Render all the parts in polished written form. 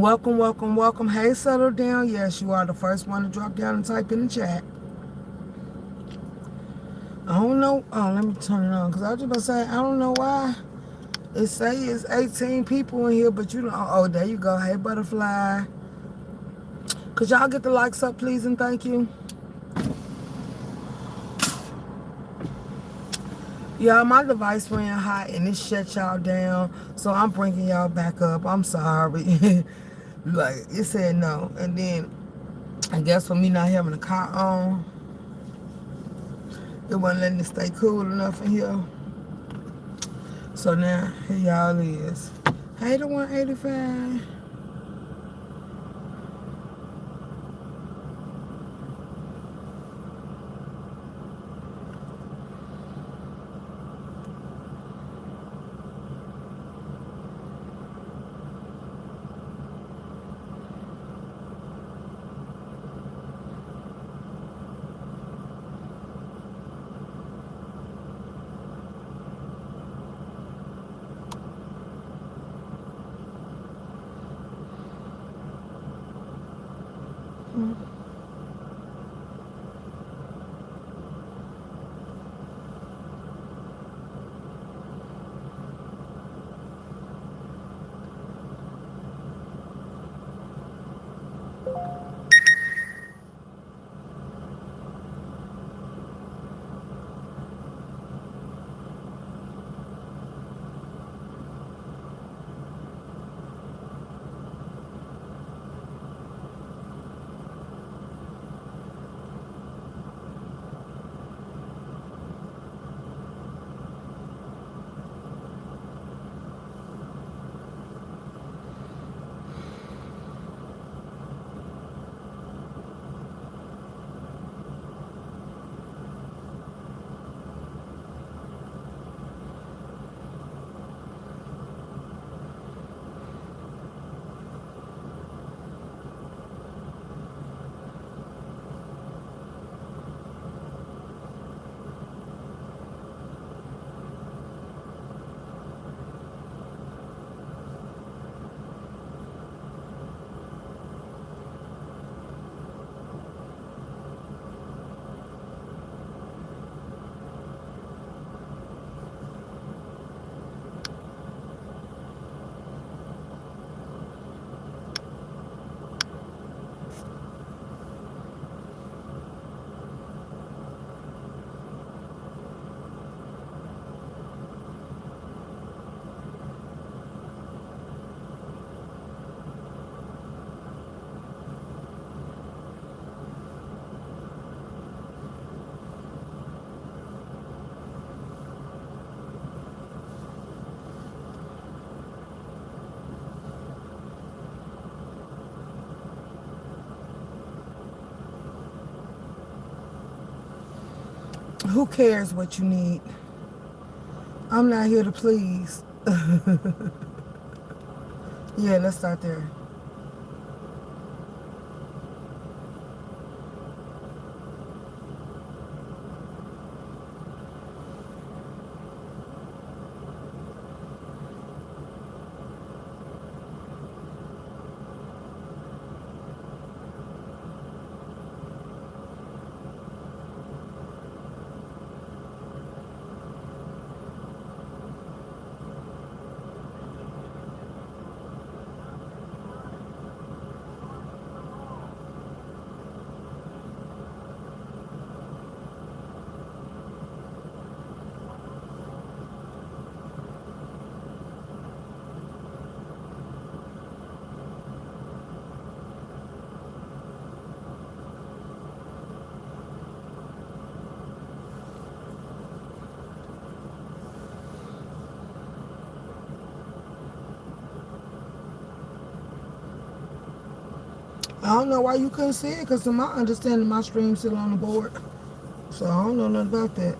Welcome, welcome, welcome. Hey, settle down. Yes, you are the first one to drop down and type in the chat. I don't know. Oh, let me turn it on because I was just about to say I don't know why it say it's 18 people in here, but you know. Oh, there you go. Hey, butterfly. Could y'all get the likes up, please, and thank you. Yeah, my device ran hot and it shut y'all down, so I'm bringing y'all back up. I'm sorry. Like it said no, and then I guess for me not having a car on, it wasn't letting it stay cool enough in here. So now here y'all is. Hey, the 185. Who cares what you need? I'm not here to please. Yeah, let's start there. I don't know why you couldn't see it, because to my understanding, my stream's still on the board. So I don't know nothing about that.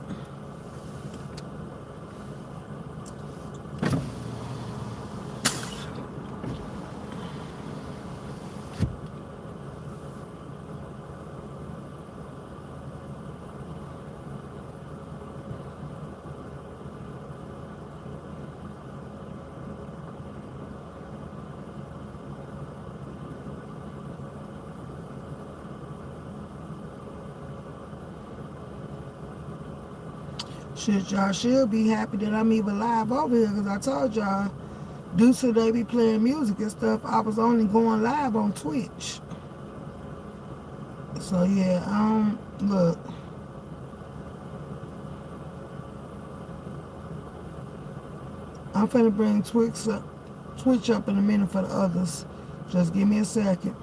Shit, y'all should be happy that I'm even live over here because I told y'all, due to they be playing music and stuff, I was only going live on Twitch. So yeah, look. I'm finna bring Twitch up in a minute for the others. Just give me a second.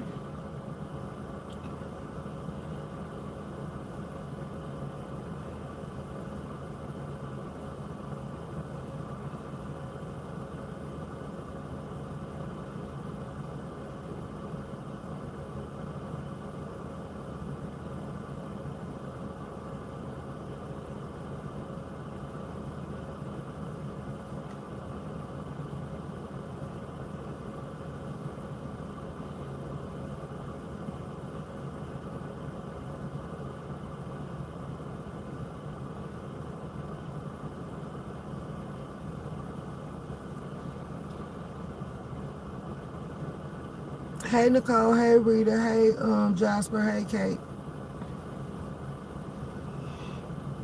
Hey Nicole, hey Rita, hey Jasper, hey Kate.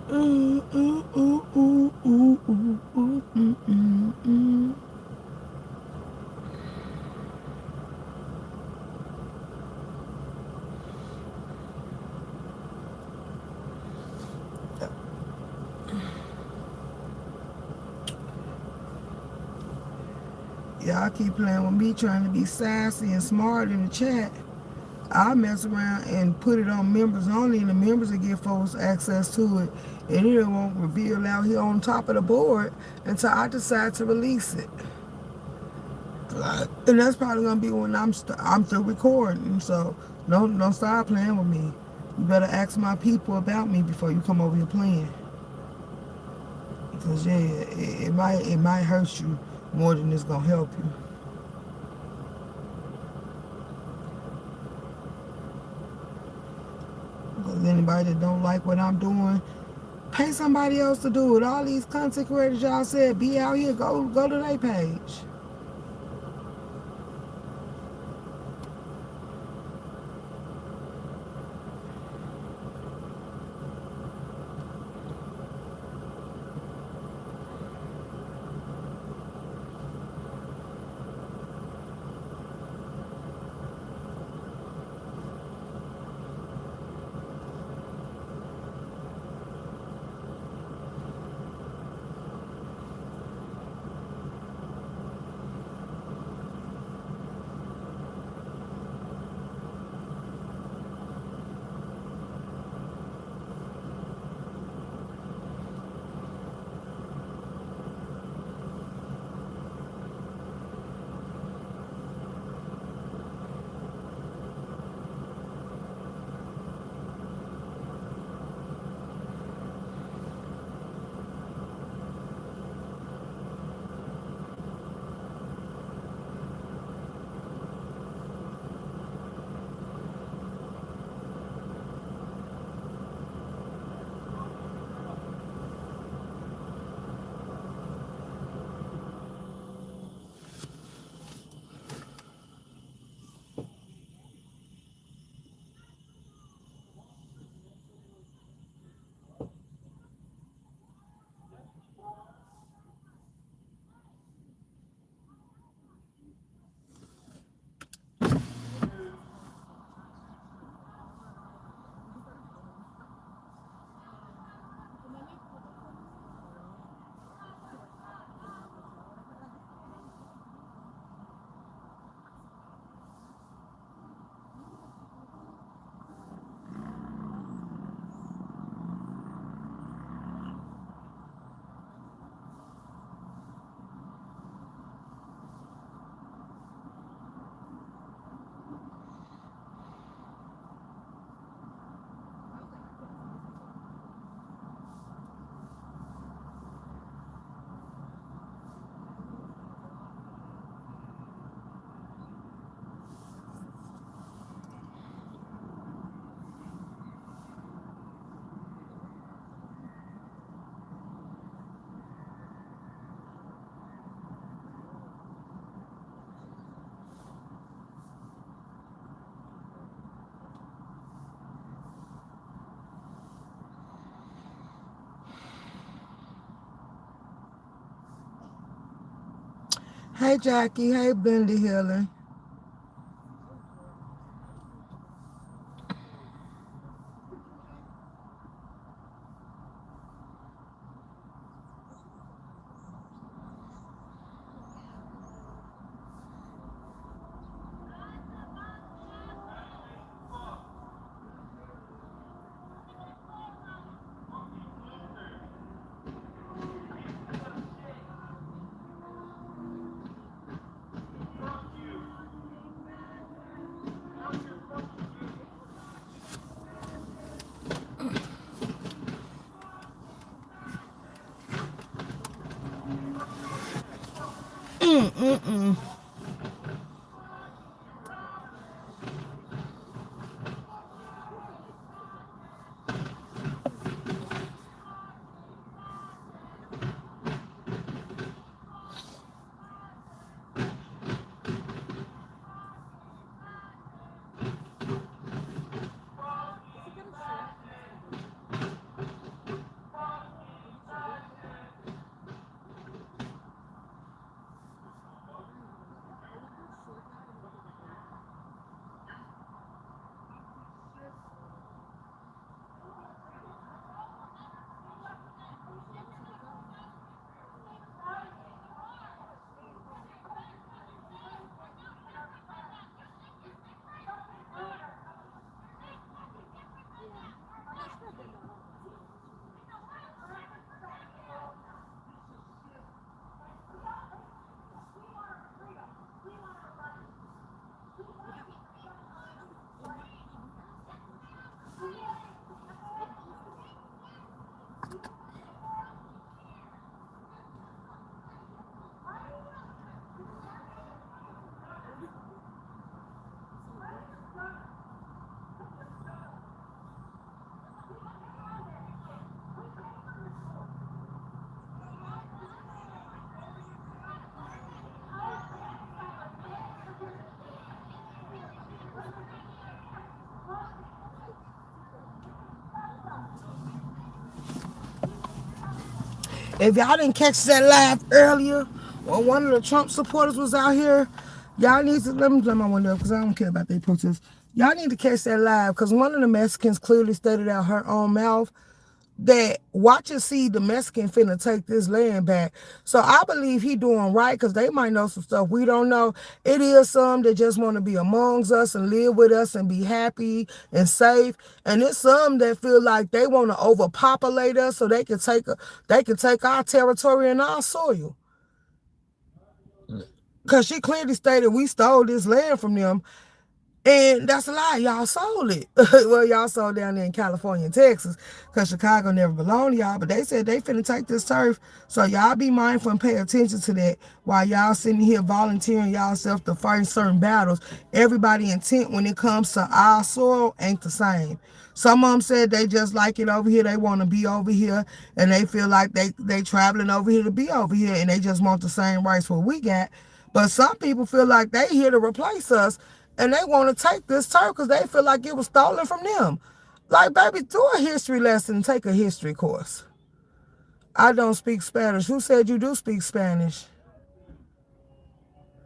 Mm, mm, mm, mm, mm, mm, mm, mm, mm, mm. Y'all keep playing with me trying to be sassy and smart in the chat. I mess around and put it on members only, and the members will give folks access to it. And it won't reveal out here on top of the board until I decide to release it. And that's probably gonna be when I'm through recording. So don't start playing with me. You better ask my people about me before you come over here playing. Because yeah, it might hurt you more than it's gonna help you. Because anybody that don't like what I'm doing, pay somebody else to do it. All these content creators y'all said be out here, go to their page. Hey Jackie, hey Bendy Healing. Mm-mm-mm. If y'all didn't catch that live earlier, when one of the Trump supporters was out here, y'all need to, let me turn my window up because I don't care about their protests. Y'all need to catch that live because one of the Mexicans clearly stated out her own mouth that watch and see the Mexican finna take this land back. So I believe he doing right because they might know some stuff we don't know. It is some that just want to be amongst us and live with us and be happy and safe. And it's some that feel like they want to overpopulate us so they can take our territory and our soil. Because she clearly stated we stole this land from them. And that's a lie. Y'all sold it. Well, y'all sold down there in California and Texas because Chicago never belonged to y'all. But they said they finna take this turf. So y'all be mindful and pay attention to that while y'all sitting here volunteering y'allself to fight certain battles. Everybody intent when it comes to our soil ain't the same. Some of them said they just like it over here. They want to be over here. And they feel like they traveling over here to be over here. And they just want the same rights what we got. But some people feel like they here to replace us and they want to take this turf because they feel like it was stolen from them. Like, baby, do a history lesson and take a history course. I don't speak Spanish. Who said you do speak Spanish?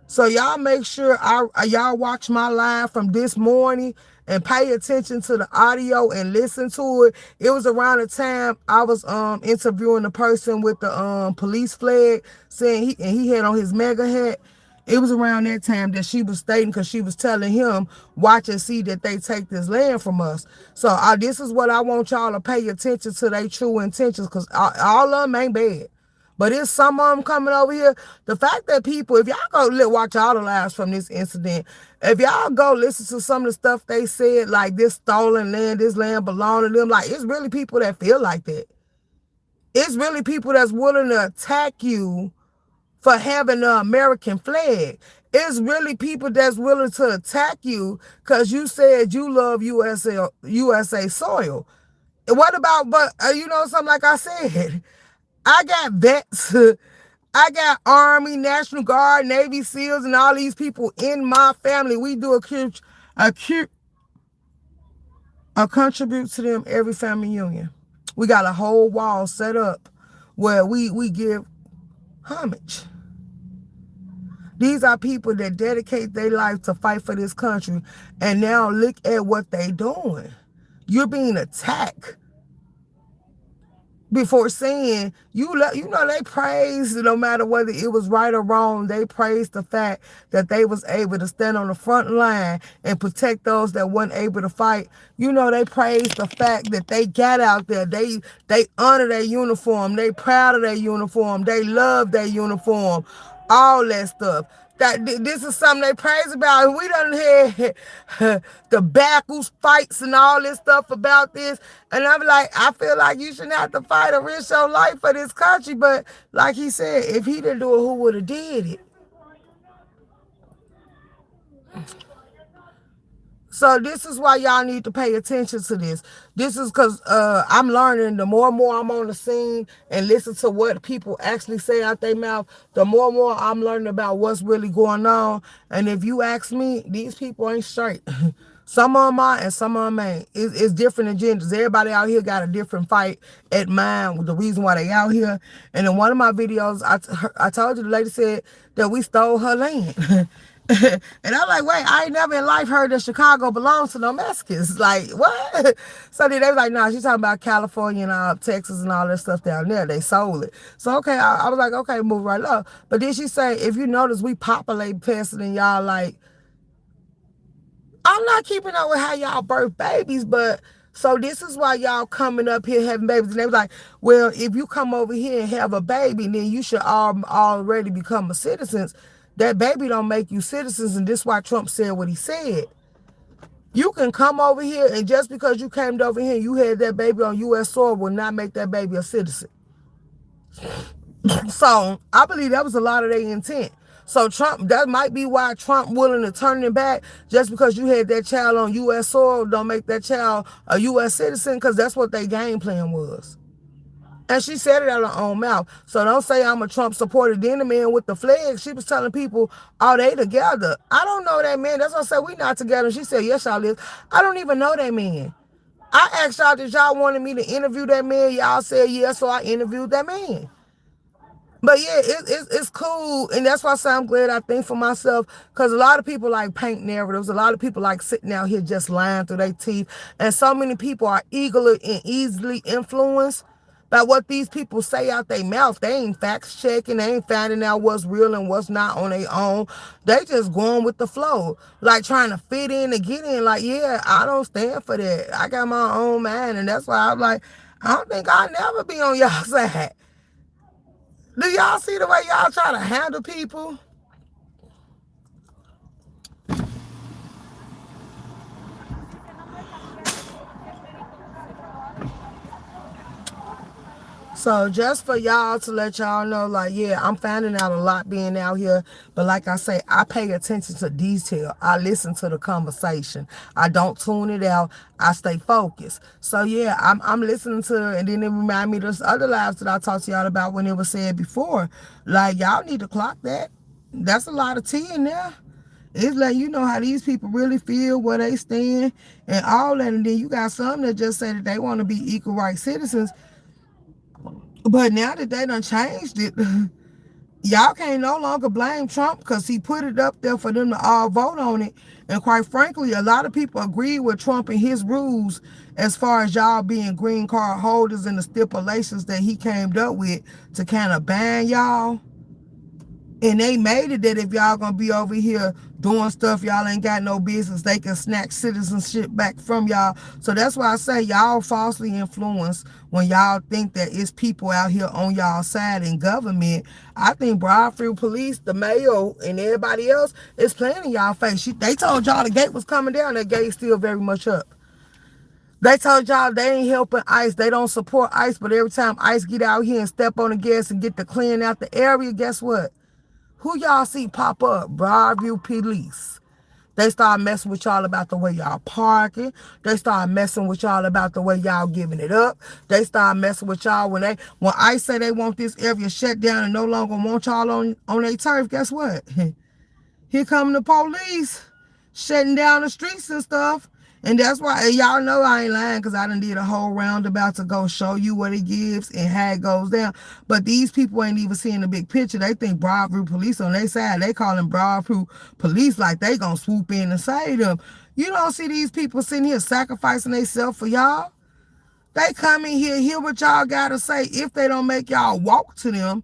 So y'all make sure y'all watch my live from this morning and pay attention to the audio and listen to it. It was around the time I was interviewing the person with the police flag saying he had on his mega hat. It was around that time that she was stating because she was telling him, watch and see that they take this land from us. So this is what I want y'all to pay attention to their true intentions because all of them ain't bad. But it's some of them coming over here. The fact that people, if y'all go watch all the lives from this incident, if y'all go listen to some of the stuff they said, like this stolen land, this land belong to them, like it's really people that feel like that. It's really people that's willing to attack you for having the American flag. It's really people that's willing to attack you because you said you love USA soil. What about, but you know something like I said, I got vets, I got Army, National Guard, Navy SEALs, and all these people in my family. We do a contribute to them every family union. We got a whole wall set up where we give homage. These are people that dedicate their life to fight for this country. And now look at what they doing. You're being attacked before saying, you know, they praised, no matter whether it was right or wrong, they praised the fact that they was able to stand on the front line and protect those that weren't able to fight. You know, they praised the fact that they got out there. They honor their uniform. They proud of their uniform. They love their uniform. All that stuff. That this is something they praise about. We done had the backwards fights and all this stuff about this. And I'm like, I feel like you shouldn't have to fight or risk your life for this country. But like he said, if he didn't do it, who would have did it? So this is why y'all need to pay attention to this. This is because I'm learning. The more and more I'm on the scene and listen to what people actually say out their mouth, the more and more I'm learning about what's really going on. And if you ask me, these people ain't straight. Some of them are and some of them ain't. It's different agendas. Everybody out here got a different fight at mind with the reason why they out here. And in one of my videos, I told you, the lady said that we stole her land. And I'm like, wait, I ain't never in life heard that Chicago belongs to no Mexicans. Like, what? So then they was like, no, she's talking about California and Texas and all that stuff down there. They sold it. So, okay, I was like, okay, move right up. But then she say, if you notice, we populate faster than y'all. Like, I'm not keeping up with how y'all birth babies, but so this is why y'all coming up here having babies. And they was like, well, if you come over here and have a baby, then you should already become a citizen. That baby don't make you citizens, and this is why Trump said what he said. You can come over here, and just because you came over here and you had that baby on U.S. soil will not make that baby a citizen. So I believe that was a lot of their intent. So Trump, that might be why Trump willing to turn it back. Just because you had that child on U.S. soil don't make that child a U.S. citizen, because that's what their game plan was. And she said it out of her own mouth. So don't say I'm a Trump supporter. Then the man with the flag, she was telling people, oh, they together. I don't know that man. That's what I said, we not together. She said, yes, y'all is. I don't even know that man. I asked y'all, did y'all wanted me to interview that man? Y'all said yes, so I interviewed that man. But yeah, it's cool. And that's why I say I'm glad I think for myself, because a lot of people like paint narratives. A lot of people like sitting out here just lying through their teeth. And so many people are eagerly and easily influenced by what these people say out their mouth. They ain't fact checking. They ain't finding out what's real and what's not on their own. They just going with the flow, like trying to fit in and get in. Like, yeah, I don't stand for that. I got my own mind. And that's why I'm like, I don't think I'll never be on y'all side. Do y'all see the way y'all try to handle people? So just for y'all to let y'all know, like, yeah, I'm finding out a lot being out here. But like I say, I pay attention to detail. I listen to the conversation. I don't tune it out. I stay focused. So yeah, I'm listening to it. And then it remind me of those other lives that I talked to y'all about when it was said before. Like, y'all need to clock that. That's a lot of tea in there. It's letting you know how these people really feel, where they stand, and all that. And then you got some that just say that they want to be equal rights citizens. But now that they done changed it, y'all can't no longer blame Trump, because he put it up there for them to all vote on it. And quite frankly, a lot of people agree with Trump and his rules as far as y'all being green card holders and the stipulations that he came up with to kind of ban y'all. And they made it that if y'all gonna be over here doing stuff y'all ain't got no business, they can snatch citizenship back from y'all. So that's why I say y'all falsely influenced when y'all think that it's people out here on y'all side in government. I think Broadfield Police, the mayor, and everybody else is playing in y'all face. They told y'all the gate was coming down. That gate's still very much up. They told y'all they ain't helping ICE. They don't support ICE, but every time ICE get out here and step on the gas and get to clean out the area, guess what? Who y'all see pop up? Broadview Police. They start messing with y'all about the way y'all parking. They start messing with y'all about the way y'all giving it up. They start messing with y'all when ICE say they want this area shut down and no longer want y'all on their turf. Guess what? Here come the police shutting down the streets and stuff. And that's why, and y'all know I ain't lying because I done did a whole roundabout to go show you what it gives and how it goes down. But these people ain't even seeing the big picture. They think bribery police on their side. They calling bribery police like they gonna swoop in and save them. You don't see these people sitting here sacrificing themselves for y'all. They come in here, hear what y'all gotta say if they don't make y'all walk to them.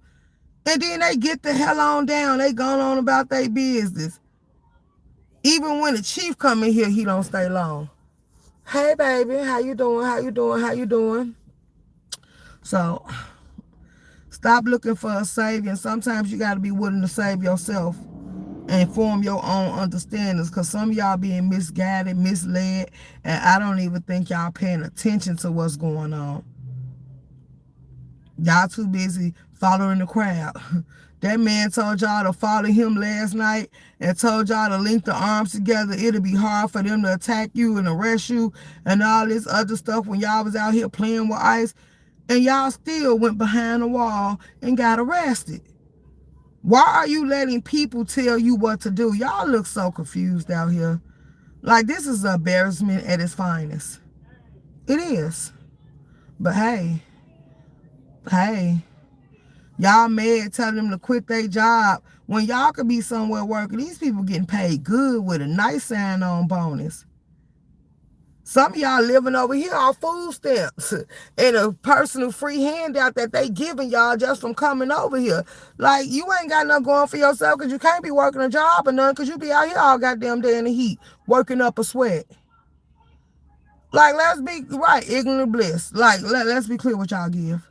And then they get the hell on down. They gone on about their business. Even when the chief come in here, he don't stay long. Hey, baby, how you doing? How you doing? How you doing? So, stop looking for a savior. And sometimes you got to be willing to save yourself and form your own understandings because some of y'all being misguided, misled, and I don't even think y'all paying attention to what's going on. Y'all too busy following the crowd. That man told y'all to follow him last night and told y'all to link the arms together. It'll be hard for them to attack you and arrest you and all this other stuff when y'all was out here playing with ice. And y'all still went behind the wall and got arrested. Why are you letting people tell you what to do? Y'all look so confused out here. Like, this is an embarrassment at its finest. It is. But hey, y'all mad telling them to quit their job when y'all could be somewhere working. These people getting paid good with a nice sign-on bonus. Some of y'all living over here on food stamps and a personal free handout that they giving y'all just from coming over here. Like, you ain't got nothing going for yourself because you can't be working a job or nothing because you be out here all goddamn day in the heat working up a sweat. Like, let's be right, ignorant bliss. Like, let's be clear what y'all give.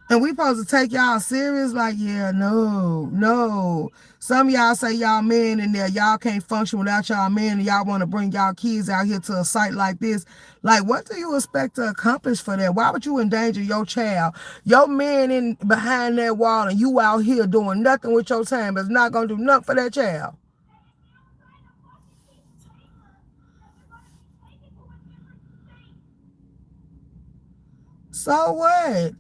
And we supposed to take y'all serious? Like, yeah, no. Some of y'all say y'all men in there, y'all can't function without y'all men, and y'all want to bring y'all kids out here to a site like this. Like, what do you expect to accomplish for that? Why would you endanger your child? Your man in behind that wall and you out here doing nothing with your time is not going to do nothing for that child. So what?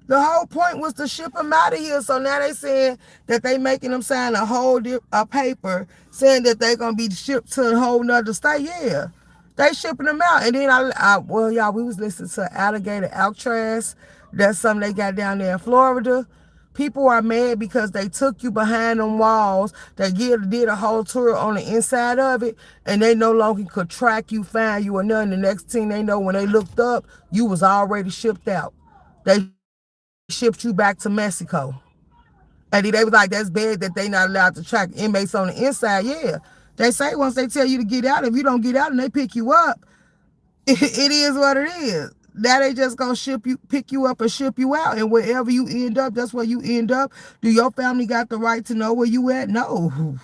The whole point was to ship them out of here. So now they saying that they making them sign a paper saying that they going to be shipped to a whole nother state. Yeah, they shipping them out. And then well, y'all, we was listening to Alligator Alcatraz. That's something they got down there in Florida. People are mad because they took you behind them walls. They did a whole tour on the inside of it, and they no longer could track you, find you, or nothing. The next thing they know, when they looked up, you was already shipped out. They shipped you back to Mexico. And they was like, that's bad that they not allowed to track inmates on the inside. Yeah. They say once they tell you to get out, if you don't get out and they pick you up, it is what it is. Now they just gonna pick you up and ship you out. And wherever you end up, that's where you end up. Do your family got the right to know where you at? No.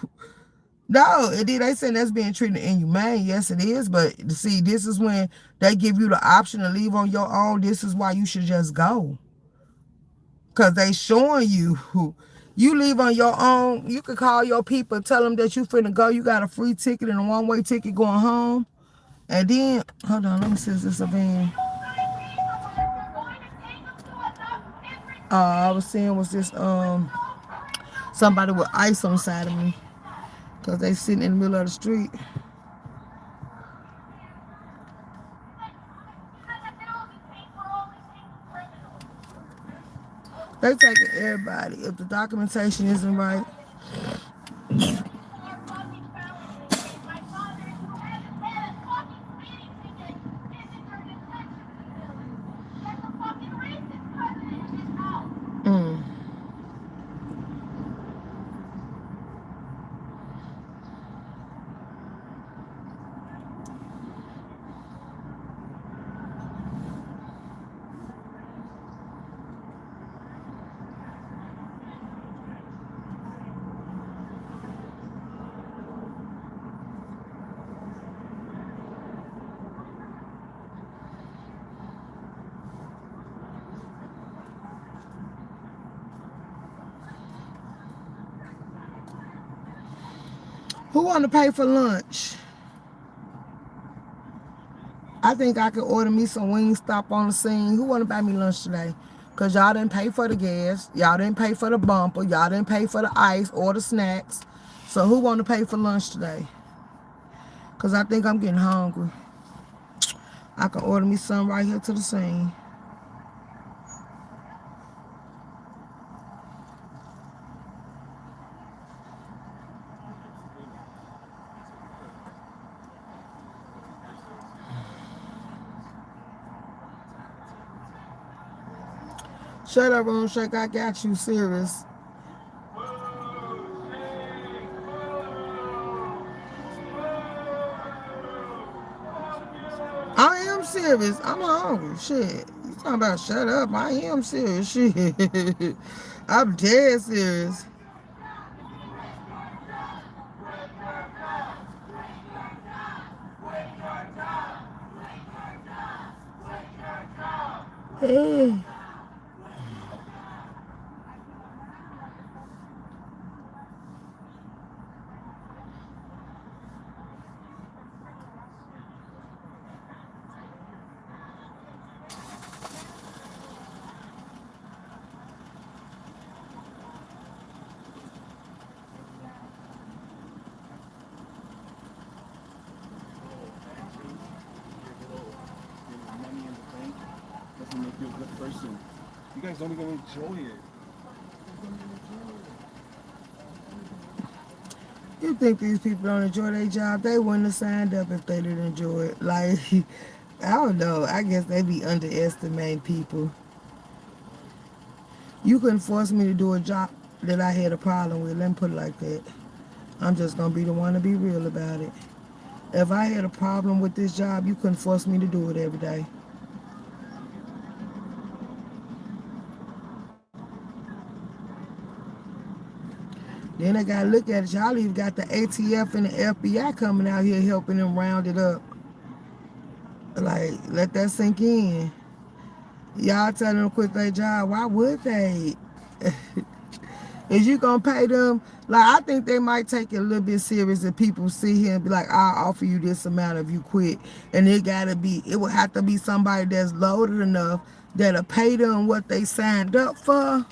No. And then they say that's being treated inhumane. Yes, it is. But see, this is when they give you the option to leave on your own. This is why you should just go. Because they showing you you leave on your own. You could call your people, tell them that you finna go. You got a free ticket and a one-way ticket going home. And then, hold on, let me see if this is a van. I was seeing was this somebody with ice on the side of me. Because they sitting in the middle of the street. They taking everybody. If the documentation isn't right. Who want to pay for lunch? I think I could order me some Wingstop on the scene. Who want to buy me lunch today? Because y'all didn't pay for the gas. Y'all didn't pay for the bumper. Y'all didn't pay for the ice or the snacks. So who want to pay for lunch today? Because I think I'm getting hungry. I can order me some right here to the scene. Shut up, Room Shake. I got you serious. I am serious. I'm hungry. Shit. You talking about shut up. I am serious. Shit. I'm dead serious. Hey. Make you a good person. You guys don't even enjoy it. You think these people don't enjoy their job? They wouldn't have signed up if they didn't enjoy it. Like, I don't know. I guess they be underestimating people. You couldn't force me to do a job that I had a problem with. Let me put it like that. I'm just going to be the one to be real about it. If I had a problem with this job, you couldn't force me to do it every day. Then they got to look at it. Y'all even got the ATF and the FBI coming out here helping them round it up. Like, let that sink in. Y'all telling them to quit their job. Why would they? Is you gonna pay them? Like, I think they might take it a little bit serious if people see here and be like, I'll offer you this amount if you quit. And it would have to be somebody that's loaded enough that'll pay them what they signed up for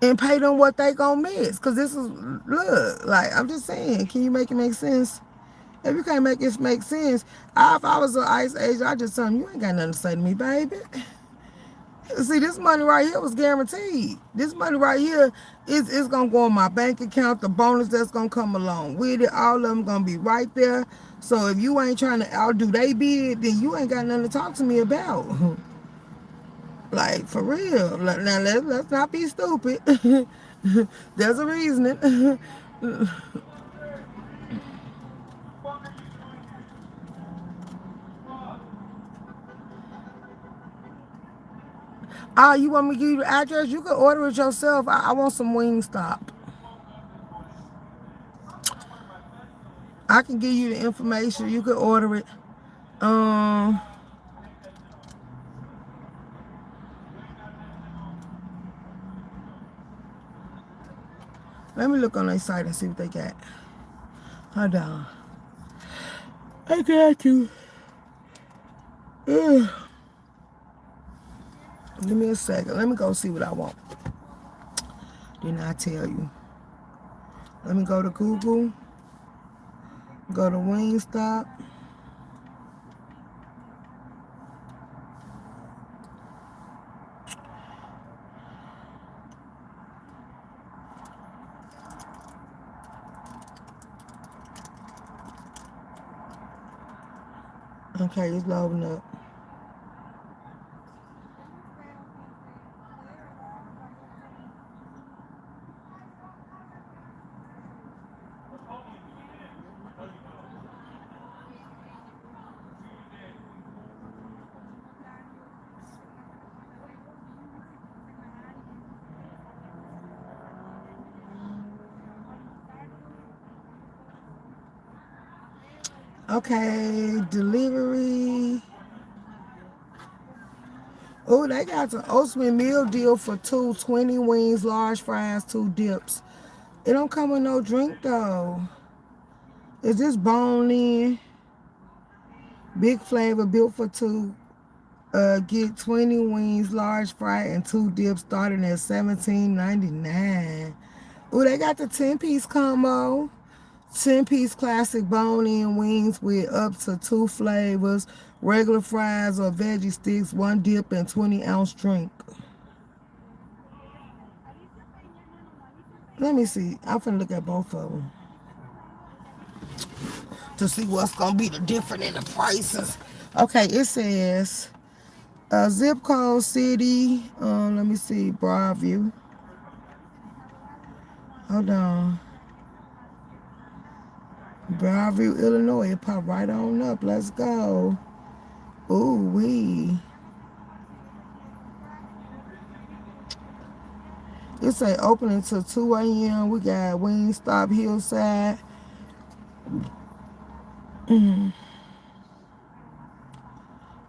and pay them what they gonna miss. Cause this is, look, like, I'm just saying, can you make it make sense? If you can't make it make sense, if I was an ICE agent, I just tell them, you ain't got nothing to say to me, baby. See, this money right here was guaranteed. This money right here is going to go on my bank account, the bonus that's going to come along with it. All of them going to be right there. So if you ain't trying to outdo they bid, then you ain't got nothing to talk to me about. Like, for real. Now, let's not be stupid. There's a reasoning. You want me to give you the address? You can order it yourself. I want some Wingstop. I can give you the information. You can order it. Let me look on their site and see what they got. Hold on. I got you. Ugh. Give me a second. Let me go see what I want. Then I tell you. Let me go to Google. Go to Wingstop. Okay, it's loading up. Okay, delivery. Oh, they got an ultimate meal deal for 220 wings, large fries, 2 dips. It don't come with no drink though. Is this bone in? Big flavor, built for 2. Get 20 wings, large fry, and 2 dips starting at $17.99. Oh, they got the 10-piece combo. 10-piece classic bone-in wings with up to 2 flavors, regular fries or veggie sticks, 1 dip, and 20-ounce drink. Let me see. I'm finna look at both of them to see what's gonna be the difference in the prices. Okay, it says zip code city. Let me see, Broadview. Hold on, Broadview, Illinois. It popped right on up. Let's go. Ooh wee. It say open until 2 a.m. We got Wingstop Hillside.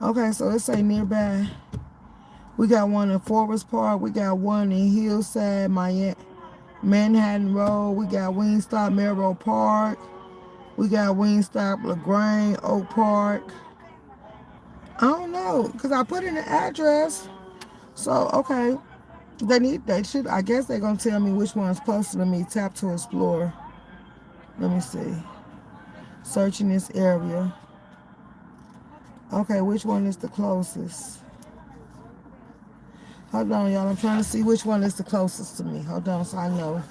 Okay, so it say nearby. We got one in Forest Park. We got one in Hillside, Manhattan Road. We got Wingstop Melrose Park. We got Wingstop LaGrange, Oak Park. I don't know, because I put in the address. So, okay. I guess they're going to tell me which one's closer to me. Tap to explore. Let me see. Searching this area. Okay, which one is the closest? Hold on, y'all. I'm trying to see which one is the closest to me. Hold on, so I know.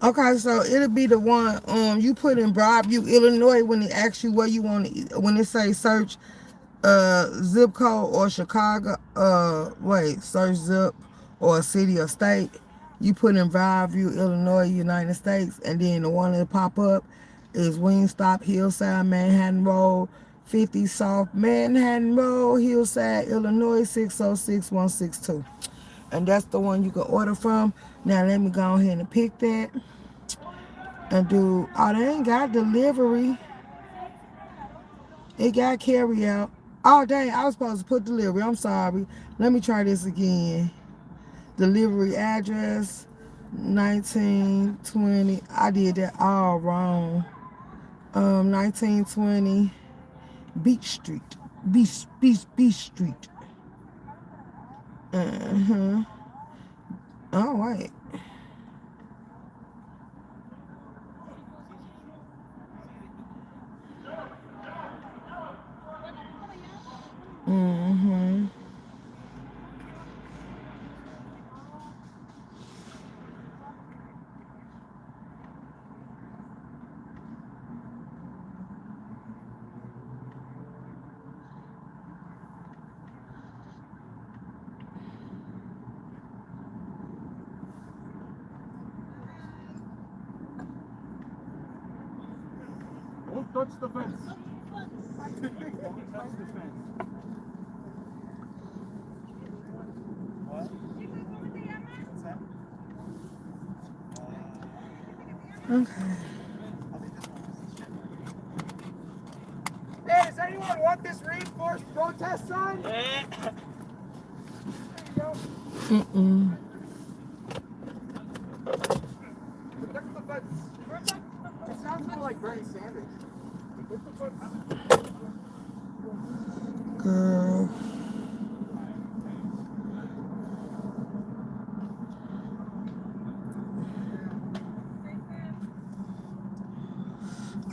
Okay, so it'll be the one you put in Broadview, Illinois when it asks you where you want to, when it say search zip code or Chicago, search zip or city or state. You put in Broadview, Illinois, United States, and then the one that pop up is Wingstop Hillside, Manhattan Road, 50 South Manhattan Road, Hillside, Illinois, 606162. And that's the one you can order from. Now let me go ahead and pick that and do. Oh, they ain't got delivery. It got carry out. Oh dang, I was supposed to put delivery. I'm sorry. Let me try this again. Delivery address 1920. I did that all wrong. 1920 Beach Street. Beach Street. Uh-huh. Oh wait. Mm-hmm. Don't touch the fence. Don't touch the fence. What? Okay. Hey, does anyone want this reinforced protest sign? There you go. Mm-mm. Protect the fence. It sounds more like Bernie Sanders. Protect the fence. Girl.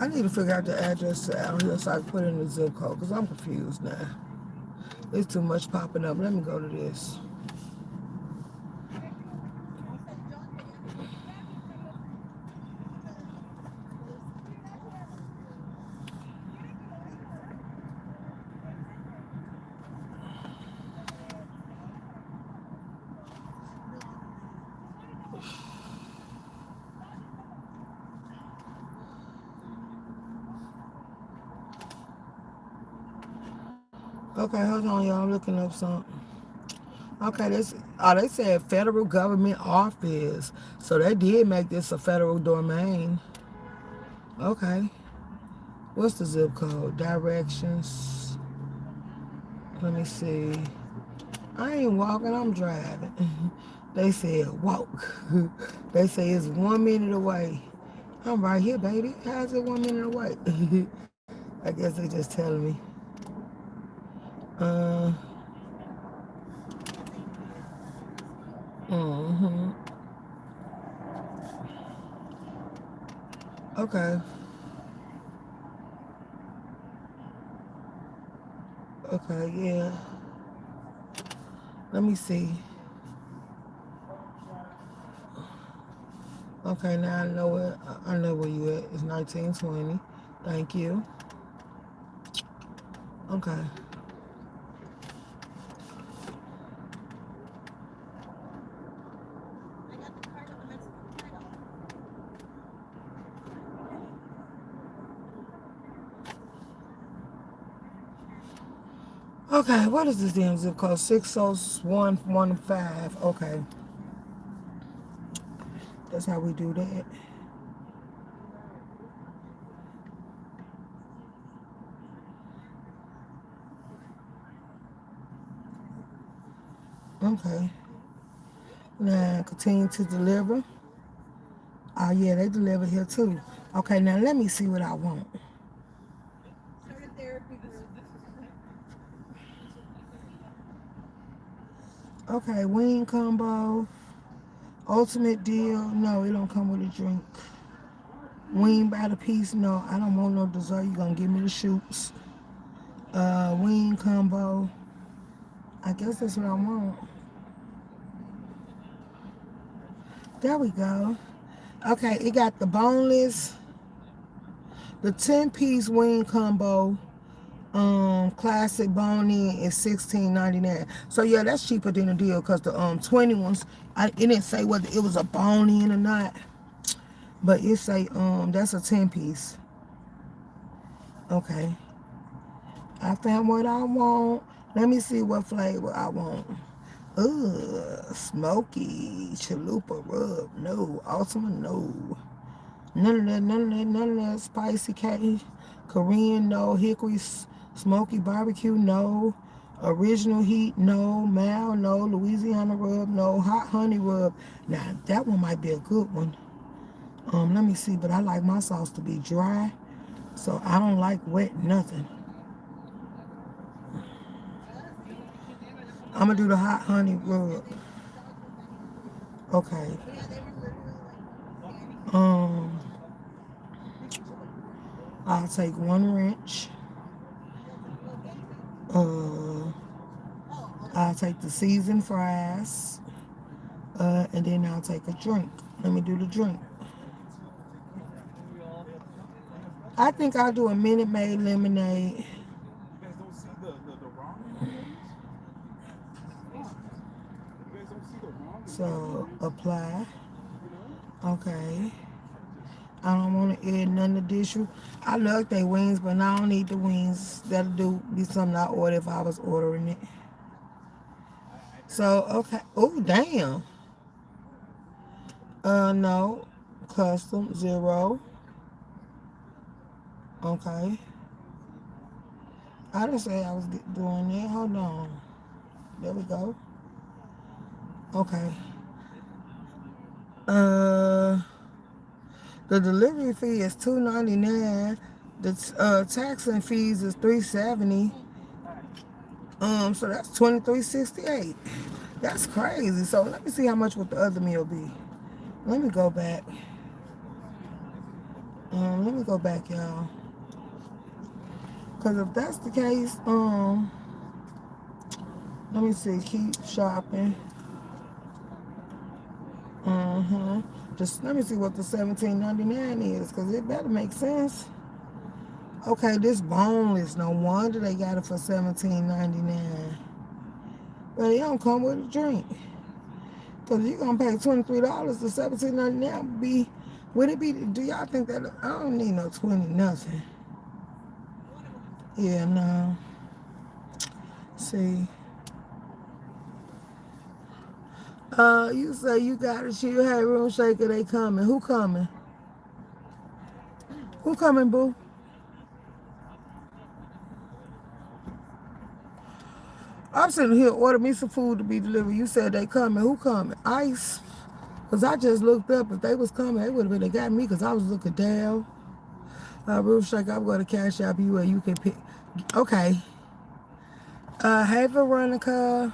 I need to figure out the address out here so I can put in the zip code because I'm confused now. There's too much popping up. Let me go to this. Okay, hold on, y'all. I'm looking up something. Okay, they said federal government office. So they did make this a federal domain. Okay. What's the zip code? Directions. Let me see. I ain't walking, I'm driving. They said walk. They say it's 1 minute away. I'm right here, baby. How's it 1 minute away? I guess they just telling me. Uh, mm-hmm. Okay. Okay, yeah. Let me see. Okay, now I know where you at. It's 1920. Thank you. Okay. Okay, what is this damn zip code? 60115. Okay. That's how we do that. Okay. Now continue to deliver. Oh yeah, they deliver here too. Okay, now let me see what I want. Okay, wing combo, ultimate deal. No, it don't come with a drink. Wing by the piece. No, I don't want no dessert. You gonna give me the shoots. Wing combo. I guess that's what I want. There we go. Okay, it got the boneless, the 10-piece wing combo. Classic bone-in is $16.99. So yeah, that's cheaper than the deal because the 20 ones, it didn't say whether it was a bone-in or not, but it say that's a 10-piece. Okay, I found what I want. Let me see what flavor I want. Ugh, smoky chalupa rub. No, Ultima, no. None of that, none of that, none of that. Spicy cake, Korean, no. Hickory smoky barbecue, no. Original heat, no. Mal, no. Louisiana rub, no. Hot honey rub. Now that one might be a good one. Let me see, but I like my sauce to be dry, so I don't like wet nothing. I'm gonna do the hot honey rub. Okay. Um, I'll take one wrench. Uh, I'll take the seasoned fries. And then I'll take a drink. Let me do the drink. I think I'll do a Minute Maid lemonade. You guys don't see the wrong in this? You guys don't see the wrong in So apply. you know? Okay. I don't want to add none of dish. I love they wings, but I don't need the wings. That'll be something I order if I was ordering it. So okay. Oh damn. No. Custom 0. Okay. I didn't say I was doing that. Hold on. There we go. Okay. Uh, the delivery fee is $2.99. The tax and fees is $3.70. So that's $23.68. That's crazy. So let me see how much would the other meal be. Let me go back. Y'all. Cause if that's the case, let me see. Keep shopping. Just let me see what the $17.99 is, cause it better make sense. Okay, this boneless. No wonder they got it for $17.99. But it don't come with a drink. Cause you're gonna pay $23 to $17.99. Would it be? Do y'all think that? I don't need no 20 nothing. Yeah, no. See. You say you got a chill. Hey, room shaker, they coming. Who coming? Who coming, boo? I'm sitting here ordering me some food to be delivered. You said they coming. Who coming? Ice. Because I just looked up. If they was coming, they would have been. They got me because I was looking down. Room shaker, I'm going to Cashapp you where you can pick. Okay. Hey, Veronica.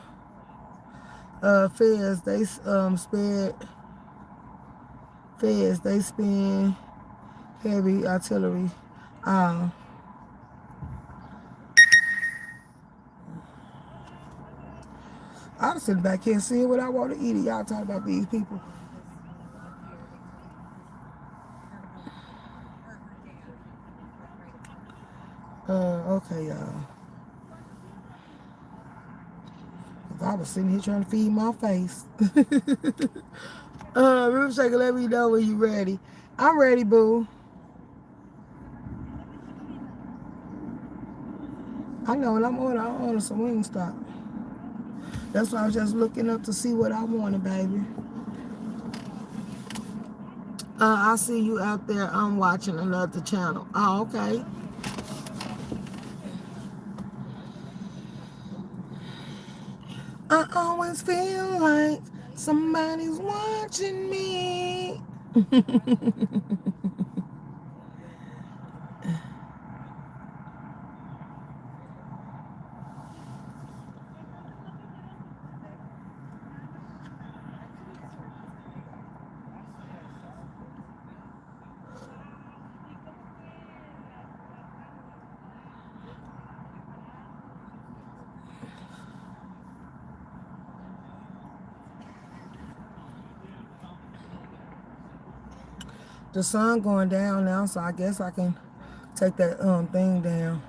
Feds, they sped. Feds, they spin heavy artillery. Um, I'm sitting back here seeing what I want to eat. Y'all talking about these people. Okay, y'all. I was sitting here trying to feed my face. Room shaker, let me know when you ready. I'm ready, boo. I know when I'm on some Wingstop. That's why I was just looking up to see what I wanted, baby. I see you out there. I'm watching another channel. Oh, okay. I always feel like somebody's watching me. The sun going down now, so I guess I can take that thing down.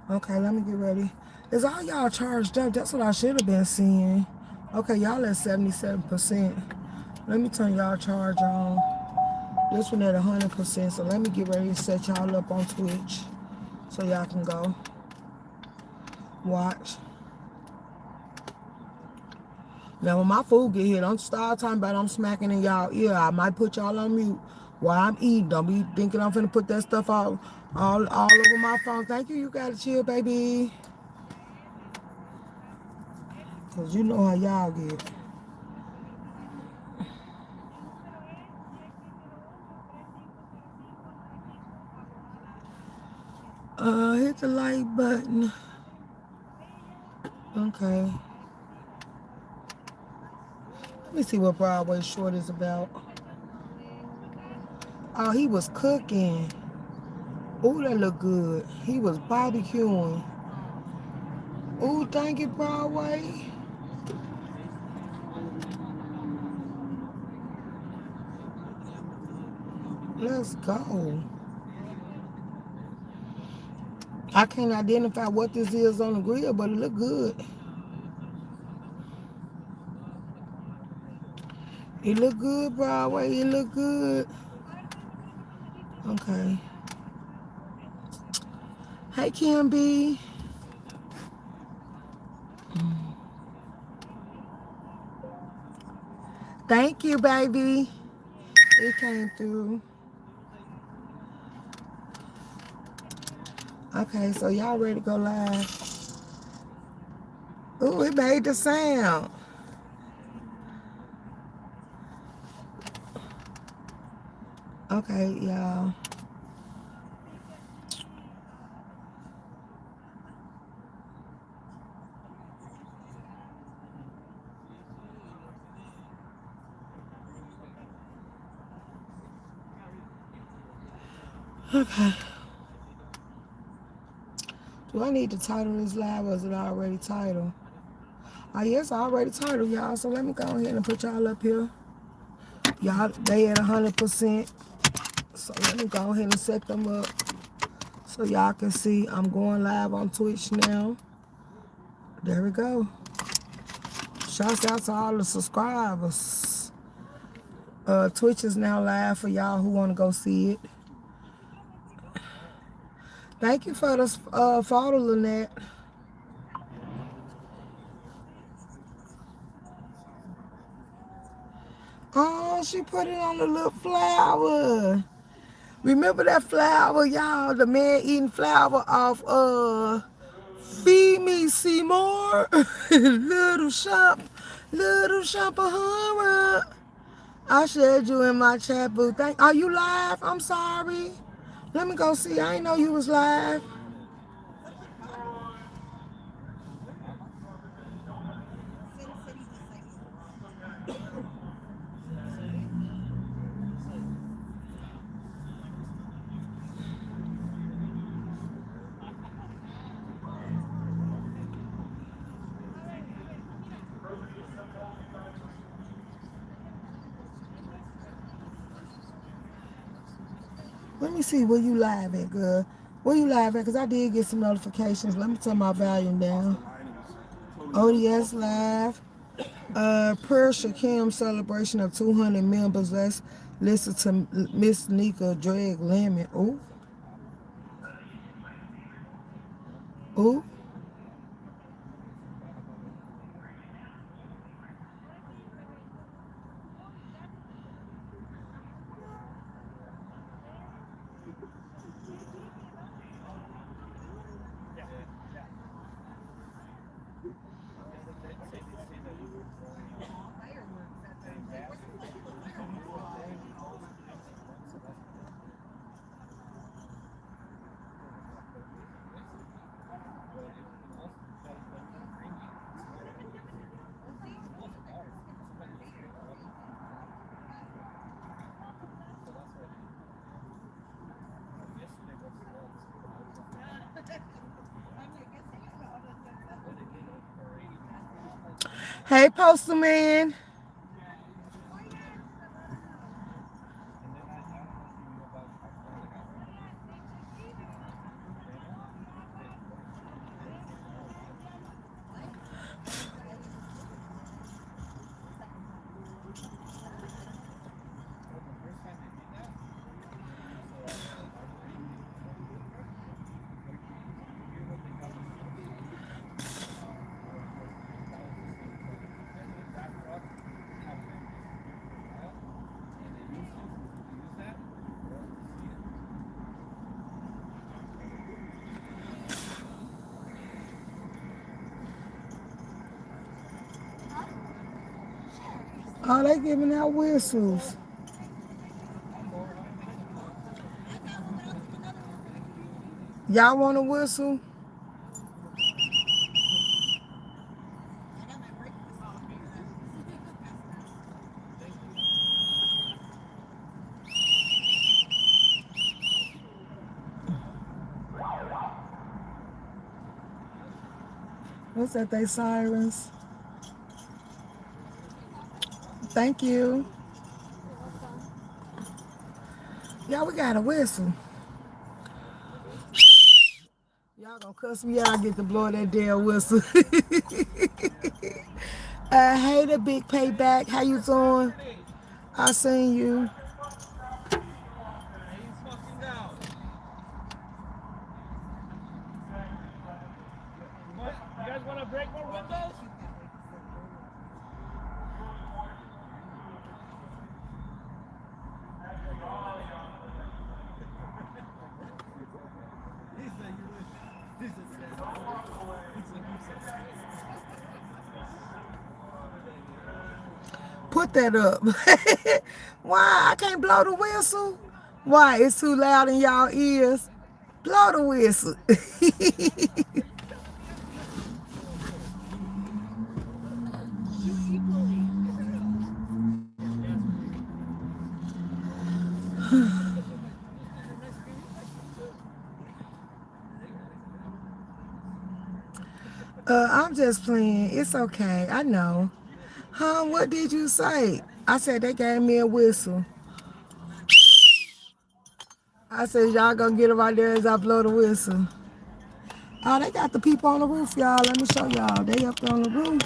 Okay, let me get ready. Is all y'all charged up? That's what I should have been seeing. Okay, y'all at 77%. Let me turn y'all charge on. This one at 100%. So let me get ready to set y'all up on Twitch so y'all can go watch. Now when my food get here, don't start talking about I'm smacking in y'all ear. I might put y'all on mute while I'm eating. Don't be thinking I'm finna put that stuff all over my phone. Thank you. You gotta chill, baby. Cause you know how y'all get. Hit the like button. Okay. Let me see what Broadway Short is about. Oh, he was cooking. Ooh, that look good. He was barbecuing. Ooh, thank you, Broadway. Let's go. I can't identify what this is on the grill, but it look good. It look good, Broadway. It look good. Okay. Hey, Kim B. Thank you, baby. It came through. Okay, so y'all ready to go live? Ooh, it made the sound. Okay, y'all. Okay. Do I need to title this live or is it already titled? Oh, yes, I already titled, y'all. So let me go ahead and put y'all up here. Y'all, they at 100%. So let me go ahead and set them up so y'all can see I'm going live on Twitch now. There we go. Shouts out to all the subscribers. Twitch is now live for y'all who want to go see it. Thank you for the photo, Lynette. Oh, she put it on the little flower. Remember that flower, y'all? The man eating flower off Feed Me Seymour. Little shop of horror. I shared you in my chat booth. Are you live? I'm sorry. Let me go see. I didn't know you was live. Let me see where you live at, girl. Where you live at? Because I did get some notifications. Let me turn my volume down. ODS live. Per Shakim celebration of 200 members. Let's listen to Miss Nika Drag Lemon. Ooh. Ooh. Hey, Poster Man. Oh, they giving out whistles. Y'all want a whistle? What's that? They sirens. Thank you. Y'all, we got a whistle. Y'all gonna cuss me out. I get to blow that damn whistle. Hey, the big payback. How you doing? I seen you. You guys want to break more windows? Put that up. Why? I can't blow the whistle? Why? It's too loud in y'all ears? Blow the whistle. I'm just playing. It's okay. I know. Huh? What did you say? I said they gave me a whistle. I said y'all gonna get it right there as I blow the whistle. Oh, they got the people on the roof, y'all. Let me show y'all. They up there on the roof.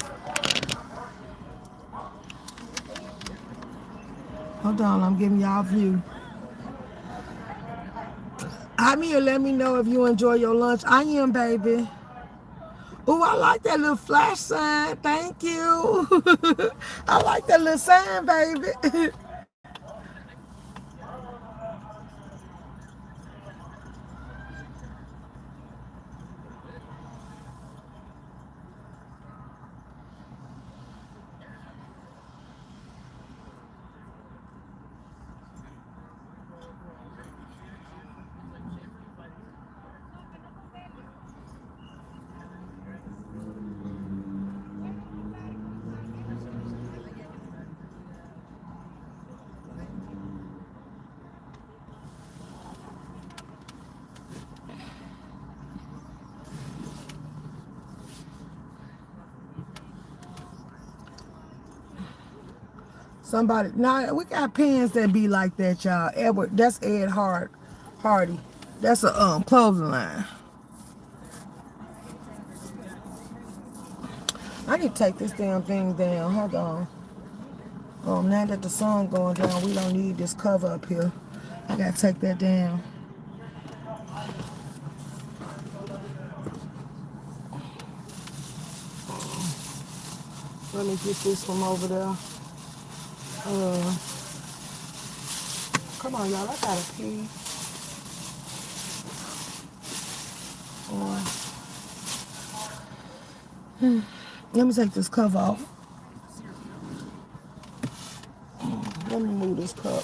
Hold on, I'm giving y'all a view. I'm here. Let me know if you enjoy your lunch. I am, baby. Oh, I like that little flash sign. Thank you. I like that little sign, baby. Somebody, now we got pins that be like that, y'all. Edward, that's Ed Hardy. That's a clothing line. I need to take this damn thing down. Hold on. Now that the sun going down, we don't need this cover up here. I gotta take that down. Let me get this from over there. Come on, y'all. I gotta pee. Let me take this cover off. Let me move this cup.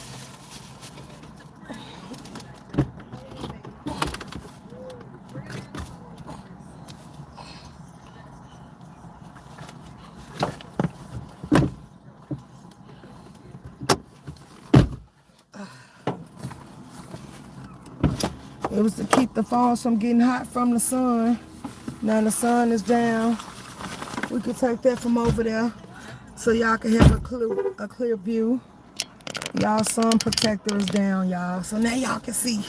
It was to keep the phones from getting hot from the sun. Now the sun is down. We can take that from over there so y'all can have a clear view. Y'all sun protector is down, y'all. So now y'all can see.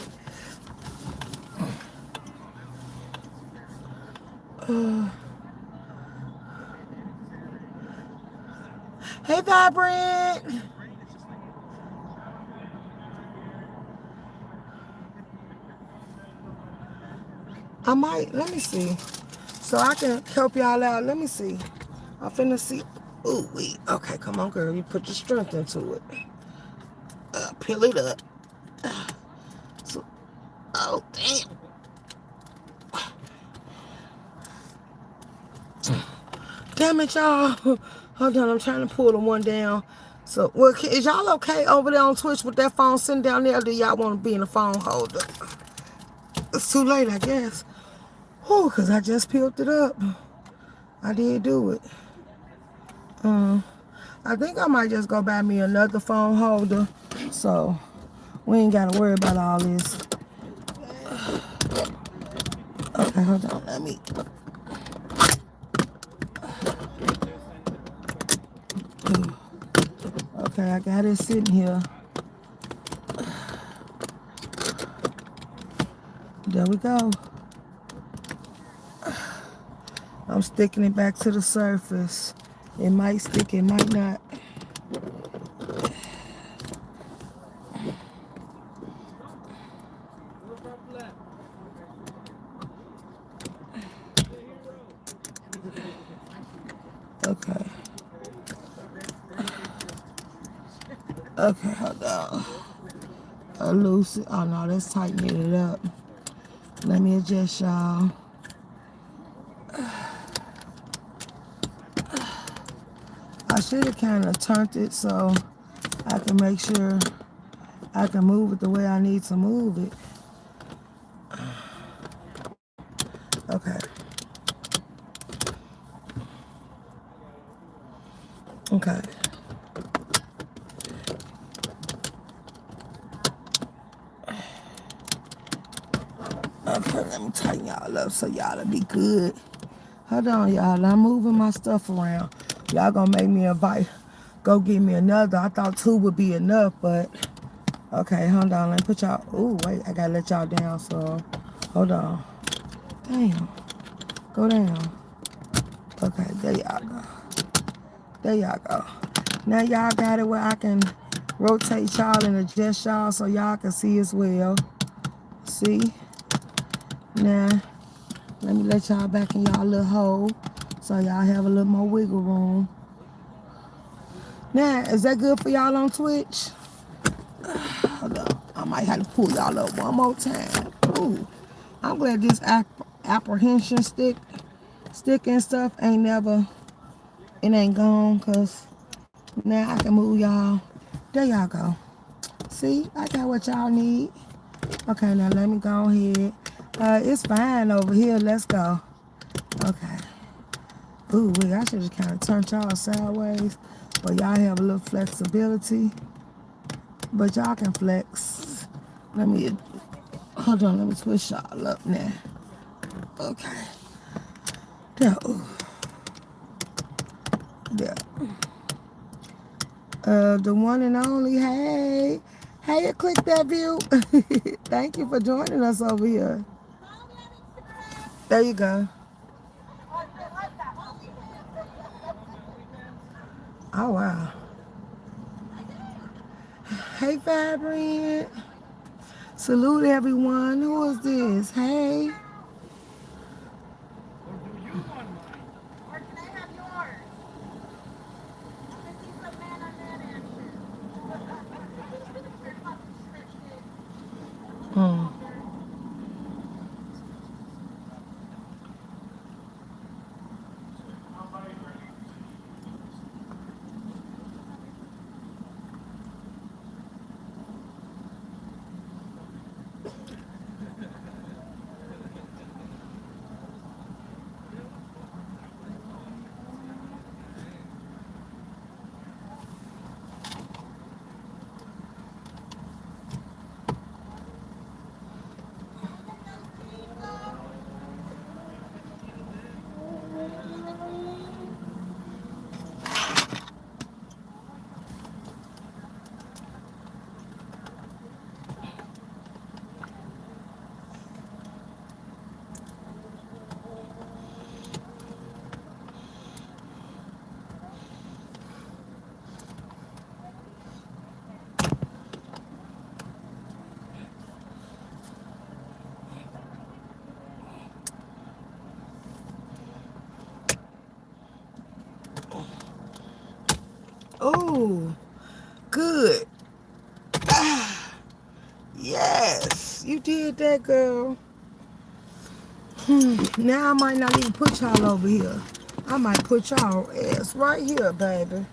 Hey, Vibrant. I might, let me see. So I can help y'all out. Let me see. I'm finna see. Ooh, wait. Okay, come on, girl. You put your strength into it. Peel it up. So, oh, damn. Damn it, y'all. Hold on, I'm trying to pull the one down. So, well, is y'all okay over there on Twitch with that phone sitting down there, or do y'all want to be in the phone holder? It's too late, I guess. Whew, because I just peeled it up. I did do it. I think I might just go buy me another phone holder, so we ain't got to worry about all this. Okay, hold on, let me. Okay, I got it sitting here. There we go. I'm sticking it back to the surface. It might stick, it might not. Okay. Okay, hold on. Loose it. Oh no, let's tighten it up. Let me adjust, y'all. I should have kind of turned it so I can make sure I can move it the way I need to move it. Okay. Okay. Okay, let me tighten y'all up so y'all will be good. Hold on, y'all. I'm moving my stuff around. Y'all gonna make me invite. Go get me another. I thought 2 would be enough, but okay, hold on. Let me put y'all. Ooh, wait. I gotta let y'all down, so hold on. Damn. Go down. Okay, there y'all go. There y'all go. Now y'all got it where I can rotate y'all and adjust y'all so y'all can see as well. See? Now, let me let y'all back in y'all little hole so y'all have a little more wiggle room. Now, is that good for y'all on Twitch? Hold up. I might have to pull y'all up one more time. Ooh. I'm glad this apprehension stick and stuff ain't gone, because now I can move y'all. There y'all go. See, I got what y'all need. Okay, now let me go ahead. It's fine over here. Let's go. Okay. Ooh, wait, I should have kind of turned y'all sideways, but y'all have a little flexibility. But y'all can flex. Hold on, let me twist y'all up now. Okay. There, ooh. There. The one and only, hey, click that view. Thank you for joining us over here. There you go. Oh, wow. Hey, Vibrant. Salute everyone. Who is this? Hey. Or do you want mine? Or can I have yours? I can see some man on man action. Hmm. Oh, good. Yes, you did that, girl. Now I might not even put y'all over here. I might put y'all ass right here, baby.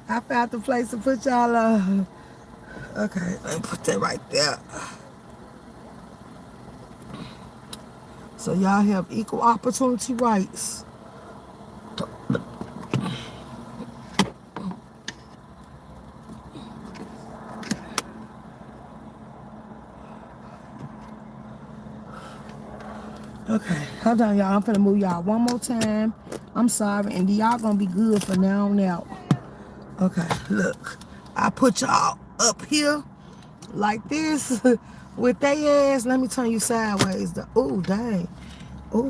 I found the place to put y'all Okay, let me put that right there. So y'all have equal opportunity rights. Okay, hold on, y'all. I'm finna move y'all one more time. I'm sorry, and y'all gonna be good for now on out. Okay, look. I put y'all up here like this with they ass. Let me turn you sideways. Oh, dang. Oh,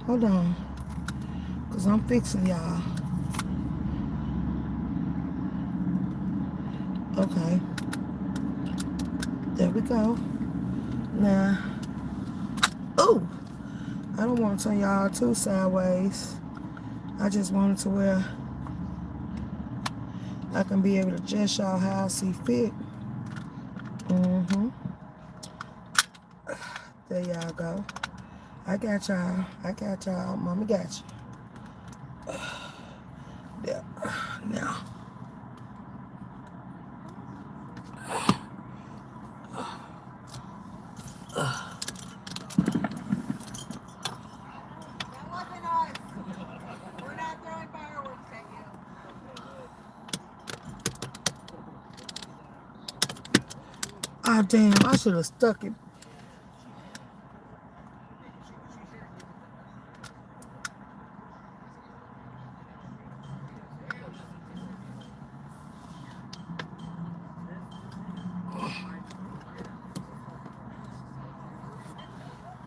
hold on. Because I'm fixing y'all. Okay. There we go. Now, oh, I don't want to turn y'all too sideways. I just wanted to where I can be able to adjust y'all how I see fit. Mm-hmm. There y'all go. I got y'all. Mommy got you. There. Now. That wasn't us. We're not throwing fireworks at you. Oh, damn. I should have stuck it.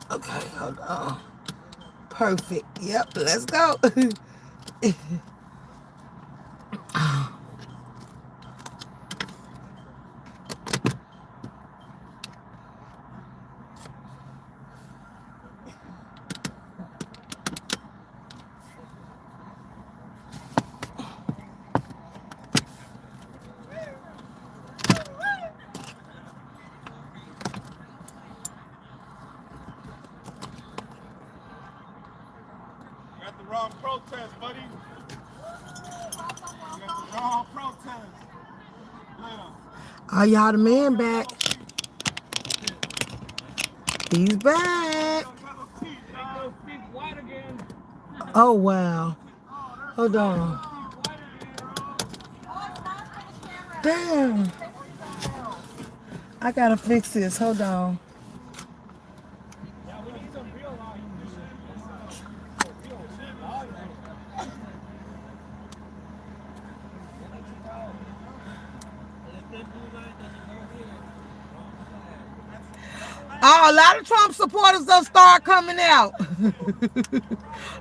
Okay, hold on. Perfect. Yep, let's go. got the wrong protest, buddy. You got the wrong protest. Oh, y'all, the man back. He's back. Oh, wow. Hold on. Damn. I gotta fix this. Hold on. Oh, a lot of Trump supporters don't start coming out.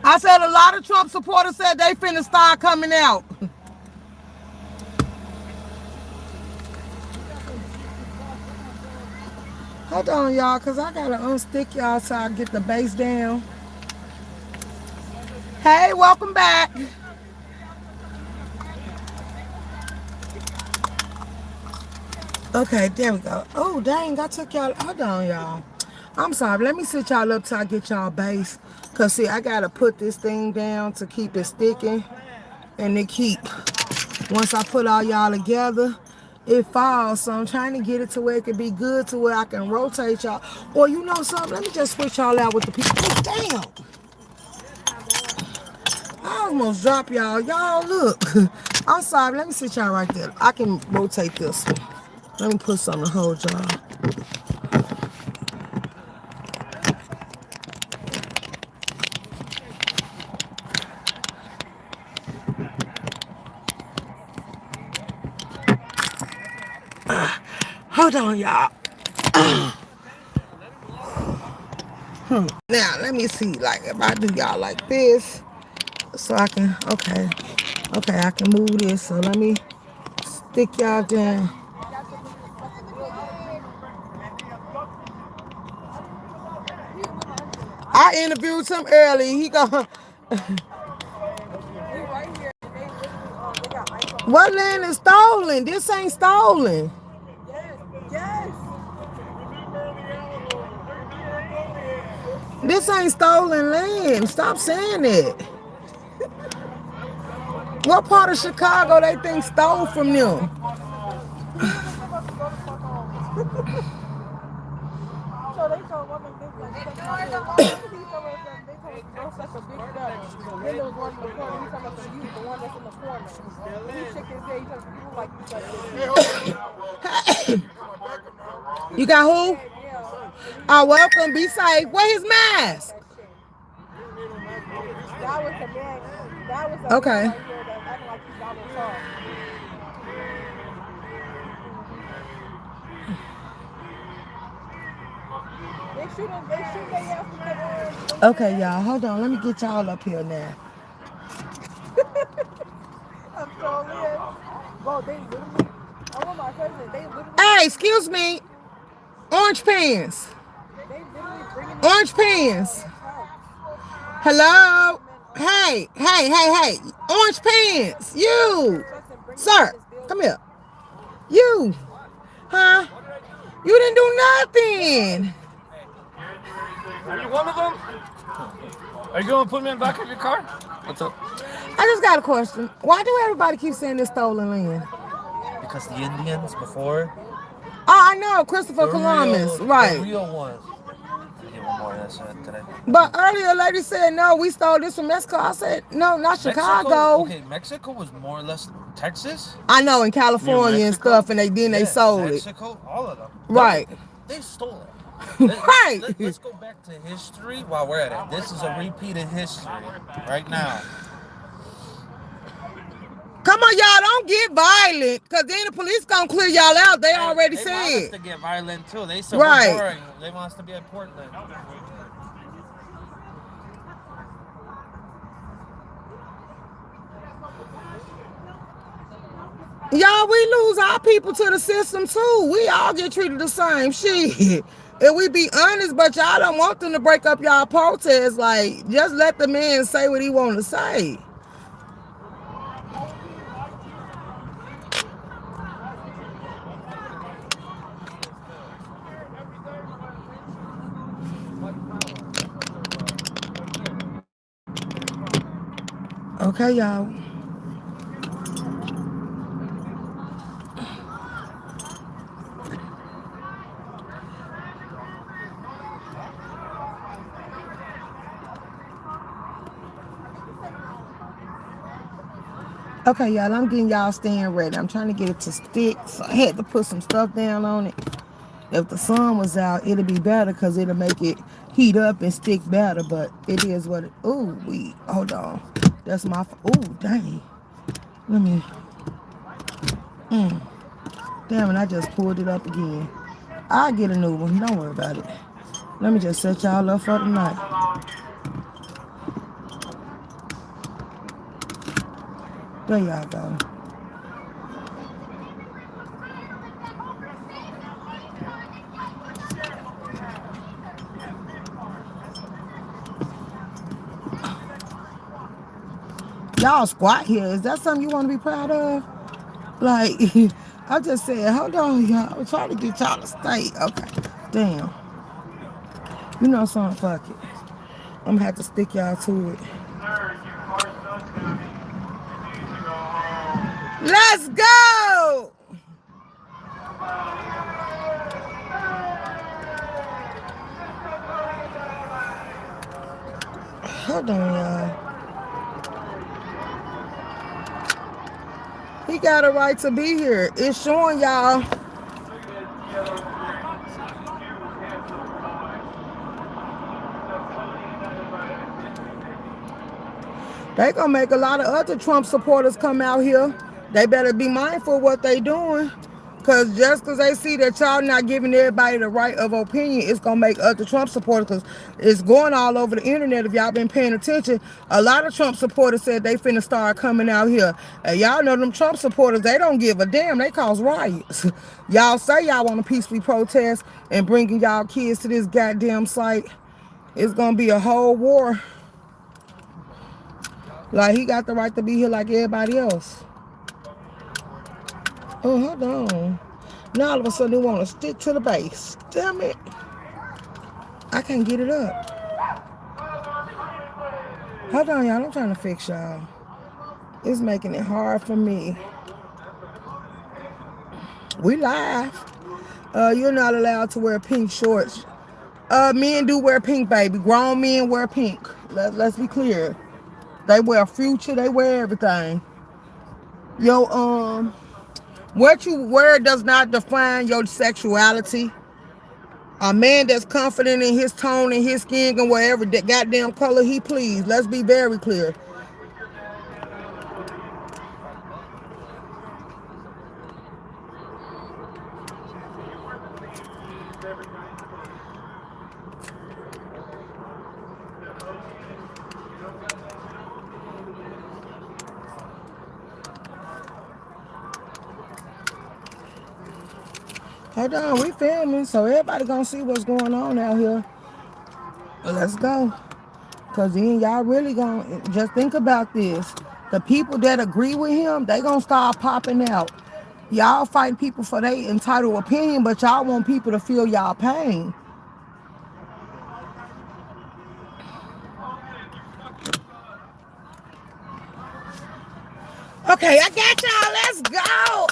I said a lot of Trump supporters said they finna start coming out. Hold on, y'all, because I got to unstick y'all so I get the bass down. Hey, welcome back. Okay, there we go. Oh, dang, I took y'all. Hold on, y'all. I'm sorry. Let me sit y'all up till I get y'all bass. Because, see, I got to put this thing down to keep it sticking. And it keep. Once I put all y'all together, it falls. So I'm trying to get it to where it can be good to where I can rotate y'all. Or you know something? Let me just switch y'all out with the people. Oh, damn. I almost dropped y'all. Y'all, look. I'm sorry. Let me sit y'all right there. I can rotate this one. Let me put something to hold y'all. Hold on, y'all. Now, let me see. Like, if I do y'all like this, so I can, okay. Okay, I can move this. So let me stick y'all down. I interviewed him early. He go. What land is stolen? This ain't stolen. This ain't stolen land. Stop saying it. What part of Chicago they think stole from them? So they told one of them like go suck a big gutter. Then there was one in the corner. He talking about some you, the one that's in the corner. He shook his head. He told people like you suck this. You got who? Oh, welcome. Be safe. Where his mask? That was a man. That was a Okay. man right here that's acting like he's Donald Trump. They shoot their ass with the Okay, y'all. Hold on. Let me get y'all up here now. I'm so lit. Bro, they literally, I want my cousin, they literally. Hey, excuse me. Orange pants. They literally bringing Orange pants. Hello? Hey. Orange pants. You. Sir, come here. You. Huh? You didn't do nothing. Are you one of them? Are you gonna put me in the back of your car? What's up? I just got a question. Why do everybody keep saying it's stolen land? Because the Indians before. Oh, I know, Christopher Columbus, right? The real ones. I get one more of that shit today. But earlier, a lady said, no, we stole this from Mexico. I said, no, not Chicago. Okay, Mexico was more or less Texas. I know, in California and stuff, and they sold Mexico, all of them. Right. They stole it. Right. Let's go back to history while we're at it. This is a repeat of history right now. Come on, y'all, don't get violent, because then the police gonna clear y'all out. They already They said. want us to get violent, too. They said Right. we're boring. They want us to be at Portland. Y'all, we lose our people to the system, too. We all get treated the same. Shit. If we be honest, but y'all don't want them to break up y'all protests. Like, just let the man say what he want to say. Okay, y'all. Okay, y'all, I'm getting y'all stand ready. I'm trying to get it to stick, so I had to put some stuff down on it. If the sun was out, it'll be better because it'll make it heat up and stick better, but it is what it, ooh, hold on. That's my, ooh, dang. Let me, damn it, I just pulled it up again. I'll get a new one, don't worry about it. Let me just set y'all up for tonight. There y'all go. Y'all squat here. Is that something you want to be proud of? Like, I just said, hold on, y'all. I'm trying to get y'all to stay. Okay. Damn. You know something? Fuck it. I'm going to have to stick y'all to it. Let's go! Hold on, y'all. He got a right to be here. It's showing y'all. They gonna make a lot of other Trump supporters come out here. They better be mindful of what they doing. Cause just cause they see that y'all not giving everybody the right of opinion, it's gonna make other Trump supporters, cause it's going all over the internet. If y'all been paying attention, a lot of Trump supporters said they finna start coming out here. And y'all know them Trump supporters, they don't give a damn. They cause riots. Y'all say y'all want to peacefully protest and bringing y'all kids to this goddamn site. It's gonna be a whole war. Like, he got the right to be here like everybody else. Oh, hold on. Now all of a sudden they want to stick to the base. Damn it. I can't get it up. Hold on, y'all. I'm trying to fix y'all. It's making it hard for me. We live. You're not allowed to wear pink shorts. Men do wear pink, baby. Grown men wear pink. Let's be clear. They wear Future. They wear everything. Yo, what you wear does not define your sexuality. A man that's confident in his tone and his skin and whatever that goddamn color he please. Let's be very clear. Hold on, we filming, so everybody gonna see what's going on out here. Let's go. Cause then y'all really gonna just think about this. The people that agree with him, they gonna start popping out. Y'all fight people for their entitled opinion, but y'all want people to feel y'all pain. Okay, I got y'all. Let's go.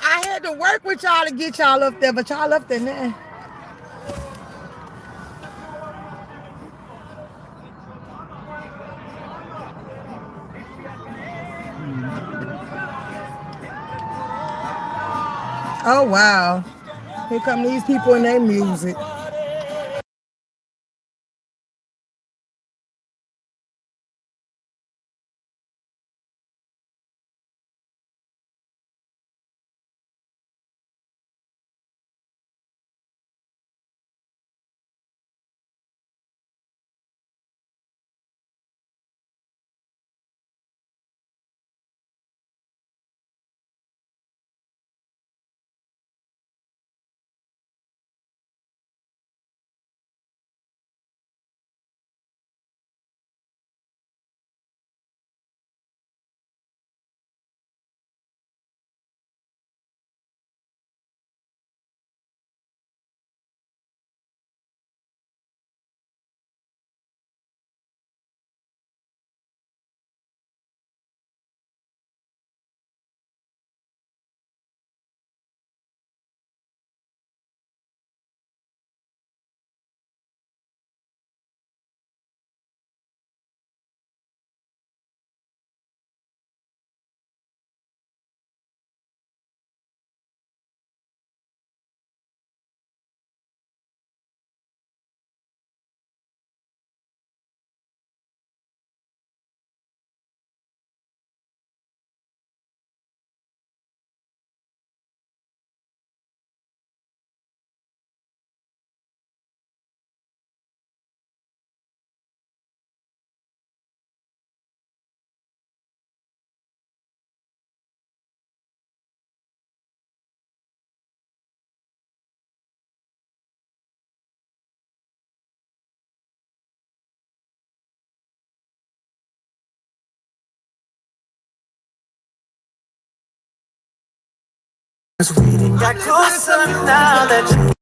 I had to work with y'all to get y'all up there, but y'all up there now. Oh, wow. Here come these people and their music. Got closer now that you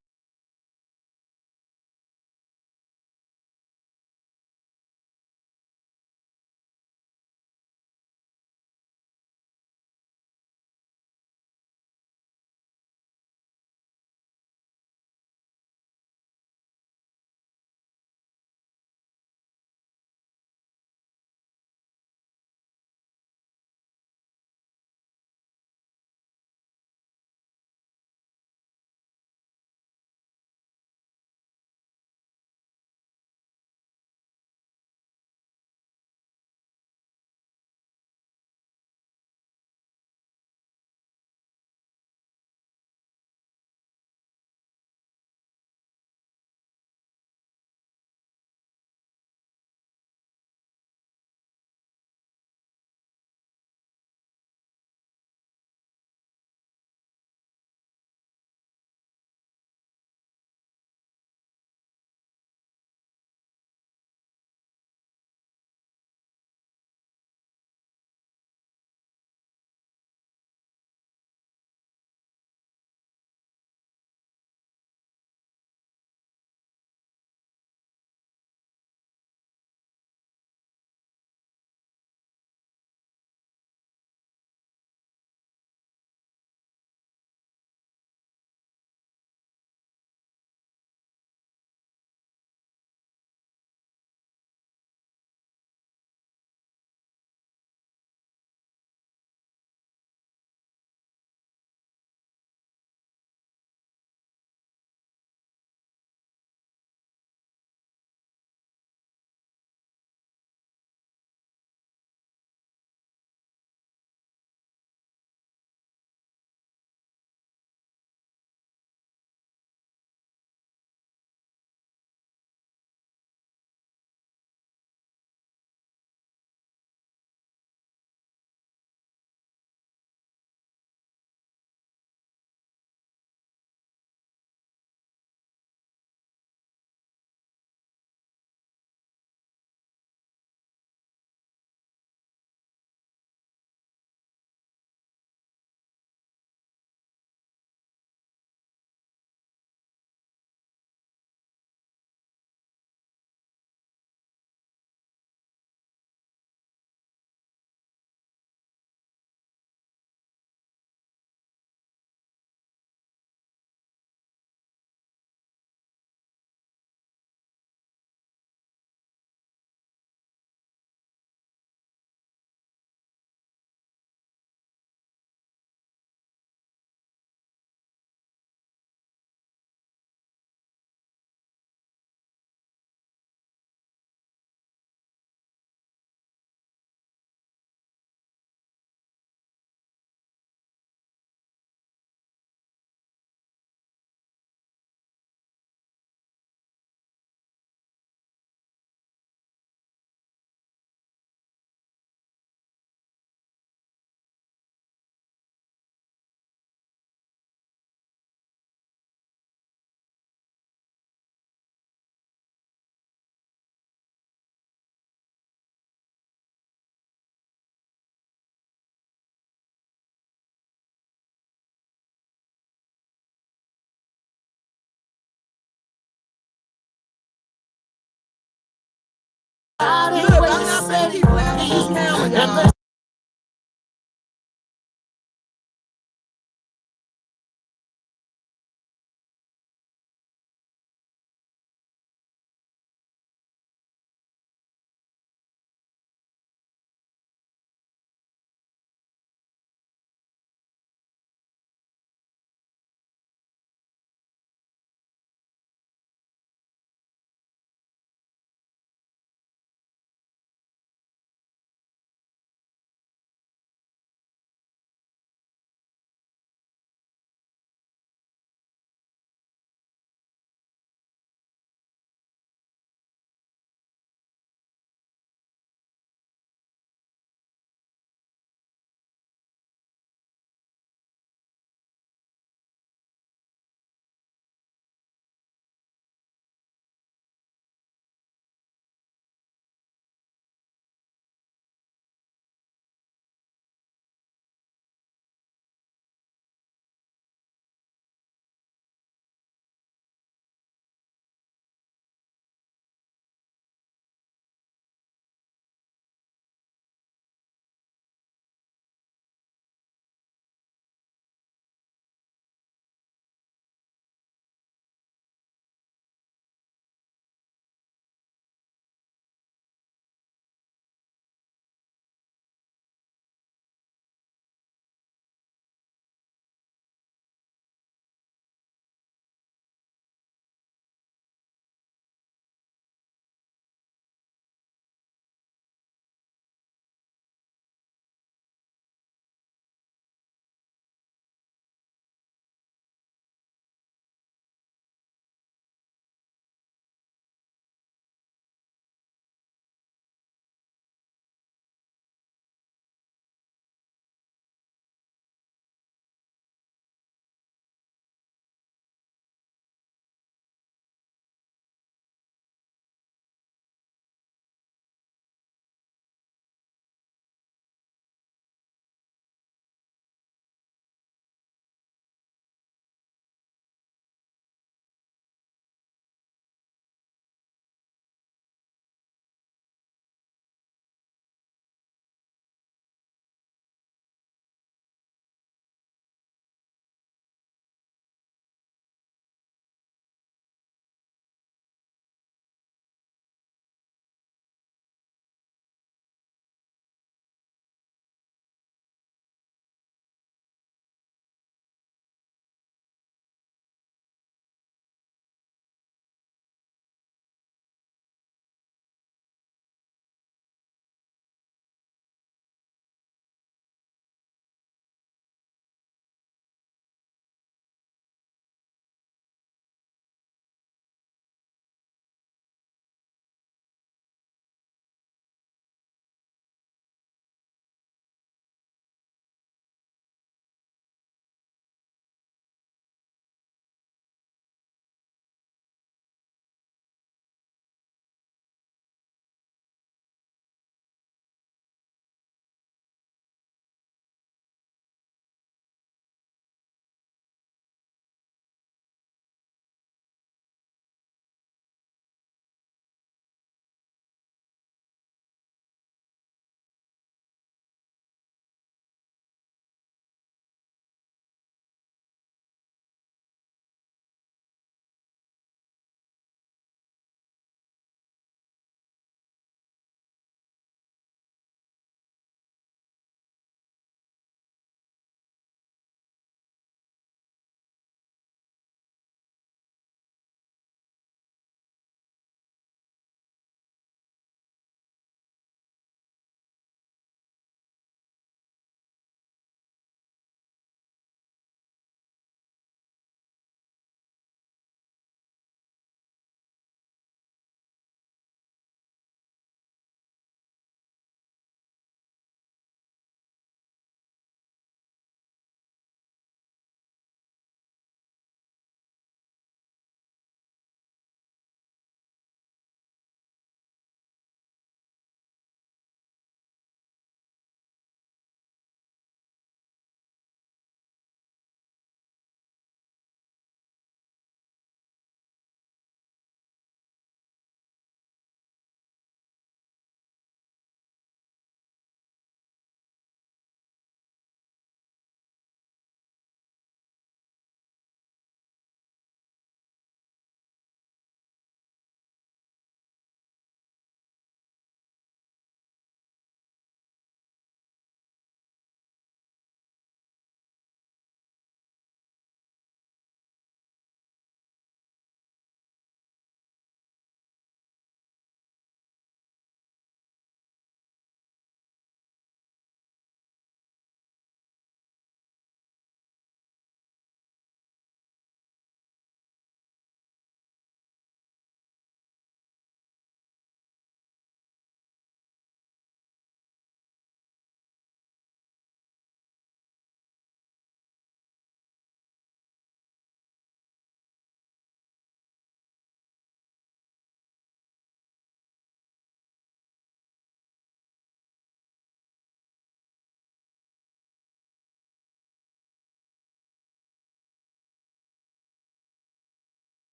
Look, I'm not finna keep playing with this camera, y'all.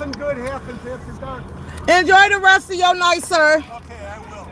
Nothing good happens after dark. Enjoy the rest of your night, sir. Okay, I will.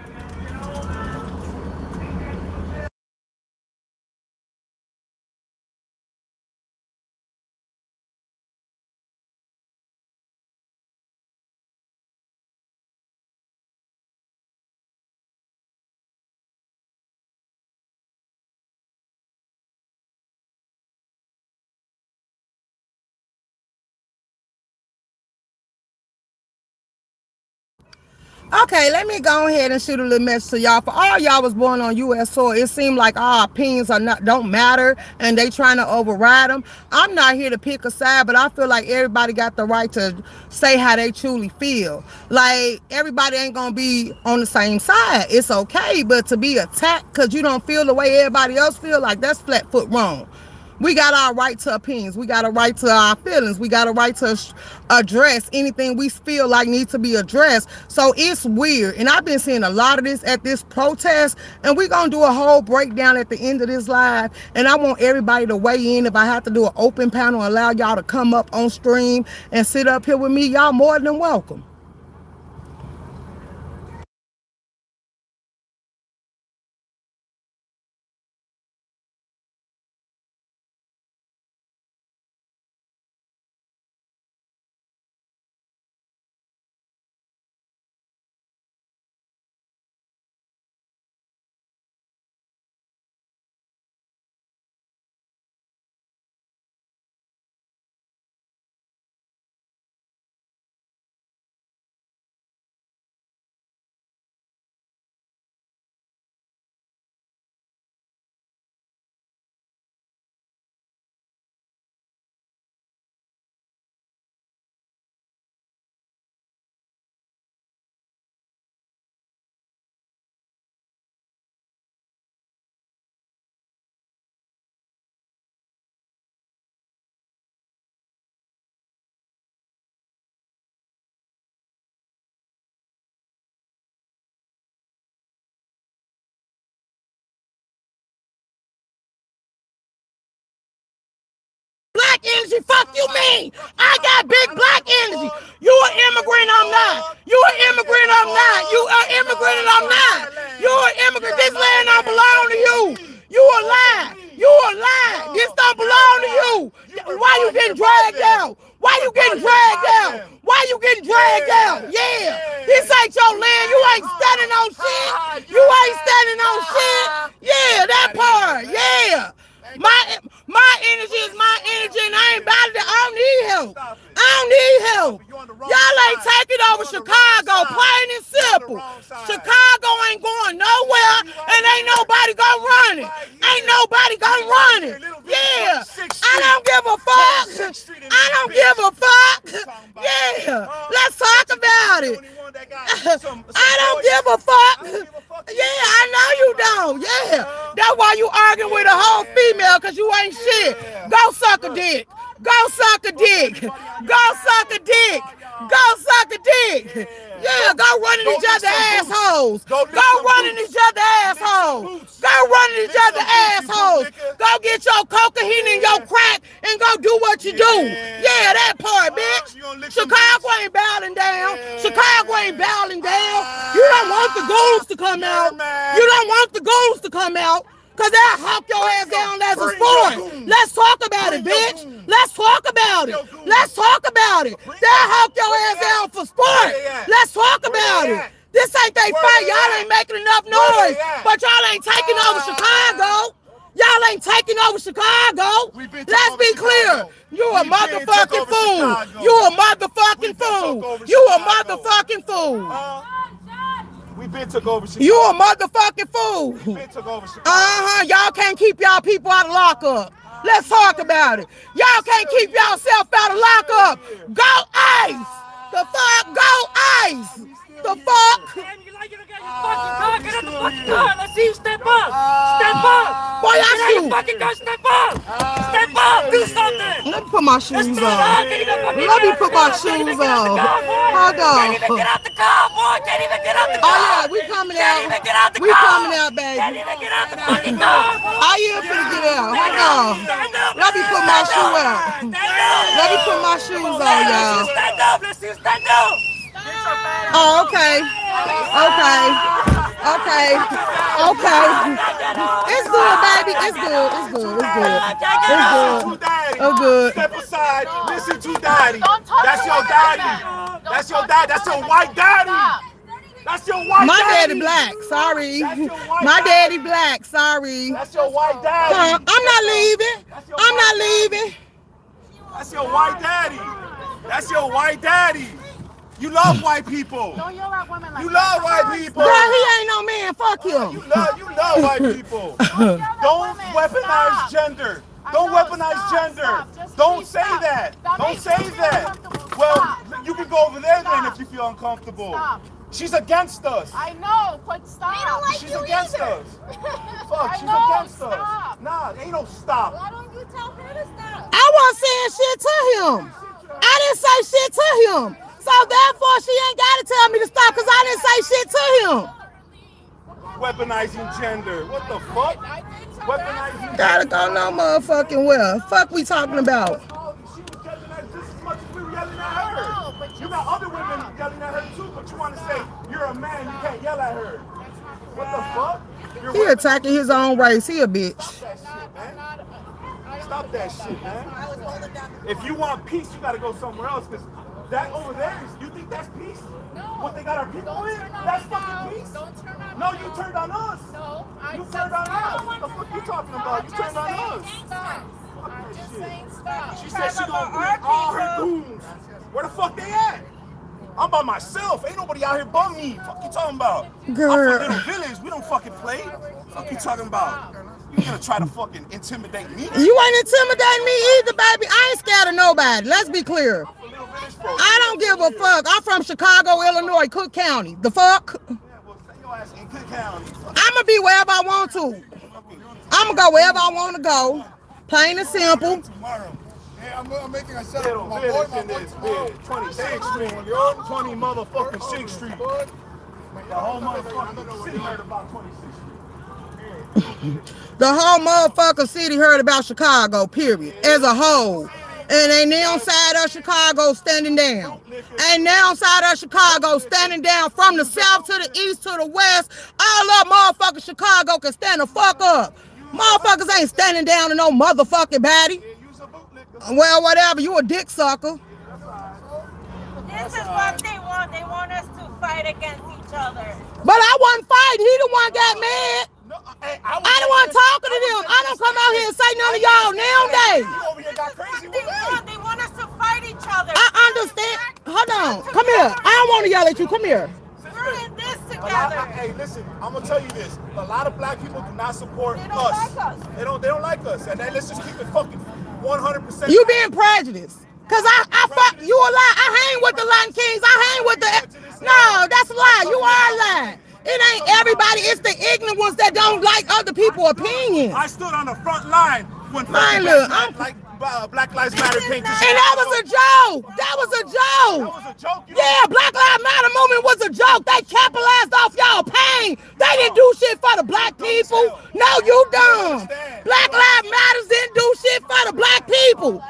Okay, let me go ahead and shoot a little message to y'all. For all y'all was born on U.S. soil, it seemed like our opinions are not don't matter, and they trying to override them. I'm not here to pick a side, but I feel like everybody got the right to say how they truly feel. Like everybody ain't gonna be on the same side. It's okay, but to be attacked because you don't feel the way everybody else feel, like that's flat foot wrong. We got our right to opinions. We got a right to our feelings. We got a right to address anything we feel like needs to be addressed. So it's weird. And I've been seeing a lot of this at this protest. And we're going to do a whole breakdown at the end of this live. And I want everybody to weigh in. If I have to do an open panel, allow y'all to come up on stream and sit up here with me, y'all more than welcome. Black energy, fuck you mean? I got big black energy. You an immigrant, I'm not. You an immigrant, I'm not. You an immigrant, and I'm not. You an immigrant. This land don't belong to you. You a lie. You a lie. This don't belong to you. Why you getting dragged out? Why you getting dragged out? Why you getting dragged out? Yeah. This ain't your land. You ain't standing on shit. You ain't standing on shit. Yeah, that part. Yeah. My energy is my energy, and I ain't about it. I don't need help. I don't need help. Y'all ain't taking over Chicago, plain and simple. Chicago ain't going nowhere, and ain't nobody gonna run it. Ain't nobody gonna run it. Yeah, I don't give a fuck. I don't give a fuck. Yeah, let's talk about it. I don't give a fuck. Yeah, I know you don't. Yeah, that's why you arguing with a whole female, because you ain't shit. Go suck a dick. Go suck a dick. Go suck a dick. Go suck a dick. Yeah, go running each other assholes. Go running each other assholes. Go running each other assholes. Go get your cocaine and your crack and go do what you do. Yeah, that part, bitch. Chicago ain't bowing down. Chicago ain't bowing down. You don't want the goons to come out. You don't want the goons to come out. Because they'll hawk your ass down as a sport. Let's talk about it, bitch. Let's talk about it. Let's talk about it. They'll hawk your ass down for sport. Let's talk about it. This ain't they fight. Y'all ain't making enough noise. But y'all ain't taking over Chicago. Y'all ain't taking over Chicago. Let's be clear. You a motherfucking fool. You a motherfucking fool. You a motherfucking fool. We been took over Chicago. You a motherfucking fool. We been took over Chicago. Y'all can't keep y'all people out of lockup. Let's talk about it. Y'all can't keep y'allself out of lockup. Go ICE. The fuck? Go ICE. The fuck? Damn, you like it again? You fucking car. Get out the fucking car. Let's see you step up. Step up. Boy, Get out I the fucking car. Step up. Step up. Do something. Let me put my shoes Let's on. Can't even fucking Let me get out put the my car. Can't even shoes get out the on. car, boy. Hold Can't even on. get out the car, boy. Can't even get out the car. Oh yeah, we coming Can't even out. get out the We car. coming out, Can't baby. even get out the fucking car, boy. I am finna get out. Hold on. Stand up. Let me put my shoe out. Stand up. Let me put my shoes on, Let's see y'all. you stand up. Let's see you stand up. Oh, okay. Okay. Okay. Okay. It's good, baby. It's good. It's good. It's good. It's good. It's good. Step aside. Listen to daddy. That's your daddy. That's your dad. That's your white daddy. That's your white My daddy. daddy black. Sorry. That's your white My daddy daddy. black. Sorry. That's your white daddy. I'm not leaving. I'm not leaving. That's your white daddy. That's your white daddy. You love white people. You love white people. Girl, he ain't no man. Fuck him. You love white people. Don't weaponize gender. Don't weaponize gender. Don't say that. Don't say that. Well, you can go over there then if you feel uncomfortable. She's against us. I know, but stop. We don't like She's you against either. us. Fuck, she's know, against us. stop. Nah, ain't no stop. Why don't you tell her to stop? I wasn't saying shit to him. I didn't say shit to him. So therefore, she ain't got to tell me to stop because I didn't say shit to him. Weaponizing gender. What the fuck? Weaponizing Gotta go no motherfucking well. Fuck we talking about. She was yelling at just as much as we were yelling at her. You got other women yelling at her too, but you want to say you're a man, you can't yell at her. What the fuck? You're He attacking his own race. He a bitch. Stop that shit, man. If you want peace, you gotta go somewhere else, because that over there, you think that's peace? What they got our people in? That's fucking peace? No, you turned on us. You turned on us. What the fuck you talking about? You turned on us. She said she gonna bring all her goons. Where the fuck they at? I'm by myself. Ain't nobody out here but me. Fuck you talking about? Girl. I'm from Little Village. We don't fucking play. Fuck you talking about? You gonna try to fucking intimidate me? You ain't intimidating me either, baby. I ain't scared of nobody. Let's be clear. I don't give a fuck. I'm from Chicago, Illinois, Cook County. The fuck? Yeah, well, stay your ass in Cook County. I'ma be wherever I want to. I'ma go wherever I want to go. Plain and simple. Tomorrow. Yeah, I'm making a set Little up for my boy, Village my in boy this tomorrow. bitch. 26th Street. 20 motherfucking 6th Street. The whole motherfucking city heard about 26th Street. The whole motherfucking city heard about Chicago, period, as a whole. And ain't now side of Chicago standing down. Ain't now side of Chicago standing down from the south to the east to the west. All up motherfucking Chicago can stand the fuck up. Motherfuckers ain't standing down to no motherfucking body. Well, whatever, you a dick sucker. This is what they want. They want us to fight against each other. But I wasn't fighting. He the one got mad. I the one talking to them. I don't come out here and say none of y'all nowadays. You over here got crazy They with me. want. They want us to fight each other. I understand. Hold on. Come here. I don't want to yell at you. Come here. We're in this A lot, together. hey, listen, I'm gonna tell you this. A lot of black people do not support They don't us. like us. They don't like us. And then let's just keep it fucking 100%. You being prejudiced. Cause I fuck you a lie. I hang with the Latin Kings. I hang with the no, that's a lie. You are lying. It ain't everybody, it's the ignorant ones that don't like other people's opinions. I stood on the front line when Man, fucking look, Black Lives Matter came to And that was a joke. That was a That joke. was a joke. Yeah, Black Lives Matter movement was a joke. They capitalized off y'all pain. They didn't do shit for the black people. No, you dumb. Black Lives Matter didn't do shit for the black people.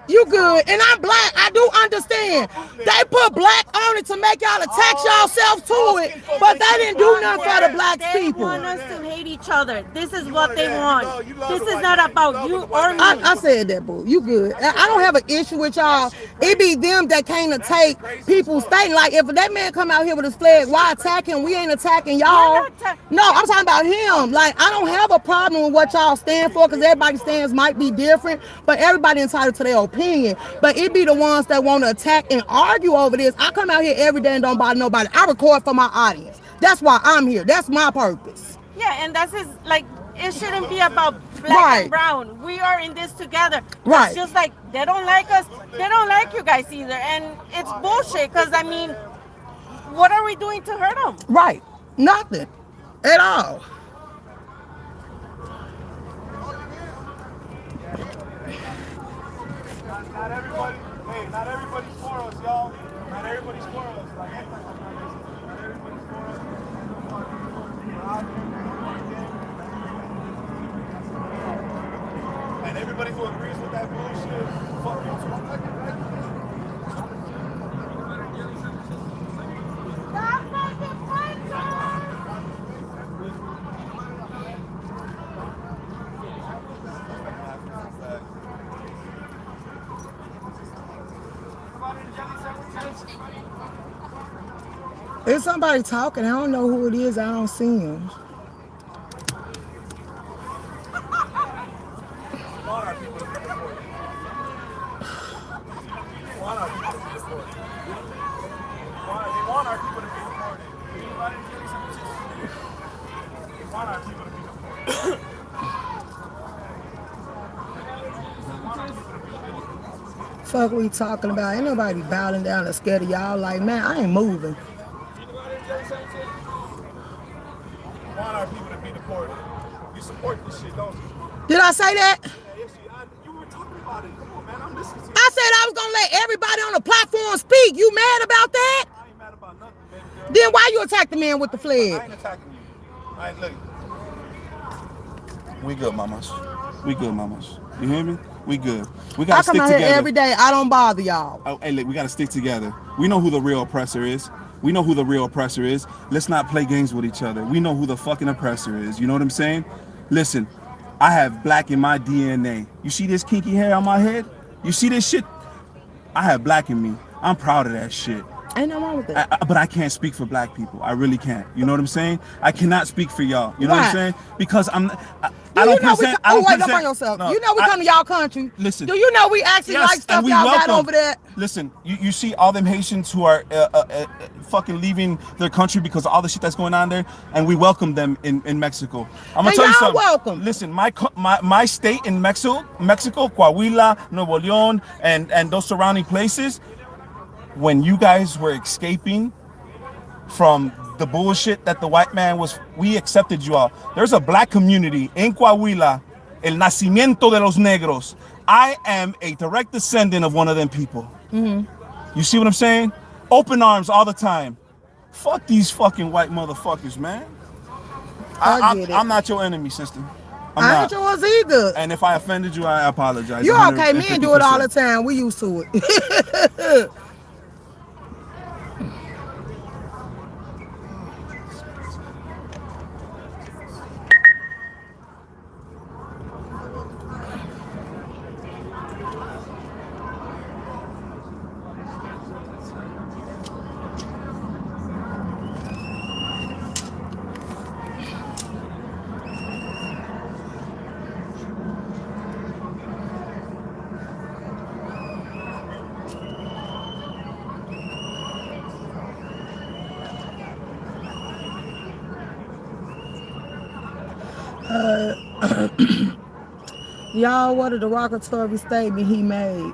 You good, and I'm black. I do understand. They put black on it to make y'all attach yourselves to it, but they didn't do nothing for the black They people. want us to hate each other. This is what they want. This is not about you or me. I said that, boo. You good. I don't have an issue with y'all. It be them that can't take people's thing. Like, if that man come out here with his flag, why attack him? We ain't attacking y'all. No, I'm talking about him. Like, I don't have a problem with what y'all stand for, because everybody's stands might be different, but everybody entitled to their opinion. But it be the ones that want to attack and argue over this. I come out here every day and don't bother nobody. I record for my audience. That's why I'm here. That's my purpose. Yeah, and that's his, like, it shouldn't be about black Right. and brown. We are in this together. Right. It's just like they don't like us. They don't like you guys either. And it's bullshit, because, I mean, What are we doing to hurt them? Right. Nothing. At all. Not everybody, hey, not everybody's for us, y'all. Not everybody's for us. Like, not everybody's for us. And everybody who agrees with that bullshit, fuck you too. There's somebody talking. I don't know who it is. I don't see him. Fuck we talking about? Ain't nobody bowing down and scared of y'all. Like, man, I ain't moving. Want our people to be deported. You support this shit, don't you? Did I say that? Yeah, yes, you were talking about it. Come on, man. I'm listening to you. I said I was gonna let everybody on the platform speak. You mad about that? I ain't mad about nothing, baby girl. Then why you attack the man with the flag? I ain't attacking you. All right, look. We good, mamas. We good, mamas. You hear me? We good. We gotta stick I come out together. here every day. I don't bother y'all. Oh, hey, look, we gotta stick together. We know who the real oppressor is. We know who the real oppressor is. Let's not play games with each other. We know who the fucking oppressor is. You know what I'm saying? Listen, I have black in my DNA. You see this kinky hair on my head? You see this shit? I have black in me. I'm proud of that shit. Ain't no wrong with that. But I can't speak for black people. I really can't. You know what I'm saying? I cannot speak for y'all. You know what I'm saying? Because I don't present. I don't present. Don't yourself. No, you know we come to y'all country. Listen. Do you know we actually like stuff y'all got over there? Listen, you see all them Haitians who are fucking leaving their country because of all the shit that's going on there, and we welcome them in Mexico. I'm gonna tell you something. Welcome. Listen, my state in Mexico, Coahuila, Nuevo León, and those surrounding places. When you guys were escaping from the bullshit that the white man was, we accepted you all. There's a black community in Coahuila, el nacimiento de los negros. I am a direct descendant of one of them people. You see what I'm saying? Open arms all the time. Fuck these fucking white motherfuckers, man. I'm not your enemy, sister. I ain't yours either. And if I offended you, I apologize. You okay? Men do it all the time. We used to it. Y'all, what a derogatory statement he made.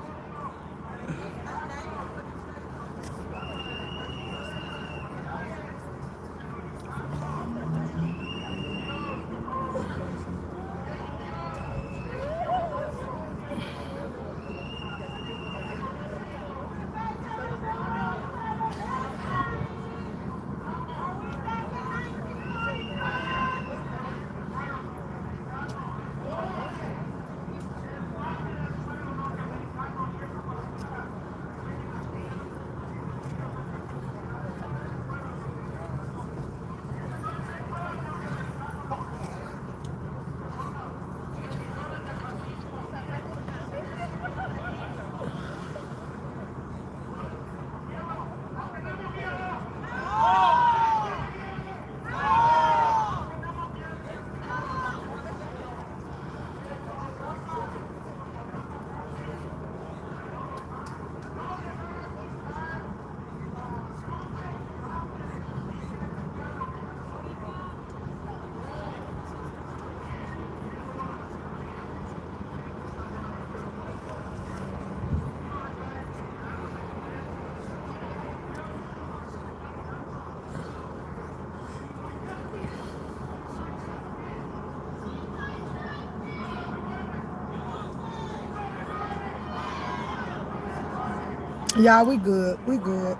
Yeah, we good. We good.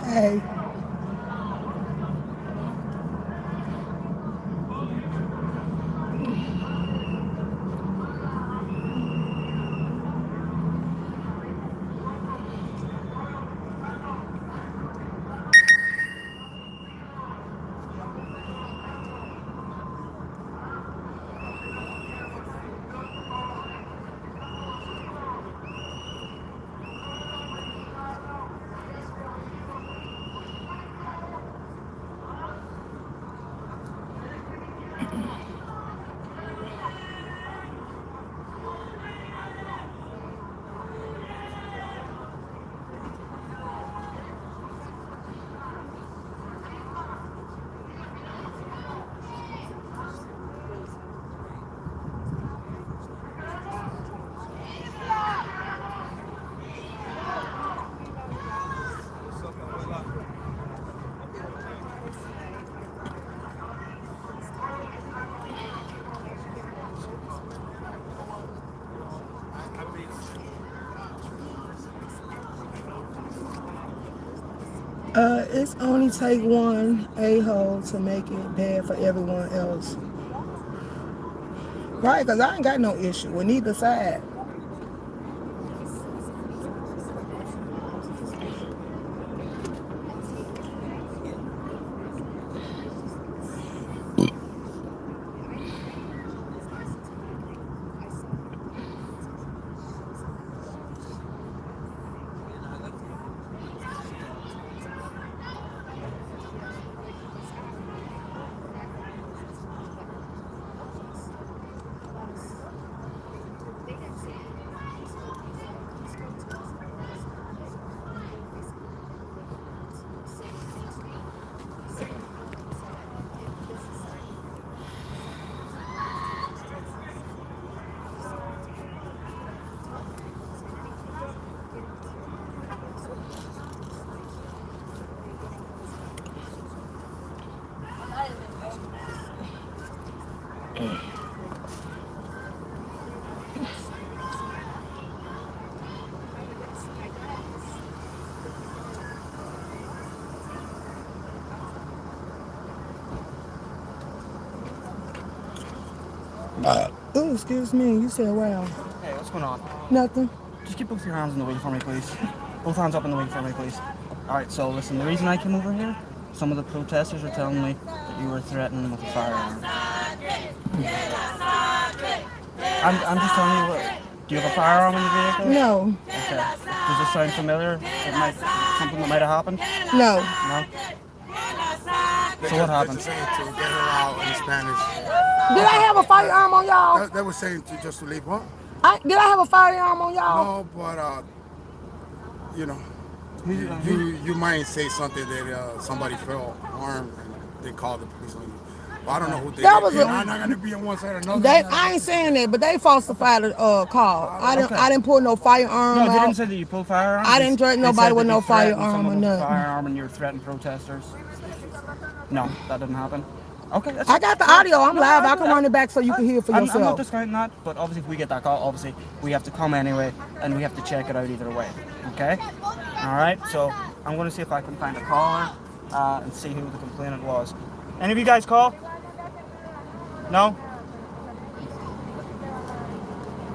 Hey. It's only take one a-hole to make it bad for everyone else. Right, because I ain't got no issue with neither side. Oh, excuse me. You said, wow. Hey, what's going on? Nothing. Just keep both your hands in the way for me, please. Both hands up in the way for me, please. Alright, so listen, the reason I came over here, some of the protesters are telling me that you were threatening them with a firearm. I'm just telling you, do you have a firearm in the vehicle? No. Okay. Does this sound familiar? Something that might have happened? No. No? So what happened? Saying to get her out in Spanish. Did I have a firearm on y'all? They were saying just to leave. What? Did I have a firearm on y'all? No, but you know, you might say something that somebody felt harmed and they called the police on you. Well, I don't know who they. That was I'm not gonna be on one side or another. I ain't saying that, but they falsified a call. I didn't pull no firearm No, they out. didn't say that you pulled firearms. I didn't threaten nobody with no firearm or someone with a nothing. firearm and you were threatening protesters. No, that didn't happen. Okay, that's I got the audio. I'm live. I can run it back so you can hear for yourself. I'm not discounting that, but obviously if we get that call, obviously we have to come anyway, and we have to check it out either way. Okay? All right. So I'm going to see if I can find a caller and see who the complainant was. Any of you guys call? No.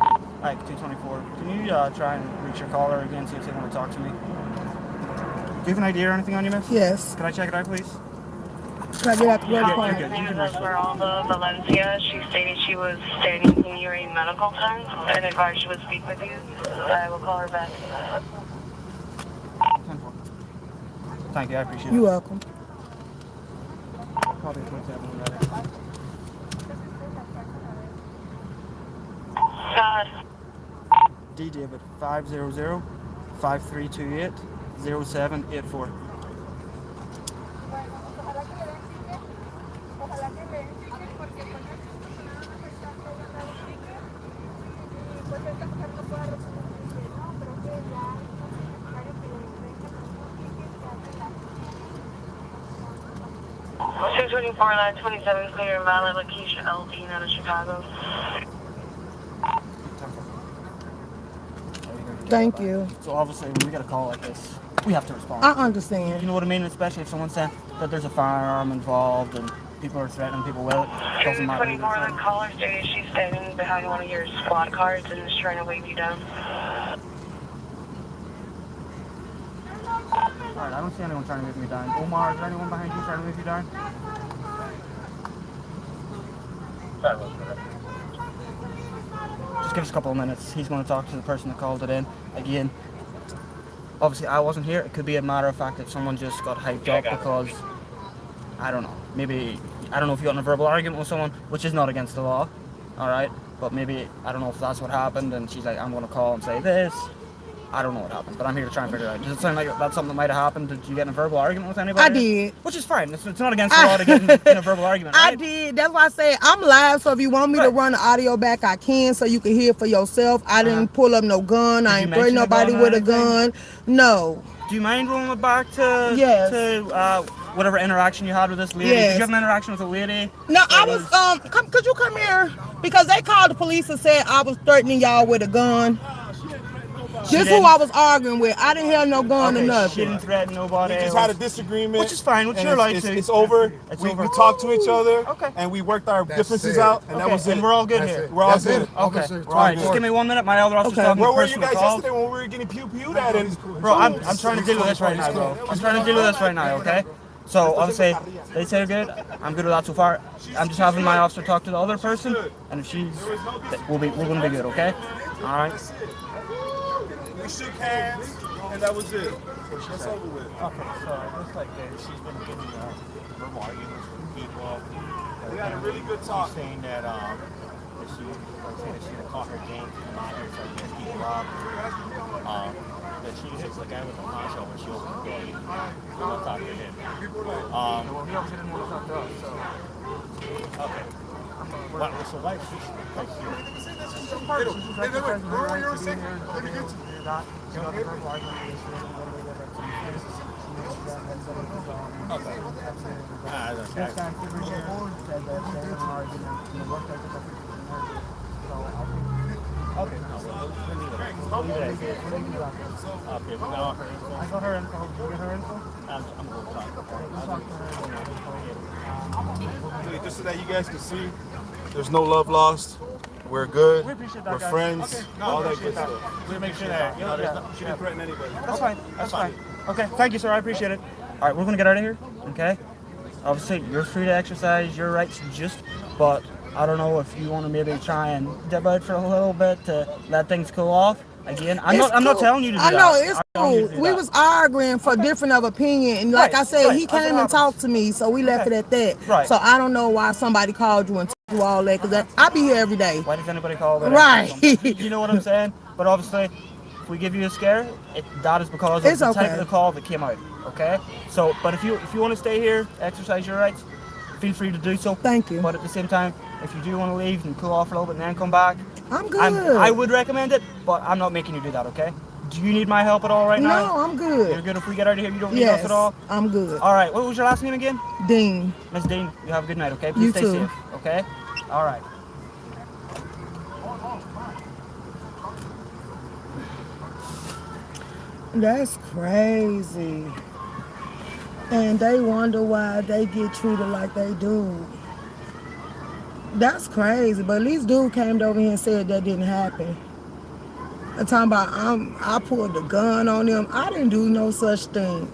Alright, 224. Can you try and reach your caller again, see if they want to talk to me? Do you have an ID or anything on you, miss? Yes. Can I check it out, please? Can I get out the glove You're department? good. You can Esmeralda Valencia. She stated she was standing near a medical tent and advised she would speak with you. I will call her back. 10-4. Thank you, I appreciate it. You're welcome. Probably 27 already. God. D. David, 500-5328-0784. 624, 27, clear and valid, location LD, out of Chicago. Thank you. So obviously, when we get a call like this, we have to respond. I understand. You know what I mean? Especially if someone's saying that there's a firearm involved and people are threatening people with it. It doesn't matter. 24, the caller stated she's standing behind one of your squad cars and is trying to wave you down. Alright, I don't see anyone trying to wave me down. Omar, is there anyone behind you trying to wave you down? Just give us a couple of minutes. He's going to talk to the person that called it in. Again, obviously I wasn't here. It could be a matter of fact that someone just got hyped up because, I don't know, maybe, I don't know if you got in a verbal argument with someone, which is not against the law, alright? But maybe, I don't know if that's what happened and she's like, I'm going to call and say this. I don't know what happened, but I'm here to try and figure it out. Does it sound like that's something that might have happened? Did you get in a verbal argument with anybody? I did. Which is fine. It's not against the law to get in a verbal argument, right? I did. That's why I say I'm live, so if you want me to run the audio back, I can, so you can hear it for yourself. I didn't pull up no gun. I ain't threaten nobody with a gun. No. Do you mind rolling it back to whatever interaction you had with this lady? Yes. Did you have an interaction with a lady? No, I was could you come here? Because they called the police and said I was threatening y'all with a gun. This who I was arguing with. I didn't have no gun or nothing. She didn't threaten nobody. We just had a disagreement. Which is fine. Which you're like to. It's over. We talked to each other. Okay. And we worked our differences out. And that was it. And we're all good here. We're all good. Okay. All right. Just give me 1 minute. My elder officer's talking to the Where were person you who guys called. yesterday when we were getting pew-pewed at? And Bro, I'm trying to deal with this right now, bro. I'm trying to deal with this right now, okay? So obviously, they say they're good. I'm good with that so far. I'm just having my officer talk to the other person, and if she's, we're gonna be good, okay? All right. we shook hands, and that was it. That's over with. Okay, so it looks like she's been giving verbal arguments with people. We had a really good talk. She's saying that she had caught her gang to come out here so she can people up. That she hits the guy with the poncho when she opens the door. We don't talk to him. Well, he obviously didn't want to talk to us, so. Okay. So why is she like here? Where were you saying? Okay, I got her info. Did you get her info? I'm going to talk. Just so that you guys can see, there's no love lost. We're good. We appreciate that, We're guys. friends. Okay. All that good stuff. We make sure that She didn't threaten anybody. That's fine. That's fine. Okay. Thank you, sir. I appreciate it. All right, we're gonna get out of here. Okay. Obviously, you're free to exercise your rights, but I don't know if you want to maybe try and dip out for a little bit to let things cool off. Again, I'm not telling you to do that. I know it's cool. We was arguing for different of opinion, and like I said, he came and talked to me, so we left it at that. Right. So I don't know why somebody called you and told you all that, because I be here every day. Why does anybody call that? Right. You know what I'm saying? But obviously, if we give you a scare, that is because of the type of the call that came out. Okay. So, but if you want to stay here, exercise your rights, feel free to do so. Thank you. But at the same time, if you do want to leave and cool off a little bit and then come back, I'm good. I would recommend it, but I'm not making you do that, okay? Do you need my help at all right now? No, I'm good. You're good if we get out of here? You don't need us at all? I'm good. All right. What was your last name again? Dean. Miss Dean, you have a good night, okay? Please stay safe, okay? All right. That's crazy. And they wonder why they get treated like they do. That's crazy, but at least dude came over here and said that didn't happen. I'm talking about I pulled the gun on them. I didn't do no such thing.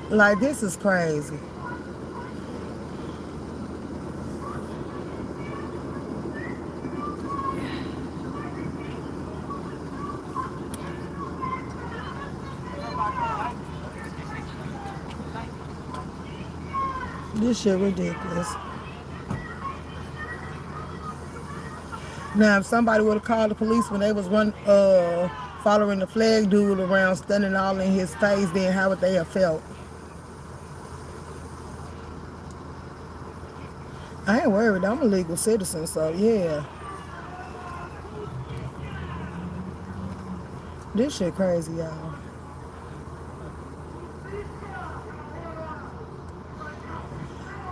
Like, this is crazy. This shit ridiculous. Now, if somebody would have called the police when they was following the flag dude around, standing all in his face, then how would they have felt? I ain't worried. I'm a legal citizen, so yeah. This shit crazy, y'all.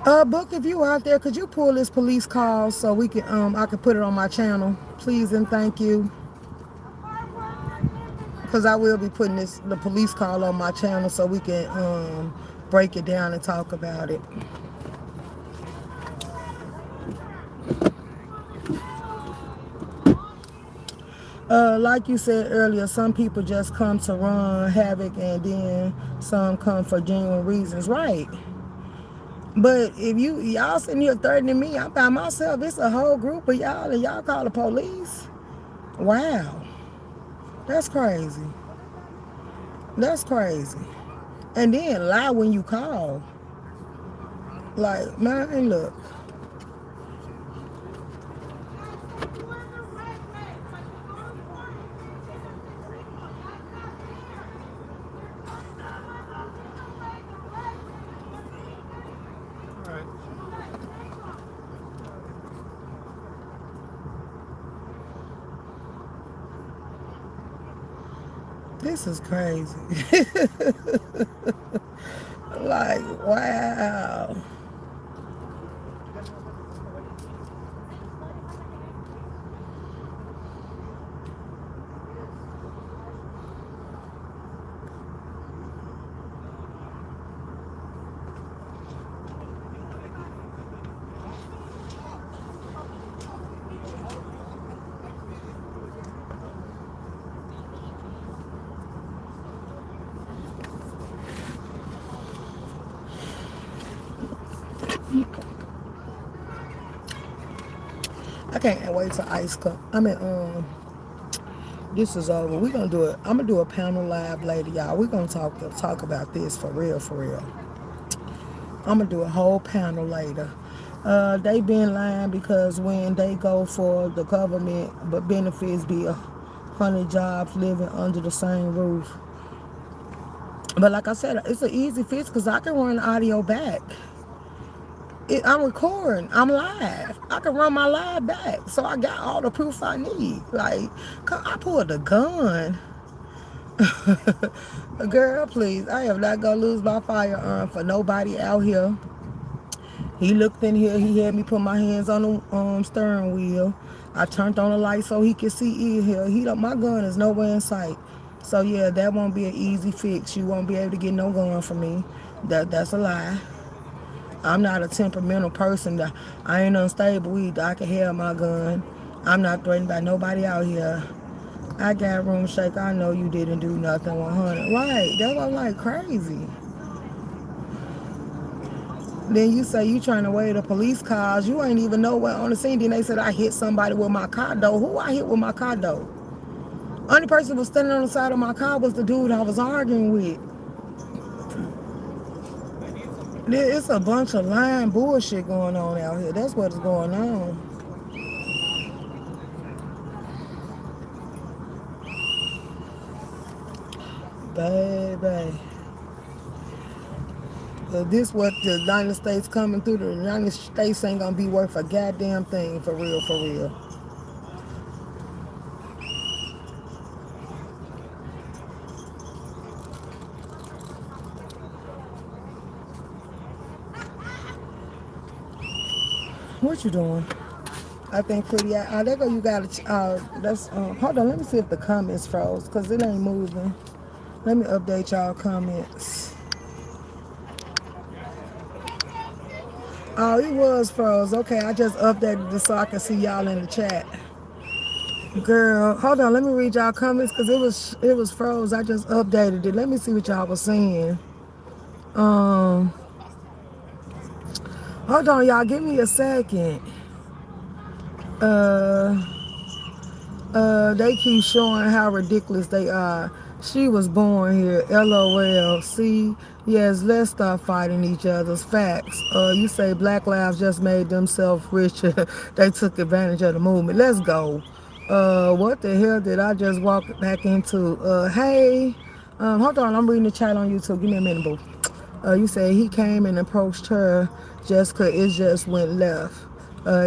Book, if you out there, could you pull this police call so we can I can put it on my channel, please and thank you. Cause I will be putting the police call on my channel so we can break it down and talk about it. Like you said earlier, some people just come to run havoc and then some come for genuine reasons, right? But if y'all sitting here threatening me, I'm by myself. It's a whole group of y'all and y'all call the police. Wow, that's crazy. That's crazy. And then lie when you call. Like, man, look. This is crazy. Like, wow. I can't wait till ice come. This is over. We're gonna do it. I'm gonna do a panel live later, y'all. We're gonna talk about this for real, for real. I'm gonna do a whole panel later. They been lying because when they go for the government, but benefits be 100 jobs living under the same roof. But like I said, it's an easy fix because I can run audio back. I'm recording. I'm live. I can run my live back. So I got all the proof I need. Like, I pulled a gun. Girl, please. I am not going to lose my firearm for nobody out here. He looked in here. He had me put my hands on the steering wheel. I turned on the light so he could see in here. My gun is nowhere in sight. So, yeah, that won't be an easy fix. You won't be able to get no gun from me. That's a lie. I'm not a temperamental person. I ain't unstable either. I can have my gun. I'm not threatened by nobody out here. I got room shake. I know you didn't do nothing 100. Right. That's what I'm like, crazy. Then you say you trying to wait a police cars. You ain't even know what on the scene. Then they said I hit somebody with my car door. Who I hit with my car door? Only person was standing on the side of my car was the dude I was arguing with. It's a bunch of lying bullshit going on out here. That's what's going on. Baby. This what the United States coming through. The United States ain't gonna be worth a goddamn thing, for real, for real. What you doing? I think pretty. There go. You got to. That's. Hold on. Let me see if the comments froze because it ain't moving. Let me update y'all comments. Oh, it was froze. Okay, I just updated it so I can see y'all in the chat. Girl, hold on. Let me read y'all comments because it was froze. I just updated it. Let me see what y'all was saying. Hold on, y'all. Give me a second. They keep showing how ridiculous they are. She was born here. LOL. See, yes, let's stop fighting each other's facts. You say Black Lives just made themselves richer. They took advantage of the movement. Let's go. What the hell did I just walk back into? Hey, hold on. I'm reading the chat on YouTube. Give me a minute, boo. You say he came and approached her just cause it just went left.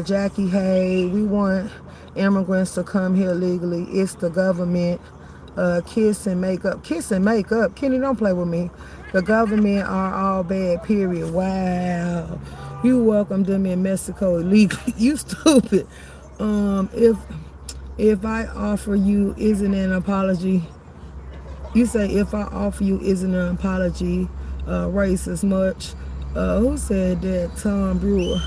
Jackie, hey, we want immigrants to come here legally. It's the government. Kiss and make up. Kiss and make up. Kenny, don't play with me. The government are all bad, period. Wow. You welcomed them in Mexico illegally. You stupid. If I offer you isn't an apology. You say if I offer you isn't an apology racist much. Who said that? Tom Brewer.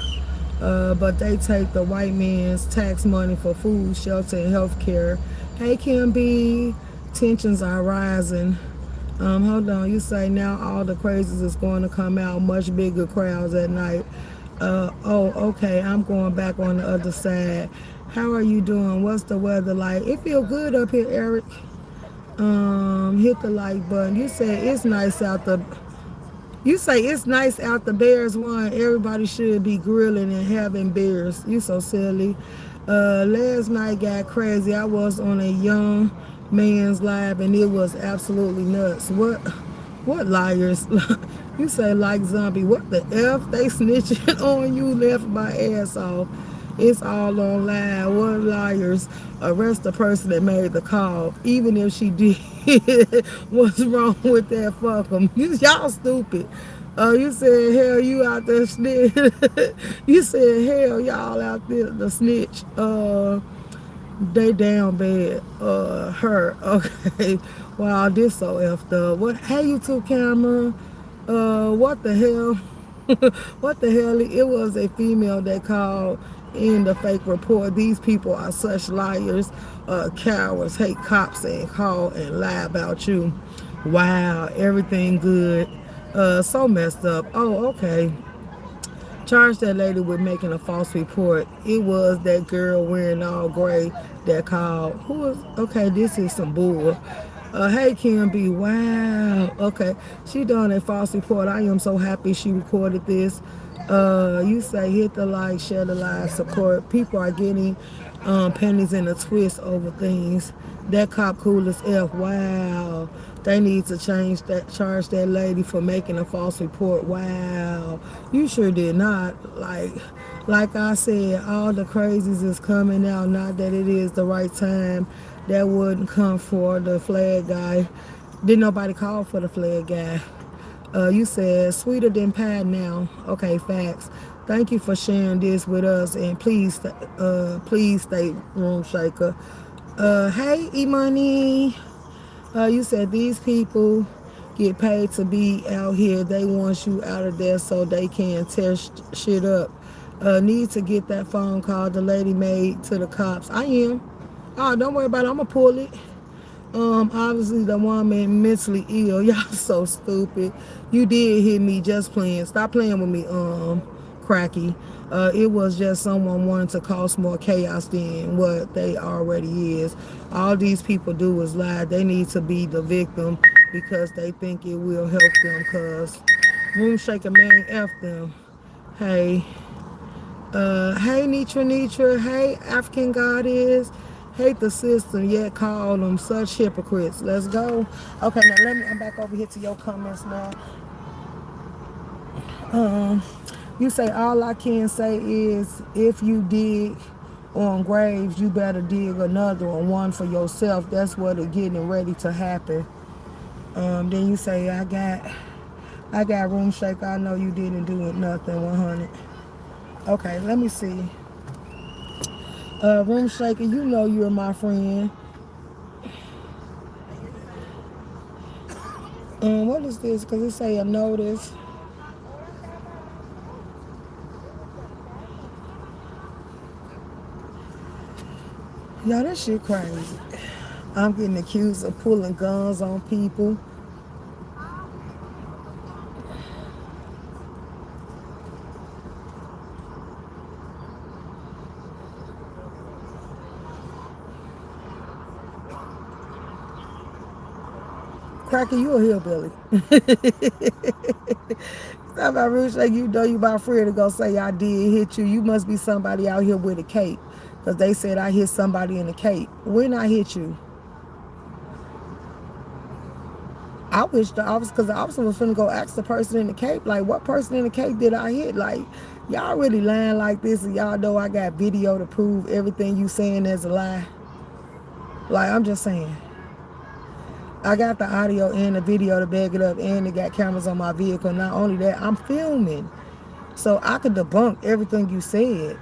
But they take the white man's tax money for food, shelter, and health care. Hey, Kim B, tensions are rising. Hold on. You say now all the crazies is going to come out, much bigger crowds at night. Oh, okay. I'm going back on the other side. How are you doing? What's the weather like? It feel good up here, Eric. Hit the like button. You say it's nice out the. You say it's nice out the Bears won. Everybody should be grilling and having beers. You so silly. Last night got crazy. I was on a young man's live and it was absolutely nuts. What liars? You say like zombie. What the F? They snitching on you, left my ass off. It's all online. What liars? Arrest the person that made the call. Even if she did. What's wrong with that? Fuck them. Y'all stupid. You said hell you out there snitch. You said hell y'all out there the snitch. They down bad. Her. Okay. Wow, this so effed up. What? Hey, YouTube camera. What the hell? What the hell? It was a female that called in the fake report. These people are such liars, cowards, hate cops and call and lie about you. Wow, everything good. So messed up. Oh, okay. Charged that lady with making a false report. It was that girl wearing all gray that called. Who was? Okay, this is some bull. Hey Kim B, wow. Okay, she done a false report. I am so happy she recorded this. You say hit the like, share the live, support. People are getting pennies in a twist over things. That cop cool as F. Wow. They need to charge that lady for making a false report. Wow. You sure did not. Like I said, all the crazies is coming out. Not that it is the right time. That wouldn't come for the flag guy. Didn't nobody call for the flag guy. You said sweeter than pie now. Okay, facts. Thank you for sharing this with us, and please stay room shaker. Hey, E-Money. You said these people get paid to be out here. They want you out of there so they can tear shit up. Need to get that phone call the lady made to the cops. I am. Oh, don't worry about it. I'm going to pull it. Obviously the woman mentally ill. Y'all so stupid. You did hit me just playing. Stop playing with me, Cracky. It was just someone wanting to cause more chaos than what they already is. All these people do is lie. They need to be the victim because they think it will help them. Cause room shaker man, F them. Hey. Hey Nitra, hey African Goddess, hate the system, yet call them such hypocrites. Let's go. Okay, now I'm back over here to your comments now. You say all I can say is if you dig on graves, you better dig another one for yourself. That's what is getting ready to happen. Then you say I got room shaker. I know you didn't do nothing. 100. Okay, let me see. Room shaker, you know you're my friend. What is this? Because it say a notice. Y'all, that shit crazy. I'm getting accused of pulling guns on people. Cracker, you a hillbilly. Talk about Ruth like you know you about free to go say I did hit you. You must be somebody out here with a cape. Because they said I hit somebody in a cape. When I hit you? I wish the officer, because the officer was finna go ask the person in the cape, like, what person in the cape did I hit? Like, y'all really lying like this and y'all know I got video to prove everything you saying is a lie. Like, I'm just saying. I got the audio and the video to back it up, and they got cameras on my vehicle. Not only that, I'm filming. So I could debunk everything you said.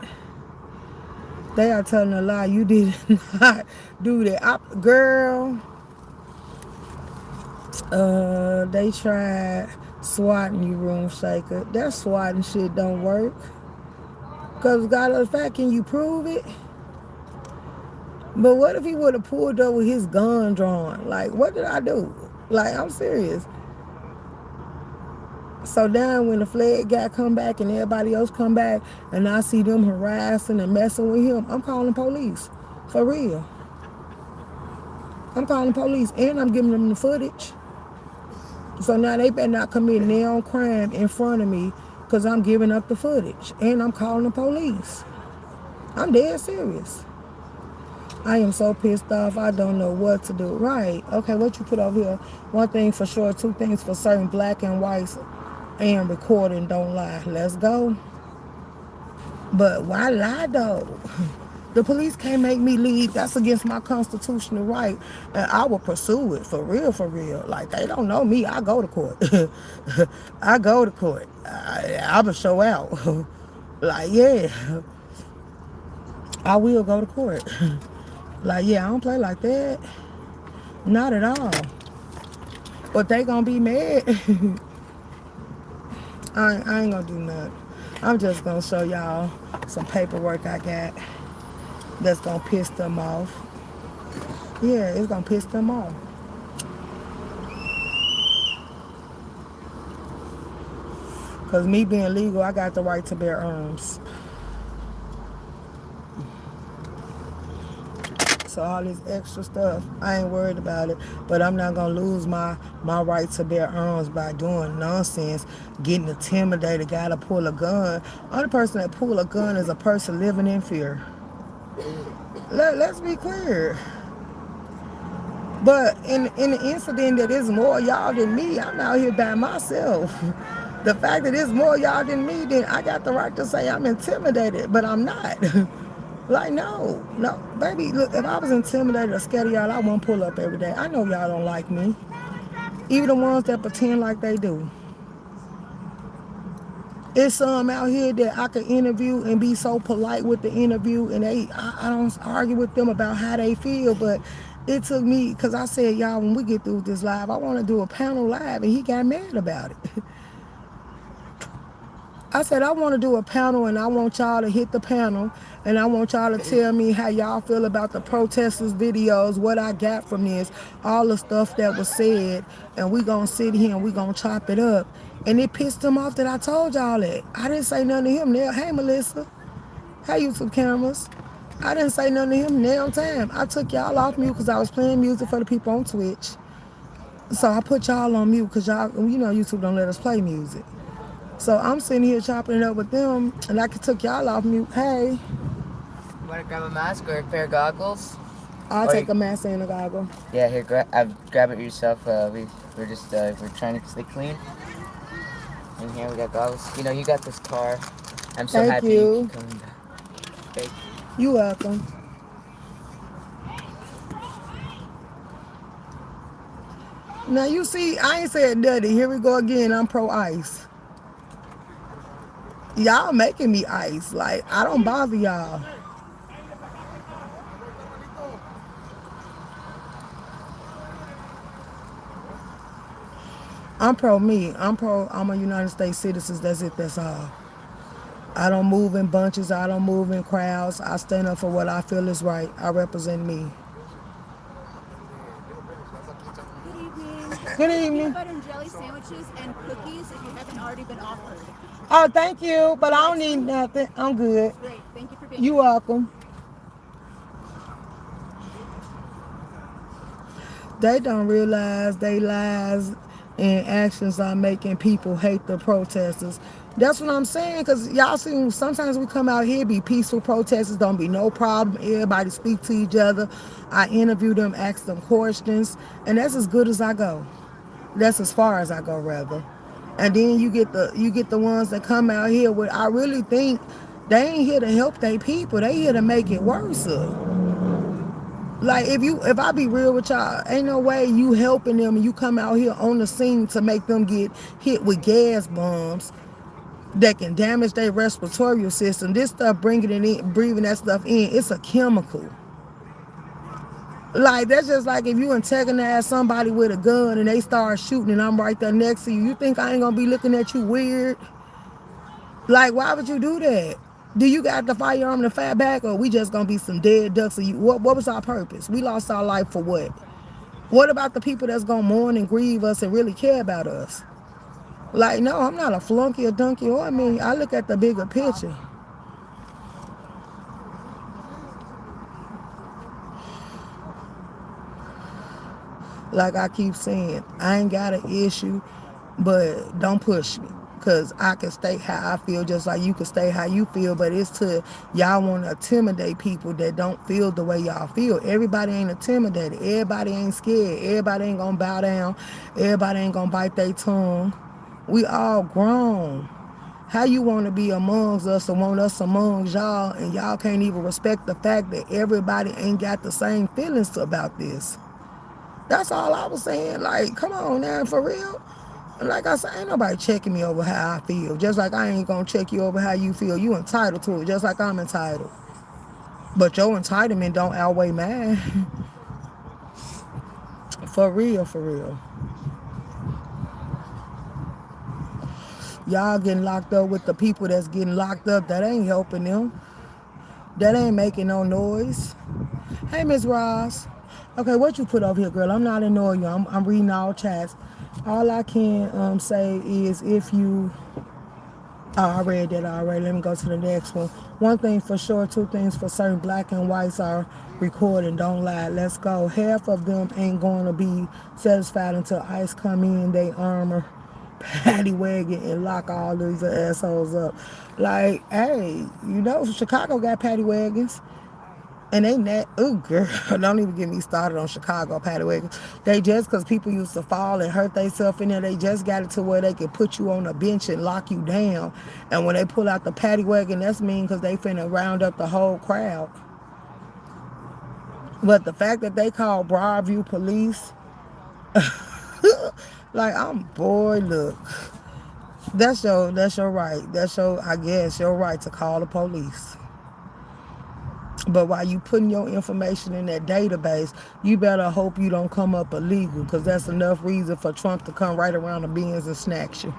They are telling a lie. You did not do that. Girl, they tried swatting you, room shaker. That swatting shit don't work. Because God of the fact, can you prove it? But what if he would have pulled up with his gun drawn? Like, what did I do? Like, I'm serious. So then when the flag guy come back and everybody else come back and I see them harassing and messing with him, I'm calling police. For real. I'm calling police and I'm giving them the footage. So now they better not commit their own crime in front of me because I'm giving up the footage and I'm calling the police. I'm dead serious. I am so pissed off. I don't know what to do. Right. Okay, what you put over here? One thing for sure, two things for certain, black and whites and recording don't lie. Let's go. But why lie though? The police can't make me leave. That's against my constitutional right. And I will pursue it for real, for real. Like, they don't know me. I go to court. I go to court. I will show out. Like, yeah. I will go to court. Like, yeah, I don't play like that. Not at all. But they gonna be mad. I ain't gonna do nothing. I'm just gonna show y'all some paperwork I got that's gonna piss them off. Yeah, it's gonna piss them off. Cause me being legal, I got the right to bear arms. So all this extra stuff, I ain't worried about it. But I'm not gonna lose my right to bear arms by doing nonsense, getting intimidated, gotta pull a gun. Only person that pull a gun is a person living in fear. Let's be clear. But in the incident that is more y'all than me, I'm out here by myself. The fact that it's more y'all than me, then I got the right to say I'm intimidated, but I'm not. Like, no, baby, look, if I was intimidated or scared of y'all, I wouldn't pull up every day. I know y'all don't like me. Even the ones that pretend like they do. It's some out here that I could interview and be so polite with the interview, and I don't argue with them about how they feel, but it took me, because I said, y'all, when we get through this live, I want to do a panel live, and he got mad about it. I said, I want to do a panel, and I want y'all to hit the panel, and I want y'all to tell me how y'all feel about the protesters' videos, what I got from this, all the stuff that was said, and we going to sit here and we going to chop it up. And it pissed him off that I told y'all that. I didn't say nothing to him. Hey, Melissa. Hey, YouTube cameras. I didn't say nothing to him now time. I took y'all off mute because I was playing music for the people on Twitch. So I put y'all on mute because y'all, YouTube don't let us play music. So I'm sitting here chopping it up with them, and I took y'all off mute. Hey. You want to grab a mask or a pair of goggles? I'll take a mask and a goggle. Yeah, here, grab it yourself. We're trying to stay clean. And here we got goggles. You got this car. I'm so happy you keep coming back. Thank you. You're welcome. Now you see, I ain't said nothing. Here we go again. I'm pro ice. Y'all making me ice. Like, I don't bother y'all. I'm pro me. I'm a United States citizen. That's it. That's all. I don't move in bunches. I don't move in crowds. I stand up for what I feel is right. I represent me. Good evening. Peanut butter and jelly sandwiches and cookies if you haven't already been offered. Oh, thank you, but I don't need nothing. I'm good. Great. Thank you for being here. You're welcome. They don't realize they lies and actions are making people hate the protesters. That's what I'm saying, because y'all see, sometimes we come out here, be peaceful protesters, don't be no problem. Everybody speak to each other. I interview them, ask them questions, and that's as good as I go. That's as far as I go, rather. And then you get the ones that come out here with, I really think they ain't here to help their people. They here to make it worse. Like, if I be real with y'all, ain't no way you helping them and you come out here on the scene to make them get hit with gas bombs. that can damage their respiratory system. This stuff, bringing it in, breathing that stuff in, it's a chemical. Like, that's just like if you antagonize somebody with a gun and they start shooting and I'm right there next to you. You think I ain't gonna be looking at you weird? Like, why would you do that? Do you got the firearm to fight back, or we just gonna be some dead ducks? What was our purpose? We lost our life for what? What about the people that's gonna mourn and grieve us and really care about us? Like, no, I'm not a flunky or donkey. Or I mean, I look at the bigger picture. Like I keep saying, I ain't got an issue, but don't push me. Because I can state how I feel just like you can state how you feel, but it's to y'all want to intimidate people that don't feel the way y'all feel. Everybody ain't intimidated. Everybody ain't scared. Everybody ain't going to bow down. Everybody ain't going to bite their tongue. We all grown. How you want to be amongst us or want us amongst y'all, and y'all can't even respect the fact that everybody ain't got the same feelings about this? That's all I was saying. Like, come on now, for real. Like I said, ain't nobody checking me over how I feel. Just like I ain't gonna check you over how you feel. You entitled to it, just like I'm entitled. But your entitlement don't outweigh mine. For real, for real. Y'all getting locked up with the people that's getting locked up. That ain't helping them. That ain't making no noise. Hey, Miss Ross. Okay, what you put over here, girl? I'm not ignoring you. I'm reading all chats. All I can say is if you... Oh, I read that already. Let me go to the next one. One thing for sure, two things for certain. Black and whites are recording. Don't lie. Let's go. Half of them ain't going to be satisfied until ICE come in, they armor, paddy wagon, and lock all these assholes up. Like, hey, you know, Chicago got paddy wagons. And they net, ooh, girl, don't even get me started on Chicago paddy wagons. They just, because people used to fall and hurt themselves in there, they just got it to where they could put you on a bench and lock you down. And when they pull out the paddy wagon, that's mean because they finna round up the whole crowd. But the fact that they call Broadview police, like, I'm boy, look, that's your right. That's your, I guess, your right to call the police. But while you putting your information in that database, you better hope you don't come up illegal, because that's enough reason for Trump to come right around the bins and snatch you.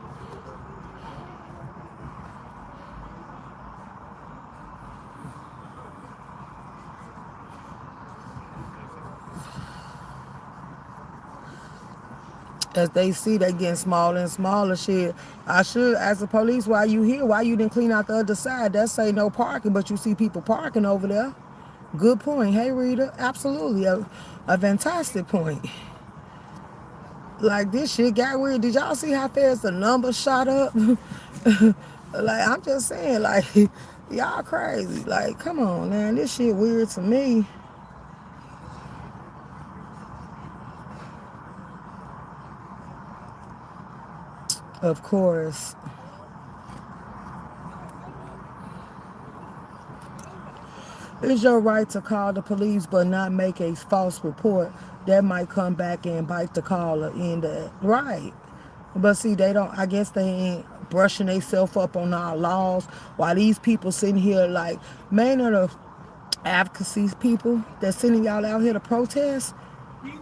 As they see, they getting smaller and smaller. Shit, I should ask the police, why you here? Why you didn't clean out the other side? That say no parking, but you see people parking over there. Good point. Hey, Rita, absolutely a fantastic point. Like, this shit got weird. Did y'all see how fast the numbers shot up? Like, I'm just saying, like, y'all crazy. Like, come on, man. This shit weird to me. Of course. It's your right to call the police but not make a false report. That might come back and bite the caller in the right. But see, they don't, I guess they ain't brushing themselves up on our laws while these people sitting here like, man, of the advocacy people that's sending y'all out here to protest,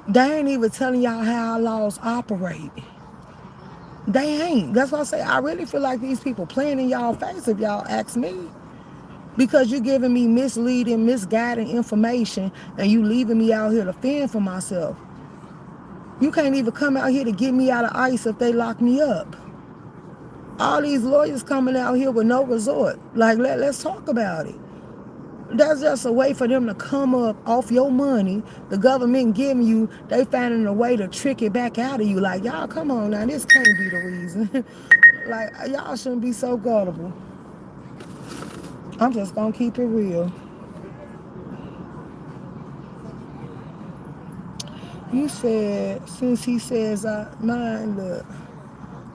they ain't even telling y'all how our laws operate. They ain't. That's why I say I really feel like these people playing in y'all face, if y'all ask me. Because you're giving me misleading, misguiding information, and you leaving me out here to fend for myself. You can't even come out here to get me out of ICE if they lock me up. All these lawyers coming out here with no resort. Like, let's talk about it. That's just a way for them to come up off your money. The government giving you, they finding a way to trick it back out of you. Like, y'all, come on now, this can't be the reason. Like, y'all shouldn't be so gullible. I'm just gonna keep it real. You said, since he says, mine, look,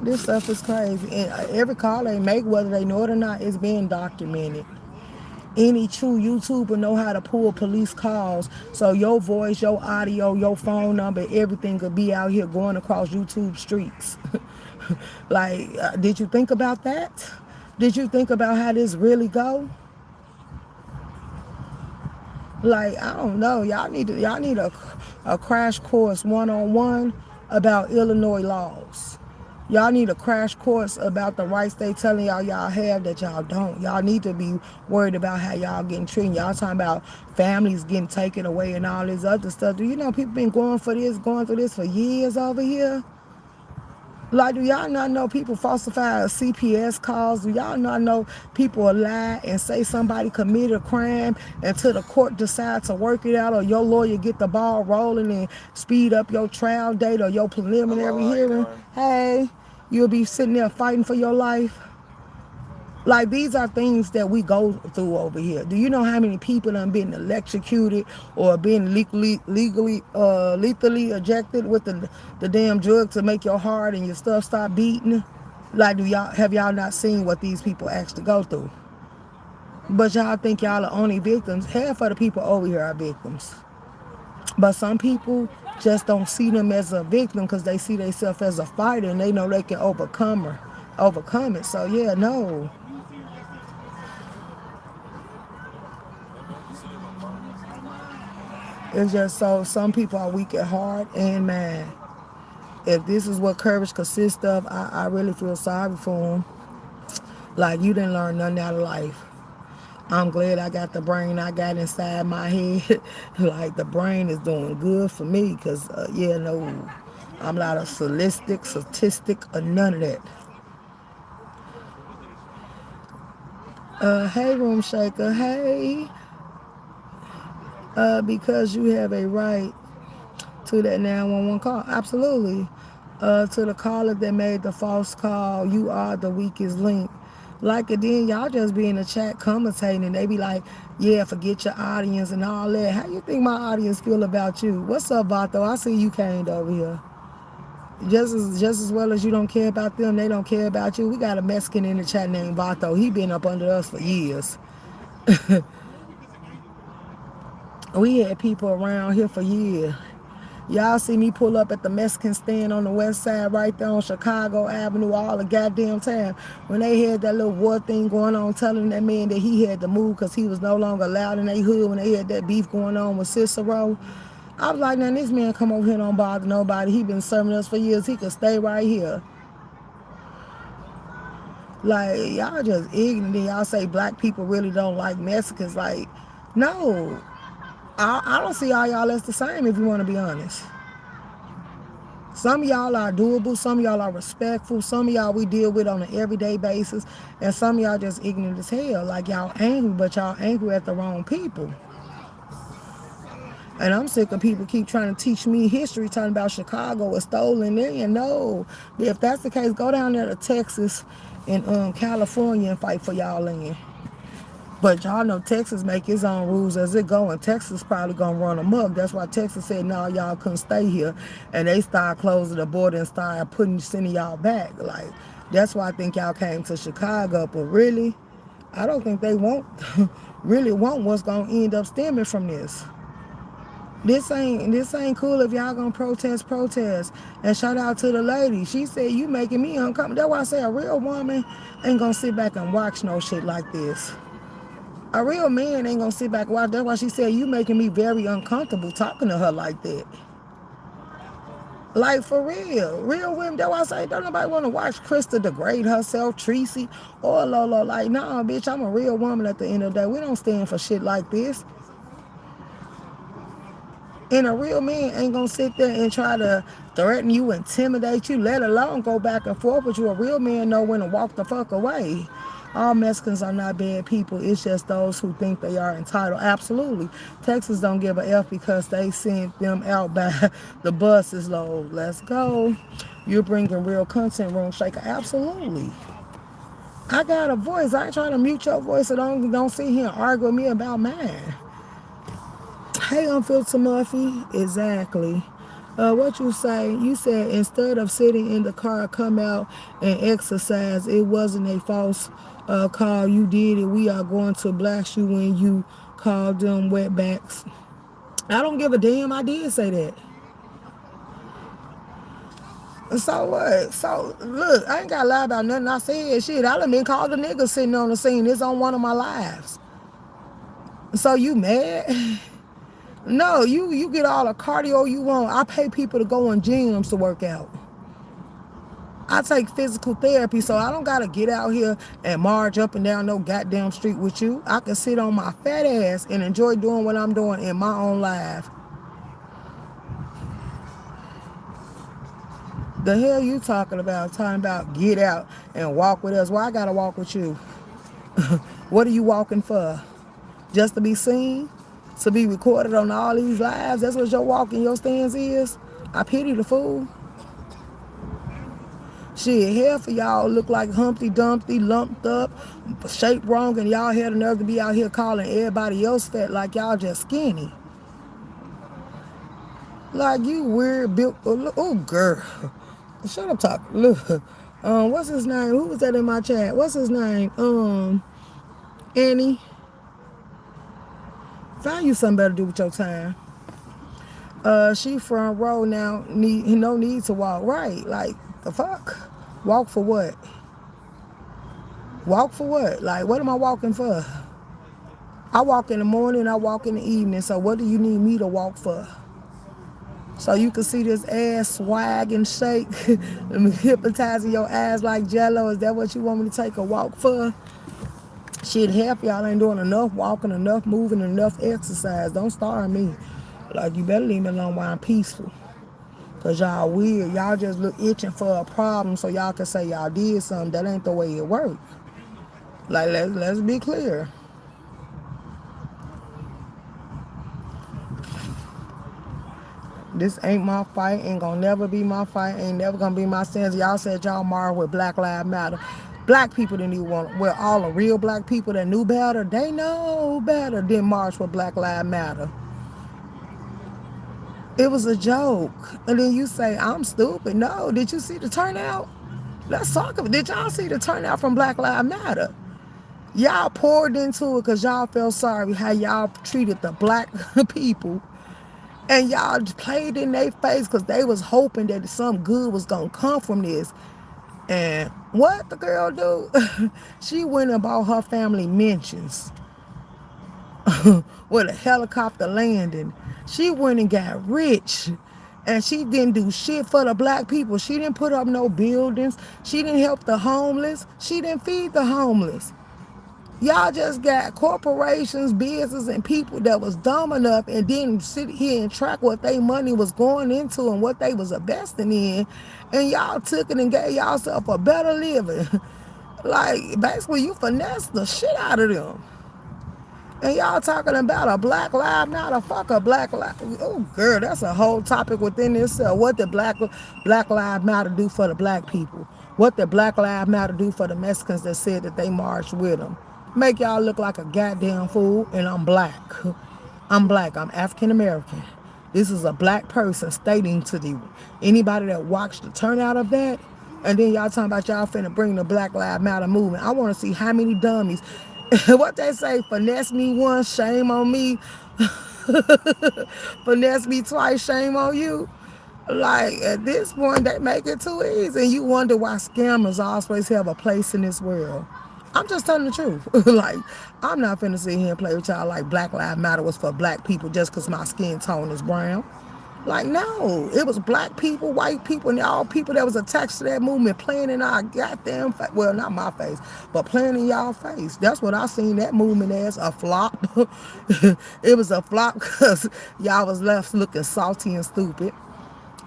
this stuff is crazy. And every call they make, whether they know it or not, is being documented. Any true YouTuber know how to pull police calls. So your voice, your audio, your phone number, everything could be out here going across YouTube streets. Like, did you think about that? Did you think about how this really go? Like, I don't know. Y'all need a crash course 1-on-1 about Illinois laws. Y'all need a crash course about the rights they telling y'all have that y'all don't. Y'all need to be worried about how y'all getting treated. Y'all talking about families getting taken away and all this other stuff. Do you know people been going through this for years over here? Like, do y'all not know people falsify CPS calls? Do y'all not know people lie and say somebody committed a crime until the court decides to work it out, or your lawyer get the ball rolling and speed up your trial date or your preliminary hearing? Hey, you'll be sitting there fighting for your life. Like, these are things that we go through over here. Do you know how many people have been electrocuted or been lethally ejected with the damn drug to make your heart and your stuff stop beating? Like, have y'all not seen what these people actually go through? But y'all think y'all are only victims. Half of the people over here are victims. But some people just don't see them as a victim because they see themselves as a fighter and they know they can overcome it. So yeah, no. It's just so some people are weak at heart and mind. If this is what courage consists of, I really feel sorry for them. Like, you didn't learn nothing out of life. I'm glad I got the brain I got inside my head. Like, the brain is doing good for me because, no, I'm not a statistic, or none of that. Hey, Room Shaker, hey. Because you have a right to that 911 call. Absolutely. To the caller that made the false call, you are the weakest link. Like, and then y'all just be in the chat commentating and they be like, yeah, forget your audience and all that. How you think my audience feel about you? What's up, Vato? I see you came over here. Just as well as you don't care about them, they don't care about you. We got a Mexican in the chat named Vato. He been up under us for years. We had people around here for years. Y'all see me pull up at the Mexican stand on the west side right there on Chicago Avenue all the goddamn time. When they had that little war thing going on, telling that man that he had to move because he was no longer allowed in their hood, when they had that beef going on with Cicero. I was like, now this man come over here don't bother nobody. He been serving us for years. He could stay right here. Like, y'all just ignorant. Y'all say black people really don't like Mexicans. Like, no. I don't see all y'all as the same, if you want to be honest. Some of y'all are doable, some of y'all are respectful, some of y'all we deal with on an everyday basis, and some of y'all just ignorant as hell. Like, y'all angry, but y'all angry at the wrong people. And I'm sick of people keep trying to teach me history, talking about Chicago was stolen land. No, if that's the case, go down there to Texas and California and fight for y'all land. But y'all know Texas make its own rules as it go, and Texas probably gonna run amok. That's why Texas said, no, y'all couldn't stay here. And they start closing the border and start sending y'all back. Like, that's why I think y'all came to Chicago. But really, I don't think they really want what's gonna end up stemming from this. This ain't cool. If y'all gonna protest. And shout out to the lady. She said, you making me uncomfortable. That's why I say a real woman ain't gonna sit back and watch no shit like this. A real man ain't gonna sit back and watch. That's why she said, you making me very uncomfortable talking to her like that. Like, for real. Real women, that's why I say, don't nobody want to watch Krista degrade herself, Tracy, or Lolo. Like, nah, bitch, I'm a real woman at the end of the day. We don't stand for shit like this. And a real man ain't gonna sit there and try to threaten you, intimidate you, let alone go back and forth with you. A real man know when to walk the fuck away. All Mexicans are not bad people. It's just those who think they are entitled. Absolutely. Texas don't give a F because they sent them out by the buses load. Let's go. You're bringing real content, Room Shaker. Absolutely. I got a voice. I ain't trying to mute your voice, so don't sit here and argue with me about mine. Hey, Unfiltered Murphy. Exactly. What you say? You said instead of sitting in the car, come out and exercise. It wasn't a false call. You did it. We are going to blast you when you call them wetbacks. I don't give a damn. I did say that. So what? So look, I ain't got to lie about nothing I said. Shit, I done been called a nigga sitting on the scene. It's on one of my lives. So you mad? No, you get all the cardio you want. I pay people to go in gyms to work out. I take physical therapy, so I don't gotta get out here and march up and down no goddamn street with you. I can sit on my fat ass and enjoy doing what I'm doing in my own life. The hell you talking about? Talking about get out and walk with us. Why I gotta walk with you? What are you walking for? Just to be seen? To be recorded on all these lives? That's what your walk in your stance is? I pity the fool. Shit, half of y'all look like Humpty Dumpty, lumped up, shaped wrong, and y'all had the nerve to be out here calling everybody else fat like y'all just skinny. Like you weird built. Oh, girl. Shut up talking. Look. What's his name? Who was that in my chat? What's his name? Annie. Find you something better to do with your time. She front row now. No need to walk. Right. Like, the fuck? Walk for what? Walk for what? Like, what am I walking for? I walk in the morning, I walk in the evening. So what do you need me to walk for? So you can see this ass swag and shake, hypnotizing your ass like jello. Is that what you want me to take a walk for? Shit, half y'all ain't doing enough walking, enough moving, enough exercise. Don't start me. Like, you better leave me alone while I'm peaceful. Because y'all weird. Y'all just look itching for a problem so y'all can say y'all did something. That ain't the way it works. Like, let's be clear. This ain't my fight, ain't gonna never be my fight, ain't never gonna be my stance. Y'all said y'all marred with Black Lives Matter. Black people didn't even want, well, all the real black people that knew better, they know better, didn't march with Black Lives Matter. It was a joke. And then you say, I'm stupid. No, did you see the turnout? Let's talk about it. Did y'all see the turnout from Black Lives Matter? Y'all poured into it because y'all felt sorry how y'all treated the black people. And y'all played in their face because they was hoping that some good was going to come from this. And what the girl do? She went and bought her family mansions with a helicopter landing. She went and got rich. And she didn't do shit for the black people. She didn't put up no buildings. She didn't help the homeless. She didn't feed the homeless. Y'all just got corporations, businesses, and people that was dumb enough and didn't sit here and track what their money was going into and what they was investing in. And y'all took it and gave y'allself a better living. Like, basically, you finessed the shit out of them. And y'all talking about a Black Lives Matter, fuck a Black Lives. Oh, girl, that's a whole topic within itself. What did Black Lives Matter do for the black people? What did Black Lives Matter do for the Mexicans that said that they marched with them? Make y'all look like a goddamn fool, and I'm black. I'm black. I'm African American. This is a black person stating to the anybody that watched the turnout of that, and then y'all talking about y'all finna bring the Black Lives Matter movement. I want to see how many dummies. What they say, finesse me once, shame on me. Finesse me twice, shame on you. Like, at this point, they make it too easy. And you wonder why scammers always have a place in this world. I'm just telling the truth. Like, I'm not finna sit here and play with y'all like Black Lives Matter was for black people just because my skin tone is brown. Like, no, it was black people, white people, and all people that was attached to that movement playing in our goddamn face. Well, not my face, but playing in y'all face. That's what I seen that movement as, a flop. It was a flop because y'all was left looking salty and stupid.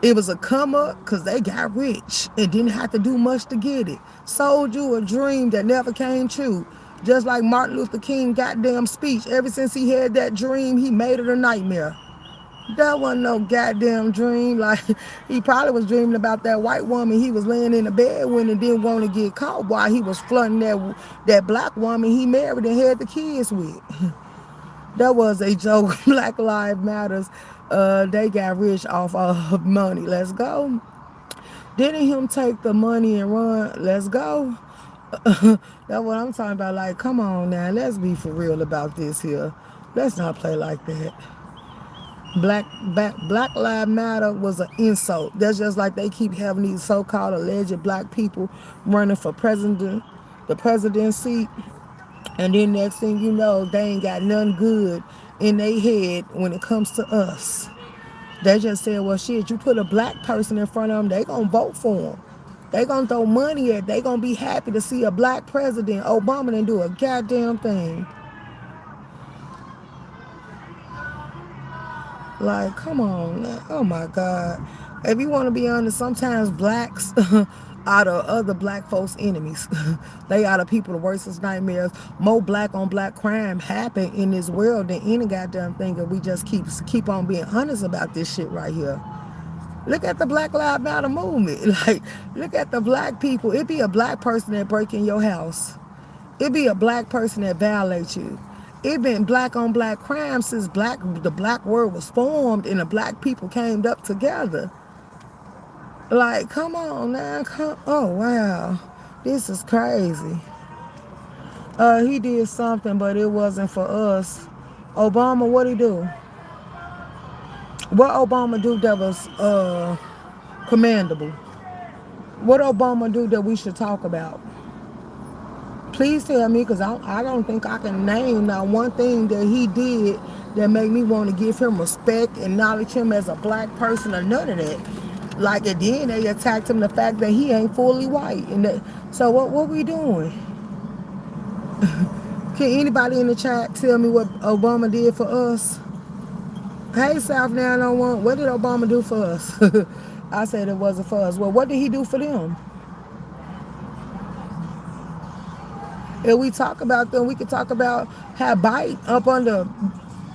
It was a come up because they got rich and didn't have to do much to get it. Sold you a dream that never came true. Just like Martin Luther King goddamn speech. Ever since he had that dream, he made it a nightmare. That wasn't no goddamn dream. Like, he probably was dreaming about that white woman he was laying in the bed with and didn't want to get caught while he was flooding that black woman he married and had the kids with. That was a joke. Black Lives Matters. They got rich off of money. Let's go. Didn't him take the money and run? Let's go. That's what I'm talking about. Like, come on now. Let's be for real about this here. Let's not play like that. Black Lives Matter was an insult. That's just like they keep having these so-called alleged black people running for the presidency, and then next thing you know, they ain't got nothing good in their head when it comes to us. They just said, well, shit, you put a black person in front of them, they gonna vote for him. They gonna throw money at. They gonna be happy to see a black president. Obama didn't do a goddamn thing. Like, come on, man. Oh my God. If you want to be honest, sometimes blacks are the other black folks' enemies. They are the people the worstest nightmares. More black on black crime happen in this world than any goddamn thing. If we just keep on being honest about this shit right here. Look at the Black Lives Matter movement. Like, look at the black people. It be a black person that break in your house. It be a black person that violates you. It been black on black crime since the black world was formed and the black people came up together. Like, come on now. Oh, wow. This is crazy. He did something, but it wasn't for us. Obama, what'd he do? What Obama do that was commendable? What Obama do that we should talk about? Please tell me, because I don't think I can name not one thing that he did that made me want to give him respect, acknowledge him as a black person, or none of that. Like, and then they attacked him the fact that he ain't fully white. So what we doing? Can anybody in the chat tell me what Obama did for us? Hey, South 901, what did Obama do for us? I said it wasn't for us. Well, what did he do for them? If we talk about them, we could talk about how Biden up under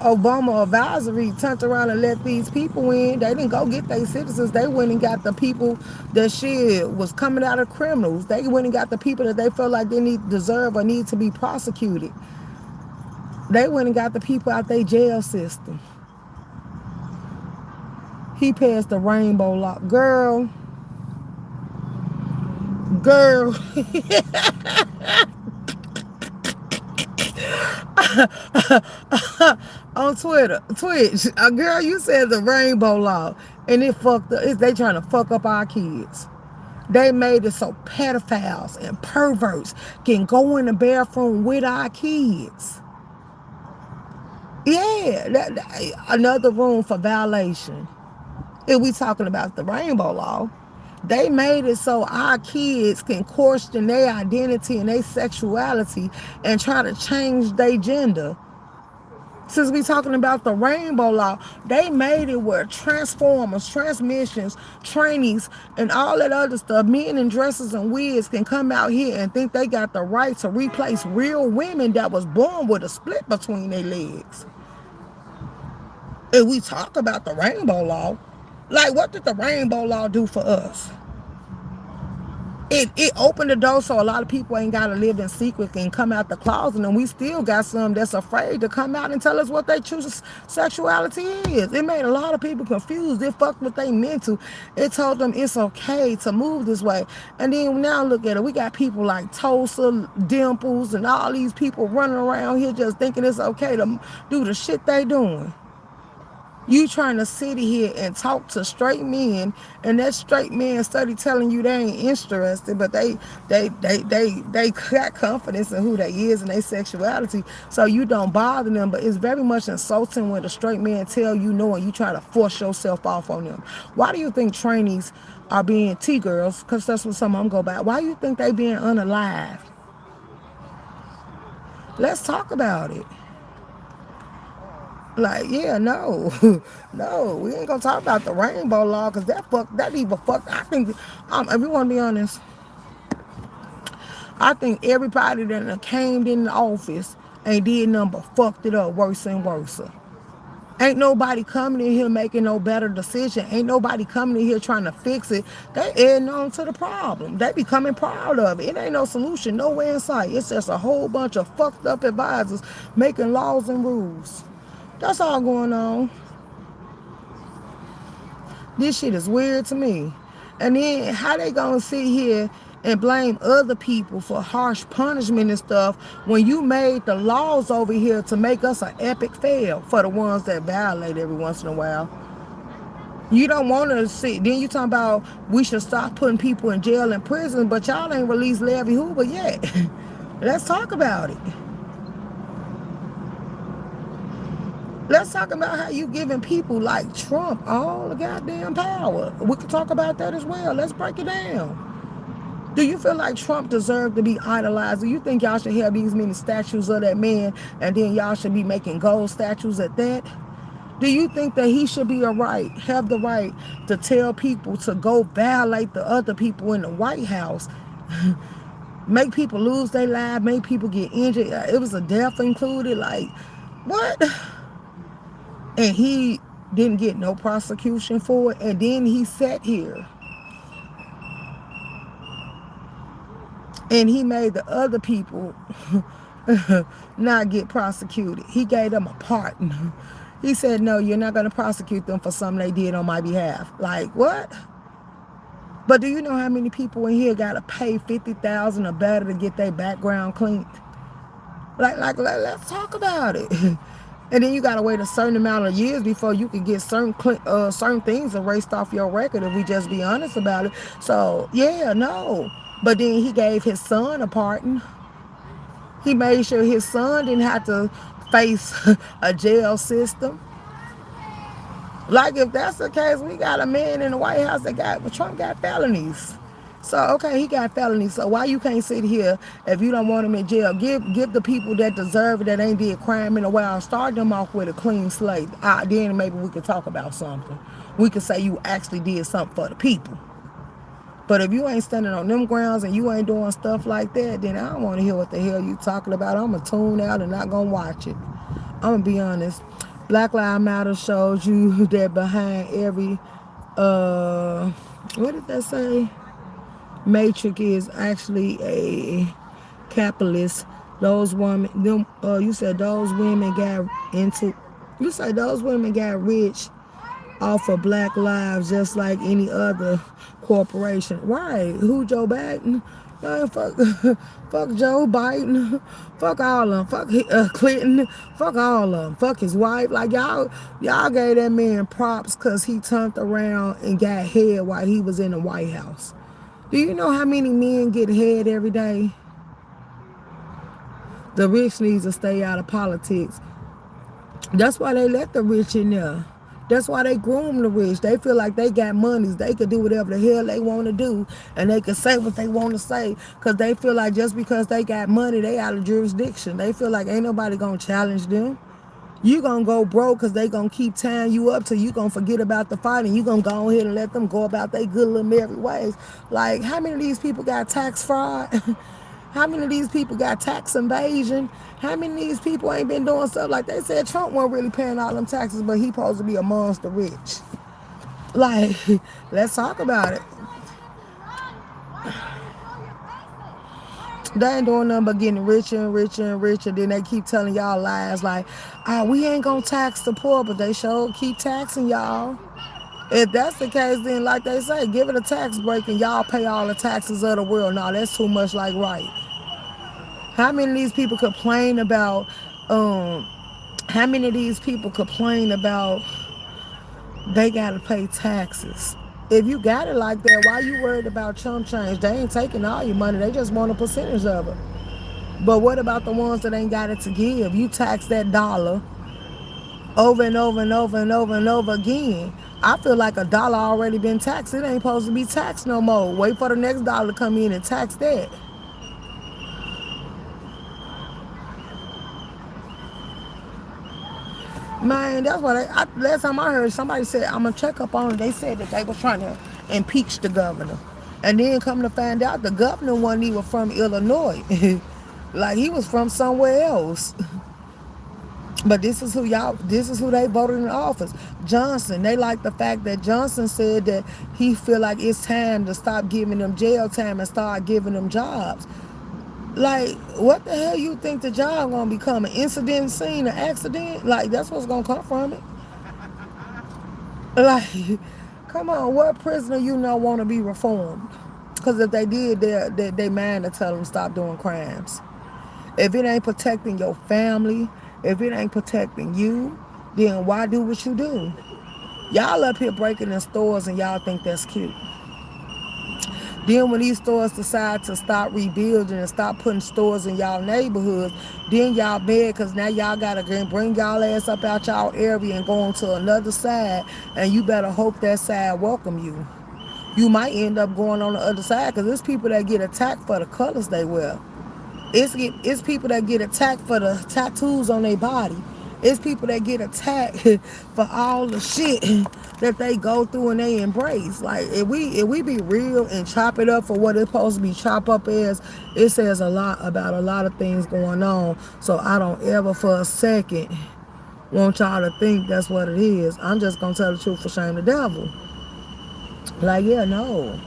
Obama advisory turned around and let these people in. They didn't go get their citizens. They went and got the people that shit was coming out of criminals. They went and got the people that they felt like they deserve or need to be prosecuted. They went and got the people out their jail system. He passed the rainbow law. Girl. On Twitch, girl, you said the rainbow law, and it fucked up. They trying to fuck up our kids. They made it so pedophiles and perverts can go in the bathroom with our kids. Yeah, another room for violation. If we talking about the rainbow law, they made it so our kids can question their identity and their sexuality and try to change their gender. Since we talking about the rainbow law, they made it where transformers, transmissions, trainees, and all that other stuff, men in dresses and wigs can come out here and think they got the right to replace real women that was born with a split between their legs. If we talk about the rainbow law, like, what did the rainbow law do for us? It opened the door so a lot of people ain't got to live in secret and come out the closet, and we still got some that's afraid to come out and tell us what their true sexuality is. It made a lot of people confused. It fucked what they meant to. It told them it's okay to move this way. And then now look at it. We got people like Tulsa, Dimples, and all these people running around here just thinking it's okay to do the shit they doing. You trying to sit here and talk to straight men, and that straight man study telling you they ain't interested, but they got confidence in who they is and their sexuality, so you don't bother them. But it's very much insulting when a straight man tell you no and you try to force yourself off on them. Why do you think trainees are being T-girls? Because that's what some of them go by. Why do you think they being unalived? Let's talk about it. Like, yeah, no, no, we ain't gonna talk about the rainbow law, because that even fucked. I think, if we want to be honest, I think everybody that came in the office and did nothing but fucked it up worse and worse. Ain't nobody coming in here making no better decision. Ain't nobody coming in here trying to fix it. They adding on to the problem. They becoming proud of it. It ain't no solution nowhere in sight. It's just a whole bunch of fucked up advisors making laws and rules. That's all going on. This shit is weird to me. And then how they gonna sit here and blame other people for harsh punishment and stuff when you made the laws over here to make us an epic fail for the ones that violate every once in a while. You don't want to see. Then you talking about we should stop putting people in jail and prison, but y'all ain't released Levy Hoover yet. Let's talk about it. Let's talk about how you giving people like Trump all the goddamn power. We can talk about that as well. Let's break it down. Do you feel like Trump deserved to be idolized? Do you think y'all should have these many statues of that man and then y'all should be making gold statues at that? Do you think that he should be have the right to tell people to go violate the other people in the White House? Make people lose their lives, make people get injured. It was a death included. Like, what? And he didn't get no prosecution for it. And then he sat here and he made the other people not get prosecuted. He gave them a pardon. He said, no, you're not going to prosecute them for something they did on my behalf. Like, what? But do you know how many people in here got to pay $50,000 or better to get their background cleaned? Let's talk about it. And then you got to wait a certain amount of years before you can get certain things erased off your record, if we just be honest about it. So, yeah, no. But then he gave his son a pardon. He made sure his son didn't have to face a jail system. Like, if that's the case, we got a man in the White House Trump got felonies. So, okay, he got felonies. So why you can't sit here if you don't want him in jail? Give the people that deserve it, that ain't did crime in a while, start them off with a clean slate. Then maybe we could talk about something. We could say you actually did something for the people. But if you ain't standing on them grounds and you ain't doing stuff like that, then I don't want to hear what the hell you talking about. I'm going to tune out and not going to watch it. I'm going to be honest. Black Lives Matter shows you that behind every, what did that say? Matrix is actually a capitalist. Those women, you said those women got rich off of black lives just like any other corporation. Right. Who, Joe Biden? Fuck Joe Biden. Fuck all of them. Fuck Clinton. Fuck all of them. Fuck his wife. Like, y'all gave that man props because he turned around and got head while he was in the White House. Do you know how many men get head every day? The rich needs to stay out of politics. That's why they let the rich in there. That's why they groom the rich. They feel like they got monies. They could do whatever the hell they want to do. And they can say what they want to say. Because they feel like just because they got money, they out of jurisdiction. They feel like ain't nobody going to challenge them. You going to go broke because they going to keep tying you up till you going to forget about the fight. And you going to go ahead and let them go about their good little merry ways. Like, how many of these people got tax fraud? How many of these people got tax invasion? How many of these people ain't been doing stuff like they said Trump wasn't really paying all them taxes, but he supposed to be a monster rich? Like, let's talk about it. They ain't doing nothing but getting richer and richer and richer. Then they keep telling y'all lies like, we ain't gonna tax the poor, but they sure keep taxing y'all. If that's the case, then like they say, give it a tax break and y'all pay all the taxes of the world. No, that's too much like right. How many of these people complain about, they gotta pay taxes? If you got it like that, why you worried about chump change? They ain't taking all your money. They just want a percentage of it. But what about the ones that ain't got it to give? You tax that dollar over and over and over and over and over again. I feel like a dollar already been taxed. It ain't supposed to be taxed no more. Wait for the next dollar to come in and tax that. Man, that's what last time I heard somebody said, I'm going to check up on it. They said that they was trying to impeach the governor. And then come to find out the governor wasn't even from Illinois. Like, he was from somewhere else. But this is who they voted in office. Johnson, they like the fact that Johnson said that he feel like it's time to stop giving them jail time and start giving them jobs. Like, what the hell you think the job gonna become? An incident scene, an accident? Like, that's what's gonna come from it. Like, come on, what prisoner you know want to be reformed? Because because if they did, they man to tell them stop doing crimes. If it ain't protecting your family, if it ain't protecting you, then why do what you do? Y'all up here breaking in stores and y'all think that's cute. Then when these stores decide to stop rebuilding and stop putting stores in y'all neighborhoods, then y'all bad because now y'all got to bring y'all ass up out y'all area and go on to another side, and you better hope that side welcome you. You might end up going on the other side because there's people that get attacked for the colors they wear. It's people that get attacked for the tattoos on their body. It's people that get attacked for all the shit that they go through and they embrace. Like if we be real and chop it up for what it's supposed to be chopped up as, it says a lot about a lot of things going on. So I don't ever for a second want y'all to think that's what it is. I'm just gonna tell the truth for shame the devil. Like yeah, no.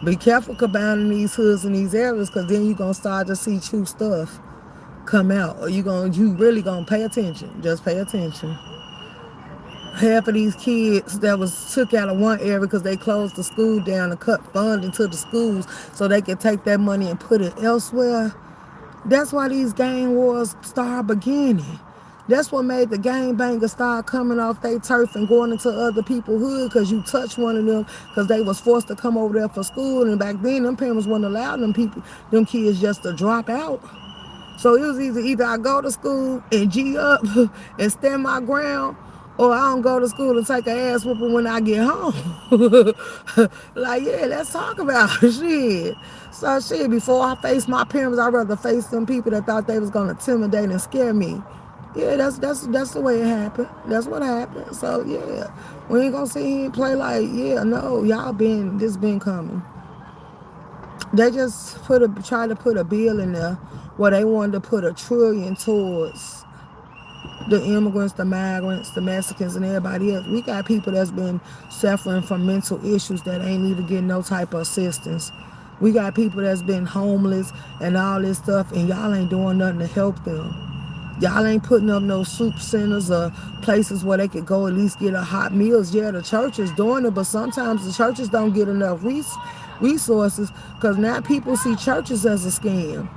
Be careful combining these hoods in these areas because then you're going to start to see true stuff come out. Or you really going to pay attention. Just pay attention. Half of these kids that was took out of one area because they closed the school down and cut funding to the schools so they could take that money and put it elsewhere. That's why these gang wars start beginning. That's what made the gangbangers start coming off their turf and going into other people's hood because you touched one of them because they was forced to come over there for school. And back then, them parents wouldn't allow them kids just to drop out. So it was either I go to school and G up and stand my ground, or I don't go to school and take an ass whooping when I get home. Like, yeah, let's talk about it. Shit. So shit, before I face my parents, I'd rather face them people that thought they was gonna intimidate and scare me. Yeah, that's the way it happened. That's what happened. So yeah, we ain't gonna sit here and play like, yeah, no, this been coming. They just try to put a bill in there where they wanted to put $1 trillion towards the immigrants, the migrants, the Mexicans, and everybody else. We got people that's been suffering from mental issues that ain't even getting no type of assistance. We got people that's been homeless and all this stuff, and y'all ain't doing nothing to help them. Y'all ain't putting up no soup centers or places where they could go at least get a hot meals. Yeah, the church is doing it, but sometimes the churches don't get enough resources because now people see churches as a scam.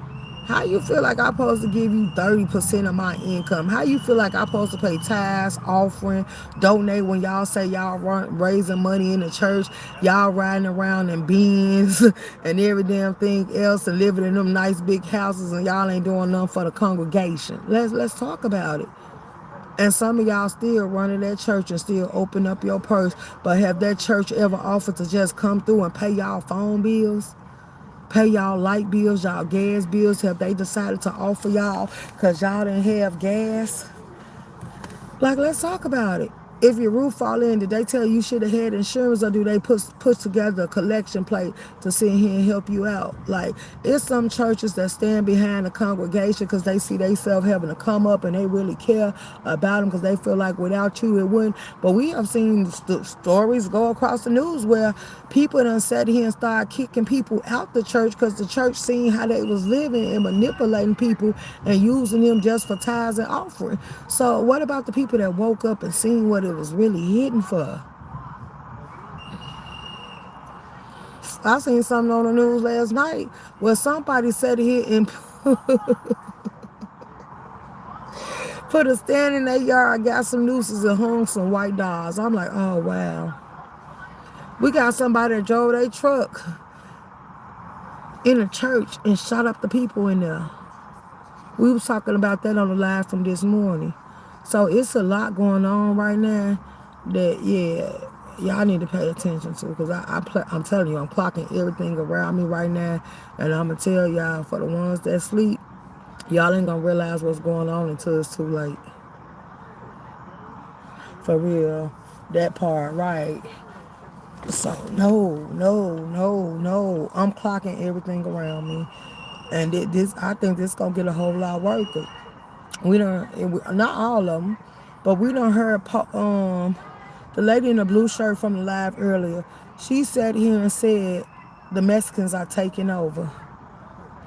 How you feel like I'm supposed to give you 30% of my income? How you feel like I'm supposed to pay tithes, offering, donate when y'all say y'all raising money in the church, y'all riding around in Benz and every damn thing else and living in them nice big houses and y'all ain't doing nothing for the congregation? Let's talk about it. And some of y'all still running that church and still open up your purse, but have that church ever offered to just come through and pay y'all phone bills? Pay y'all light bills, y'all gas bills? Have they decided to offer y'all because y'all didn't have gas? Like, let's talk about it. If your roof fall in, did they tell you should have had insurance, or do they put together a collection plate to sit here and help you out? Like, it's some churches that stand behind the congregation because they see themselves having to come up and they really care about them because they feel like without you it wouldn't. But we have seen stories go across the news where people done sat here and started kicking people out the church because the church seen how they was living and manipulating people and using them just for tithes and offering. So what about the people that woke up and seen what it was really hidden for? I seen something on the news last night where somebody sat here and put a stand in their yard, got some nooses and hung some white dolls. I'm like, oh wow. We got somebody that drove their truck in a church and shot up the people in there. We was talking about that on the live from this morning. So it's a lot going on right now that, yeah, y'all need to pay attention to because I'm telling you, I'm clocking everything around me right now, and I'm going to tell y'all, for the ones that sleep, y'all ain't going to realize what's going on until it's too late. For real. That part, right. So, no. I'm clocking everything around me. And I think this going to get a whole lot worse. We done, not all of them, but we done heard the lady in the blue shirt from the live earlier. She sat here and said the Mexicans are taking over.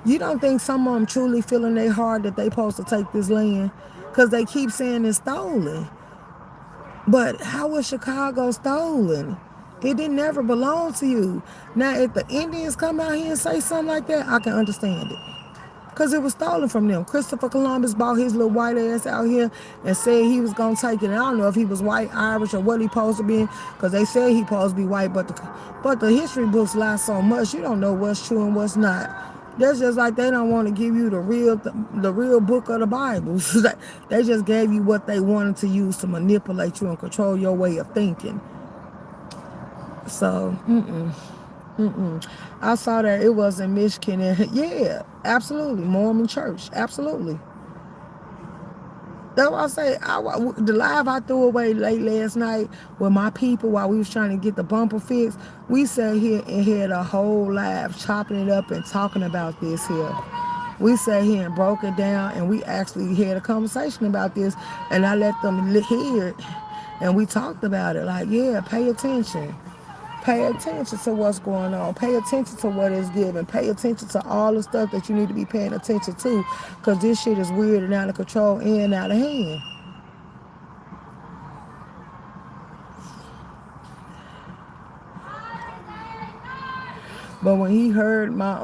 You don't think some of them truly feel in their heart that they supposed to take this land? Because they keep saying it's stolen. But how was Chicago stolen? It didn't never belong to you. Now, if the Indians come out here and say something like that, I can understand it. Because it was stolen from them. Christopher Columbus brought his little white ass out here and said he was going to take it. And I don't know if he was white, Irish, or what he supposed to be, because they said he supposed to be white, but the history books lie so much, you don't know what's true and what's not. That's just like they don't want to give you the real book of the Bible. They just gave you what they wanted to use to manipulate you and control your way of thinking. So, I saw that it was in Michigan, and yeah, absolutely, Mormon church, absolutely. That's why I say, the live I threw away late last night with my people while we was trying to get the bumper fixed. We sat here and had a whole live chopping it up and talking about this here. We sat here and broke it down, and we actually had a conversation about this, and I let them hear it, and we talked about it. Like, yeah, pay attention. Pay attention to what's going on. Pay attention to what is given. Pay attention to all the stuff that you need to be paying attention to, because this shit is weird and out of control and out of hand. But when he heard my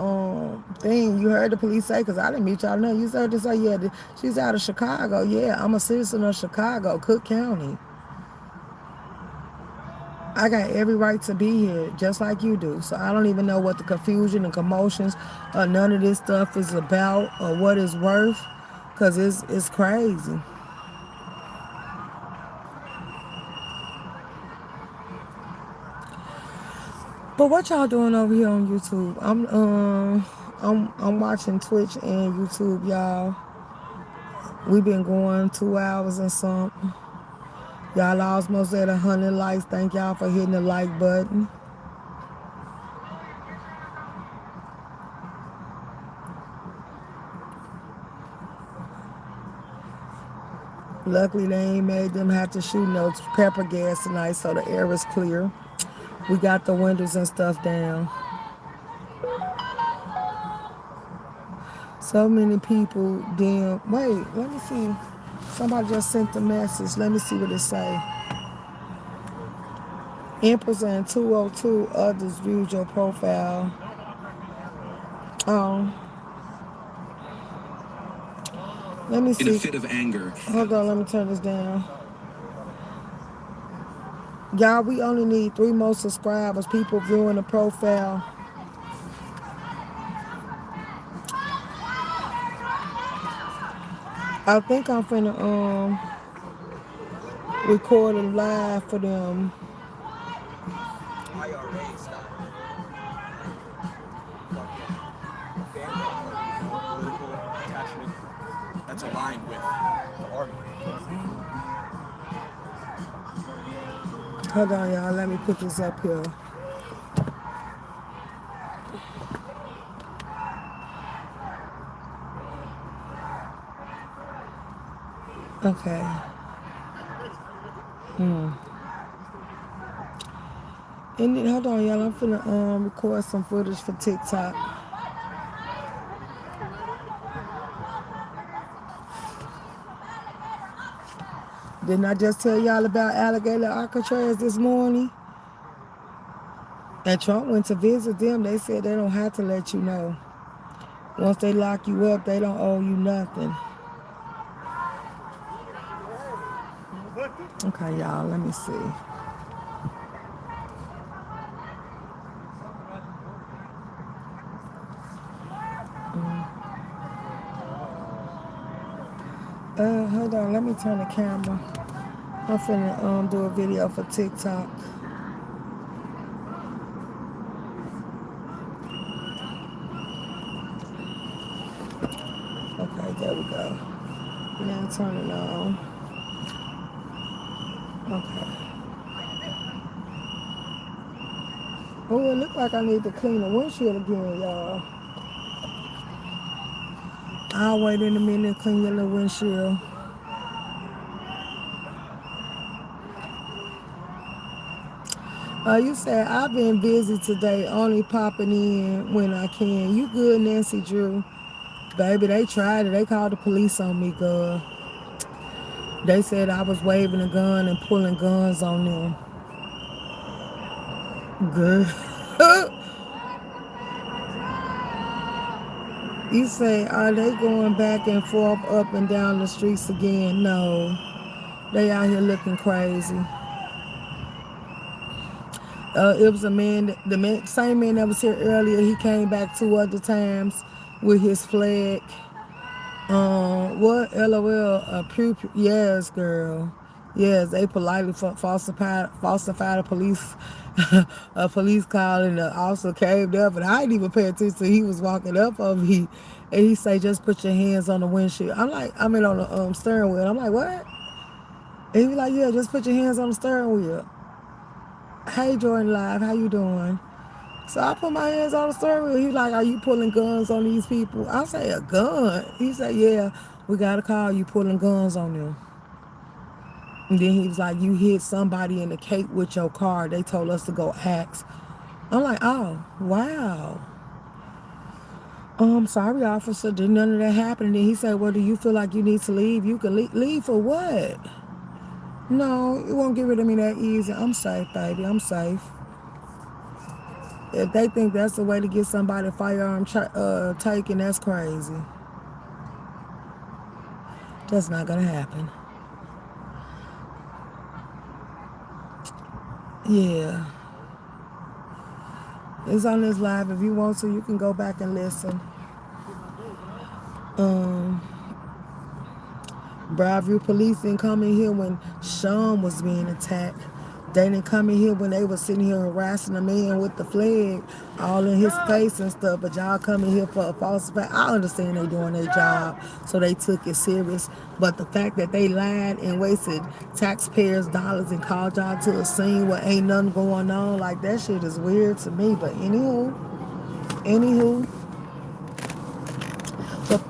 thing, you heard the police say, because I didn't meet y'all know, you heard to say, yeah, she's out of Chicago. Yeah, I'm a citizen of Chicago, Cook County. I got every right to be here, just like you do. So I don't even know what the confusion and commotions or none of this stuff is about or what it's worth, because it's crazy. But what y'all doing over here on YouTube? I'm watching Twitch and YouTube, y'all. We've been going 2 hours and something. Y'all almost at 100 likes. Thank y'all for hitting the like button. Luckily, they ain't made them have to shoot no pepper gas tonight, so the air is clear. We got the windows and stuff down. So many people damn. Wait, let me see. Somebody just sent the message. Let me see what it say. Empress and 202 others viewed your profile. Let me see. In a fit of anger. Hold on, let me turn this down. Y'all, we only need 3 more subscribers. People viewing the profile. I think I'm finna record a live for them. IRA style. Political attachment that's aligned with the argument. Hold on, y'all. Let me put this up here. Okay. And then, hold on, y'all. I'm finna record some footage for TikTok. Didn't I just tell y'all about alligator Alcatraz this morning? And Trump went to visit them. They said they don't have to let you know. Once they lock you up, they don't owe you nothing. Okay, y'all, let me see. Hold on, let me turn the camera. I'm finna do a video for TikTok. Okay, there we go. Now turn it on. Okay. Oh, it looks like I need to clean the windshield again, y'all. I'll wait in a minute to clean your little windshield. You said, I've been busy today, only popping in when I can. You good, Nancy Drew? Baby, they tried it. They called the police on me, girl. They said I was waving a gun and pulling guns on them. Girl. You say, are they going back and forth up and down the streets again? No. They out here looking crazy. It was a man, same man that was here earlier. He came back 2 other times with his flag. What? LOL. Yes, girl. Yes, they politely falsified a police a police call, and the officer caved up, and I didn't even pay attention. He was walking up on me, and he say, "Just put your hands on the windshield." I'm like, I mean on the steering wheel. I'm like, what? And he was like, "Yeah, just put your hands on the steering wheel." Hey, Jordan Live, how you doing? So I put my hands on the steering wheel. He like, are you pulling guns on these people? I say, a gun? He said, yeah, we got a call you pulling guns on them. And then he was like, you hit somebody in the Cape with your car. They told us to go ask. I'm like, oh, wow. Sorry, officer. Did none of that happen? And then he said, well, do you feel like you need to leave? You can leave. Leave for what? No, you won't get rid of me that easy. I'm safe, baby. I'm safe. If they think that's the way to get somebody firearm taken, that's crazy. That's not gonna happen. Yeah. It's on this live. If you want to, you can go back and listen. Broadview police didn't come in here when Sean was being attacked. They didn't come in here when they were sitting here harassing a man with the flag all in his face and stuff, but y'all come in here for a false fact. I understand they doing their job, so they took it serious. But the fact that they lied and wasted taxpayers' dollars and called y'all to a scene where ain't nothing going on, like that shit is weird to me. But anywho, but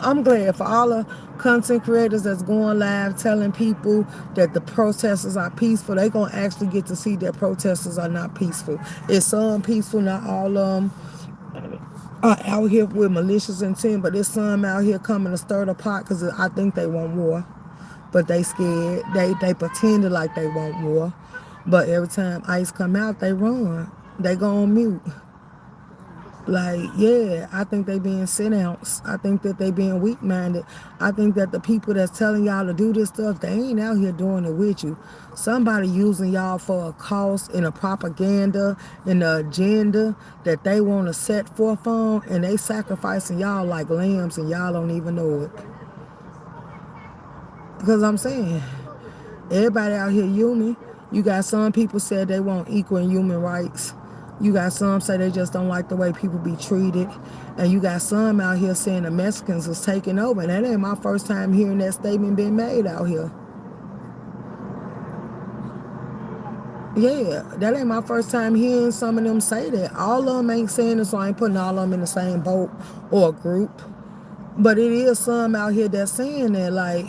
I'm glad for all the content creators that's going live telling people that the protesters are peaceful. They gonna actually get to see that protesters are not peaceful. It's some peaceful, not all of them are out here with malicious intent, but there's some out here coming to stir the pot because I think they want war, but they scared. They pretended like they want war, but every time ICE come out, they run. They go on mute. Like, yeah, I think they being senounced. I think that they being weak-minded. I think that the people that's telling y'all to do this stuff, they ain't out here doing it with you. Somebody using y'all for a cause and a propaganda and the agenda that they want to set forth on, and they sacrificing y'all like lambs and y'all don't even know it. Because I'm saying, everybody out here human. You got some people said they want equal and human rights. You got some say they just don't like the way people be treated. And you got some out here saying the Mexicans was taking over. And that ain't my first time hearing that statement being made out here. Yeah, that ain't my first time hearing some of them say that. All of them ain't saying it, so I ain't putting all of them in the same boat or group. But it is some out here that's saying that, like,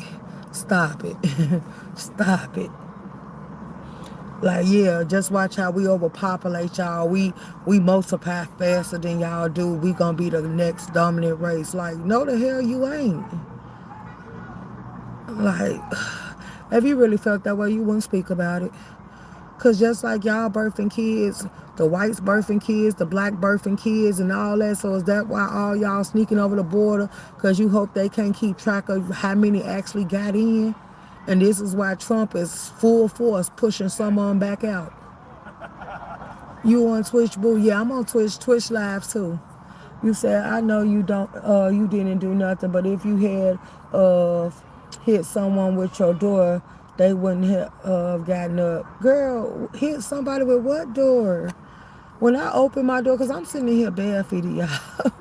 stop it. Stop it. Like, yeah, just watch how we overpopulate y'all. We multiply faster than y'all do. We gonna be the next dominant race. Like, no the hell you ain't. Like, if you really felt that way, you wouldn't speak about it. Because just like y'all birthing kids, the whites birthing kids, the black birthing kids, and all that. So is that why all y'all sneaking over the border? Because you hope they can't keep track of how many actually got in? And this is why Trump is full force pushing some on back out. You on Twitch, boo? Yeah, I'm on Twitch Live too. You said, I know you don't, you didn't do nothing, but if you had hit someone with your door, they wouldn't have gotten up. Girl, hit somebody with what door? When I open my door, because I'm sitting in here barefooted, y'all.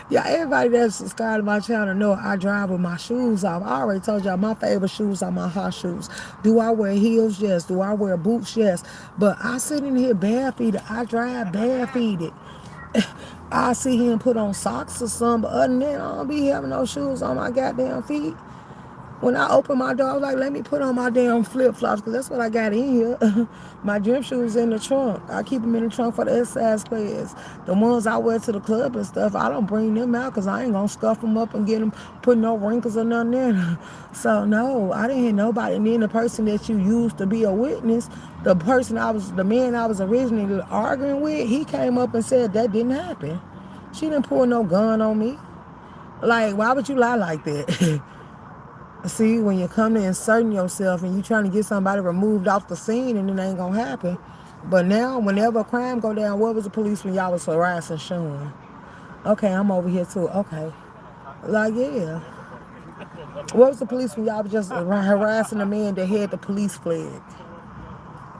Yeah, everybody that's subscribed to my channel know I drive with my shoes off. I already told y'all my favorite shoes are my hot shoes. Do I wear heels? Yes. Do I wear boots? Yes. But I sit in here barefooted. I drive barefooted. I see him put on socks or something, but other than that, I don't be having no shoes on my goddamn feet. When I opened my door, I was like, let me put on my damn flip-flops because that's what I got in here. My gym shoes in the trunk. I keep them in the trunk for the exercise class. The ones I wear to the club and stuff, I don't bring them out because I ain't going to scuff them up and get them, put no wrinkles or nothing in. So, no, I didn't hear nobody. And then the person that you used to be a witness, the man I was originally arguing with, he came up and said that didn't happen. She didn't pull no gun on me. Like, why would you lie like that? See, when you come to inserting yourself and you trying to get somebody removed off the scene and it ain't gonna happen. But now, whenever a crime go down, what was the police when y'all was harassing Sean? Okay, I'm over here too. Okay. Like, yeah. What was the police when y'all was just harassing the man that had the police flag?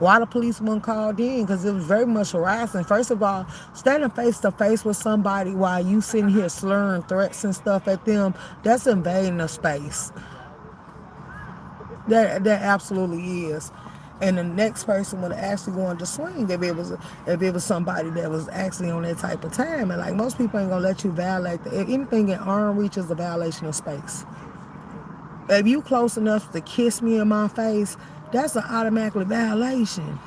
Why the police weren't called in? Because it was very much harassing. First of all, standing face to face with somebody while you sitting here slurring threats and stuff at them, that's invading a space. That absolutely is. And the next person would actually go on to swing if it was somebody that was actually on that type of time. And like most people ain't gonna let you violate if anything in arm reach is a violation of space. If you close enough to kiss me in my face, that's an automatically violation.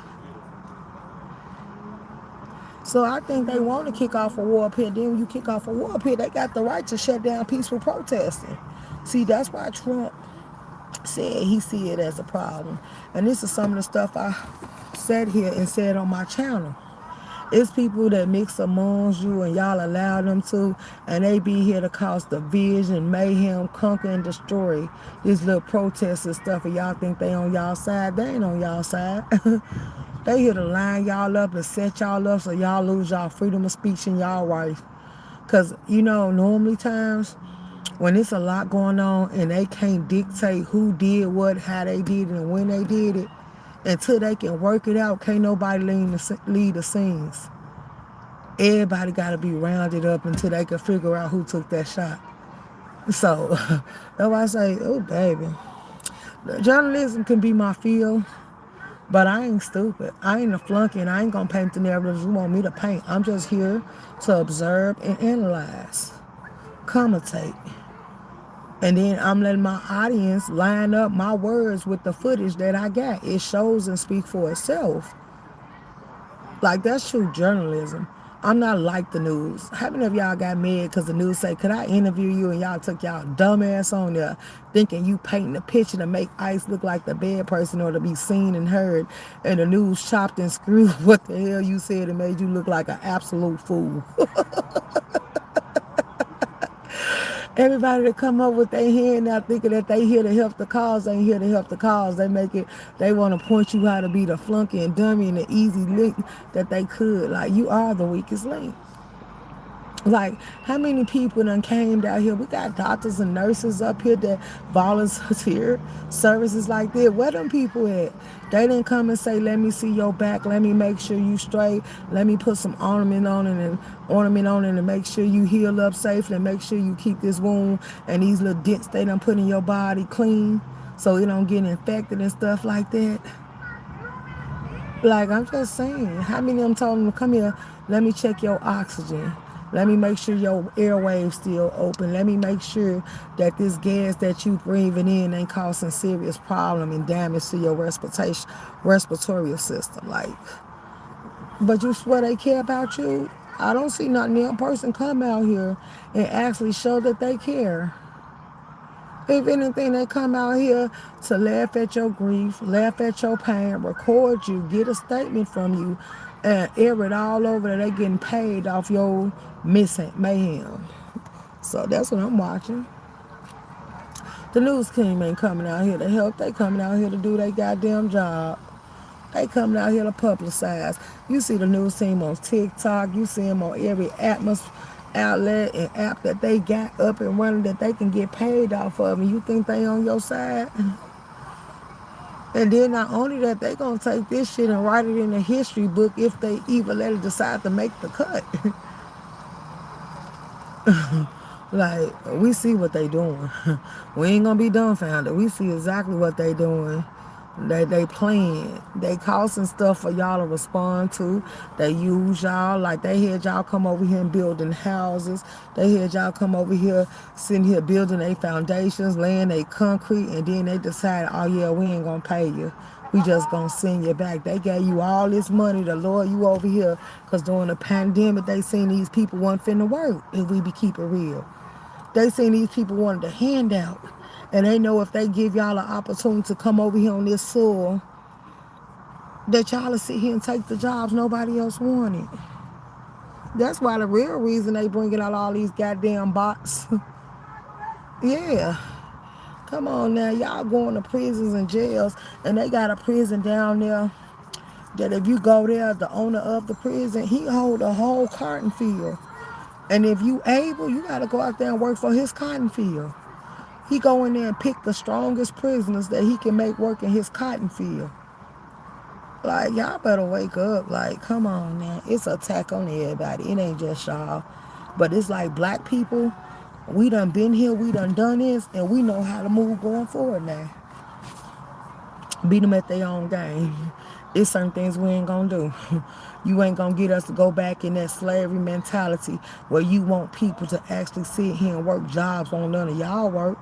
So I think they want to kick off a war pit. Then when you kick off a war pit, they got the right to shut down peaceful protesting. See, that's why Trump said he see it as a problem. And this is some of the stuff I said here and said on my channel. It's people that mix amongst you and y'all allow them to, and they be here to cause division, mayhem, conquer, and destroy these little protests and stuff, and y'all think they on y'all side. They ain't on y'all side. They here to line y'all up and set y'all up so y'all lose y'all freedom of speech and y'all rights. Because, normally times, when it's a lot going on and they can't dictate who did what, how they did it, and when they did it, until they can work it out, can't nobody lead the scenes. Everybody got to be rounded up until they can figure out who took that shot. So, that's why I say, oh, baby. Journalism can be my field, but I ain't stupid. I ain't a flunky, and I ain't going to paint the narratives you want me to paint. I'm just here to observe and analyze, commentate. And then I'm letting my audience line up my words with the footage that I got. It shows and speaks for itself. Like, that's true journalism. I'm not like the news. How many of y'all got mad because the news say, could I interview you? And y'all took y'all dumb ass on there thinking you painting a picture to make ICE look like the bad person or to be seen and heard. And the news chopped and screwed what the hell you said and made you look like an absolute fool. Everybody that come up with their hand now thinking that they here to help the cause ain't here to help the cause. They want to point you how to be the flunky and dummy and the easy link that they could. Like, you are the weakest link. Like, how many people done came down here? We got doctors and nurses up here that volunteer services like that. Where them people at? They didn't come and say, let me see your back. Let me make sure you straight. Let me put some ornament on it and make sure you heal up safely and make sure you keep this wound and these little dents they done put in your body clean so it don't get infected and stuff like that. Like, I'm just saying, how many of them told them, come here, let me check your oxygen. Let me make sure your airwaves still open. Let me make sure that this gas that you breathing in ain't causing serious problem and damage to your respiratory system. Like, but you swear they care about you? I don't see not one person come out here and actually show that they care. If anything, they come out here to laugh at your grief, laugh at your pain, record you, get a statement from you, and air it all over that they getting paid off your missing mayhem. So that's what I'm watching. The news team ain't coming out here to help. They coming out here to do their goddamn job. They coming out here to publicize. You see the news team on TikTok. You see them on every outlet and app that they got up and running that they can get paid off of. And you think they on your side? And then not only that, they gonna take this shit and write it in a history book if they even let it decide to make the cut. Like, we see what they doing. We ain't gonna be dumbfounded. We see exactly what they doing. They playing. They causing stuff for y'all to respond to. They use y'all. Like they had y'all come over here and building houses. They had y'all come over here, sitting here building their foundations, laying their concrete, and then they decided, oh yeah, we ain't gonna pay you. We just gonna send you back. They gave you all this money to lure you over here, cause during the pandemic they seen these people wasn't finna work. If we be keeping real, they seen these people wanted a handout. And they know if they give y'all an opportunity to come over here on this soil, that y'all will sit here and take the jobs nobody else wanted. That's why the real reason they bringing out all these goddamn bots. Yeah. Come on now. Y'all going to prisons and jails, and they got a prison down there that if you go there, the owner of the prison, he hold a whole cotton field. And if you able, you got to go out there and work for his cotton field. He go in there and pick the strongest prisoners that he can make work in his cotton field. Like, y'all better wake up. Like, come on now. It's an attack on everybody. It ain't just y'all. But it's like black people, we done been here, we done this, and we know how to move going forward now. Beat them at their own game. It's certain things we ain't gonna do. You ain't gonna get us to go back in that slavery mentality where you want people to actually sit here and work jobs on none of y'all work.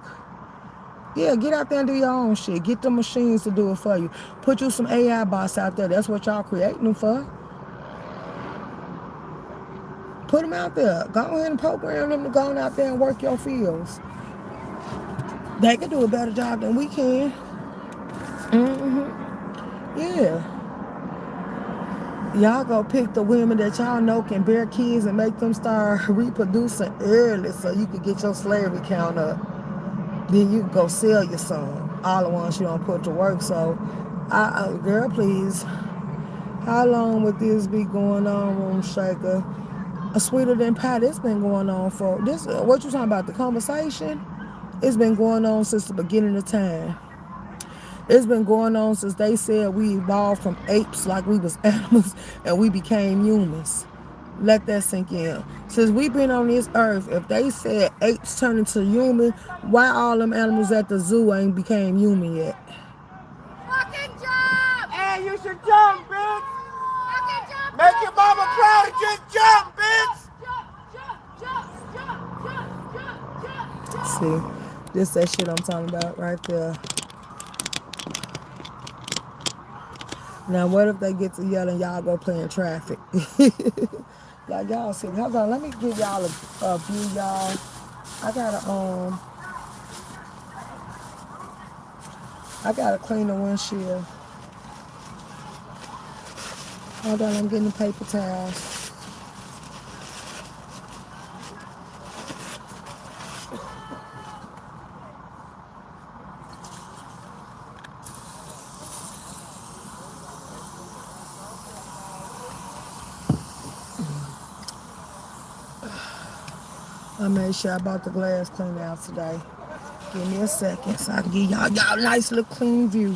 Yeah, get out there and do your own shit. Get the machines to do it for you. Put you some AI bots out there. That's what y'all creating them for. Put them out there. Go ahead and program them to go out there and work your fields. They can do a better job than we can. Yeah. Y'all go pick the women that y'all know can bear kids and make them start reproducing early so you can get your slavery count up. Then you can go sell your son. All the ones you don't put to work. So, girl, please. How long would this be going on, Room Shaker? Sweeter than pie. This been going on for this. What you talking about? The conversation? It's been going on since the beginning of time. It's been going on since they said we evolved from apes like we was animals and we became humans. Let that sink in. Since we've been on this earth, if they said apes turn into human, why all them animals at the zoo ain't became human yet? Fucking jump! Hey, you should jump, bitch! Fucking jump! Make your mama proud and just jump, bitch! Jump! See, this that shit I'm talking about right there. Now, what if they get to yelling, y'all go play in traffic? Like, y'all see, hold on, let me give y'all a view, y'all. I gotta clean the windshield. Hold on, I'm getting the paper towels. I made sure I bought the glass cleaner out today. Give me a second so I can give y'all a nice little clean view.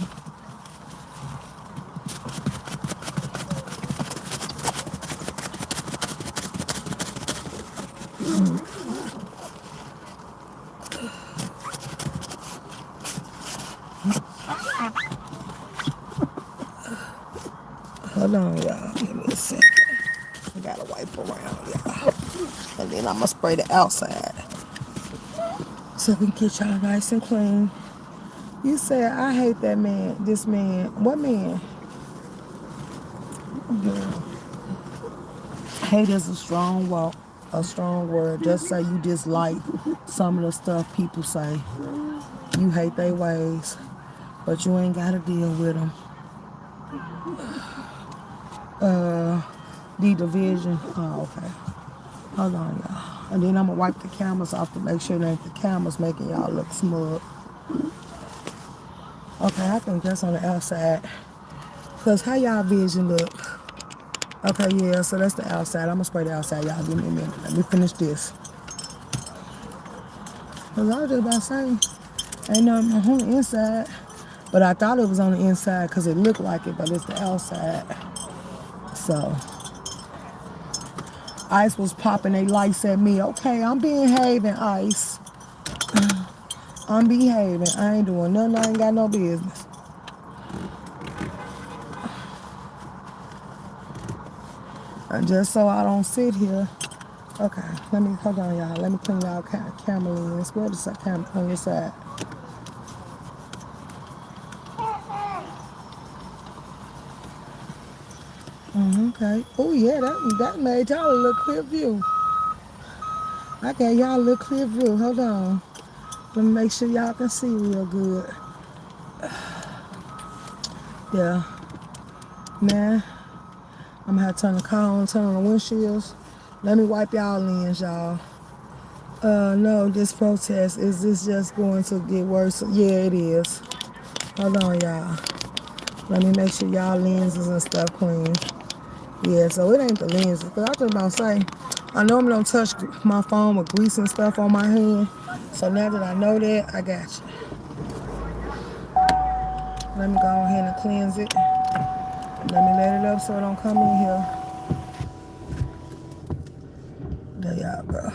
Hold on, y'all. Give me a second. I gotta wipe around, y'all. And then I'm gonna spray the outside so we can get y'all nice and clean. You said, I hate that man, this man. What man? Girl. Hate is a strong word. Just say you dislike some of the stuff people say. You hate their ways, but you ain't gotta deal with them. The division. Oh, okay. Hold on, y'all. And then I'm gonna wipe the cameras off to make sure that the cameras making y'all look smug. Okay, I think that's on the outside. Cause how y'all vision look? Okay, yeah, so that's the outside. I'm gonna spray the outside, y'all. Give me a minute. Let me finish this. Cause I was just about to say, ain't nothing on the inside. But I thought it was on the inside because it looked like it, but it's the outside. So, Ice was popping they lights at me. Okay, I'm behaving, Ice. I'm behaving. I ain't doing nothing I ain't got no business. Just so I don't sit here. Okay, hold on, y'all. Let me clean y'all camera lens. Where the camera on your side? Okay. Oh yeah, that made y'all a little clear view. I gave y'all a little clear view. Hold on. Let me make sure y'all can see real good. Yeah. Now, I'm gonna have to turn the car on, turn on the windshields. Let me wipe y'all lens, y'all. No, this protest, is this just going to get worse? Yeah, it is. Hold on, y'all. Let me make sure y'all lenses and stuff clean. Yeah, so it ain't the lenses. Cause I was about to say, I normally don't touch my phone with grease and stuff on my hand. So now that I know that, I got you. Let me go ahead and cleanse it. Let me let it up so it don't come in here. There y'all go.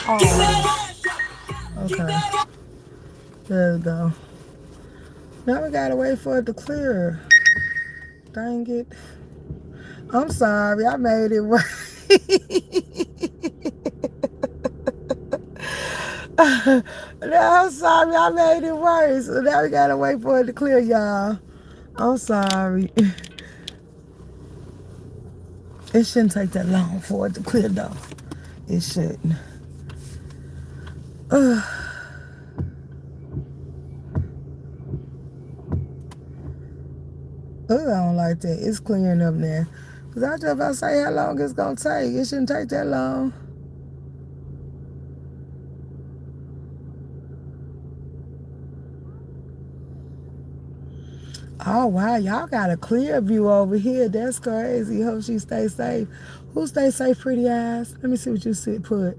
Oh. Okay. There we go. Now we gotta wait for it to clear. Dang it. I'm sorry, I made it worse. I'm sorry, I made it worse. So now we gotta wait for it to clear, y'all. I'm sorry. It shouldn't take that long for it to clear, though. It shouldn't. I don't like that. It's clearing up now. Because I was just about to say how long it's going to take. It shouldn't take that long. Oh, wow. Y'all got a clear view over here. That's crazy. Hope she stays safe. Who stays safe, pretty eyes? Let me see what you put.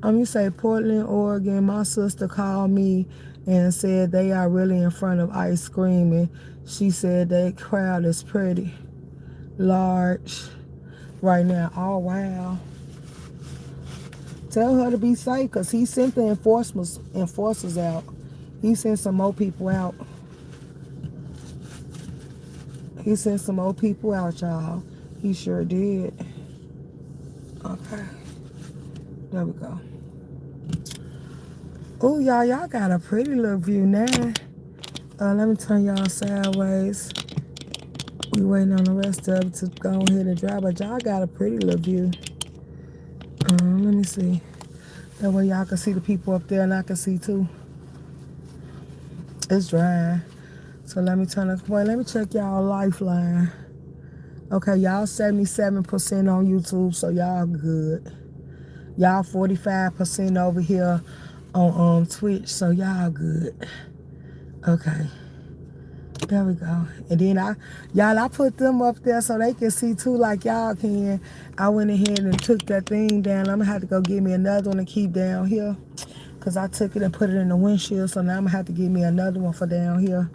You say Portland, Oregon. My sister called me and said they are really in front of ICE screaming. She said that crowd is pretty large right now. Oh, wow. Tell her to be safe because he sent the enforcers out. He sent some more people out. He sent some more people out, y'all. He sure did. Okay. There we go. Oh, y'all got a pretty little view now. Let me turn y'all sideways. We waiting on the rest of it to go ahead and dry, but y'all got a pretty little view. Let me see. That way y'all can see the people up there and I can see too. It's dry. So let me turn it. Wait, let me check y'all lifeline. Okay, y'all 77% on YouTube, so y'all good. Y'all 45% over here on Twitch, so y'all good. Okay. There we go. And then I put them up there so they can see too like y'all can. I went ahead and took that thing down. I'm gonna have to go get me another one to keep down here. Cause I took it and put it in the windshield, so now I'm gonna have to get me another one for down here.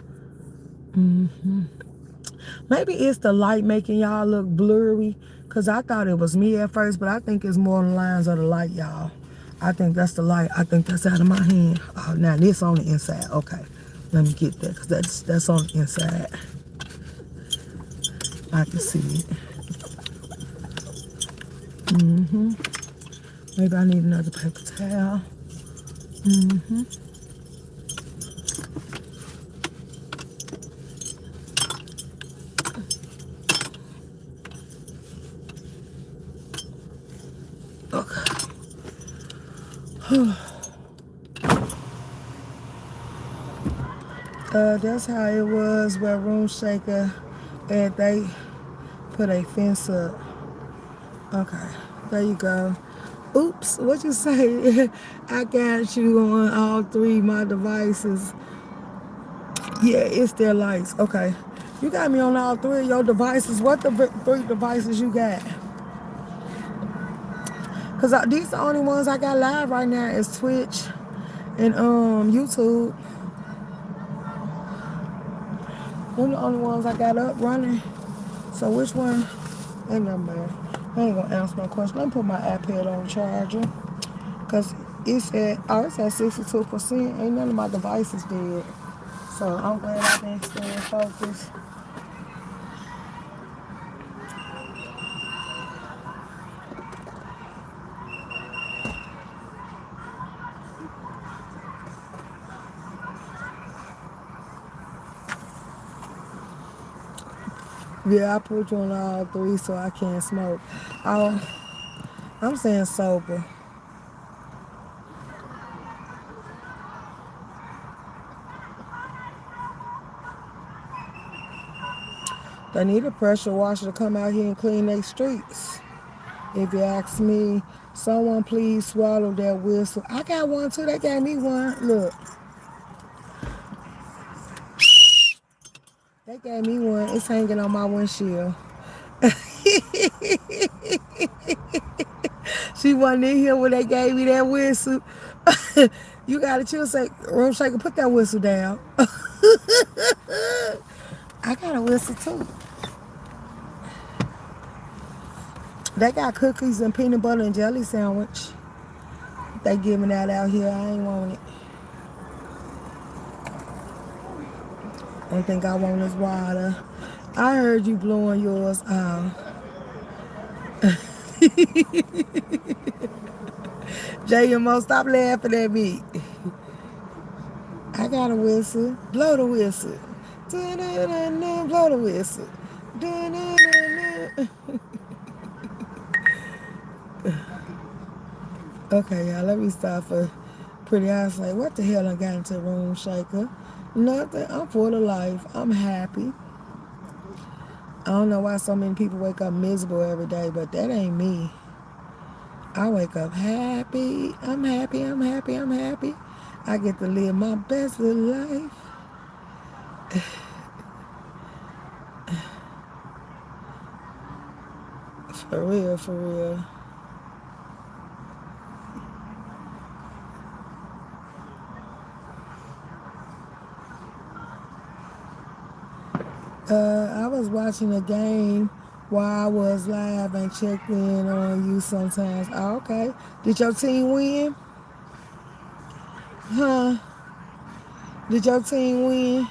Maybe it's the light making y'all look blurry. Cause I thought it was me at first, but I think it's more on the lines of the light, y'all. I think that's the light. I think that's out of my hand. Oh, now this on the inside. Okay. Let me get that, because that's on the inside. I can see it. Maybe I need another paper towel. Okay. That's how it was where Room Shaker and they put a fence up. Okay, there you go. Oops, what you say? I got you on all three of my devices. Yeah, it's their lights. Okay. You got me on all three of your devices. What the three devices you got? Because these the only ones I got live right now is Twitch and YouTube. They're the only ones I got up running. So which one? Ain't nothing bad. I ain't gonna answer no question. Let me put my iPad on charger. Cause it's at 62%. Ain't none of my devices dead. So I'm glad I've been staying focused. Yeah, I put you on all three so I can't smoke. I'm saying sober. They need a pressure washer to come out here and clean their streets. If you ask me, someone please swallow that whistle. I got one too. They gave me one. Look, they gave me one. It's hanging on my windshield. She wasn't in here when they gave me that whistle. You gotta chill, say, room shaker, put that whistle down. I got a whistle too. They got cookies and peanut butter and jelly sandwich. They giving that out here. I ain't want it. Only thing I want is water. I heard you blowing yours out. JMO, stop laughing at me. I got a whistle. Blow the whistle. Da-da-da-da, blow the whistle. Da-da-da-da. Okay, y'all, let me stop for pretty eyes. Like, what the hell I got into the room shaker? Nothing. I'm full of life. I'm happy. I don't know why so many people wake up miserable every day, but that ain't me. I wake up happy. I'm happy. I'm happy. I'm happy. I get to live my best little life. For real, for real. I was watching a game while I was live and checked in on you sometimes. Oh, okay. Did your team win? Huh? Did your team win?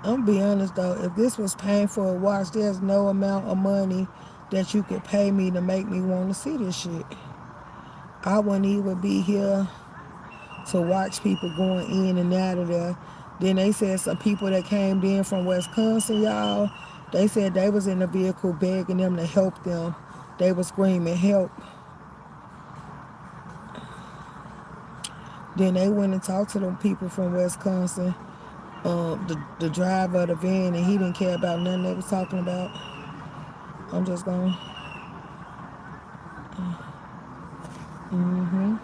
I'm gonna be honest though, if this was painful to watch, there's no amount of money that you could pay me to make me want to see this shit. I wouldn't even be here to watch people going in and out of there. Then they said some people that came in from Wisconsin, y'all, they said they was in the vehicle begging them to help them. They was screaming, help. Then they went and talked to them people from Wisconsin, the driver of the van, and he didn't care about nothing they was talking about. I'm just going. Mm-hmm.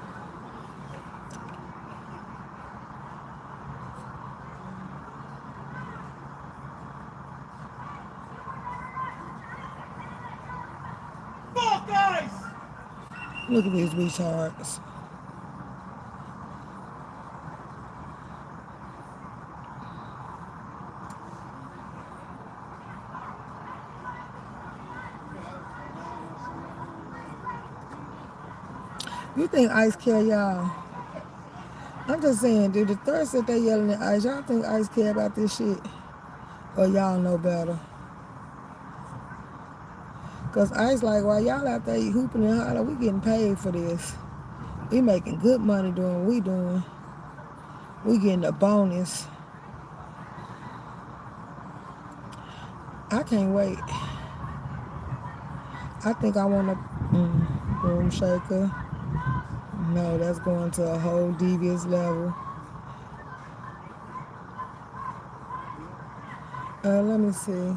Fuck, guys! Look at these retards. You think Ice care, y'all? I'm just saying, dude, the thirst that they yelling at Ice, y'all think Ice care about this shit? Or y'all know better? Because Ice like, while y'all out there hooping and hollering, we getting paid for this. We making good money doing what we doing. We getting a bonus. I can't wait. I think I want a room shaker. No, that's going to a whole devious level. Let me see.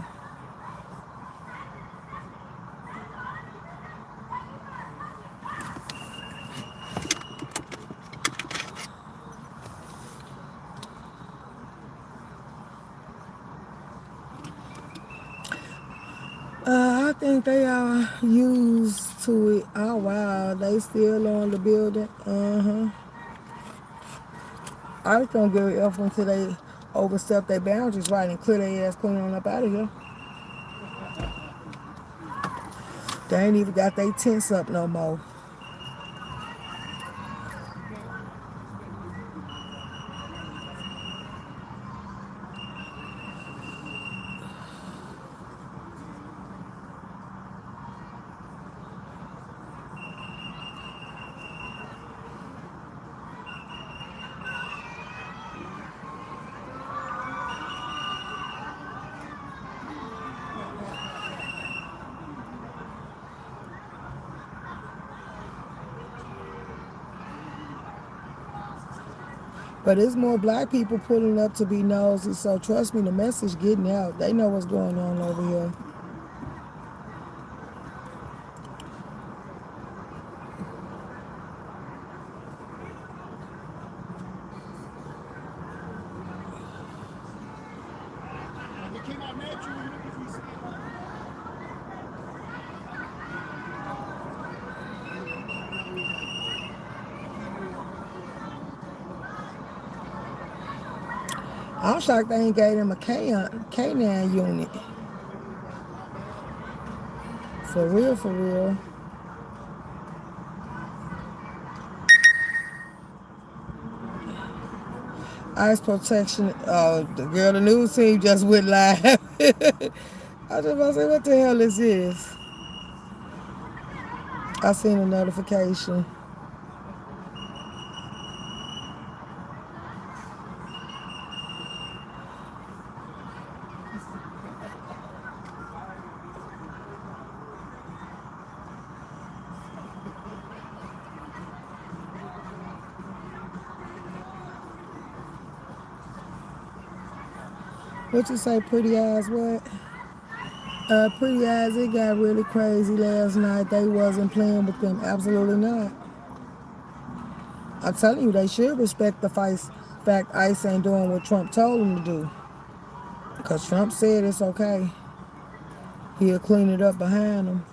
I think they are used to it. Oh wow, they still on the building. I just don't give a F until they overstep their boundaries right and clear their ass clean on up out of here. They ain't even got their tents up no more. But it's more black people pulling up to be nosy, so trust me, the message getting out. They know what's going on over here. I'm shocked they ain't gave them a K9 unit. For real, for real. Ice protection. The girl, the news team just went live. I was just about to say, what the hell is this? I seen a notification. What you say, pretty eyes? What? Pretty eyes. It got really crazy last night. They wasn't playing with them. Absolutely not. I'm telling you, they should respect the fact ICE ain't doing what Trump told them to do. Because Trump said it's okay. He'll clean it up behind them.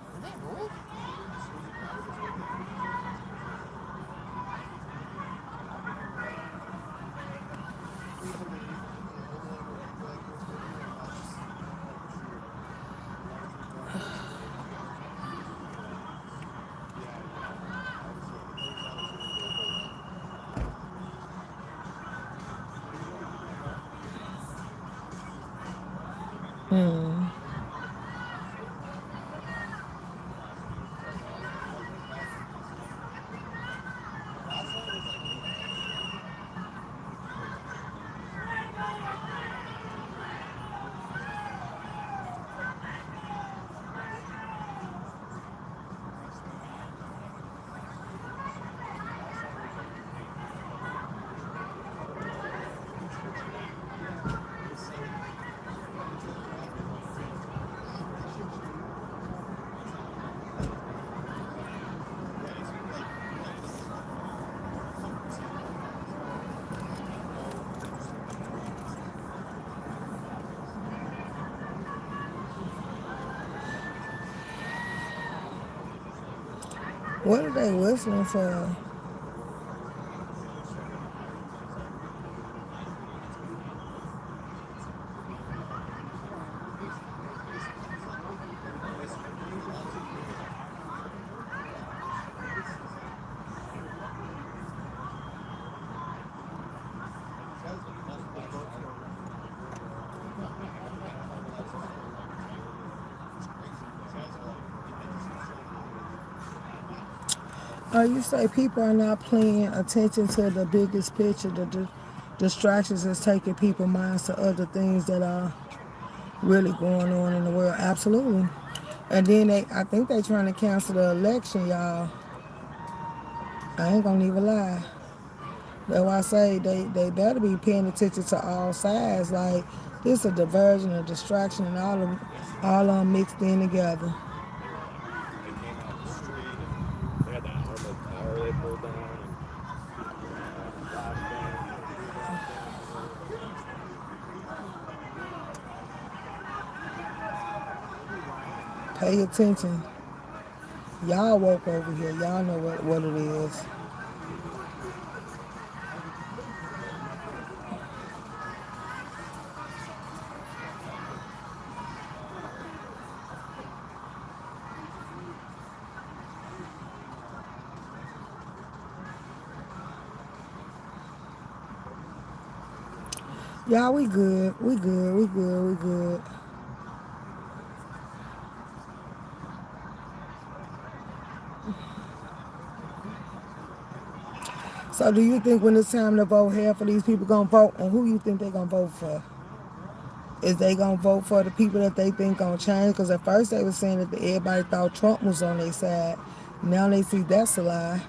What are they whistling for? You say people are not paying attention to the biggest picture, the distractions that's taking people's minds to other things that are really going on in the world. Absolutely. And then I think they're trying to cancel the election, y'all. I ain't gonna even lie. That's why I say they better be paying attention to all sides. Like, this is a diversion, a distraction, and all of them mixed in together. They came out the street and they had that armored car they pulled down and flashbangs and everything everywhere. Pay attention. Y'all woke over here. Y'all know what it is. Y'all, we good. We good. We good. We good. So do you think when it's time to vote, half of these people gonna vote, and who you think they gonna vote for? Is they gonna vote for the people that they think gonna change? Because at first they were saying that everybody thought Trump was on their side. Now they see that's a lie.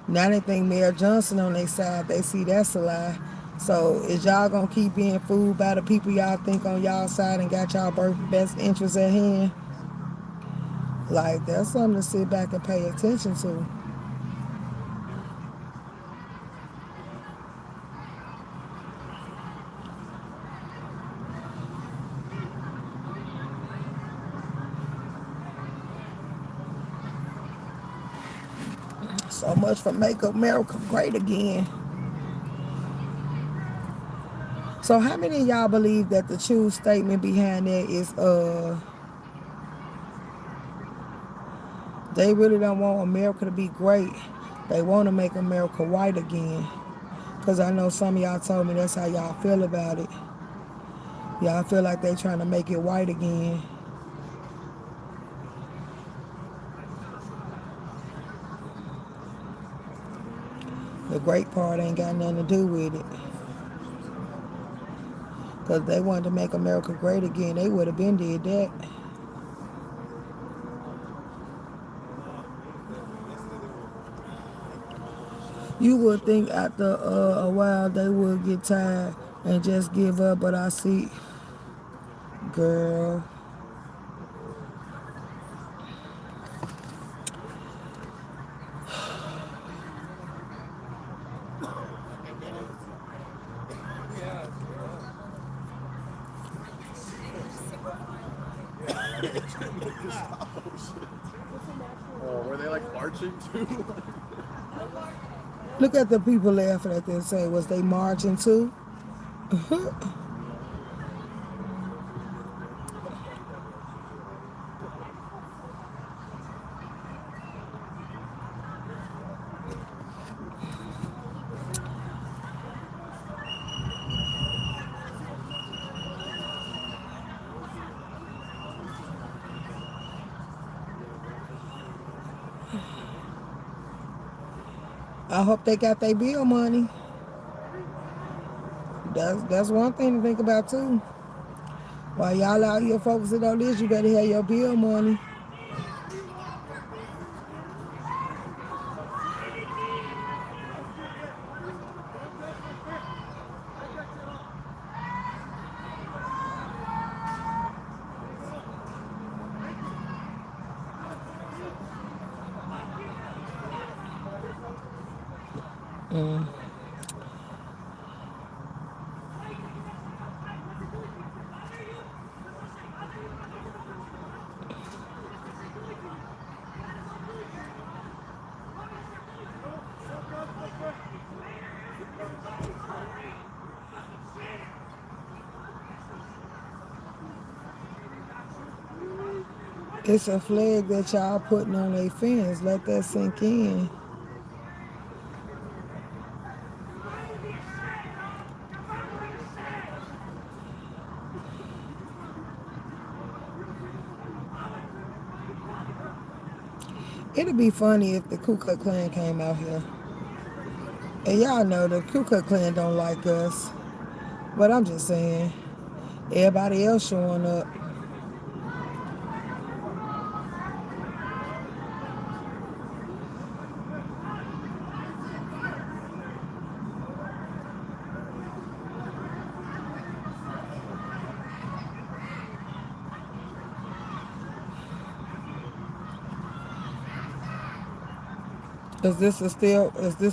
Now they think Mayor Johnson on their side. They see that's a lie. So is y'all gonna keep being fooled by the people y'all think on y'all side and got y'all best interests at hand? Like that's something to sit back and pay attention to. So much for Make America Great Again. So how many of y'all believe that the true statement behind that is they really don't want America to be great. They want to make America white again. Because I know some of y'all told me that's how y'all feel about it. Y'all feel like they trying to make it white again. The great part ain't got nothing to do with it. Because if they wanted to make America great again, they would have been did that. You would think after a while they would get tired and just give up, but I see, girl. Oh, were they like marching too? Look at the people laughing at this. Say, was they marching too? I hope they got their bill money. That's one thing to think about too. While y'all out here focusing on this, you better have your bill money. Mm. It's a flag that y'all putting on their fence. Let that sink in. It'd be funny if the Ku Klux Klan came out here. And y'all know the Ku Klux Klan don't like us. But I'm just saying, everybody else showing up. Is this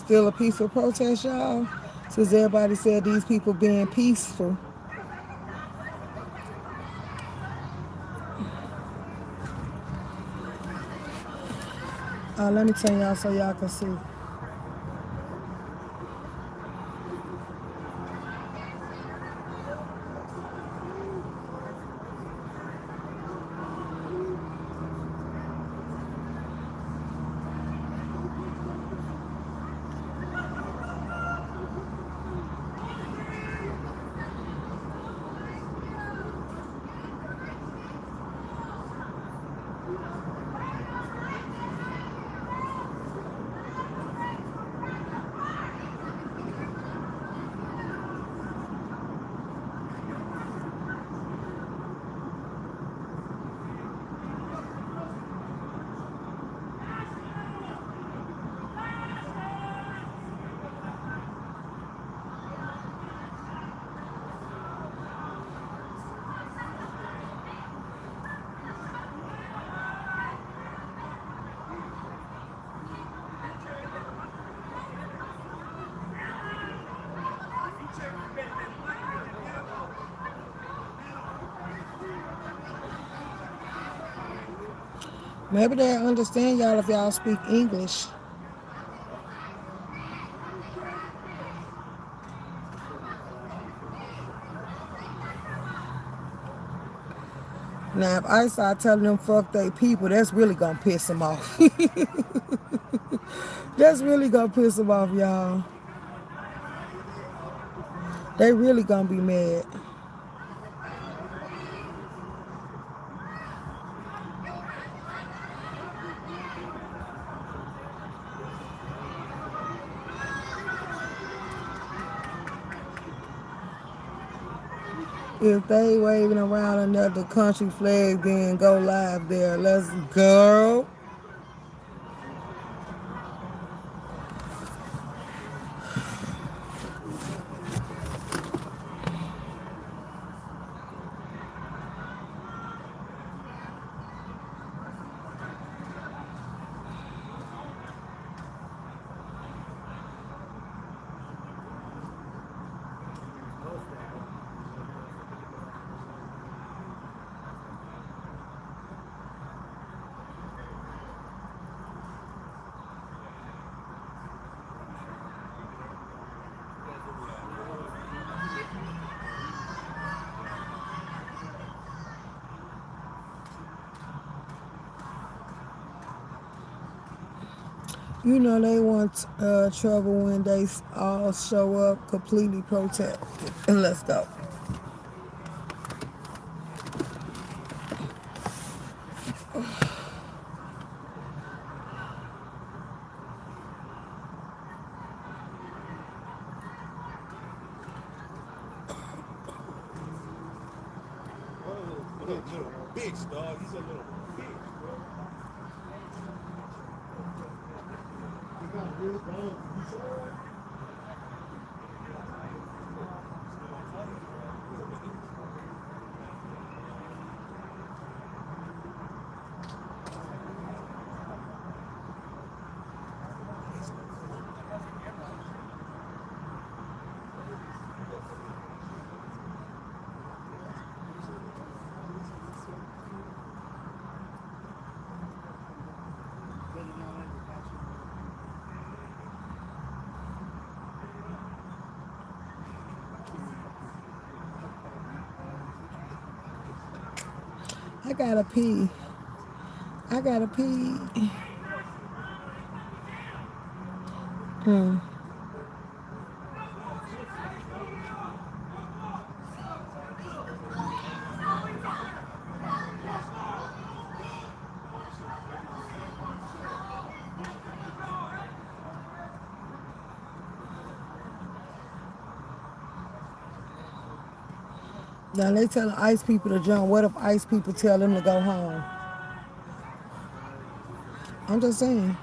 still a peaceful protest, y'all? Since everybody said these people being peaceful. Let me turn y'all so y'all can see. Maybe they'll understand y'all if y'all speak English. Now, if I start telling them fuck they people, that's really gonna piss them off. That's really gonna piss them off, y'all. They really gonna be mad. If they waving around another country flag, then go live there. Let's go. You know they want trouble when they all show up completely protected. And let's go. Little bitch, dog. He's a little bitch, bro. I gotta pee. I gotta pee. Now they tell the ICE people to jump. What if ICE people tell them to go home? I'm just saying.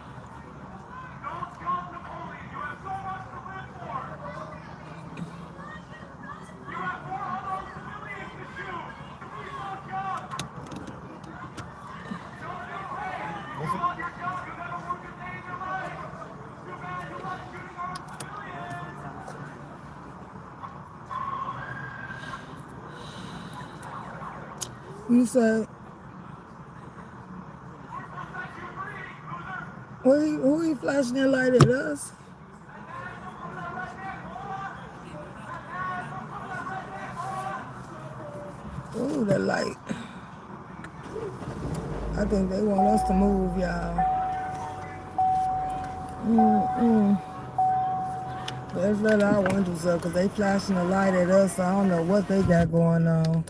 You said, Who he flashing that light at us? Ooh, that light. I think they want us to move, y'all. Let's let our windows up because they flashing the light at us. So I don't know what they got going on.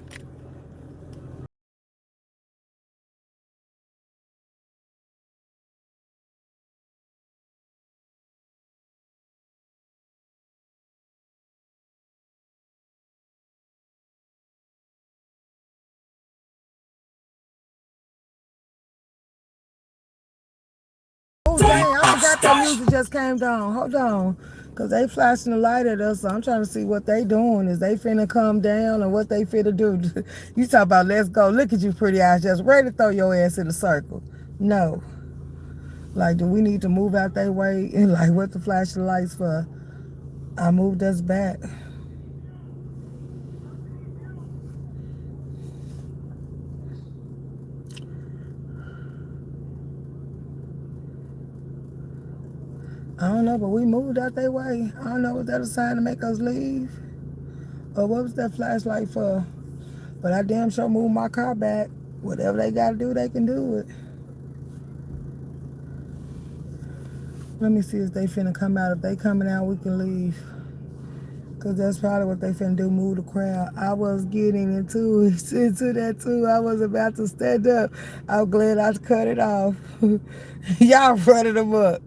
Oh, dang, I forgot that music just came down. Hold on. Because they flashing the light at us, so I'm trying to see what they doing. Is they finna come down or what they finna do? You talk about let's go. Look at you pretty eyes, just ready to throw your ass in a circle. No. Like, do we need to move out their way? And like, what the flashing lights for? I moved us back. I don't know, but we moved out their way. I don't know, was that a sign to make us leave? Or what was that flashlight for? But I damn sure moved my car back. Whatever they gotta do, they can do it. Let me see if they finna come out. If they coming out, we can leave. Cause that's probably what they finna do, move the crowd. I was getting into that too. I was about to stand up. I'm glad I cut it off. Y'all running them up.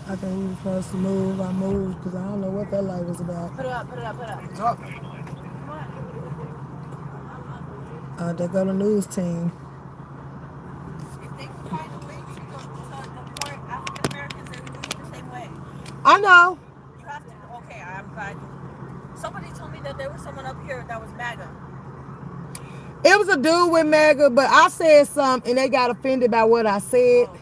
I think we were supposed to move. I moved because I don't know what that light was about. Put it up, put it up, put it up. Talk. They go the news team. If they can find a way to deport African Americans, they would do it the same way. I know. You have to. Okay, I'm glad. Somebody told me that there was someone up here that was MAGA. It was a dude with MAGA, but I said something and they got offended by what I said. Oh, okay.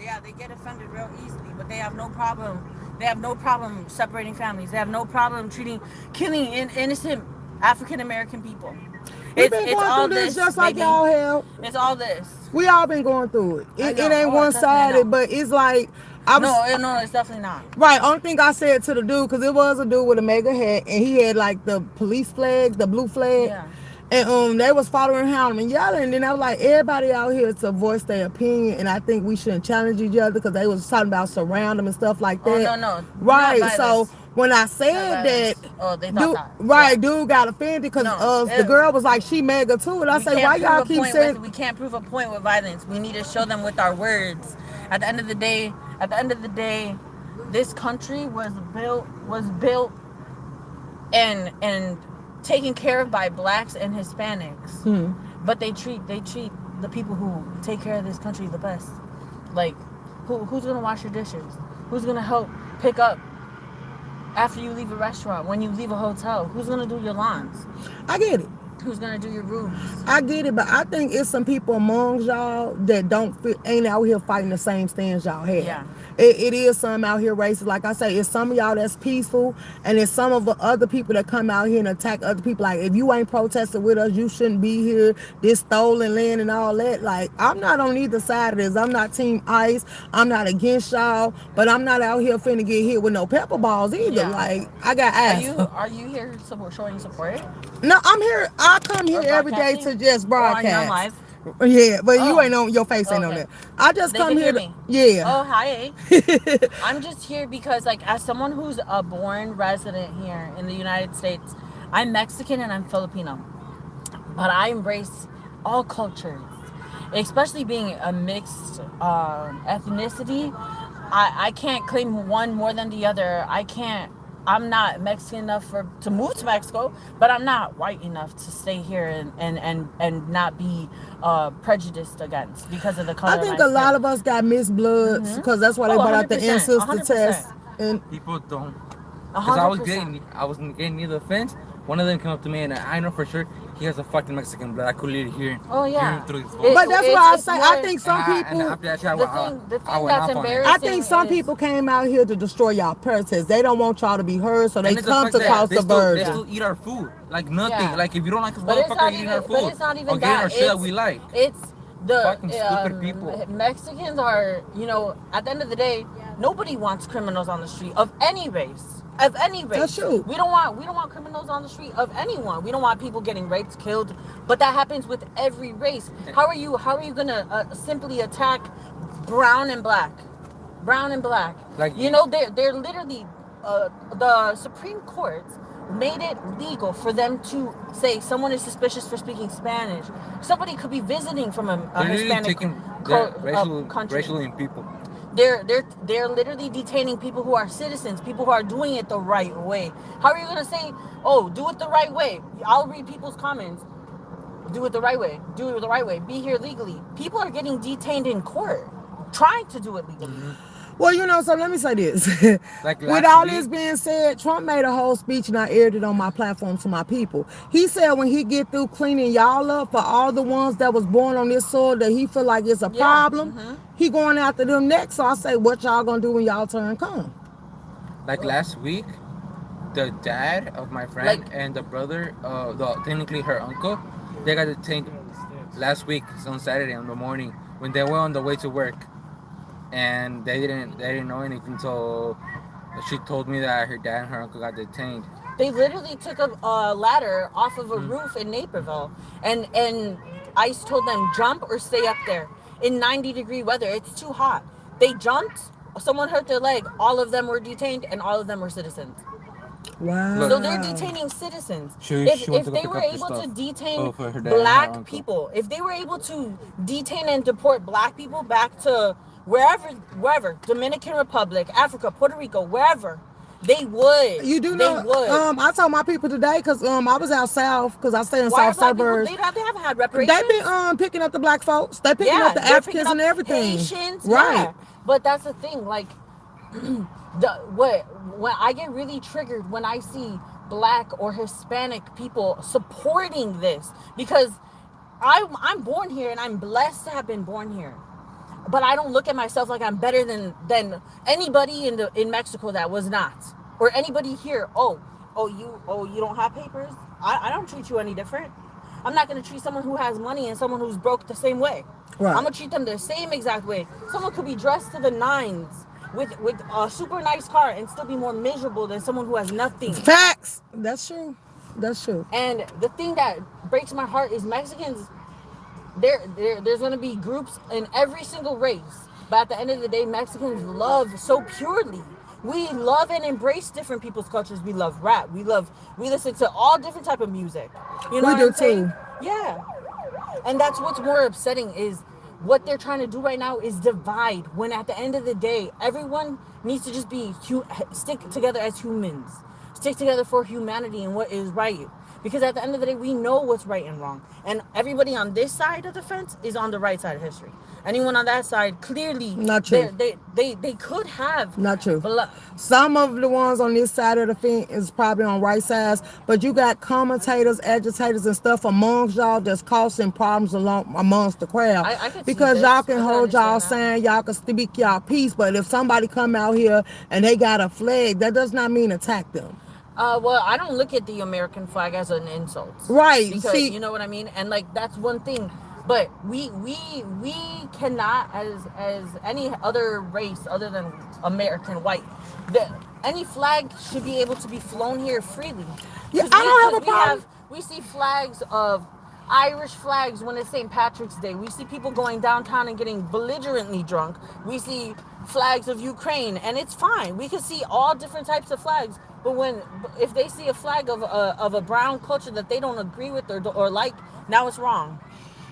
Yeah, they get offended real easily, but they have no problem. They have no problem separating families. They have no problem killing innocent African American people. We've been going through this just like y'all have. It's all this. We all been going through it. It ain't one-sided, but it's like no, it's definitely not. Right. Only thing I said to the dude, because it was a dude with a MAGA hat, and he had like the police flag, the blue flag. Yeah. And they was following him and yelling, and then I was like, everybody out here to voice their opinion, and I think we shouldn't challenge each other because they was talking about surround them and stuff like that. Oh, no. Right. So when I said that, they thought that. Right, dude got offended because the girl was like, she MAGA too, and I said, why y'all keep saying? We can't prove a point with violence. We need to show them with our words. At the end of the day, this country was built and taken care of by blacks and Hispanics. But they treat the people who take care of this country the best. Like, who's gonna wash your dishes? Who's gonna help pick up after you leave a restaurant, when you leave a hotel? Who's gonna do your lawns? I get it. Who's gonna do your roofs? I get it, but I think it's some people among y'all that ain't out here fighting the same stands y'all have. Yeah. It is some out here racist. Like I say, it's some of y'all that's peaceful, and it's some of the other people that come out here and attack other people. Like, if you ain't protesting with us, you shouldn't be here. This stolen land and all that. Like, I'm not on either side of this. I'm not Team ICE. I'm not against y'all, but I'm not out here finna get hit with no pepper balls either. Yeah. Like, I got asked. Are you here showing support? No, I'm here. I come here every day to just broadcast. Live? Yeah, but you ain't on your face ain't on that. I just come here to, yeah. Oh, hi. I'm just here because, like, as someone who's a born resident here in the United States, I'm Mexican and I'm Filipino, but I embrace all cultures, especially being a mixed ethnicity. I can't claim one more than the other. I'm not Mexican enough to move to Mexico, but I'm not white enough to stay here and not be prejudiced against because of the color. I think a lot of us got mixed bloods because that's why they brought out the ancestor test. And people don't. Because I was getting near the fence. One of them came up to me and I know for sure he has a fucking Mexican blood. I could literally hear him. Oh yeah. Hear him through his voice. But that's why I It's say more, I think some And people. after that shit, the thing I went that's off on him. embarrassing. I think some is, people came out here to destroy y'all protests. They don't want y'all to be heard, so they And it's the come fact to that cause they diversion. still eat our food. Like nothing. Yeah. Like if you don't like us, But it's motherfucker, not eating even. our food. But it's not even or getting that. our shit that we like. It's the Fucking stupid people. Mexicans are. You know, at the end of the day, nobody wants criminals on the street of any race. Of any race. That's true. We don't want criminals on the street of anyone. We don't want people getting raped, killed. But that happens with every race. How are you gonna simply attack brown and black? Brown and black. Like you know, they're literally the Supreme Court made it legal for them to say someone is suspicious for speaking Spanish. Somebody could be visiting from a Hispanic country. Racially people. They're literally detaining people who are citizens, people who are doing it the right way. How are you gonna say, "Oh, do it the right way"? I'll read people's comments. Do it the right way. Do it the right way. Be here legally. People are getting detained in court, trying to do it legally. Well, you know, so let me say this. Like With all this being said, Trump made a whole speech and I aired it on my platform to my people. He said when he get through cleaning y'all up for all the ones that was born on this soil that he feel like it's a problem, he going after them next. So I say, what y'all gonna do when y'all turn come? Like last week, the dad of my friend and the brother, technically her uncle, they got detained last week on Saturday in the morning when they were on the way to work. And they didn't know anything until she told me that her dad and her uncle got detained. They literally took a ladder off of a roof in Naperville, and ICE told them jump or stay up there in 90-degree weather. It's too hot. They jumped. Someone hurt their leg. All of them were detained, and all of them were citizens. Wow. So they're detaining citizens. If they were able to detain black people, if they were able to detain and deport black people back to wherever, Dominican Republic, Africa, Puerto Rico, wherever, they would. You do know? I told my people today because I was out south because I stay in south suburbs. They haven't had reparations. They've been picking up the black folks. They picking up the Africans and everything. Haitians, right? Yeah. But that's the thing, like. When I get really triggered when I see black or Hispanic people supporting this, because I'm born here and I'm blessed to have been born here, but I don't look at myself like I'm better than anybody in Mexico that was not, or anybody here. You don't have papers. I don't treat you any different. I'm not going to treat someone who has money and someone who's broke the same way. Right. I'm going to treat them the same exact way. Someone could be dressed to the nines with a super nice car and still be more miserable than someone who has nothing. Facts. That's true. That's true. And the thing that breaks my heart is Mexicans. There's going to be groups in every single race, but at the end of the day, Mexicans love so purely. We love and embrace different people's cultures. We love rap. We listen to all different type of music. You know what I'm saying? Yeah. And that's what's more upsetting is what they're trying to do right now is divide, when at the end of the day, everyone needs to just stick together as humans. Stick together for humanity and what is right. Because at the end of the day, we know what's right and wrong. And everybody on this side of the fence is on the right side of history. Anyone on that side, clearly, not true. They could have. Not true. Some of the ones on this side of the fence is probably on right sides, but you got commentators, agitators, and stuff amongst y'all that's causing problems amongst the crowd. Because y'all can hold y'all saying y'all can speak y'all peace, but if somebody come out here and they got a flag, that does not mean attack them. Well, I don't look at the American flag as an insult. Right. Because you know what I mean? And like that's one thing. But we cannot, as any other race other than American white, any flag should be able to be flown here freely. Yeah, I don't have a problem. We see flags of Irish flags when it's St. Patrick's Day. We see people going downtown and getting belligerently drunk. We see flags of Ukraine, and it's fine. We can see all different types of flags. But if they see a flag of a brown culture that they don't agree with or like, now it's wrong.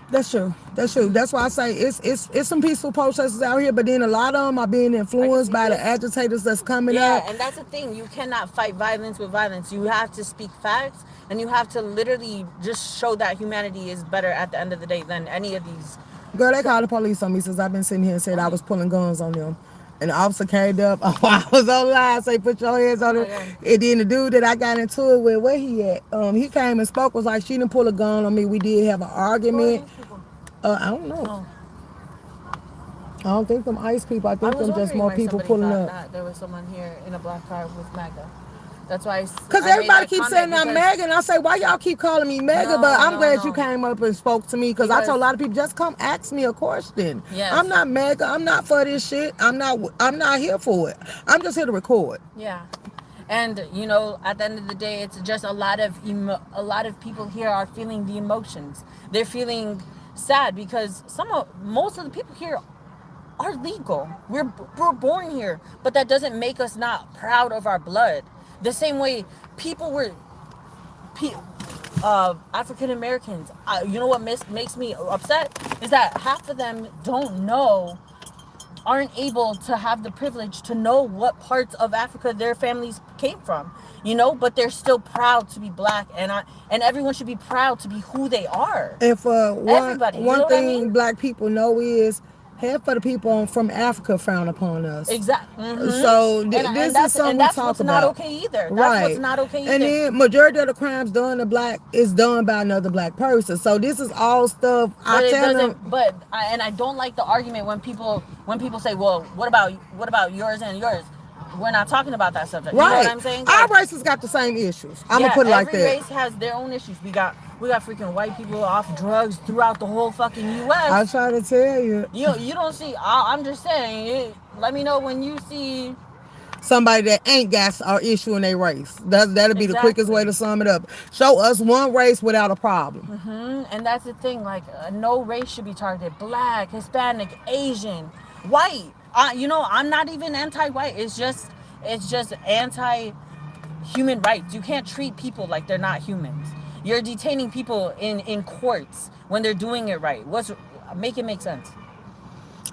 That's true. That's true. That's why I say it's some peaceful protesters out here, but then a lot of them are being influenced by the agitators that's coming up. Yeah, and that's the thing. You cannot fight violence with violence. You have to speak facts, and you have to literally just show that humanity is better at the end of the day than any of these. Girl, they called the police on me since I've been sitting here and said I was pulling guns on them. And the officer came up. Oh, I was on line. Say, put your hands Oh on my it. god. And then the dude that I got into it with, where he at? He came and spoke. Was like, she didn't pull a gun on me. We did have an Who are argument. these people? I don't know. Oh, I don't think them ICE people. I I think was them just wondering more why people somebody pulling thought up. that there was someone here in a black car with MAGA. That's why Cause I made everybody that keeps comment saying I'm because Megan. And I say, why y'all keep calling me Megan? But no, I'm no, glad you no. came up and spoke to me. Cause I Because told a lot of people, just come ask me a question. yes, I'm not Mega. I'm not for this shit. I'm not. I'm not here for it. I'm just here to record. yeah. And at the end of the day, it's just a lot of people here are feeling the emotions. They're feeling sad because most of the people here are legal. We're born here, but that doesn't make us not proud of our blood. The same way people were, African Americans. You know what makes me upset is that half of them aren't able to have the privilege to know what parts of Africa their families came from, but they're still proud to be black, and everyone should be proud to be who they are. And for Everybody, you one know what I thing mean? black people know is half of the people from Africa frown upon us. Exactly. So And this is something we that's talk what's not about. okay either. That's what's Right. not okay And either. then majority of the crimes done to black is done by another black person. So this is all stuff I But it tell them. doesn't. I don't like the argument when people say, "Well, what about yours and yours?" We're not talking about that subject. You know what Right. I'm saying? Our Like, races got the same issues. I'm gonna yeah, put it like every that. race has their own issues. We got freaking white people off drugs throughout the whole fucking I U.S. try to tell you. You don't see. I'm just saying. Let me know when you see. Somebody that ain't got our issue in their race. That'll be the quickest way Exactly. to sum it up. Show us one race without a problem. And that's the thing. Like, no race should be targeted. Black, Hispanic, Asian, white. I'm not even anti-white. It's just anti-human rights. You can't treat people like they're not humans. You're detaining people in courts when they're doing it right. Make it make sense.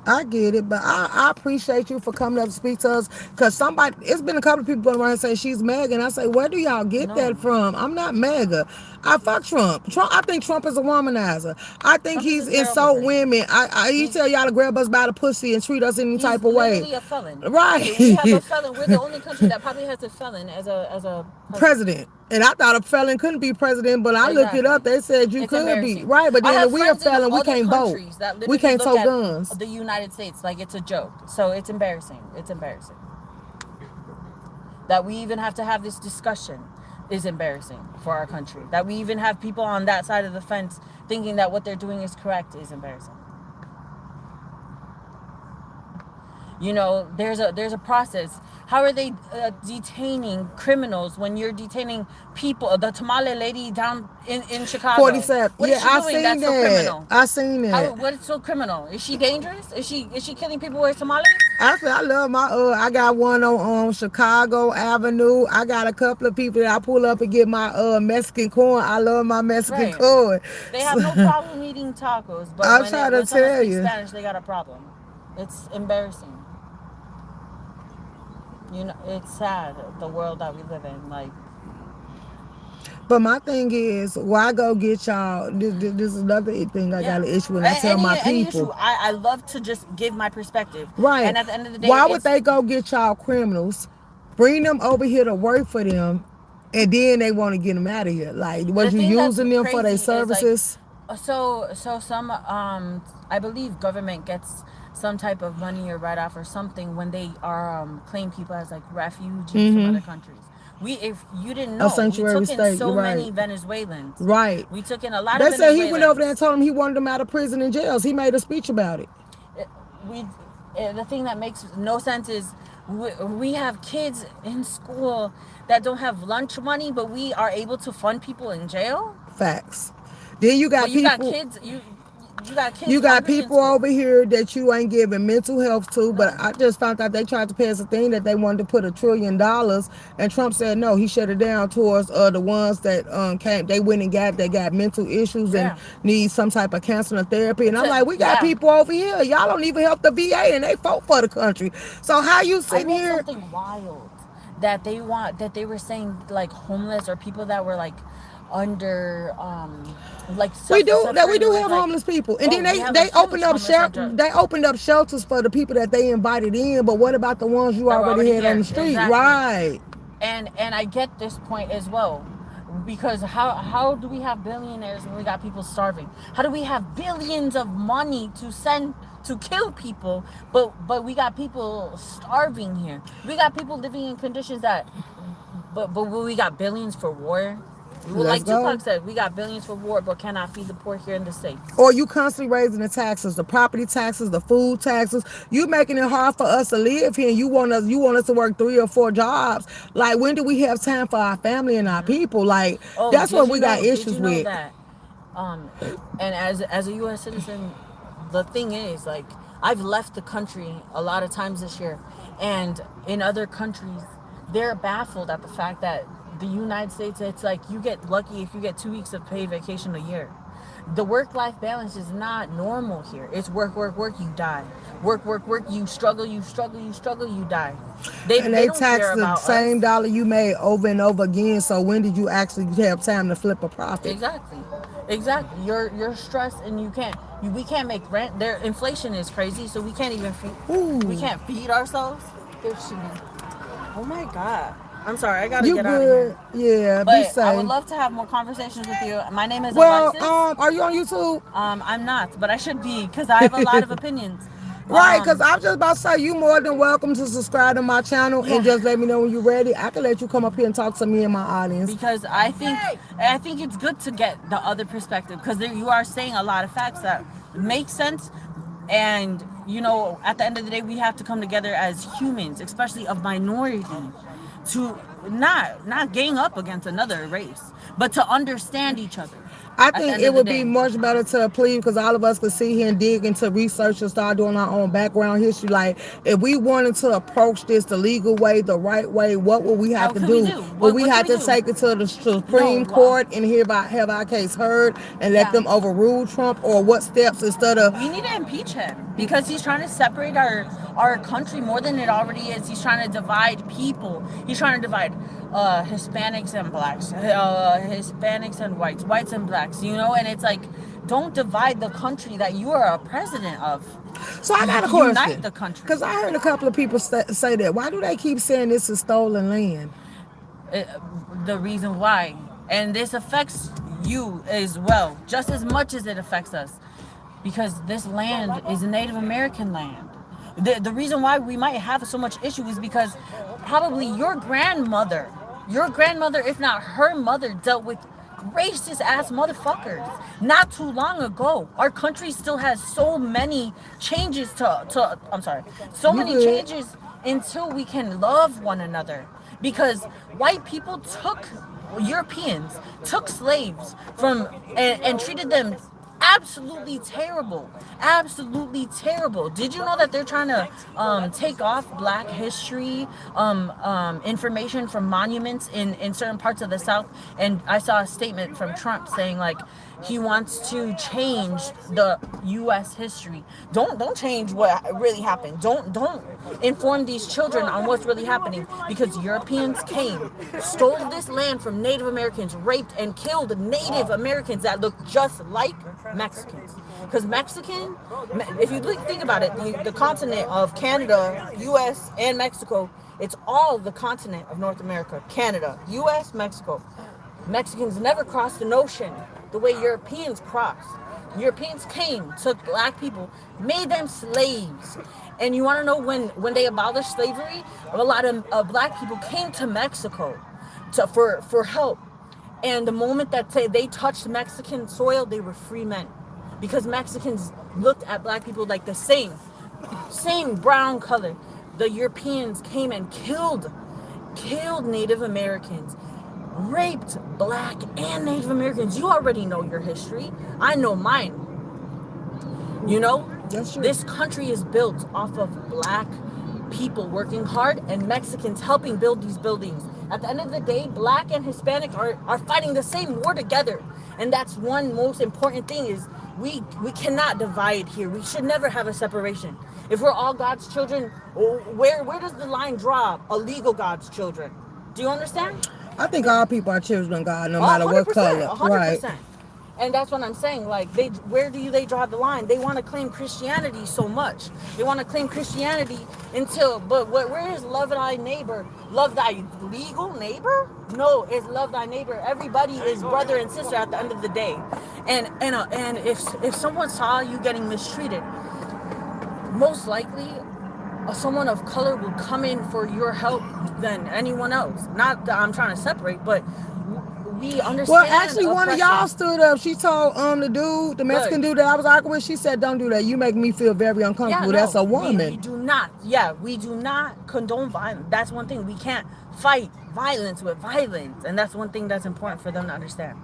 I get it, but I appreciate you for coming up to speak to us. Cause it's been a couple of people going around saying she's MAGA, and I say, where do y'all get that No. from? I'm not MAGA. I fuck Trump. I think Trump is a womanizer. I think Trump is he's a terrible insult person. women. He tell y'all to grab us by the pussy and treat us any He's type of way. literally a felon. Right. We have a felon. We're the only country that probably has a felon as a President. And I thought a felon couldn't be president, but I looked it Exactly. up. They said you It's could be. embarrassing. Right, but I then if have we a friends in felon, we other can't vote. countries that We literally can't look tow at guns. the United States like it's a joke. So it's embarrassing. It's embarrassing. That we even have to have this discussion is embarrassing for our country. That we even have people on that side of the fence thinking that what they're doing is correct is embarrassing. There's a process. How are they detaining criminals when you're detaining people? The tamale lady down in Chicago. 47. What Yeah, is she I doing seen that's so that. criminal? I seen that. What is so criminal? Is she dangerous? Is she killing people with tamales? Actually, I love my I got one on Chicago Avenue. I got a couple of people that I pull up and get my Mexican corn. I love my Mexican Right. corn. They have no problem eating tacos, but I'm when trying to someone tell speaks you. Spanish, they got a problem. It's embarrassing. It's sad, the world that we live in. Like, But my thing is, why go get y'all? This is another thing I got an issue when I tell my any issue. people. I love to just give my perspective. Right. And at the end of the day, Why would they go get y'all criminals, bring them over here to work for them, and then they want to get them out of here? Like, was you using them for their services? So some I believe government gets some type of money or write off or something when they are claim people as like refugees from other countries. If you didn't know, we took in so many Venezuelans. Right. We took in a lot They of Venezuelans. said he went over there and told him he wanted them out of prison and jails. He made a speech about it. The thing that makes no sense is we have kids in school that don't have lunch money, but we are able to fund people in jail. Facts. Then you got people. You got people over here that you ain't giving mental health to, but I just found out they tried to pass a thing that they wanted to put $1 trillion, and Trump said no. He shut it down towards the ones that came. They went and got mental issues and need some type of counseling or therapy. And I'm like, we got people over here. Y'all don't even help the VA, and they fought for the country. So how you sitting here? Something wild that they were saying, like homeless or people that were like under like We do that. We suffering do with have like, homeless people, and oh, then we have a they huge opened up homeless center. they opened up shelters for the people that they invited in. But what about the ones you That were already already had on here. the street? Exactly. Right. And I get this point as well. Because how do we have billionaires when we got people starving? How do we have billions of money to send to kill people, but we got people starving here? We got people living in conditions that, but we got billions for war. Let's Like go. Tupac said, we got billions for war, but cannot feed the poor here in the States. Or you constantly raising the taxes, the property taxes, the food taxes. You making it hard for us to live here, and you want us to work 3 or 4 jobs. Like, when do we have time for our family and our people? Like, Oh, that's what we got did issues you know with. that? And as a U.S. citizen, the thing is, like, I've left the country a lot of times this year, and in other countries, they're baffled at the fact that the United States, it's like you get lucky if you get 2 weeks of paid vacation a year. The work-life balance is not normal here. It's work, work, work, you die. Work, work, work, you struggle, you struggle, you struggle, you die. And they don't tax care the about same us. dollar you made over and over again. So when did you actually have time to flip a profit? Exactly. You're stressed and we can't make rent. Their inflation is crazy, so we can't even we can't feed ourselves. They're shooting. Oh my God. I'm sorry, I gotta get out of here. Yeah, be But safe. I would love to have more conversations with you. My name is Well, Alexis. are you on YouTube? I'm not, but I should be because I have a lot of opinions. Right, because I was just about to say, you more than welcome to subscribe to my channel and just let me know when you're ready. I can let you come up here and talk to me and my audience. Because I think it's good to get the other perspective, because you are saying a lot of facts that make sense. And at the end of the day, we have to come together as humans, especially of minority, to not gang up against another race, but to understand each other. I think it would be much better to plead, because all of us could sit here and dig into research and start doing our own background history. Like, if we wanted to approach this the legal way, the right way, what would we have to do? Would we have to take it to the Supreme Court and have our case heard and let them overrule Trump? Or what steps instead of... We need to impeach him because he's trying to separate our country more than it already is. He's trying to divide people. He's trying to divide Hispanics and blacks, Hispanics and whites and blacks, and it's like, don't divide the country that you are a president of. So I got a question. Unite the country. Because I heard a couple of people say that. Why do they keep saying this is stolen land? The reason why, and this affects you as well, just as much as it affects us, because this land is a Native American land. The reason why we might have so much issue is because probably your grandmother, if not her mother, dealt with racist ass motherfuckers not too long ago. Our country still has so many changes changes until we can love one another, because white people Europeans took slaves from and treated them absolutely terrible. Did you know that they're trying to take off black history information from monuments in certain parts of the South? And I saw a statement from Trump saying, like, he wants to change the U.S. history. Don't change what really happened. Don't inform these children on what's really happening, because Europeans came, stole this land from Native Americans, raped and killed Native Americans that look just like Mexicans. Because if you think about it, the continent of Canada, U.S., and Mexico, it's all the continent of North America. Canada, U.S., Mexico. Mexicans never crossed an ocean the way Europeans crossed. Europeans came, took black people, made them slaves. And you want to know when they abolished slavery? A lot of black people came to Mexico for help. And the moment that they touched Mexican soil, they were free men. Because Mexicans looked at black people like the same brown color. The Europeans came and killed Native Americans, raped black and Native Americans. You already know your history. I know mine. This country is built off of black people working hard and Mexicans helping build these buildings. At the end of the day, black and Hispanic are fighting the same war together. And that's one most important thing, is we cannot divide here. We should never have a separation. If we're all God's children, where does the line draw? Illegal God's children. Do you understand? I think all people are children of God, no Oh, matter what 100%, color. Right. 100%. And that's what I'm saying. Like, where do they draw the line? They want to claim Christianity so much. They want to claim Christianity but where is love thy neighbor? Love thy legal neighbor? No, it's love thy neighbor. Everybody is brother and sister at the end of the day. And if someone saw you getting mistreated, most likely someone of color will come in for your help than anyone else. Not that I'm trying to separate, but we understand. Well, actually, one of oppression. y'all stood up. She told the Mexican dude that I was arguing with, she said, "Don't do that. You make me feel very uncomfortable." Yeah, no, That's a woman. We do not. Yeah, we do not condone violence. That's one thing. We can't fight violence with violence, and that's one thing that's important for them to understand.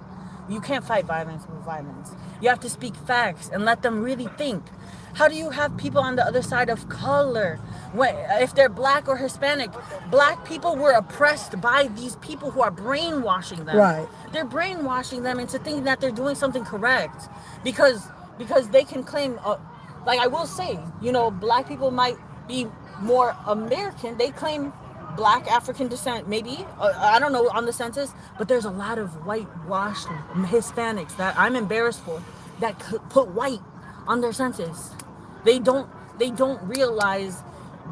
You can't fight violence with violence. You have to speak facts and let them really think. How do you have people on the other side of color? If they're black or Hispanic, black people were oppressed by these people who are brainwashing them. Right. They're brainwashing them into thinking that they're doing something correct because they can claim, like I will say, black people might be more American. They claim black African descent, maybe. I don't know on the census, but there's a lot of whitewashed Hispanics that I'm embarrassed for that put white on their census. They don't realize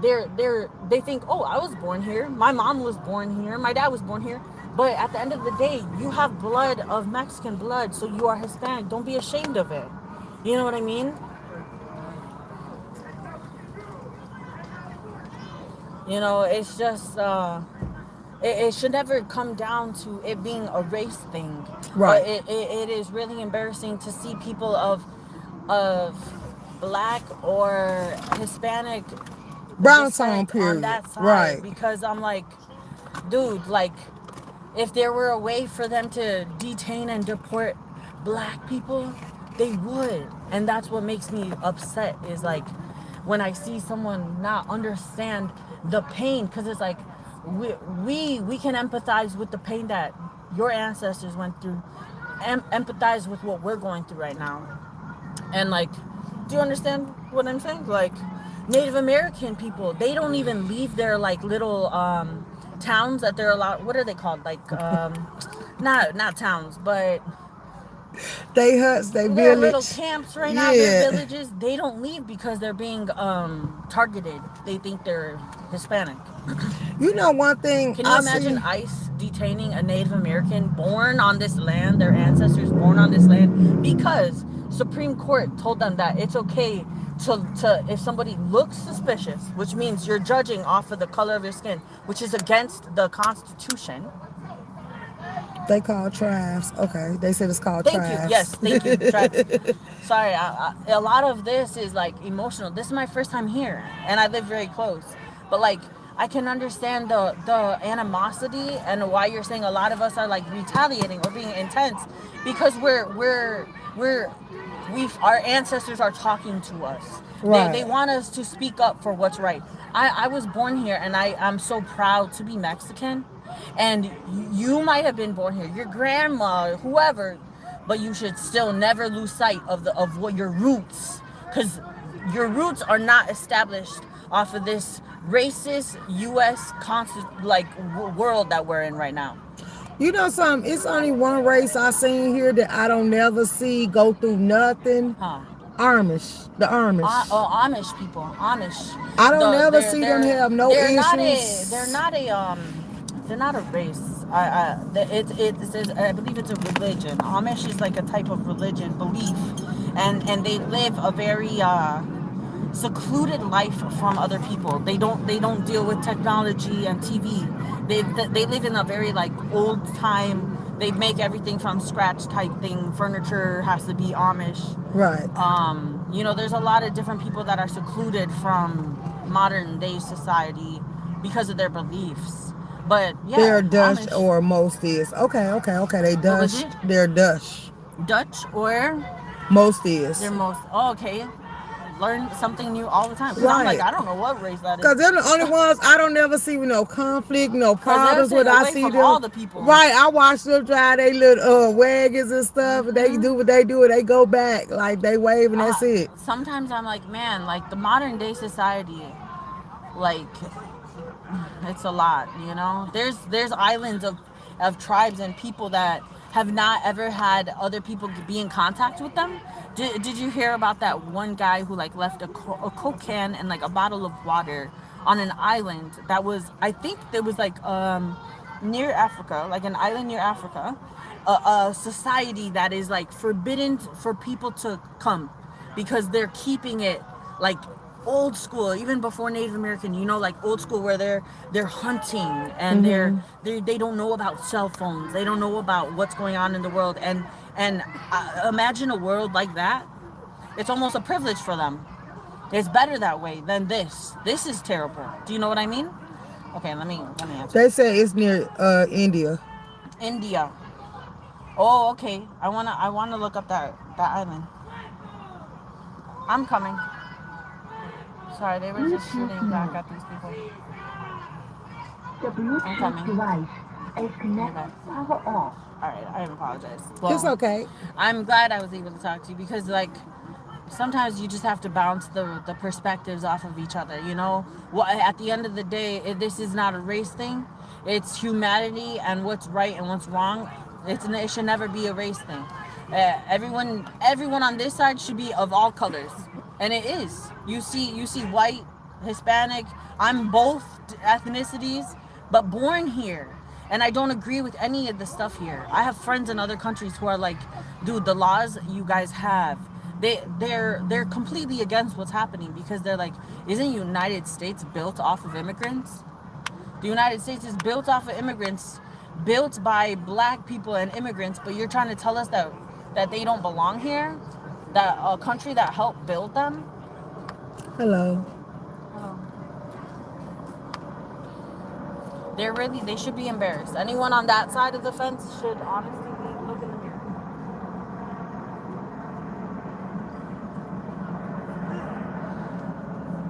they think, oh, I was born here, my mom was born here, my dad was born here, but at the end of the day, you have blood of Mexican blood, so you are Hispanic. Don't be ashamed of it. You know what I mean? It's just it should never come down to it being a race thing. Right. But it is really embarrassing to see people of black or Hispanic brown tone period on that side. Right. Because I'm like, dude, like, if there were a way for them to detain and deport black people, they would. And that's what makes me upset, is like when I see someone not understand the pain, because it's like we can empathize with the pain that your ancestors went through, empathize with what we're going through right now. And like, do you understand what I'm saying? Like, Native American people, they don't even leave their like little towns that they're allowed. What are they called? Like not towns, but they huts, they their village, little camps right now, their villages. They don't leave because they're being targeted. They think they're Hispanic. One thing. Can you imagine ICE detaining a Native American born on this land, their ancestors born on this land, because Supreme Court told them that it's okay to if somebody looks suspicious, which means you're judging off of the color of your skin, which is against the Constitution. They call tribes. Okay, they said it's called tribes. Thank you. Yes, thank you. Tribes. Sorry, a lot of this is like emotional. This is my first time here, and I live very close. But like, I can understand the animosity and why you're saying a lot of us are like retaliating or being intense, because our ancestors are talking to us. Right. They want us to speak up for what's right. I was born here, and I'm so proud to be Mexican. And you might have been born here, your grandma, whoever, but you should still never lose sight of what your roots, because your roots are not established off of this racist U.S. world that we're in right now. You know something? It's only one race I seen here that I don't never see go through nothing. Huh. Amish. The Amish. Amish people. Amish. I don't never see them have no issues. They're not a race. It says, I believe it's a religion. Amish is like a type of religion belief, and they live a very secluded life from other people. They don't deal with technology and TV. They live in a very like old time. They make everything from scratch type thing. Furniture has to be Amish. Right. There's a lot of different people that are secluded from modern day society because of their beliefs. But yeah, they're Dutch, Amish. or most is. Okay. They Dutch. They're Dutch. Dutch or most is. They're most. Oh, okay. Learn something new all the time. Right. I'm like, I don't know what race that is. Because they're the only ones I don't never see with no conflict, no problems with. I see them. All the people. Right. I watch them drive their little wagons and stuff. Mm-hmm. They do what they do, and they go back like they wave, and that's it. Sometimes I'm like, man, like the modern day society, like It's a lot, you know. There's islands of tribes and people that have not ever had other people be in contact with them. Did you hear about that one guy who like left a Coke can and like a bottle of water on an island that was, I think there was like near Africa, like an island near Africa, a society that is like forbidden for people to come because they're keeping it like old school, even before Native American, you know, like old school where they're hunting and they don't know about cell phones, they don't know about what's going on in the world, and imagine a world like that. It's almost a privilege for them. It's better that way than this. This is terrible. Do you know what I mean? Okay, let me answer. They say it's near India. India. Oh, okay. I wanna look up that island. I'm coming. Sorry, they were just shooting back at these people. I'm coming. You're back. Alright, I apologize. Well, It's okay. I'm glad I was able to talk to you because like sometimes you just have to bounce the perspectives off of each other, you know. Well, at the end of the day, this is not a race thing. It's humanity and what's right and what's wrong. It should never be a race thing. Everyone on this side should be of all colors, and it is. You see white, Hispanic. I'm both ethnicities, but born here. And I don't agree with any of the stuff here. I have friends in other countries who are like, dude, the laws you guys have, they're completely against what's happening because they're like, isn't United States built off of immigrants? The United States is built off of immigrants, built by black people and immigrants, but you're trying to tell us that they don't belong here? That a country that helped build them? Hello. They should be embarrassed. Anyone on that side of the fence should honestly look in the mirror.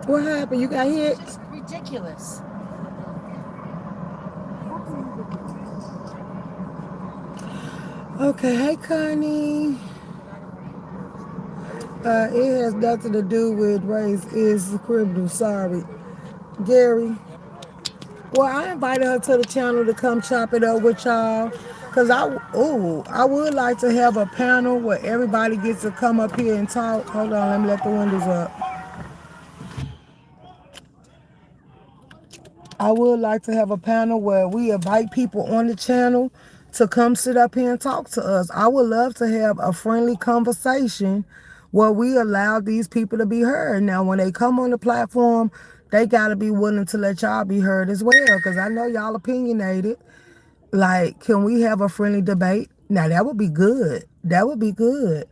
What happened? You got hit? It's just ridiculous. Okay, hey Connie. It has nothing to do with race. It's criminal. Sorry. Gary. Well, I invited her to the channel to come chop it up with y'all. Cause I would like to have a panel where everybody gets to come up here and talk. Hold on, let me let the windows up. I would like to have a panel where we invite people on the channel to come sit up here and talk to us. I would love to have a friendly conversation where we allow these people to be heard. Now, when they come on the platform, they got to be willing to let y'all be heard as well, because I know y'all opinionated. Like, can we have a friendly debate? Now, that would be good. That would be good.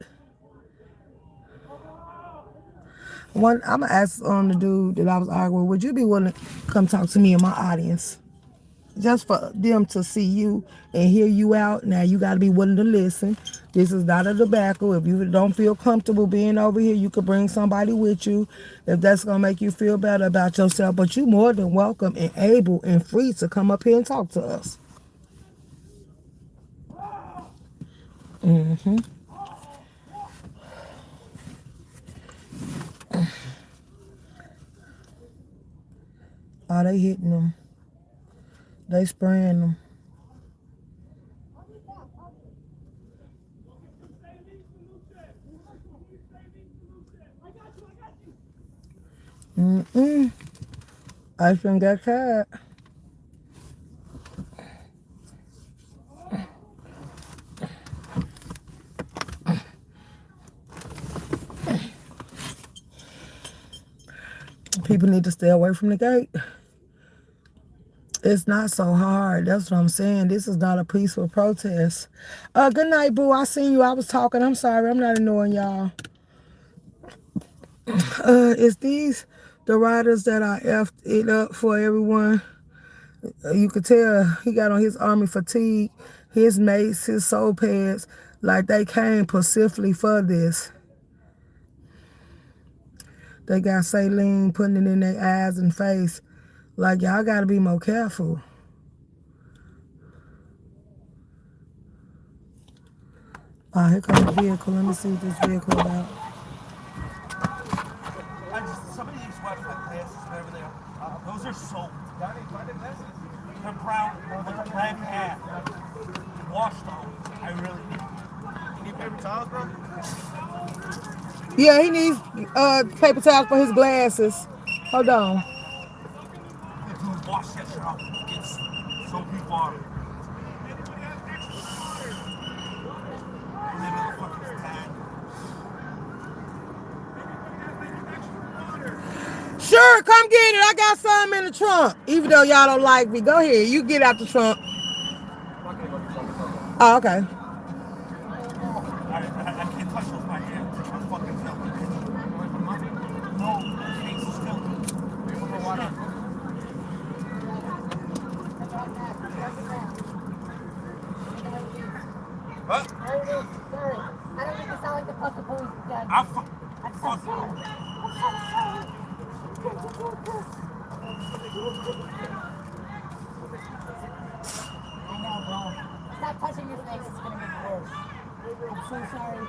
I'm going to ask the dude that I was arguing, would you be willing to come talk to me in my audience? Just for them to see you and hear you out. Now, you got to be willing to listen. This is not a debacle. If you don't feel comfortable being over here, you could bring somebody with you if that's going to make you feel better about yourself. But you're more than welcome and able and free to come up here and talk to us. Mm-hmm. Oh, they hitting them. They spraying them. I shouldn't get caught. People need to stay away from the gate. It's not so hard. That's what I'm saying. This is not a peaceful protest. Good night, boo. I seen you. I was talking. I'm sorry. I'm not annoying y'all. It's these the riders that I effed it up for everyone. You could tell he got on his army fatigue, his mates, his soul pads, like they came specifically for this. They got saline putting it in their eyes and face. Like, y'all got to be more careful. Oh, here comes the vehicle. Let me see what this vehicle about. Some of these website classes and everything, those are sold. The brown with the black hat. Washed them. I really need. You need paper towels, bro? Yeah, he needs paper towels for his glasses. Hold on. Dude, wash that shit off. It's so people are. Sure, come get it. I got some in the trunk. Even though y'all don't like me. Go ahead. You get out the trunk. Oh, okay. I can't touch those with my hands. I'm fucking filthy. No, my face is filthy. What? I don't need to sound like the fucking police again. I'm so sorry. I know, bro. Stop touching your face. It's gonna make it worse. I'm so sorry.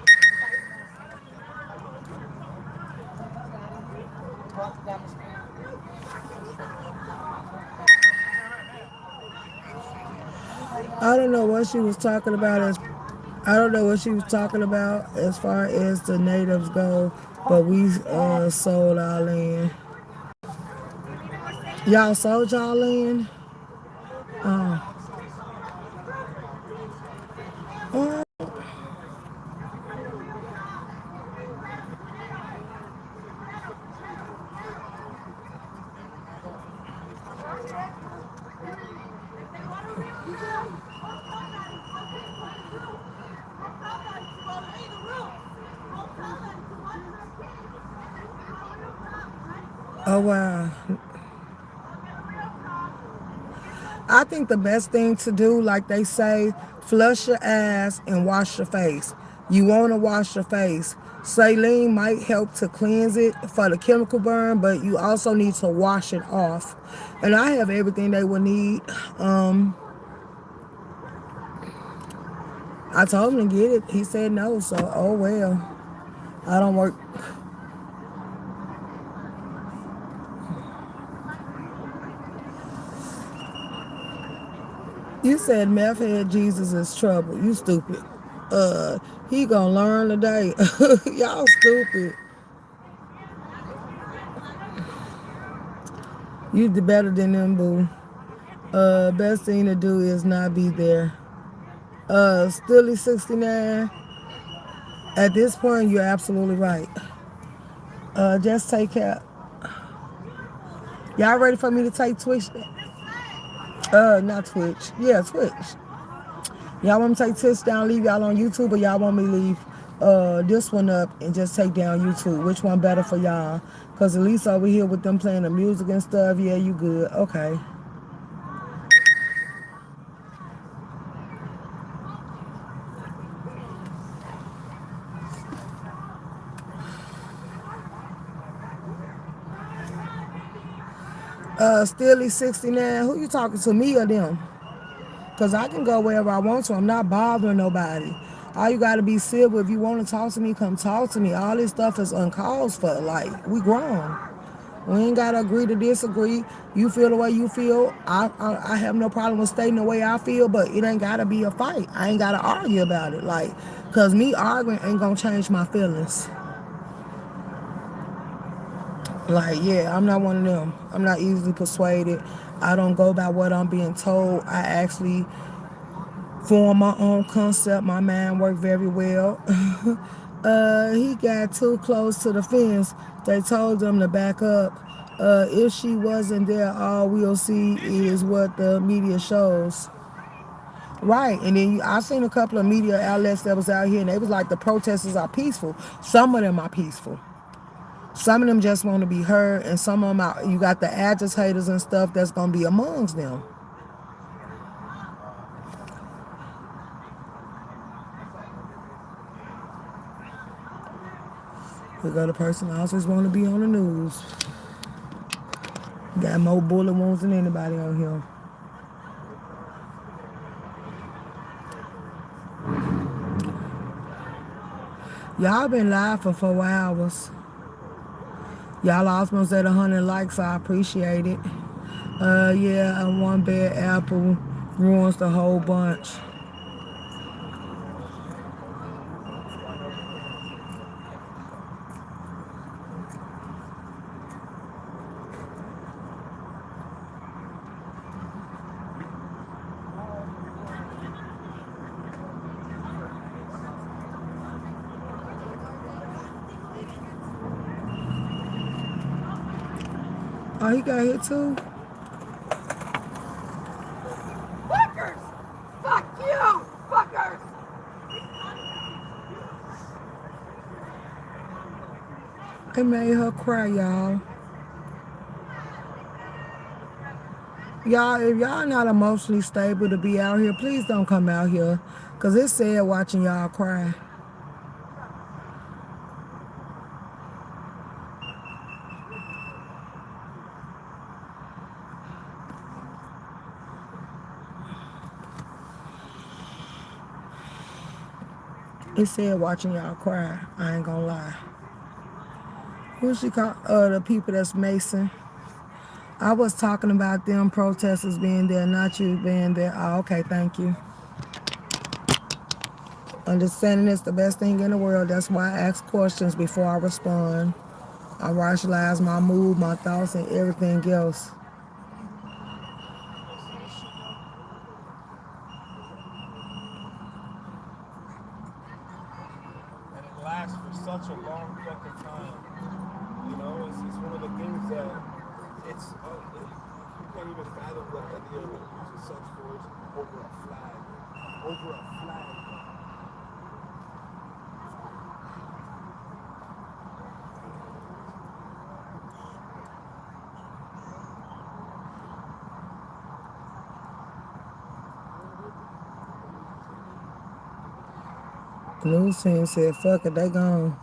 I don't know what she was talking about as far as the natives go, but we sold our land. Y'all sold y'all land? Oh. Oh, wow. I think the best thing to do, like they say, flush your ass and wash your face. You want to wash your face. Saline might help to cleanse it for the chemical burn, but you also need to wash it off. And I have everything they would need. I told him to get it. He said no, so oh well. I don't work. You said meth head Jesus is trouble. You stupid. He gonna learn today. Y'all stupid. You did better than them, boo. Best thing to do is not be there. Stilly 69. At this point, you're absolutely right. Just take care. Y'all ready for me to take Twitch? Not Twitch. Yeah, Twitch. Y'all want me to take Twitch down, leave y'all on YouTube, or y'all want me to leave this one up and just take down YouTube? Which one better for y'all? Because at least over here with them playing the music and stuff, yeah, you good. Okay. Stilly 69, who you talking to, me or them? Because I can go wherever I want to. I'm not bothering nobody. All you got to be civil. If you want to talk to me, come talk to me. All this stuff is uncalled for. Like, we grown. We ain't got to agree to disagree. You feel the way you feel. I have no problem with stating the way I feel, but it ain't got to be a fight. I ain't got to argue about it. Like, because me arguing ain't going to change my feelings. Like, yeah, I'm not one of them. I'm not easily persuaded. I don't go by what I'm being told. I actually form my own concept. My mind worked very well. He got too close to the fence. They told him to back up. If she wasn't there, all we'll see is what the media shows. Right, and then I seen a couple of media outlets that was out here, and they was like, the protesters are peaceful. Some of them are peaceful. Some of them just want to be heard, and some of them are, you got the agitators and stuff that's going to be amongst them. We got a person that always want to be on the news. Got more bullet wounds than anybody on here. Y'all been live for 4 hours. Y'all almost at 100 likes. I appreciate it. Yeah, one bad apple ruins the whole bunch. Oh, he got hit too? Fuckers! Fuck you! Fuckers! It made her cry, y'all. Y'all, if y'all not emotionally stable to be out here, please don't come out here. Because it's sad watching y'all cry. It's sad watching y'all cry. I ain't gonna lie. Who she call? The people that's Mason. I was talking about them protesters being there, not you being there. Oh, okay, thank you. Understanding is the best thing in the world. That's why I ask questions before I respond. I rationalize my mood, my thoughts, and everything else. And it lasts for such a long fucking time. You know, it's one of the things that it's you can't even fathom the idea of using such force over a flag. Over a flag. The news team said, fuck it, they gone.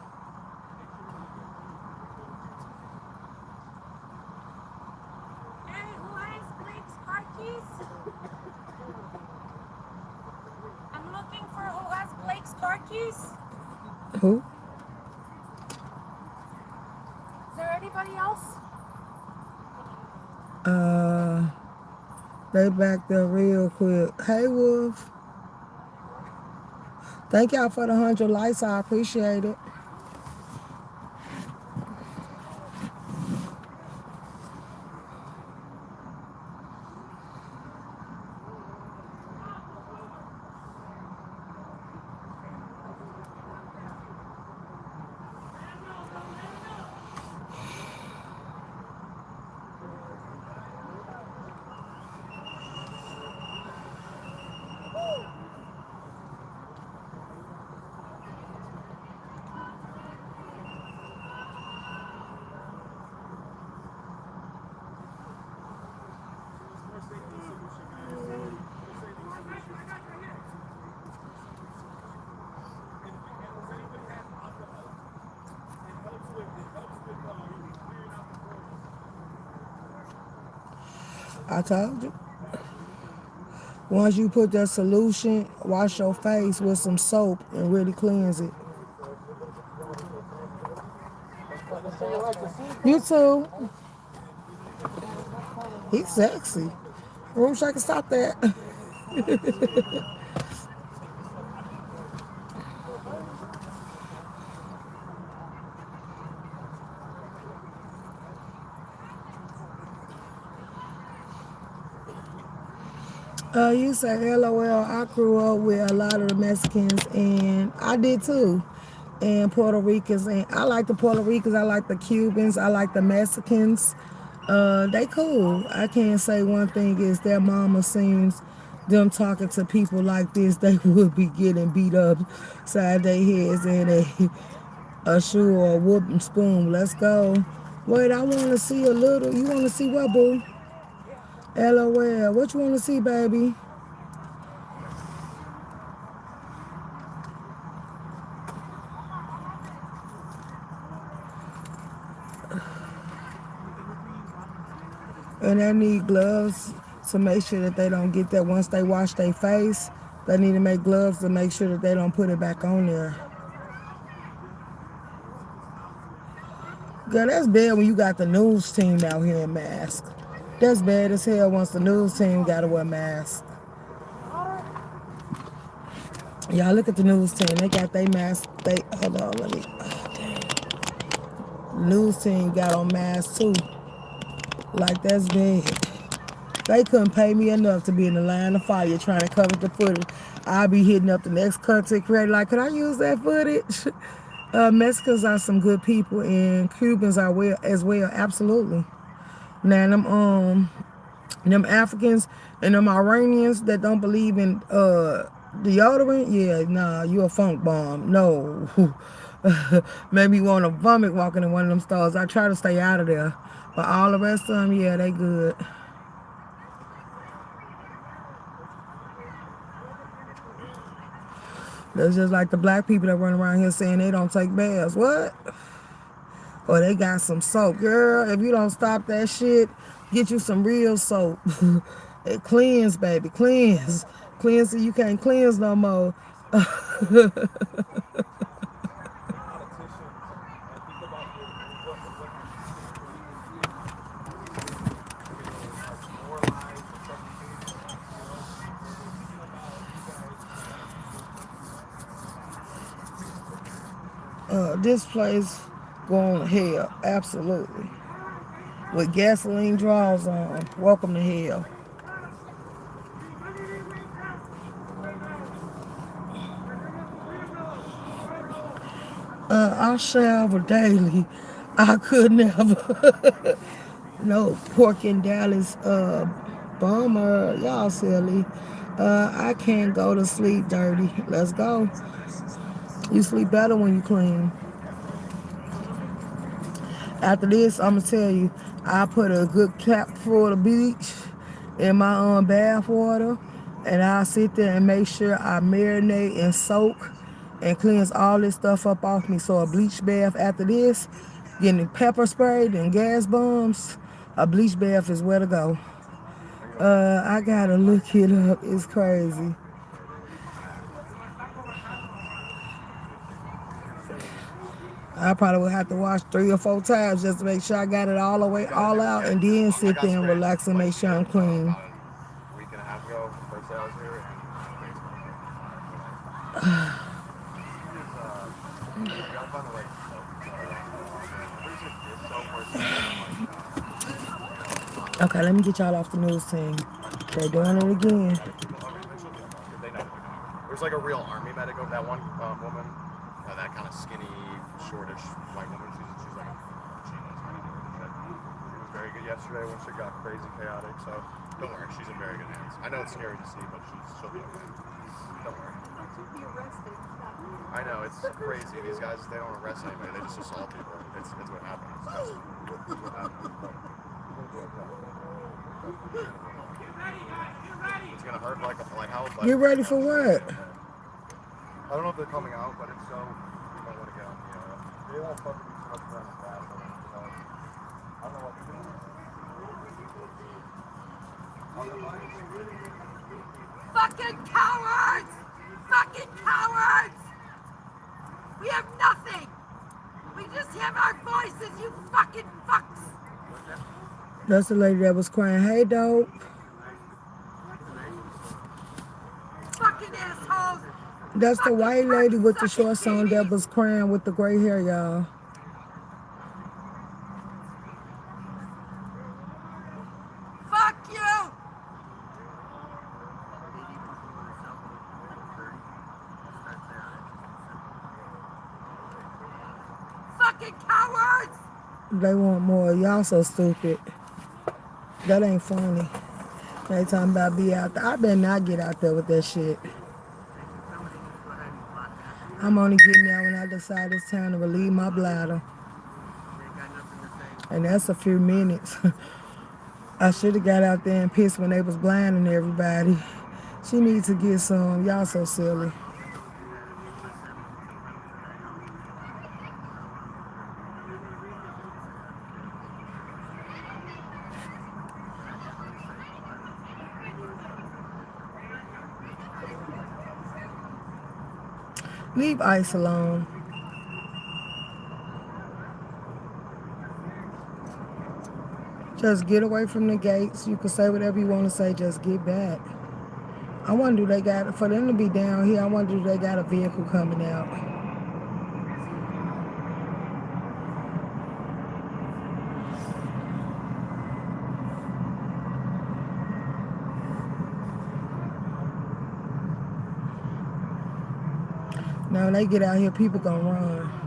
Hey, who has Blake's car keys? I'm looking for who has Blake's car keys. Who? Is there anybody else? They back there real quick. Hey, Wolf. Thank y'all for the 100 likes. I appreciate it. I told you. Once you put that solution, wash your face with some soap and really cleanse it. You too. He's sexy. I wish I could stop that. You say LOL. I grew up with a lot of the Mexicans, and I did too. And Puerto Ricans, and I like the Puerto Ricans. I like the Cubans. I like the Mexicans. They cool. I can't say one thing is their mama seems them talking to people like this, they would be getting beat up side their heads and a shoe or a whooping spoon. Let's go. Wait, I want to see a little. You want to see what, boo? LOL. What you want to see, baby? And they need gloves to make sure that they don't get that once they wash their face. They need to make gloves to make sure that they don't put it back on there. Girl, that's bad when you got the news team out here in masks. That's bad as hell once the news team gotta wear masks. Y'all look at the news team. They got their mask. They hold on, let me. Oh, damn. News team got on masks too. Like that's bad. They couldn't pay me enough to be in the line of fire trying to cover the footage. I'll be hitting up the next content creator like, could I use that footage? Mexicans are some good people and Cubans are well as well. Absolutely. Now them Africans and them Iranians that don't believe in deodorant, yeah, nah, you a funk bomb. No. Made me want to vomit walking in one of them stores. I try to stay out of there. But all the rest of them, yeah, they good. That's just like the black people that run around here saying they don't take baths. What? Or they got some soap. Girl, if you don't stop that shit, get you some real soap. It cleanse, baby. Cleanse. Cleanse so you can't cleanse no more. This place going to hell. Absolutely. With gasoline draws on. Welcome to hell. I shower daily. I could never. No pork in Dallas. Bummer. Y'all silly. I can't go to sleep dirty. Let's go. You sleep better when you clean. After this, I'm gonna tell you, I put a good cap full of bleach in my bath water, and I'll sit there and make sure I marinate and soak and cleanse all this stuff up off me. So a bleach bath after this, getting pepper sprayed and gas bombs, a bleach bath is where to go. I gotta look it up. It's crazy. I probably would have to wash 3 or 4 times just to make sure I got it all the way, all out, and then sit there and relax and make sure I'm clean. Okay, let me get y'all off the news team. They're doing it again. There's like a real army medic over that one woman, that kind of skinny, shortish white woman. She's like, she was very good yesterday when shit got crazy chaotic. So don't worry, she's in very good hands. I know it's scary to see, but she'll be okay. Don't worry. I know it's crazy. These guys, they don't arrest anybody; they just assault people. It's what happens. It's what happens. It's gonna hurt like how. Get ready for what? I don't know if they're coming out, but if so, you might want to get on the they won't fucking be too much around the fast. I don't know what to do. Fucking cowards! Fucking cowards! We have nothing! We just have our voices, you fucking fucks! That's the lady that was crying. Hey, dope. Fucking assholes! That's the white lady with the shorts on that was crying with the gray hair, y'all. Fuck you! Fucking cowards! They want more. Y'all so stupid. That ain't funny. They talking about be out there. I better not get out there with that shit. I'm only getting out when I decide it's time to relieve my bladder. And that's a few minutes. I should have got out there and pissed when they was blinding everybody. She needs to get some. Y'all so silly. Leave Ice alone. Just get away from the gates. You can say whatever you want to say. Just get back. I wonder do they got, for them to be down here, I wonder do they got a vehicle coming out. Now when they get out here, people gonna run.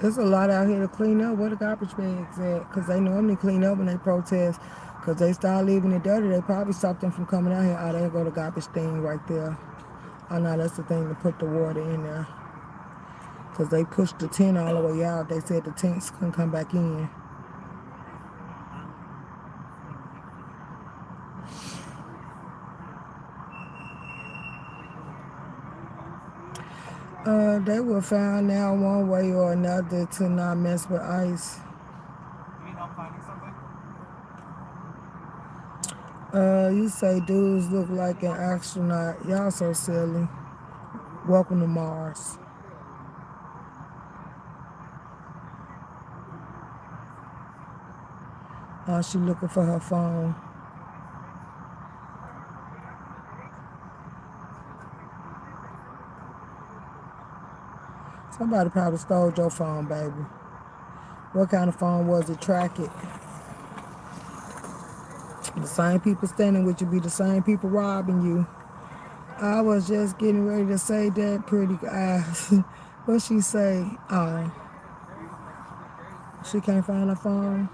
There's a lot out here to clean up. Where the garbage bags at? Because they normally clean up when they protest. Because they start leaving it dirty. They probably stop them from coming out here. Oh, there go the garbage thing right there. Oh, no, that's the thing to put the water in there. Because they pushed the tent all the way out. They said the tents couldn't come back in. They were found now one way or another to not mess with ICE. You say dudes look like an astronaut. Y'all so silly. Welcome to Mars. She looking for her phone. Somebody probably stole your phone, baby. What kind of phone was it? Track it. The same people standing with you be the same people robbing you. I was just getting ready to say that, pretty eyes. What she say? Oh, she can't find her phone.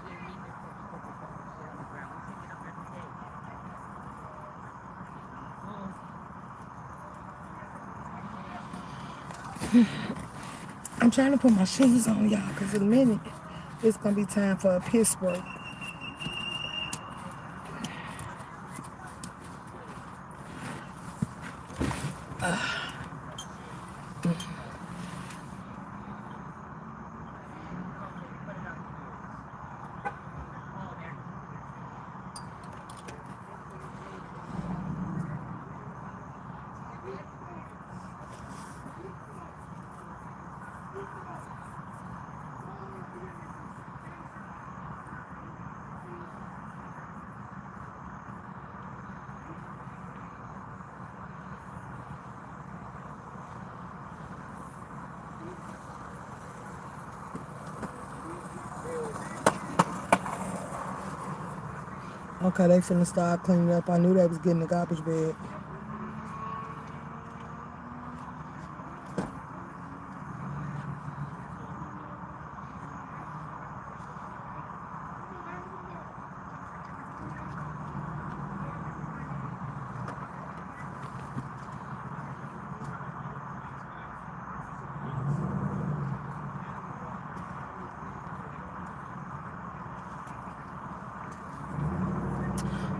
I'm trying to put my shoes on, y'all, because in a minute, it's going to be time for a piss break. Okay, they finna start cleaning up. I knew they was getting the garbage bag.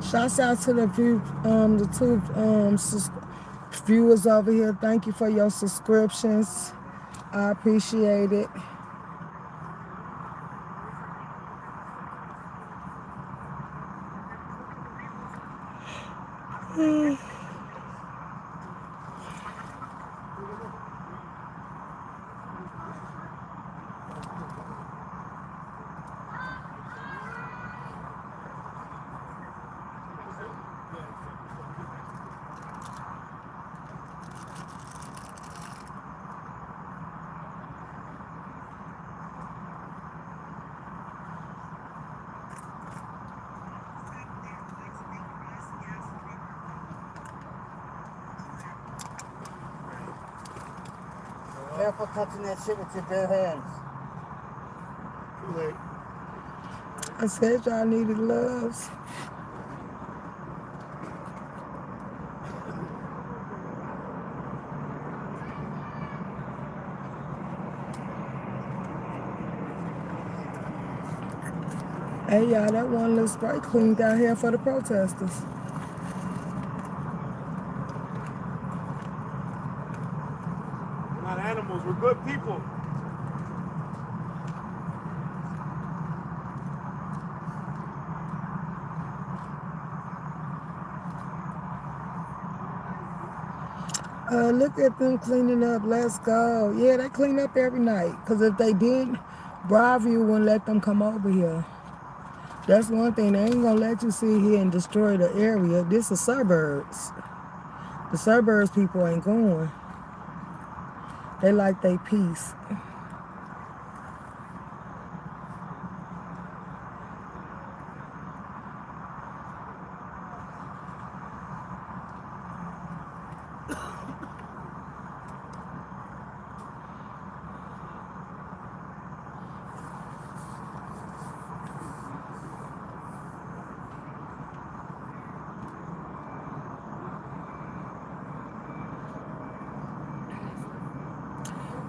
Shouts out to the two viewers over here. Thank you for your subscriptions. I appreciate it. Careful touching that shit with your bare hands. Too late. I said y'all needed gloves. Hey y'all, that one little spray cleaned out here for the protesters. We're not animals, we're good people. Look at them cleaning up. Let's go. Yeah, they clean up every night. Because if they didn't, Broadview wouldn't let them come over here. That's one thing. They ain't going to let you sit here and destroy the area. This is suburbs. The suburbs people ain't going. They like they peace.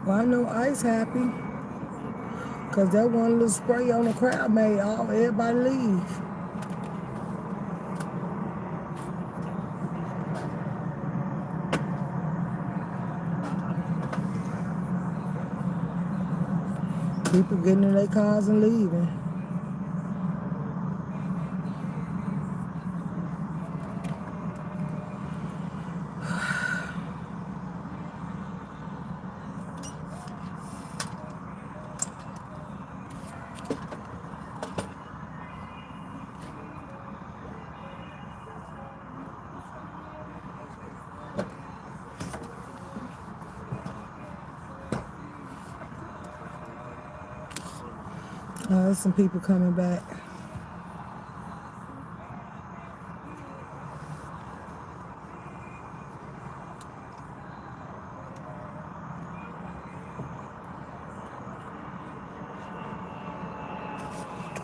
Well, I know Ice happy. Because that one little spray on the crowd made everybody leave. People getting in their cars and leaving. There's some people coming back.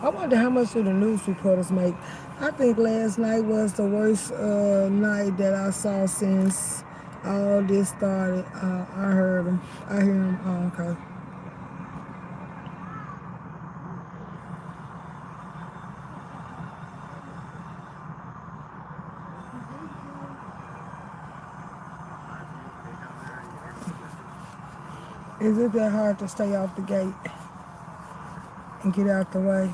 I wonder how much do the news reporters make. I think last night was the worst night that I saw since all this started. I heard them. I hear them. Oh, okay. Is it that hard to stay off the gate and get out the way?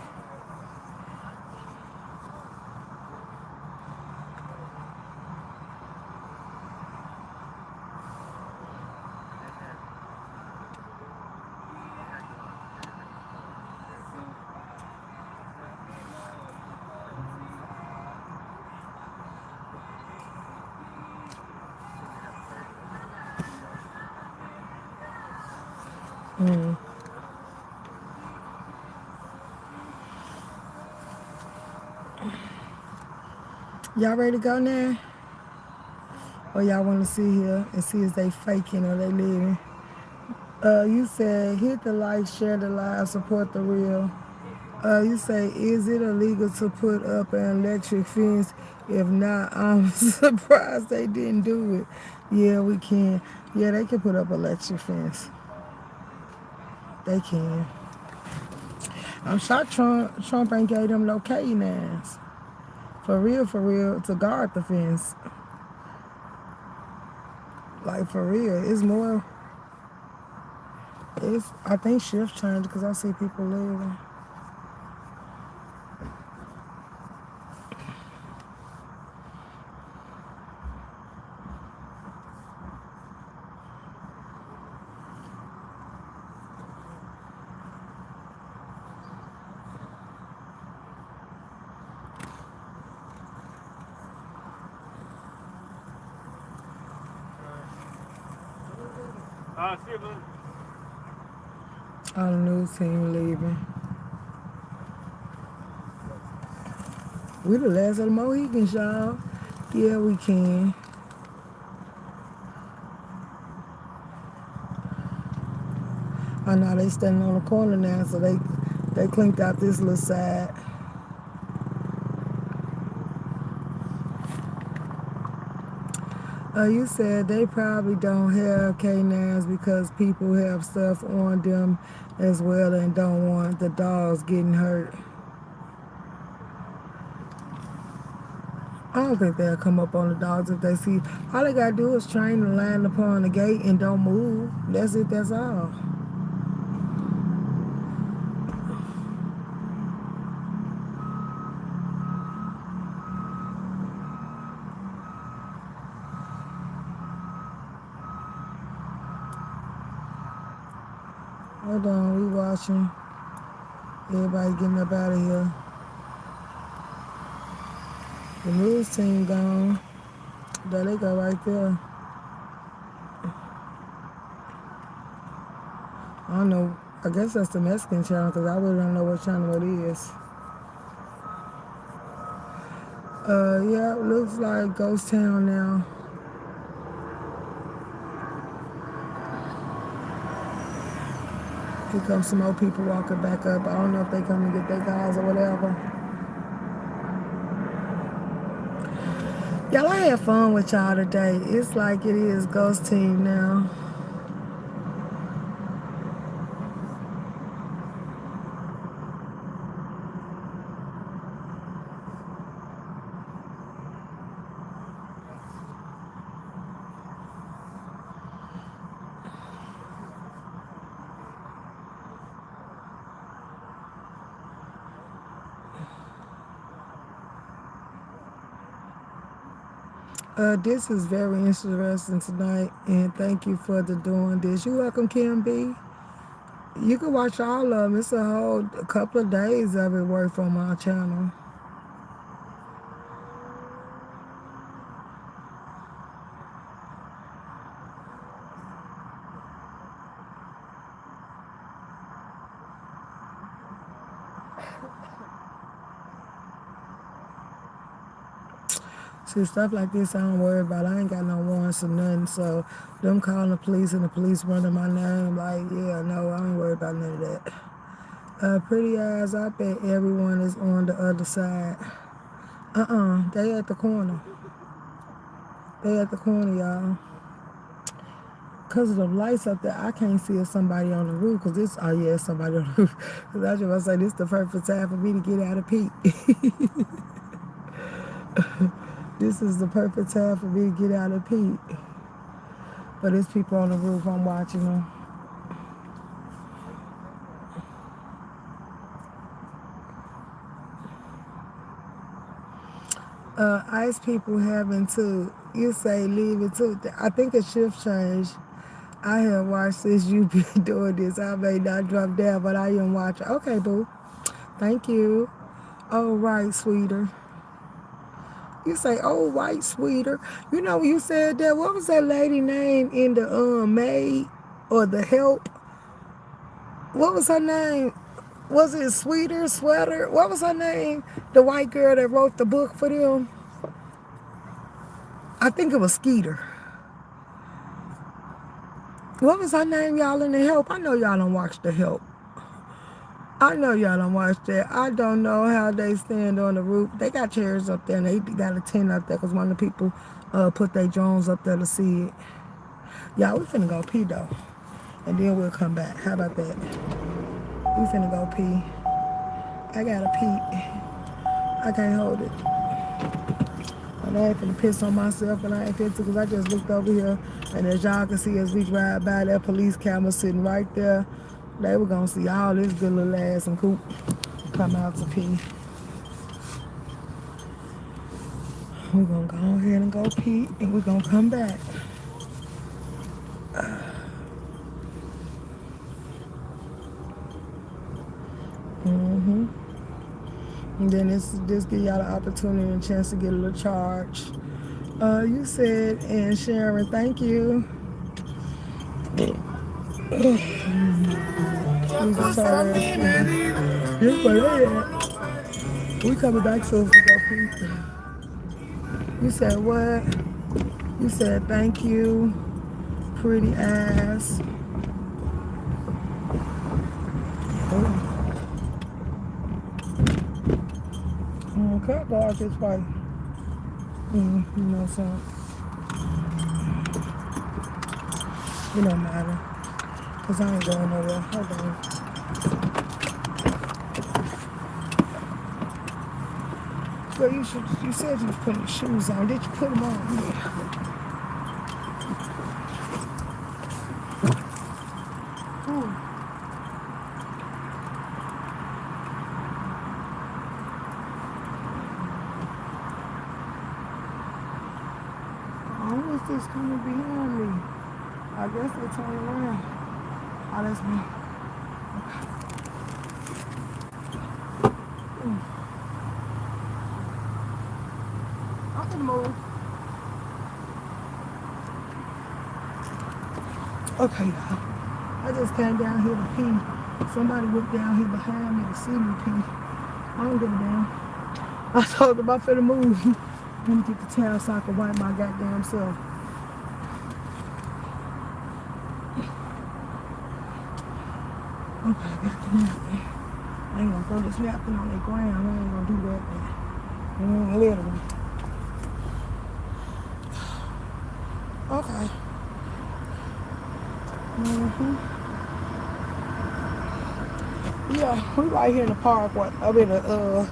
Mm. Y'all ready to go now? Or y'all want to sit here and see if they faking or they living? You said hit the like, share the live, support the real. You say, is it illegal to put up an electric fence? If not, I'm surprised they didn't do it. Yeah, we can. Yeah, they can put up electric fence. They can. I'm shocked Trump ain't gave them no K-9s. For real, to guard the fence. Like, for real. It's more, I think shift changed because I see people leaving. See you, man. All the news team leaving. We the last of the Mohicans, y'all. Yeah, we can. I know they standing on the corner now, so they cleaned out this little side. You said they probably don't have K9s because people have stuff on them as well and don't want the dogs getting hurt. I don't think they'll come up on the dogs if they see. All they gotta do is train and land upon the gate and don't move. That's it, that's all. Hold on, we watching. Everybody getting up out of here. The news team gone. There they go right there. I don't know. I guess that's the Mexican channel because I really don't know what channel it is. Yeah, it looks like Ghost Town now. Here comes some more people walking back up. I don't know if they come to get their guys or whatever. Y'all, I had fun with y'all today. It's like it is Ghost Team now. This is very interesting tonight, and thank you for doing this. You're welcome, Kim B. You can watch all of them. It's a couple of days of it worth on my channel. See, stuff like this I don't worry about. I ain't got no warrants or nothing, so them calling the police and the police running my name, like, yeah, no, I ain't worried about none of that. Pretty eyes, I bet everyone is on the other side. They at the corner. They at the corner, y'all. Because of the lights up there, I can't see if somebody on the roof, because this, oh yeah, somebody on the roof. Because I was just say, this is the perfect time for me to get out of peek. This is the perfect time for me to get out of peek. But there's people on the roof, I'm watching them. ICE people having to, you say leave it too. I think a shift change. I have watched since you've been doing this. I may not drop down, but I am watching. Okay, boo. Thank you. Oh, right, sweeter. You say, oh, right, sweeter. You know, when you said that, what was that lady name in the maid or the help? What was her name? Was it Sweeter, Sweater? What was her name? The white girl that wrote the book for them? I think it was Skeeter. What was her name, y'all, in the help? I know y'all don't watch the help. I know y'all don't watch that. I don't know how they stand on the roof. They got chairs up there, and they got a tent up there because one of the people put their drones up there to see it. Y'all, we finna go pee, though. And then we'll come back. How about that? We finna go pee. I gotta pee. I can't hold it. And I ain't finna piss on myself, and I ain't finna because I just looked over here, and as y'all can see as we drive by, that police camera sitting right there. They were gonna see all this good little ass and coop come out to pee. We're gonna go ahead and go pee, and we're gonna come back. And then this give y'all the opportunity and a chance to get a little charge. You said, and Sharon, thank you. We coming back so we go pee. You said what? You said thank you, pretty ass. Okay, go out this way. You know something. It don't matter. Because I ain't going nowhere. Hold on. Well, you said you was putting shoes on. Did you put them on? Yeah. Who is this coming behind me? I guess they turn around. Oh, that's me. finna move. Okay, y'all. I just came down here to pee. Somebody went down here behind me to see me pee. I don't give a damn. I told them I'm finna move. Let me get the towel so I can wipe my goddamn self. Okay, I got the napkin. I ain't gonna throw this napkin on the ground. I ain't gonna do that. Literally. Okay. Yeah, we right here in the park. I'm in the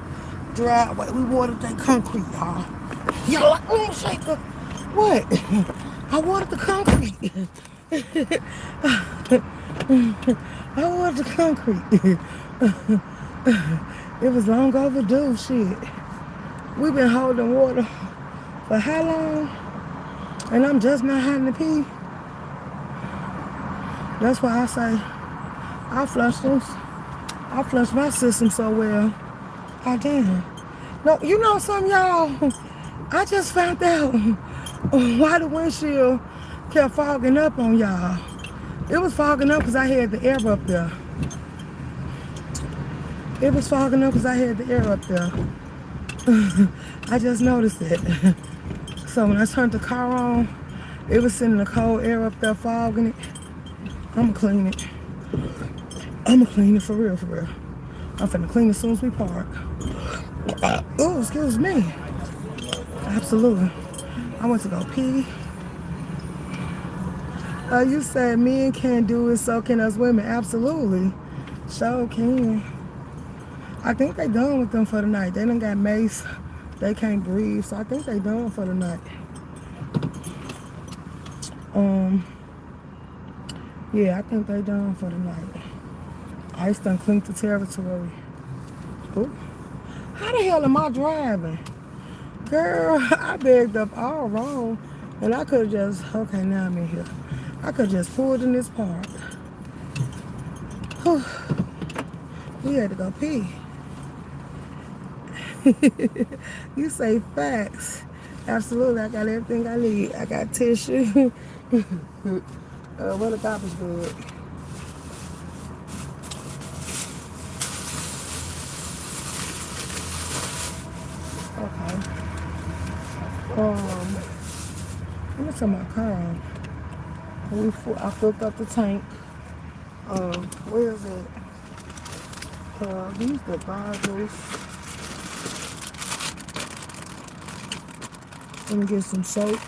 driveway. We watered that concrete, y'all. Y'all, oh, shaker. What? I watered the concrete. I watered the concrete. It was long overdue, shit. We've been holding water for how long? And I'm just not having to pee. That's why I say I flush this. I flush my system so well. God damn. No, you know something, y'all? I just found out why the windshield kept fogging up on y'all. It was fogging up because I had the air up there. It was fogging up because I had the air up there. I just noticed it. So when I turned the car on, it was sending the cold air up there, fogging it. I'ma clean it. I'ma clean it for real, for real. I'm finna clean it as soon as we park. Oh, excuse me. Absolutely. I went to go pee. You said men can't do it, so can us women. Absolutely. Sure can. I think they done with them for the night. They done got mace. They can't breathe, so I think they done for the night. Yeah, I think they done for the night. Ice done cleaned the territory. Ooh. How the hell am I driving? Girl, I bagged up all wrong. And I could have just, okay, now I'm in here. I could have just pulled in this park. Whew. We had to go pee. You say facts. Absolutely, I got everything I need. I got tissue. What a garbage bag. Okay. Let me turn my car on. I filled up the tank. Where is it? These the bottles. Let me get some soap.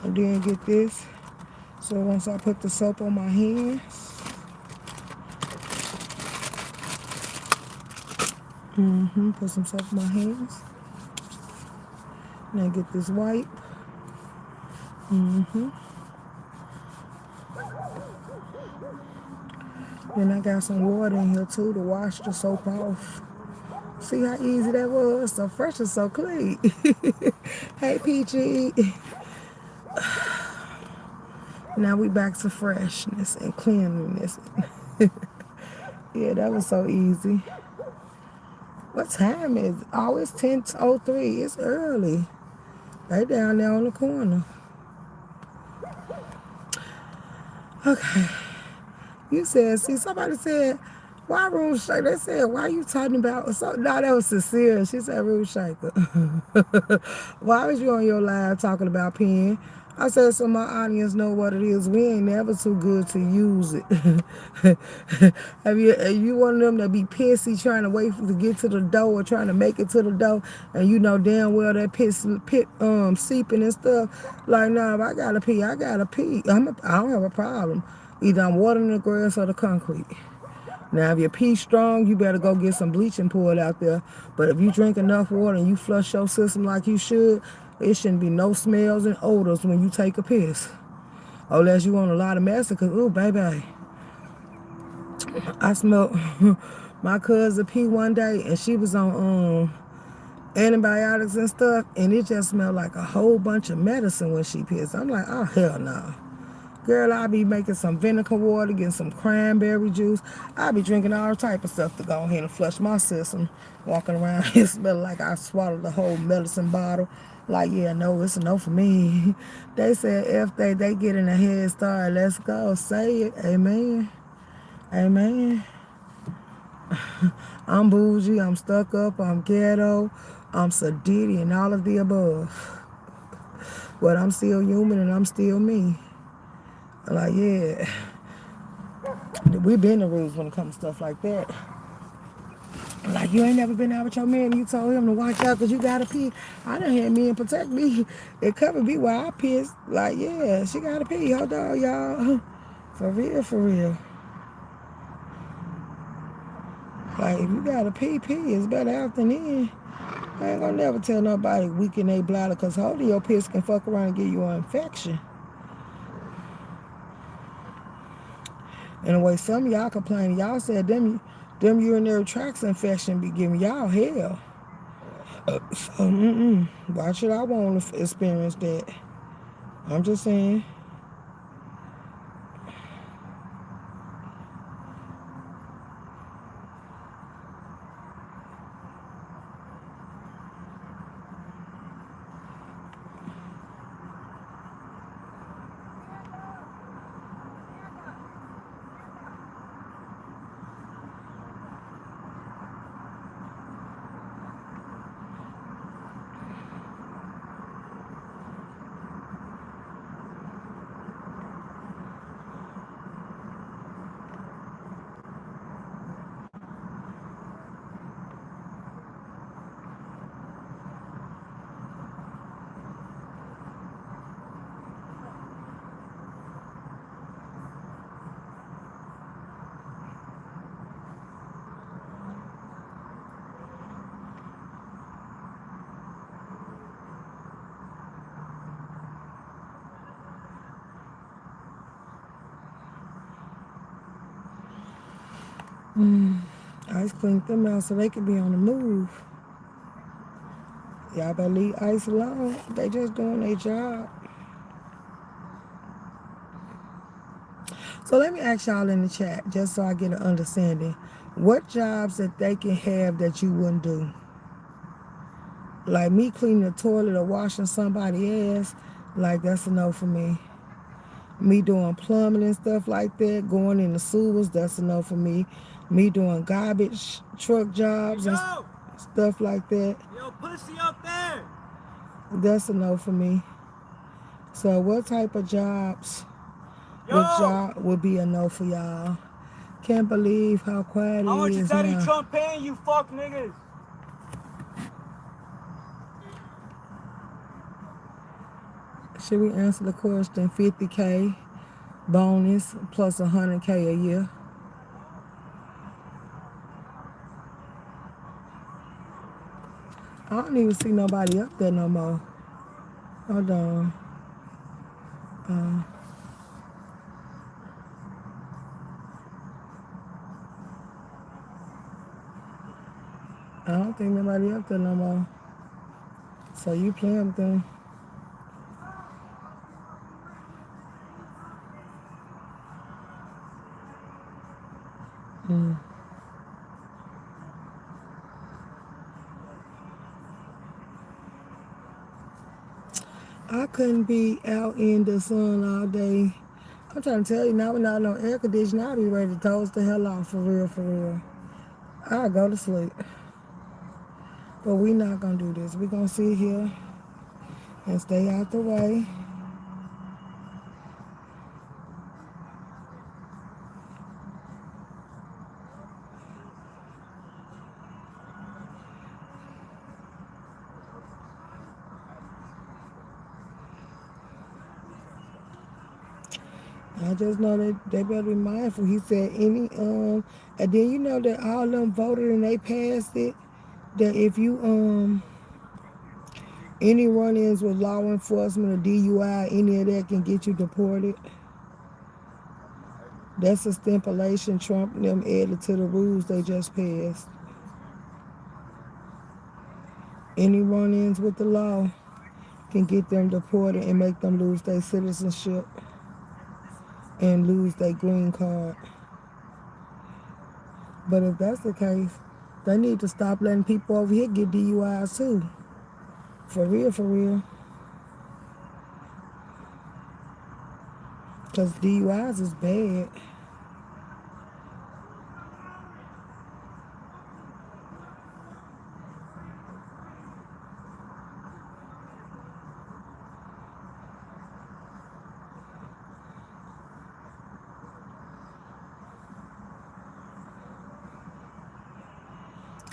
And then get this. So once I put the soap on my hands, put some soap on my hands. Now get this wipe. Then I got some water in here too to wash the soap off. See how easy that was? So fresh and so clean. Hey, Peachy. Now we back to freshness and cleanliness. Yeah, that was so easy. What time is it? Oh, it's 10:03. It's early. They down there on the corner. Okay. You said, see, somebody said, why room shaker? They said, why you talking about? So, no, that was sincere. She said, room shaker. Why was you on your live talking about pen? I said, so my audience know what it is. We ain't never too good to use it. Are you one of them that be pissy trying to wait to get to the door or trying to make it to the door, and you know damn well that seeping and stuff? Like, nah, if I gotta pee, I gotta pee. I don't have a problem. Either I'm watering the grass or the concrete. Now, if your pee strong, you better go get some bleaching poured out there. But if you drink enough water and you flush your system like you should, it shouldn't be no smells and odors when you take a piss. Unless you want a lot of medicine, because, ooh, baby, I smelled my cousin pee one day, and she was on antibiotics and stuff, and it just smelled like a whole bunch of medicine when she pissed. I'm like, oh, hell no. Girl, I be making some vinegar water, getting some cranberry juice. I be drinking all type of stuff to go ahead and flush my system. Walking around here smelling like I swallowed the whole medicine bottle. Like, yeah, no, it's a no for me. They said if they get in a head start, let's go. Say it. Amen. Amen. I'm bougie, I'm stuck up, I'm ghetto, I'm sadiddy, and all of the above. But I'm still human and I'm still me. Like, yeah, we been the rules when it comes to stuff like that. Like, you ain't never been out with your man and you told him to watch out because you gotta pee. I done had men protect me and cover me while I piss. Like, yeah, she gotta pee. Hold on, y'all. For real, for real. Like, if you gotta pee, it's better out than in. I ain't gonna never tell nobody weaken their bladder because holding your piss can fuck around and give you an infection. And the way some of y'all complaining, y'all said them urinary tracts infection be giving y'all hell. So, why should I want to experience that? I'm just saying. Ice cleaned them out so they could be on the move. Y'all better leave Ice alone. They just doing their job. So let me ask y'all in the chat, just so I get an understanding. What jobs that they can have that you wouldn't do? Like me cleaning the toilet or washing somebody's ass, like that's a no for me. Me doing plumbing and stuff like that, going in the sewers, that's a no for me. Me doing garbage truck jobs and stuff like that. Yo, pussy up there! That's a no for me. So what type of jobs would be a no for y'all? Can't believe how quiet it is now. How much is Daddy Trump paying you, fuck niggas? Should we answer the question? 50K bonus plus 100K a year. I don't even see nobody up there no more. Hold on. I don't think nobody up there no more. So you playing with them. I couldn't be out in the sun all day. I'm trying to tell you, now without no air conditioning, I'll be ready to toast the hell off for real, for real. I'll go to sleep. But we not gonna do this. We gonna sit here and stay out the way. I just know that they better be mindful. He said and then you know that all of them voted and they passed it. That if you any run-ins with law enforcement or DUI, any of that can get you deported. That's a stipulation Trump and them added to the rules they just passed. Any run-ins with the law can get them deported and make them lose their citizenship. and lose their green card. But if that's the case, they need to stop letting people over here get DUIs too. For real, for real. Because DUIs is bad.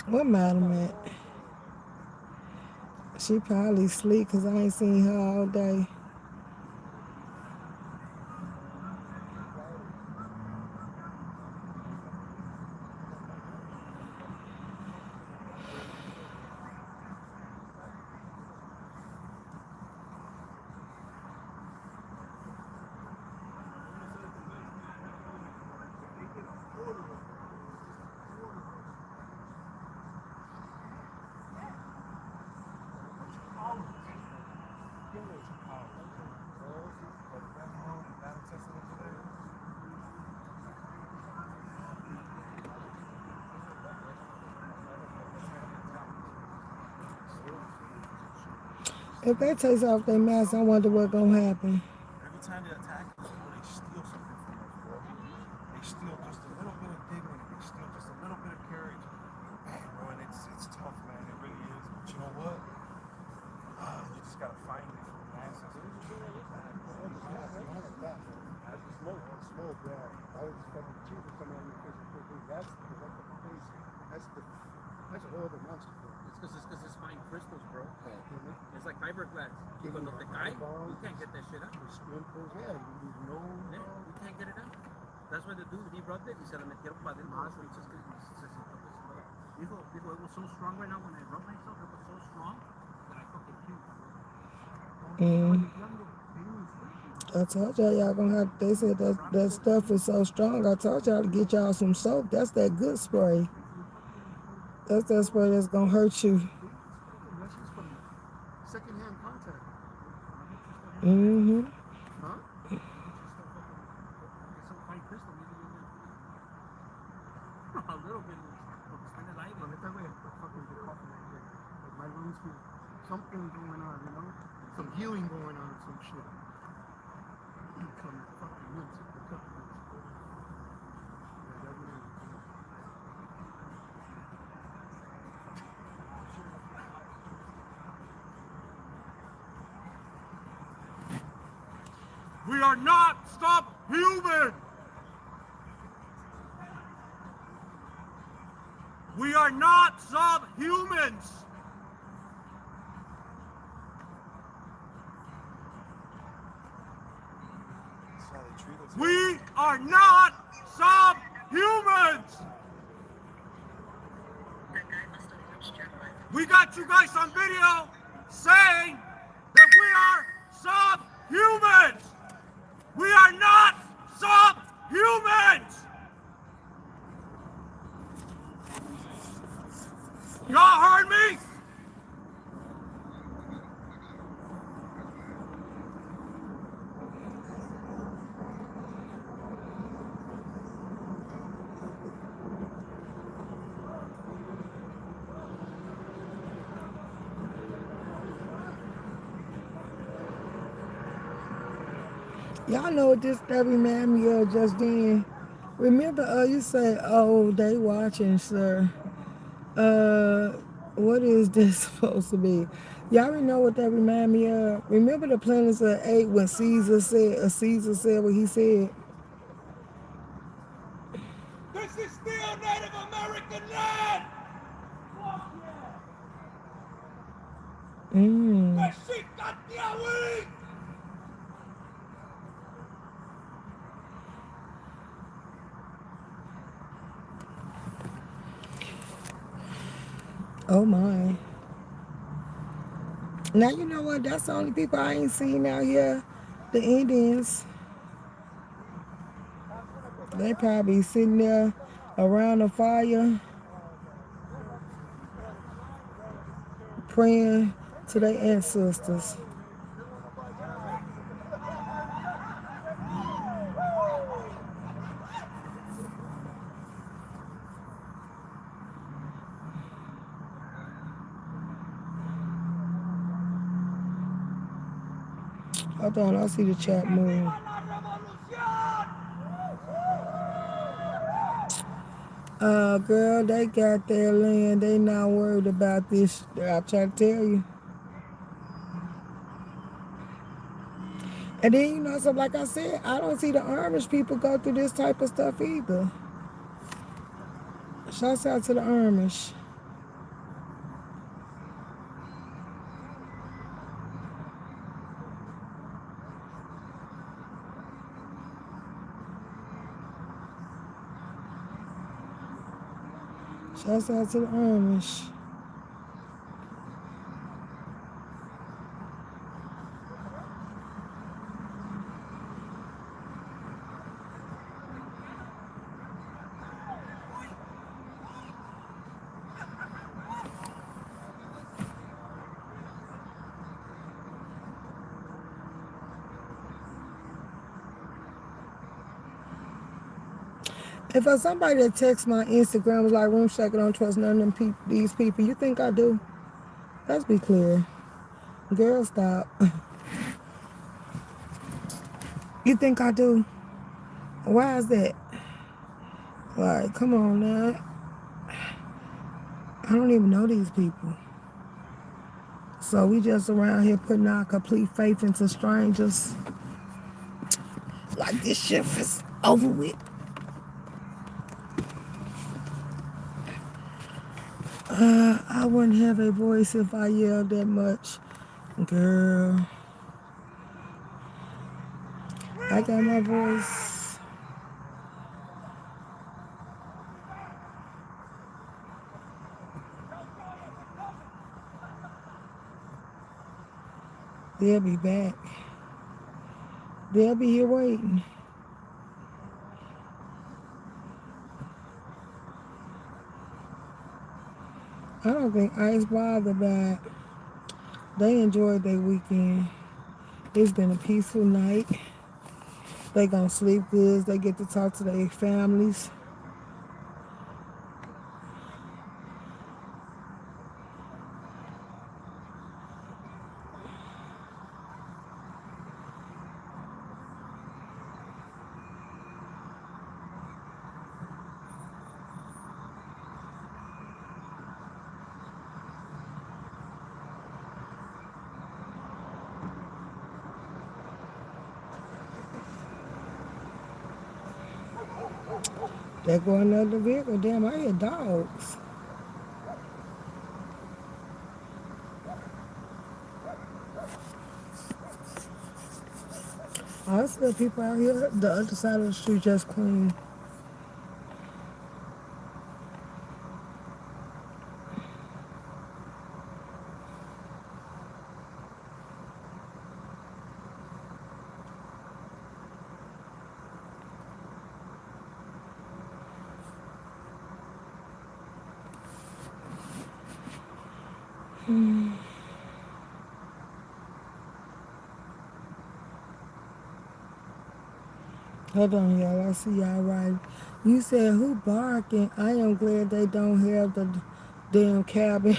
What madam at? She probably sleep because I ain't seen her all day. If they take off their mask, I wonder what's gonna happen. Every time they attack us, bro, they steal something from us, bro. They steal just a little bit of dignity. They steal just a little bit of courage. Man, bro, and it's tough, man. It really is. But you know what? You just gotta find it from the ancestors. As the smoke, yeah. I was just fucking cheap with somebody on your face quickly. That's the face. That's a whole other monster, bro. It's because it's fine crystals, bro. It's like fiberglass. Cuando te cae, you can't get that shit out. Yeah, You can't get it out. That's why the dude, he rubbed it y se le metieron para adentro los pinches que se sintió que dijo, it was so strong right now when I rubbed myself, it was so strong that I fucking puked. I told y'all gonna have, they said that stuff is so strong. I told y'all to get y'all some soap. That's that good spray. That's that spray that's gonna hurt you. Secondhand contact. Mm-hmm. Huh? A little bit, porque está en el aire. Ahorita, güey, fucking the coffee right here. Like my lungs feel something going on, you know? Some healing going on or some shit. Come fucking mints, a couple mints. Yeah, that really is. We are not subhuman. We are not subhumans. We are not subhumans. We got you guys on video saying that we are subhumans. We are not subhumans. Y'all heard me? Y'all know what this that remind me of just then. Remember, you say, "Oh, they watching, sir." What is this supposed to be? Y'all already know what that remind me of. Remember the Planets of the Apes when Caesar said what he said. This is still Native American land. That shit got the Oh my. Now you know what? That's the only people I ain't seen out here. The Indians. They probably sitting there around the fire praying to their ancestors. Hold on, I see the chat move. Girl, they got their land. They not worried about this. I try to tell you. And then, you know, so like I said, I don't see the Amish people go through this type of stuff either. Shouts out to the Amish. Shouts out to the Amish. If somebody that texts my Instagram was like, room shaking, don't trust none of them these people, you think I do? Let's be clear. Girl, stop. You think I do? Why is that? Like, come on now. I don't even know these people. So we just around here putting our complete faith into strangers. Like this shit is over with. I wouldn't have a voice if I yelled that much. Girl. I got my voice. They'll be back. They'll be here waiting. I don't think Ice bothered by it. They enjoyed their weekend. It's been a peaceful night. They gonna sleep good. They get to talk to their families. There go another vehicle. Damn, I hear dogs. I still people out here. The other side of the street just clean. Hold on, y'all. I see y'all right. You said who barking? I am glad they don't have the damn cabin.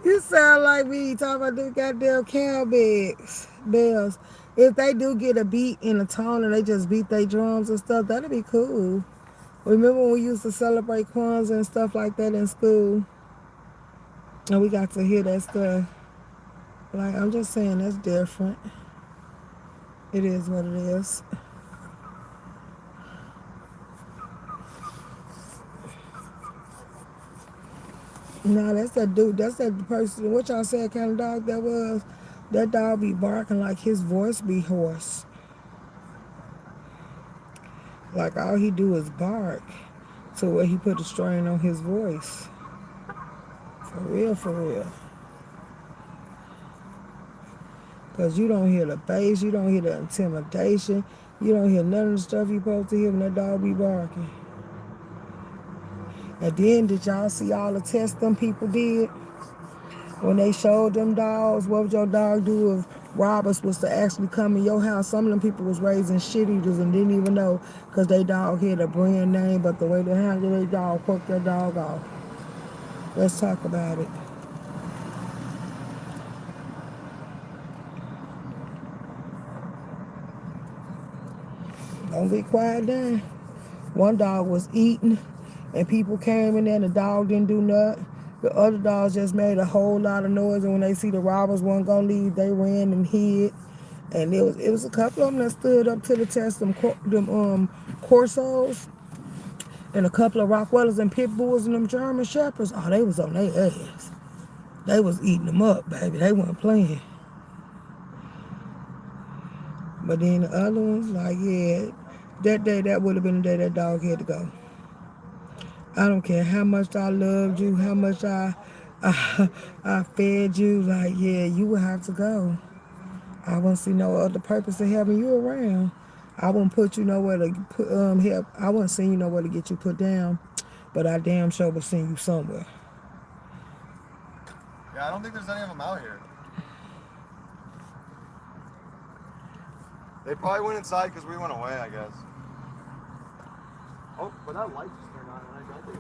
You sound like me talking about them goddamn cowbells. Bells. If they do get a beat in a tone and they just beat their drums and stuff, that'd be cool. Remember when we used to celebrate Kwanzaa and stuff like that in school? And we got to hear that stuff. Like, I'm just saying that's different. It is what it is. No, that's that dude. That's that person. What y'all said kind of dog that was? That dog be barking like his voice be hoarse. Like all he do is bark. To where he put a strain on his voice. For real, for real. Because you don't hear the bass, you don't hear the intimidation, you don't hear none of the stuff you supposed to hear when that dog be barking. And then did y'all see all the tests them people did? When they showed them dogs, what would your dog do if robbers was to actually come in your house? Some of them people was raising shit eaters and didn't even know because they dog had a brand name, but the way they handled their dog, broke their dog off. Let's talk about it. Don't be quiet down. One dog was eating, and people came in there, and the dog didn't do nothing. The other dogs just made a whole lot of noise, and when they see the robbers weren't gonna leave, they ran and hid. And it was a couple of them that stood up to the test, them Corsos, and a couple of Rockwellers and Pit Bulls and them German Shepherds. Oh, they was on their ass. They was eating them up, baby. They weren't playing. But then the other ones, like, yeah, that day, that would have been the day that dog had to go. I don't care how much I loved you, how much I fed you. Like, yeah, you would have to go. I wouldn't see no other purpose of having you around. I wouldn't put you nowhere to put help. I wouldn't send you nowhere to get you put down, but I damn sure would send you somewhere. Yeah, I don't think there's any of them out here. They probably went inside because we went away, I guess. Oh, but that light just turned on, and I don't think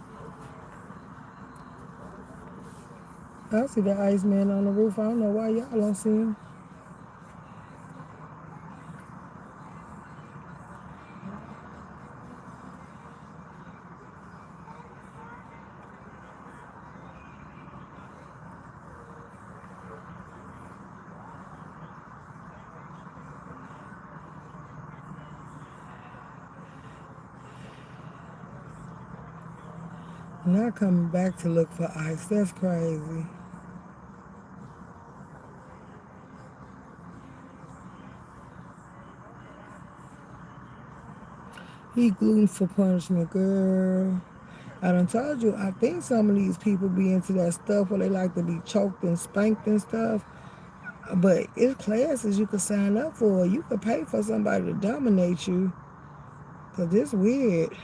it's I see the Iceman on the roof. I don't know why y'all don't see him. Not coming back to look for ice. That's crazy. He gluten for punishment, girl. I done told you, I think some of these people be into that stuff where they like to be choked and spanked and stuff. But it's classes you could sign up for. You could pay for somebody to dominate you. Because it's weird.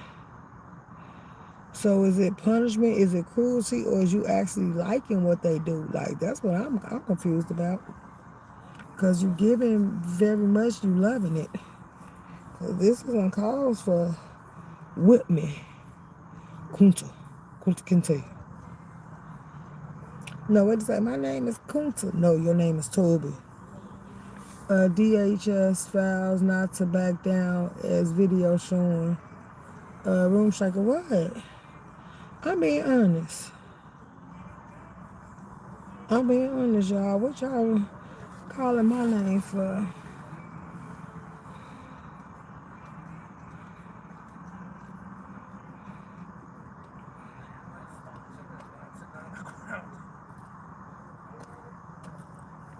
So is it punishment, is it cruelty, or is you actually liking what they do? Like, that's what I'm confused about. Because you giving very much, you loving it. This is on calls for whip me. Kunta. Kunta Kinte. No, what is that? My name is Kunta. No, your name is Toby. DHS files not to back down as video showing. Room shaker, what? I'm being honest. I'm being honest, y'all. What y'all calling my name for?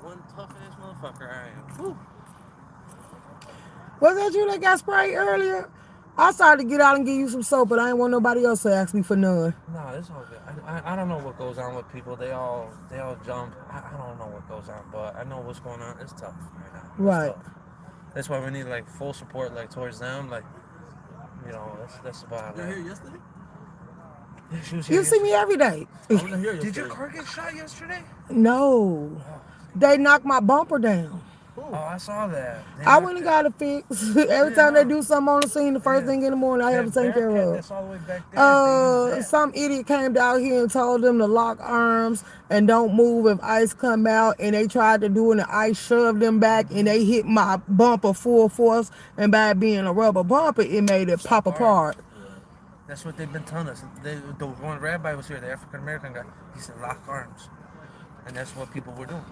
One tough ass motherfucker I am. Whew. Was that you that got sprayed earlier? I started to get out and give you some soap, but I didn't want nobody else to ask me for none. No, it's all good. I don't know what goes on with people. They all jump. I don't know what goes on, but I know what's going on. It's tough right now. Right. Tough. That's why we need like full support, like towards them. Like, you know, that's about it. You were here yesterday? Yeah, she was here. You see me every day. I wasn't here yesterday. Did your car get shot yesterday? No. They knocked my bumper down. Oh, I saw that. I went and got it fixed. Every time they do something on the scene, the first thing in the morning, I have to take care of. That's all the way back there. Some idiot came down here and told them to lock arms and don't move if ice come out, and they tried to do it, and the ice shoved them back, and they hit my bumper full force, and by it being a rubber bumper, it made it pop apart. That's what they've been telling us. The one rabbi was here, the African American guy. He said lock arms, and that's what people were doing.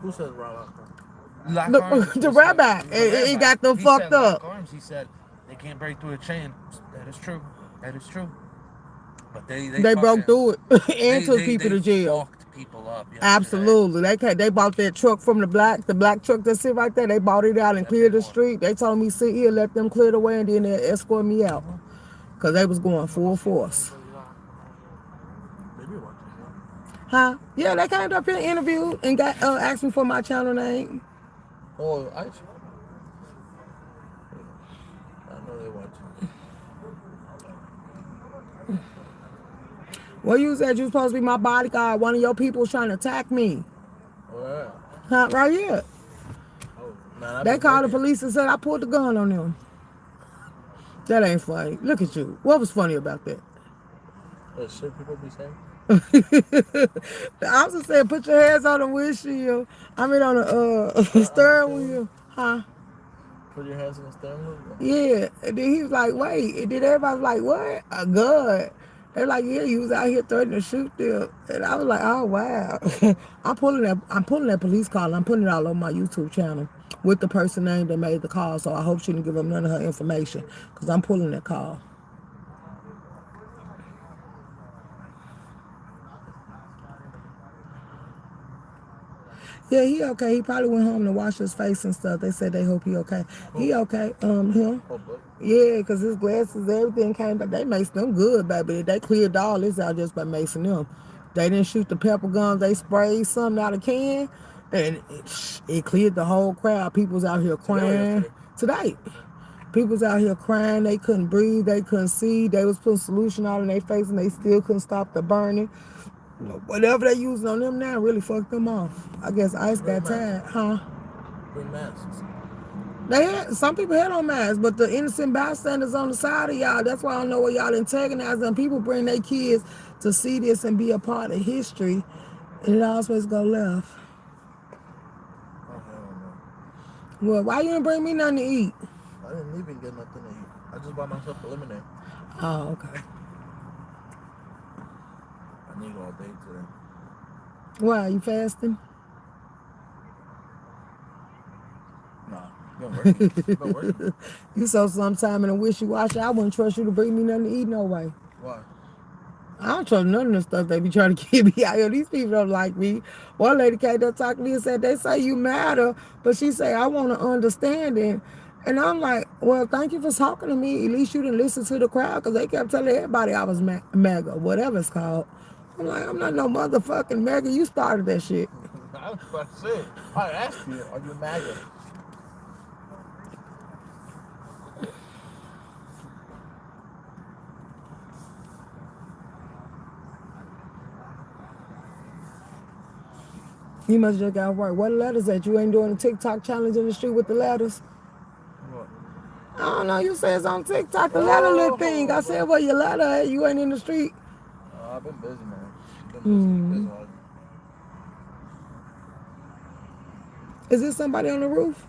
Who says lock arms? The rabbi. It got them fucked up. Arms. He said they can't break through a chain. That is true. That is true. But they broke through it and took people to jail. Fucked people up. Absolutely. They bought that truck from the black truck that sit right there. They bought it out and cleared the street. They told me sit here, let them clear the way, and then they escort me out because they was going full force. Huh? Yeah, they came up here and interviewed and got asked me for my channel name. Oh, I know they watch. Well, you said you was supposed to be my bodyguard. One of your people was trying to attack me. Oh, yeah. Huh? Right here. Oh, man, They called the police and said I pulled the gun on them. That ain't funny. Look at you. What was funny about that? Shit people be saying? The officer said, put your hands on the windshield. I mean on the steering wheel. Huh? Put your hands on the steering wheel? Yeah. And then he was like, wait. And then everybody was like, what? A gun. They're like, yeah, you was out here threatening to shoot them. And I was like, oh wow. I'm pulling that police call and I'm putting it all on my YouTube channel with the person name that made the call. So I hope she didn't give them none of her information. Because I'm pulling that call. Yeah, he okay. He probably went home to wash his face and stuff. They said they hope he okay. He okay. Him. Yeah, because his glasses, everything came back. They maced them good, baby. They cleared all this out just by macing them. They didn't shoot the pepper guns. They sprayed something out of can, and it cleared the whole crowd. People's out here crying. Today. People's out here crying. They couldn't breathe. They couldn't see. They was putting solution out in their face, and they still couldn't stop the burning. Whatever they using on them now really fucked them off. I guess ICE got tired, huh? Bring masks. Some people had on masks, but the innocent bystanders on the side of y'all, that's why I don't know why y'all antagonize them. People bring their kids to see this and be a part of history, and it always go left. Oh, hell no. Well, why you didn't bring me nothing to eat? I didn't even get nothing to eat. I just bought myself a lemonade. Oh, okay. I need all day today. Why, you fasting? Nah, been working. You so sometime in a wishy-washy, I wouldn't trust you to bring me nothing to eat no way. Why? I don't trust none of the stuff they be trying to keep me out here. These people don't like me. One lady came up talking to me and said, they say you matter, but she said, I want to understand it. And I'm like, well, thank you for talking to me. At least you didn't listen to the crowd because they kept telling everybody I was MAGA, whatever it's called. I'm like, I'm not no motherfucking MAGA. You started that shit. That's it. I asked you, are you MAGA? You must just got work. What letters that? You ain't doing a TikTok challenge in the street with the letters? What? I don't know. You said it's on TikTok, the letter little thing. I said, well, your letter at? You ain't in the street? I've been busy, man. Been busy. Is this somebody on the roof?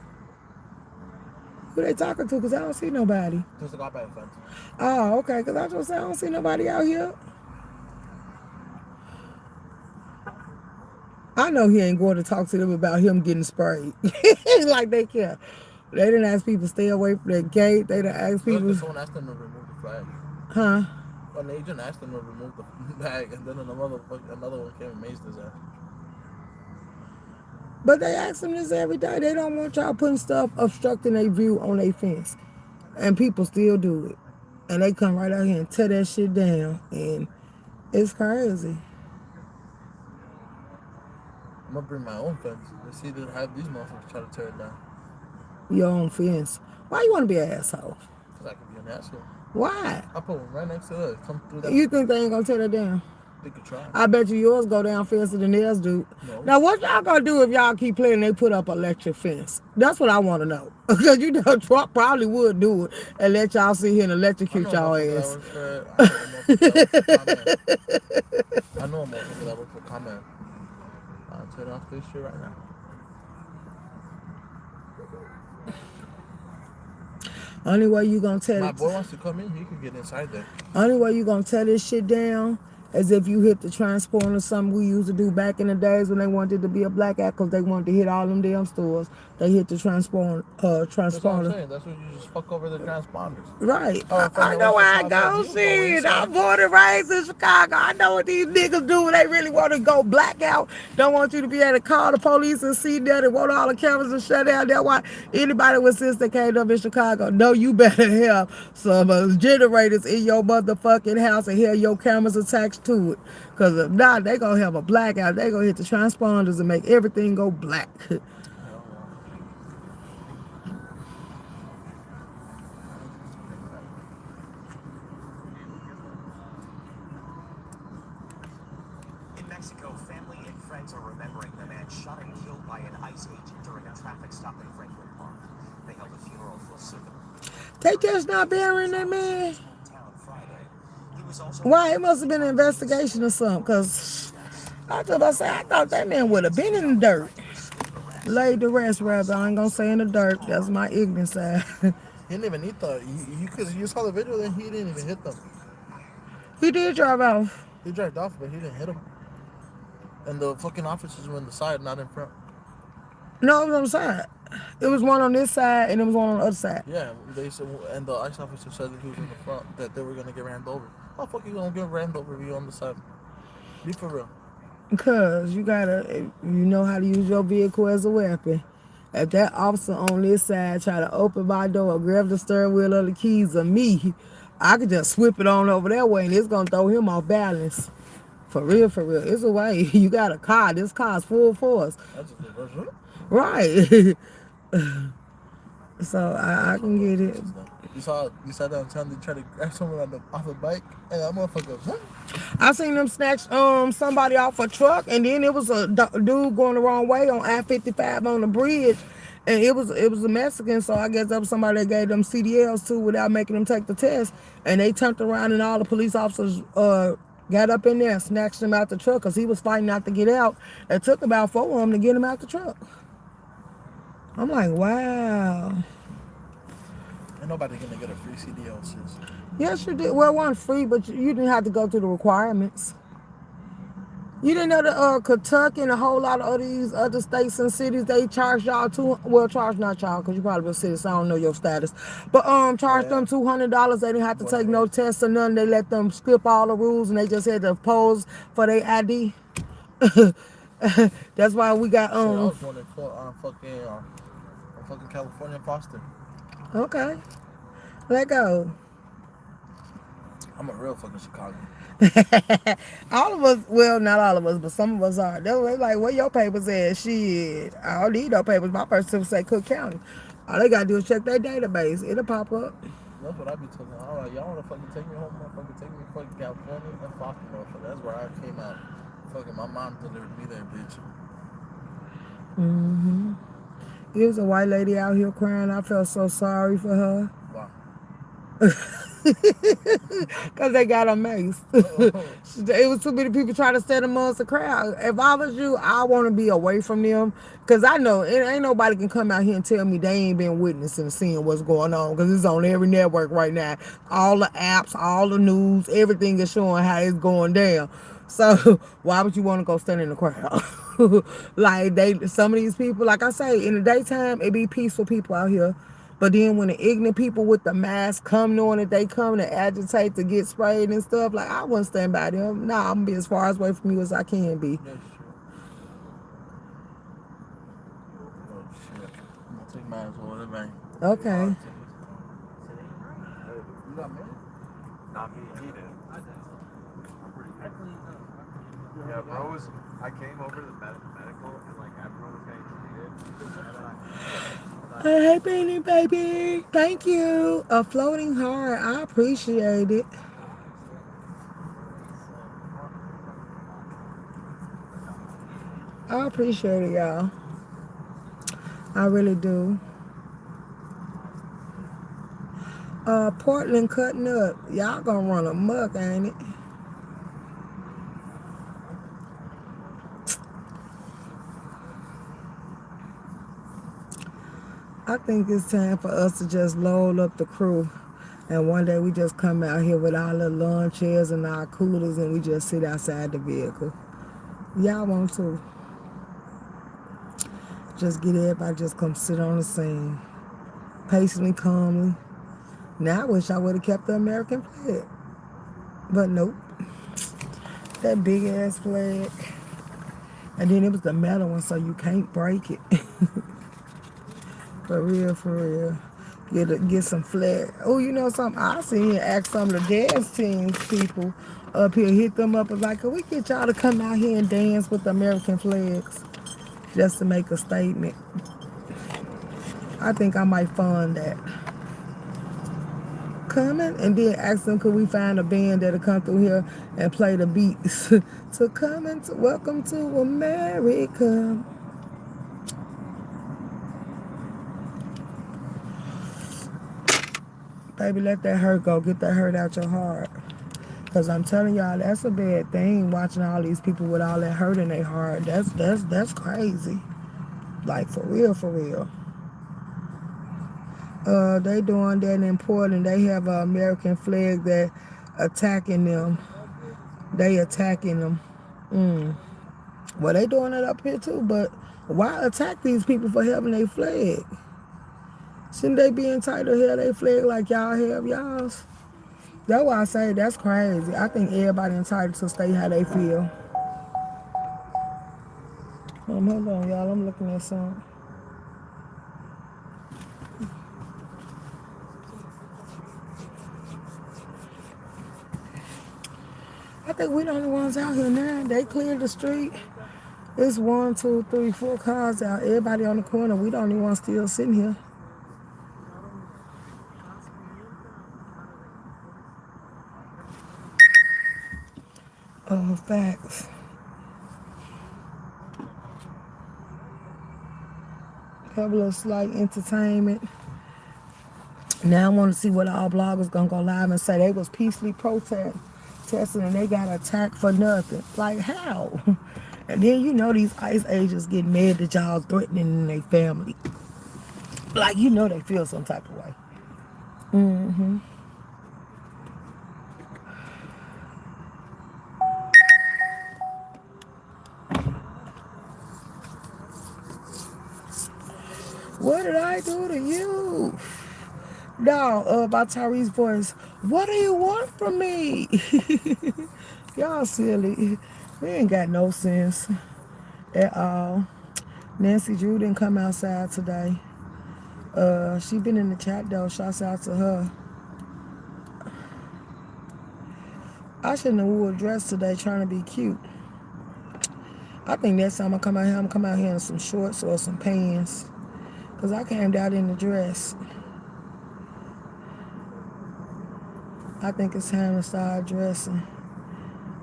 Who they talking to? Because I don't see nobody. Just got back fence. Oh, okay. Because I was going to say, I don't see nobody out here. I know he ain't going to talk to them about him getting sprayed. Like they care. They didn't ask people to stay away from that gate. They didn't ask people. Someone asked them to remove the flag. Huh? An agent asked them to remove the bag, and then another one came and maced his ass. But they ask them this every day. They don't want y'all putting stuff obstructing their view on their fence. And people still do it. And they come right out here and tear that shit down. And it's crazy. I'm gonna bring my own fence. Let's see to have these motherfuckers try to tear it down. Your own fence. Why you want to be an asshole? Because I can be an asshole. Why? I put one right next to it. Come through that. You think they ain't gonna tear that down? They could try. I bet you yours go down faster than theirs do. No. Now, what y'all gonna do if y'all keep playing and they put up an electric fence? That's what I want to know. Because you know Trump probably would do it and let y'all sit here and electrocute y'all ass. I know a motherfucker that works for comment. I'll turn off this shit right now. Only way you gonna tell my boy wants to come in, he can get inside there. Only way you gonna tear this shit down is if you hit the transponder, something we used to do back in the days when they wanted to be a black act because they wanted to hit all them damn stores. They hit the transponder. That's what I'm saying. That's when you just fuck over the transponders. Right. I know where I go. Shit, I'm born and raised in Chicago. I know what these niggas do when they really want to go blackout. Don't want you to be able to call the police and see that and want all the cameras to shut down. That's why anybody with sense that came up in Chicago, know you better have some generators in your motherfucking house and have your cameras attached to it. Because if not, they going to have a blackout. They going to hit the transponders and make everything go black. Mexico, family and friends are remembering the man shot and killed by an ICE agent during a traffic stop in Franklin Park. They held a funeral for Silva. They just not burying that man. Why? It must have been an investigation or something. Because I thought that man would have been in the dirt. Laid to rest, rather. I ain't gonna say in the dirt. That's my ignorant side. He didn't even need the. Because you saw the video, then he didn't even hit them. He did drive off. He dragged off, but he didn't hit him. And the fucking officers were in the side, not in front. No, it was on the side. It was one on this side and it was one on the other side. Yeah, they said, and the ICE officer said that he was in the front, that they were gonna get rammed over. How the fuck you gonna get rammed over if you on the side? Be for real. Because you gotta, you know how to use your vehicle as a weapon. If that officer on this side try to open my door or grab the steering wheel or the keys of me, I could just whip it on over that way and it's gonna throw him off balance. For real, for real. It's a way. You got a car. This car's full force. That's just reverse. Right. So I can get it. You saw downtown, they tried to grab someone off a bike, and that motherfucker. I seen them snatch somebody off a truck, and then it was a dude going the wrong way on I-55 on the bridge, and it was a Mexican. So I guess that was somebody that gave them CDLs too without making them take the test, and they turned around and all the police officers got up in there and snatched him out the truck because he was fighting not to get out. It took about 4 of them to get him out the truck. I'm like, wow. Ain't nobody gonna get a free CDL, sis. Yes, you did. Well, it wasn't free, but you didn't have to go through the requirements. You didn't know that Kentucky and a whole lot of these other states and cities, they charge y'all charge not y'all, because you probably a citizen, so I don't know your status. But charge them $200. They didn't have to take no tests or nothing. They let them skip all the rules and they just had to pose for their ID. That's why we got I was going to fucking California, Boston. Okay. Let go. I'm a real fucking Chicago. All of us, well, not all of us, but some of us are. They're like, where your papers at? Shit, I don't need no papers. My birth certificate say Cook County. All they gotta do is check their database. It'll pop up. That's what I be telling them. All right, y'all wanna fucking take me home, motherfucker? Take me to fucking California and fucking motherfucker. That's where I came out. Fucking my mom delivered me there, bitch. Mm-hmm. There's a white lady out here crying. I felt so sorry for her. Why? Because they got a mace. It was too many people trying to stand amongst the crowd. If I was you, I want to be away from them. Because I know it ain't nobody can come out here and tell me they ain't been witnessing and seeing what's going on. Because it's on every network right now. All the apps, all the news, everything is showing how it's going down. So why would you want to go stand in the crowd? Like some of these people, like I say, in the daytime, it be peaceful people out here. But then when the ignorant people with the mask come knowing that they come to agitate to get sprayed and stuff, like I wouldn't stand by them. Nah, I'm gonna be as far away from you as I can be. That's true. Oh shit. I'm gonna take mine for whatever. Okay. You got me? Not me, he did. Yeah, bro, I came over to the medical and like everyone was getting treated. Hey, Beanie Baby. Thank you. A floating heart. I appreciate it. I appreciate it, y'all. I really do. Portland cutting up. Y'all gonna run amok, ain't it? I think it's time for us to just load up the crew. And one day we just come out here with our little lawn chairs and our coolers and we just sit outside the vehicle. Y'all want to? Just get everybody just come sit on the scene. Patiently, calmly. Now I wish I would have kept the American flag. But nope. That big ass flag. And then it was the metal one, so you can't break it. For real, for real. Get some flag. Oh, you know something? I seen here ask some of the dance teams people up here, hit them up and like, can we get y'all to come out here and dance with the American flags? Just to make a statement. I think I might fund that. Coming and then ask them, could we find a band that'll come through here and play the beats to come into welcome to America. Baby, let that hurt go. Get that hurt out your heart. Because I'm telling y'all, that's a bad thing, watching all these people with all that hurt in their heart. That's crazy. Like for real, for real. They doing that in Portland. They have an American flag that attacking them. They attacking them. Mm. Well, they doing it up here too, but why attack these people for having their flag? Shouldn't they be entitled to have their flag like y'all have y'all's? That's why I say that's crazy. I think everybody entitled to stay how they feel. Hold on, y'all. I'm looking at something. I think we the only ones out here now. They cleared the street. It's 1, 2, 3, 4 cars out. Everybody on the corner. We the only ones still sitting here. Facts. Have a little slight entertainment. Now I want to see what all bloggers gonna go live and say they was peacefully protesting and they got attacked for nothing. Like how? And then you know these ICE agents get mad that y'all threatening their family. Like you know they feel some type of way. Mm-hmm. What did I do to you? No, about Tyrese's voice. What do you want from me? Y'all silly. We ain't got no sense at all. Nancy Drew didn't come outside today. She been in the chat though. Shouts out to her. I shouldn't have wore a dress today trying to be cute. I think next time I come out here, I'm come out here in some shorts or some pants. Cause I came down in the dress. I think it's time to start dressing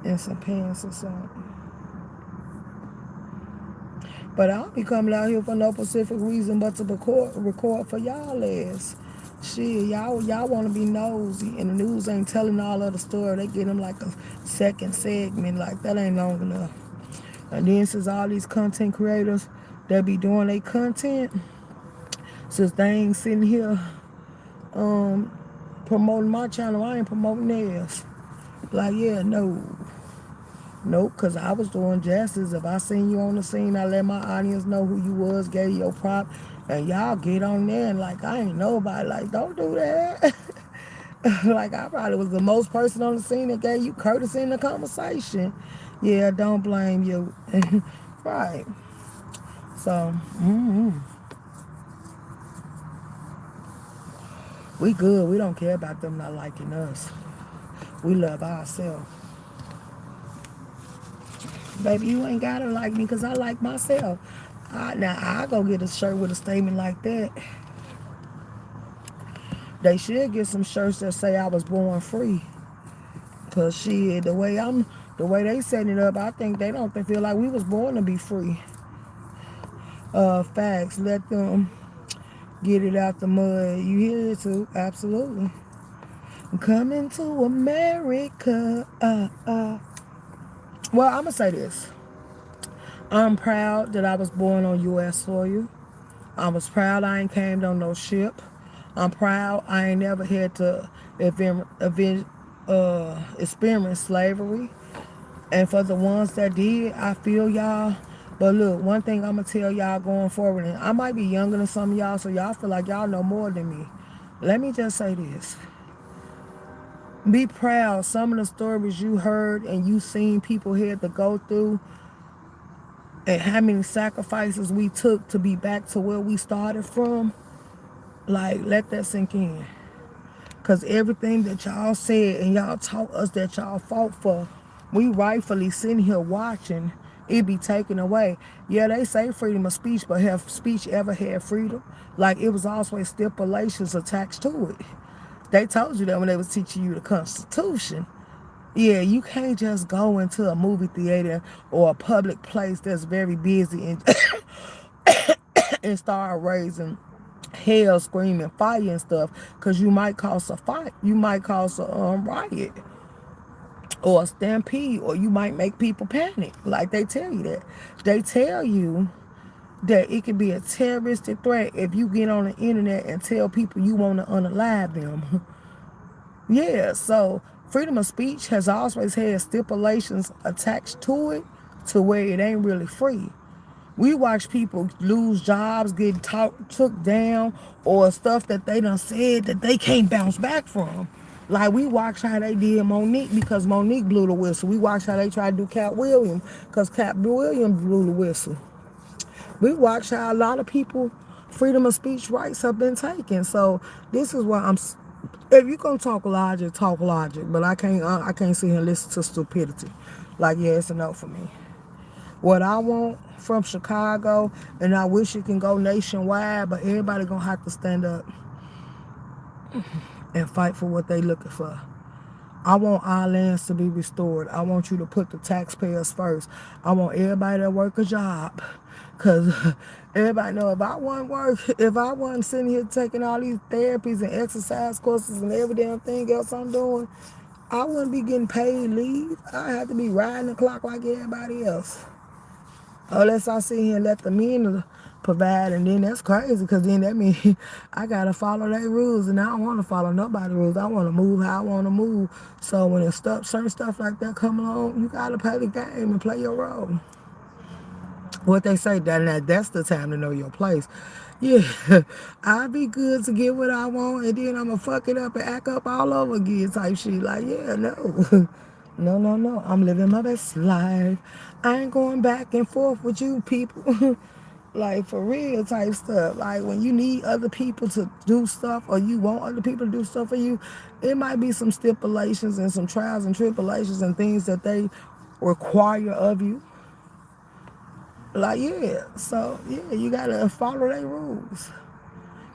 in some pants or something. But I don't be coming out here for no specific reason but to record for y'all ass. Shit, y'all want to be nosy, and the news ain't telling all of the story. They get them like a second segment, like that ain't long enough. And then since all these content creators, they be doing their content, since they ain't sitting here promoting my channel, I ain't promoting theirs. Like, yeah, no. Nope, because I was doing justice. If I seen you on the scene, I let my audience know who you was, gave you your prop, and y'all get on there and like, I ain't nobody. Like, don't do that. Like, I probably was the most person on the scene that gave you courtesy in the conversation. Yeah, don't blame you. Right. So, we good. We don't care about them not liking us. We love ourselves. Baby, you ain't gotta like me because I like myself. Now, I go get a shirt with a statement like that. They should get some shirts that say I was born free. Cause shit, the way they setting it up, I think they don't feel like we was born to be free. Facts. Let them get it out the mud. You hear it too? Absolutely. Coming to America. Well, I'ma say this. I'm proud that I was born on U.S. soil. I was proud I ain't came on no ship. I'm proud I ain't never had to experience slavery. And for the ones that did, I feel y'all. But look, one thing I'm going to tell y'all going forward, and I might be younger than some of y'all, so y'all feel like y'all know more than me. Let me just say this. Be proud. Some of the stories you heard and you seen people had to go through, and how many sacrifices we took to be back to where we started from. Like, let that sink in. Because everything that y'all said and y'all taught us that y'all fought for, we rightfully sitting here watching it be taken away. Yeah, they say freedom of speech, but have speech ever had freedom? Like, it was always stipulations attached to it. They told you that when they was teaching you the Constitution. Yeah, you can't just go into a movie theater or a public place that's very busy and, and start raising hell, screaming, fire and stuff, because you might cause a fight. You might cause a riot or a stampede, or you might make people panic. Like, they tell you that. They tell you that it could be a terroristic threat if you get on the internet and tell people you want to unalive them. Yeah, so freedom of speech has always had stipulations attached to it to where it ain't really free. We watch people lose jobs, get took down, or stuff that they done said that they can't bounce back from. Like we watched how they did Monique because Monique blew the whistle. We watched how they tried to do Cat Williams because Cat Williams blew the whistle. We watch how a lot of people freedom of speech rights have been taken. So this is why I'm. If you gonna talk logic, talk logic. But I can't sit here and listen to stupidity. Like yeah, it's a no for me. What I want from Chicago, and I wish it can go nationwide, but everybody gonna have to stand up and fight for what they looking for. I want our lands to be restored. I want you to put the taxpayers first. I want everybody to work a job. Because everybody know if I wasn't sitting here taking all these therapies and exercise courses and every damn thing else I'm doing, I wouldn't be getting paid leave. I have to be riding the clock like everybody else. Unless I sit here and let the men provide, and then that's crazy because then that means I gotta follow their rules, and I don't want to follow nobody's rules. I want to move how I want to move. So when it's certain stuff like that come along, you gotta play the game and play your role. What they say, that's the time to know your place. Yeah, I'd be good to get what I want, and then I'ma fuck it up and act up all over again type shit. Like, yeah, no. No. I'm living my best life. I ain't going back and forth with you people. Like, for real type stuff. Like, when you need other people to do stuff or you want other people to do stuff for you, it might be some stipulations and some trials and tribulations and things that they require of you. Like, yeah. So, yeah, you got to follow their rules.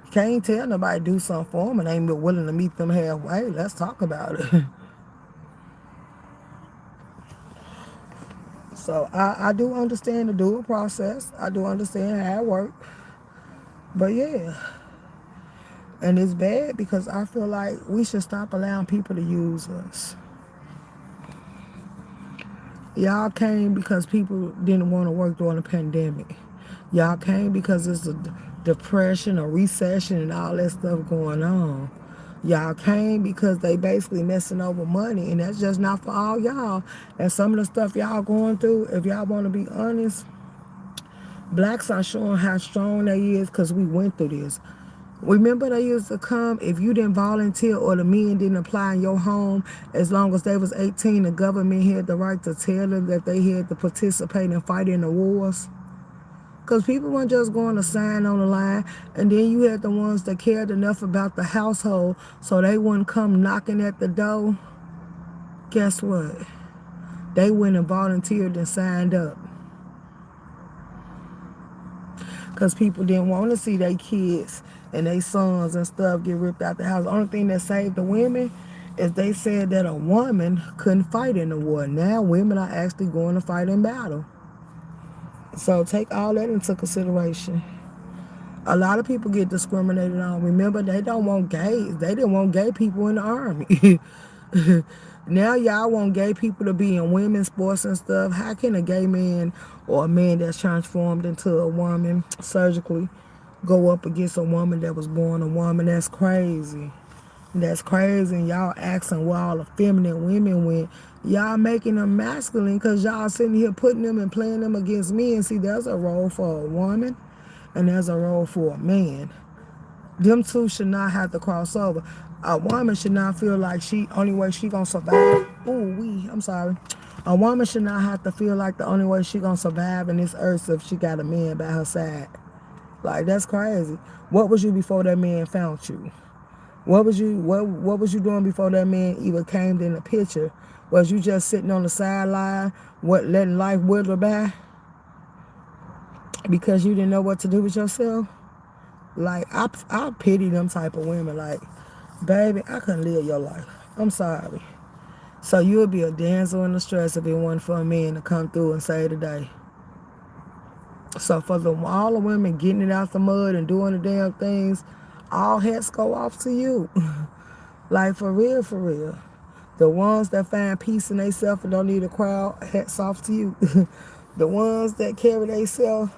You can't tell nobody do something for them and ain't willing to meet them halfway. Let's talk about it. So I do understand the dual process. I do understand how it works. But yeah. And it's bad because I feel like we should stop allowing people to use us. Y'all came because people didn't want to work during the pandemic. Y'all came because it's a depression, a recession, and all that stuff going on. Y'all came because they basically messing over money, and that's just not for all y'all. And some of the stuff y'all going through, if y'all want to be honest, blacks are showing how strong they is because we went through this. Remember they used to come, if you didn't volunteer or the men didn't apply in your home, as long as they was 18, the government had the right to tell them that they had to participate and fight in the wars. Because people weren't just going to sign on the line. And then you had the ones that cared enough about the household so they wouldn't come knocking at the door. Guess what? They went and volunteered and signed up. Because people didn't want to see their kids and their sons and stuff get ripped out the house. The only thing that saved the women is they said that a woman couldn't fight in the war. Now women are actually going to fight in battle. So take all that into consideration. A lot of people get discriminated on. Remember, they don't want gays. They didn't want gay people in the army. Now y'all want gay people to be in women's sports and stuff. How can a gay man or a man that's transformed into a woman surgically go up against a woman that was born a woman? That's crazy. That's crazy. And y'all asking where all the feminine women went. Y'all making them masculine because y'all sitting here putting them and playing them against men. See, there's a role for a woman and there's a role for a man. Them two should not have to cross over. A woman should not feel like only way she gonna survive. I'm sorry. A woman should not have to feel like the only way she gonna survive in this earth if she got a man by her side. Like, that's crazy. What was you before that man found you? What was you doing before that man even came in the picture? Was you just sitting on the sideline, letting life wither by? Because you didn't know what to do with yourself? Like, I pity them type of women. Like, baby, I couldn't live your life. I'm sorry. So you'll be a damsel in distress if it wasn't for a man to come through and save the day. So for all the women getting it out the mud and doing the damn things, all hats go off to you. Like, for real, for real. The ones that find peace in themselves and don't need a crowd, hats off to you. The ones that carry themselves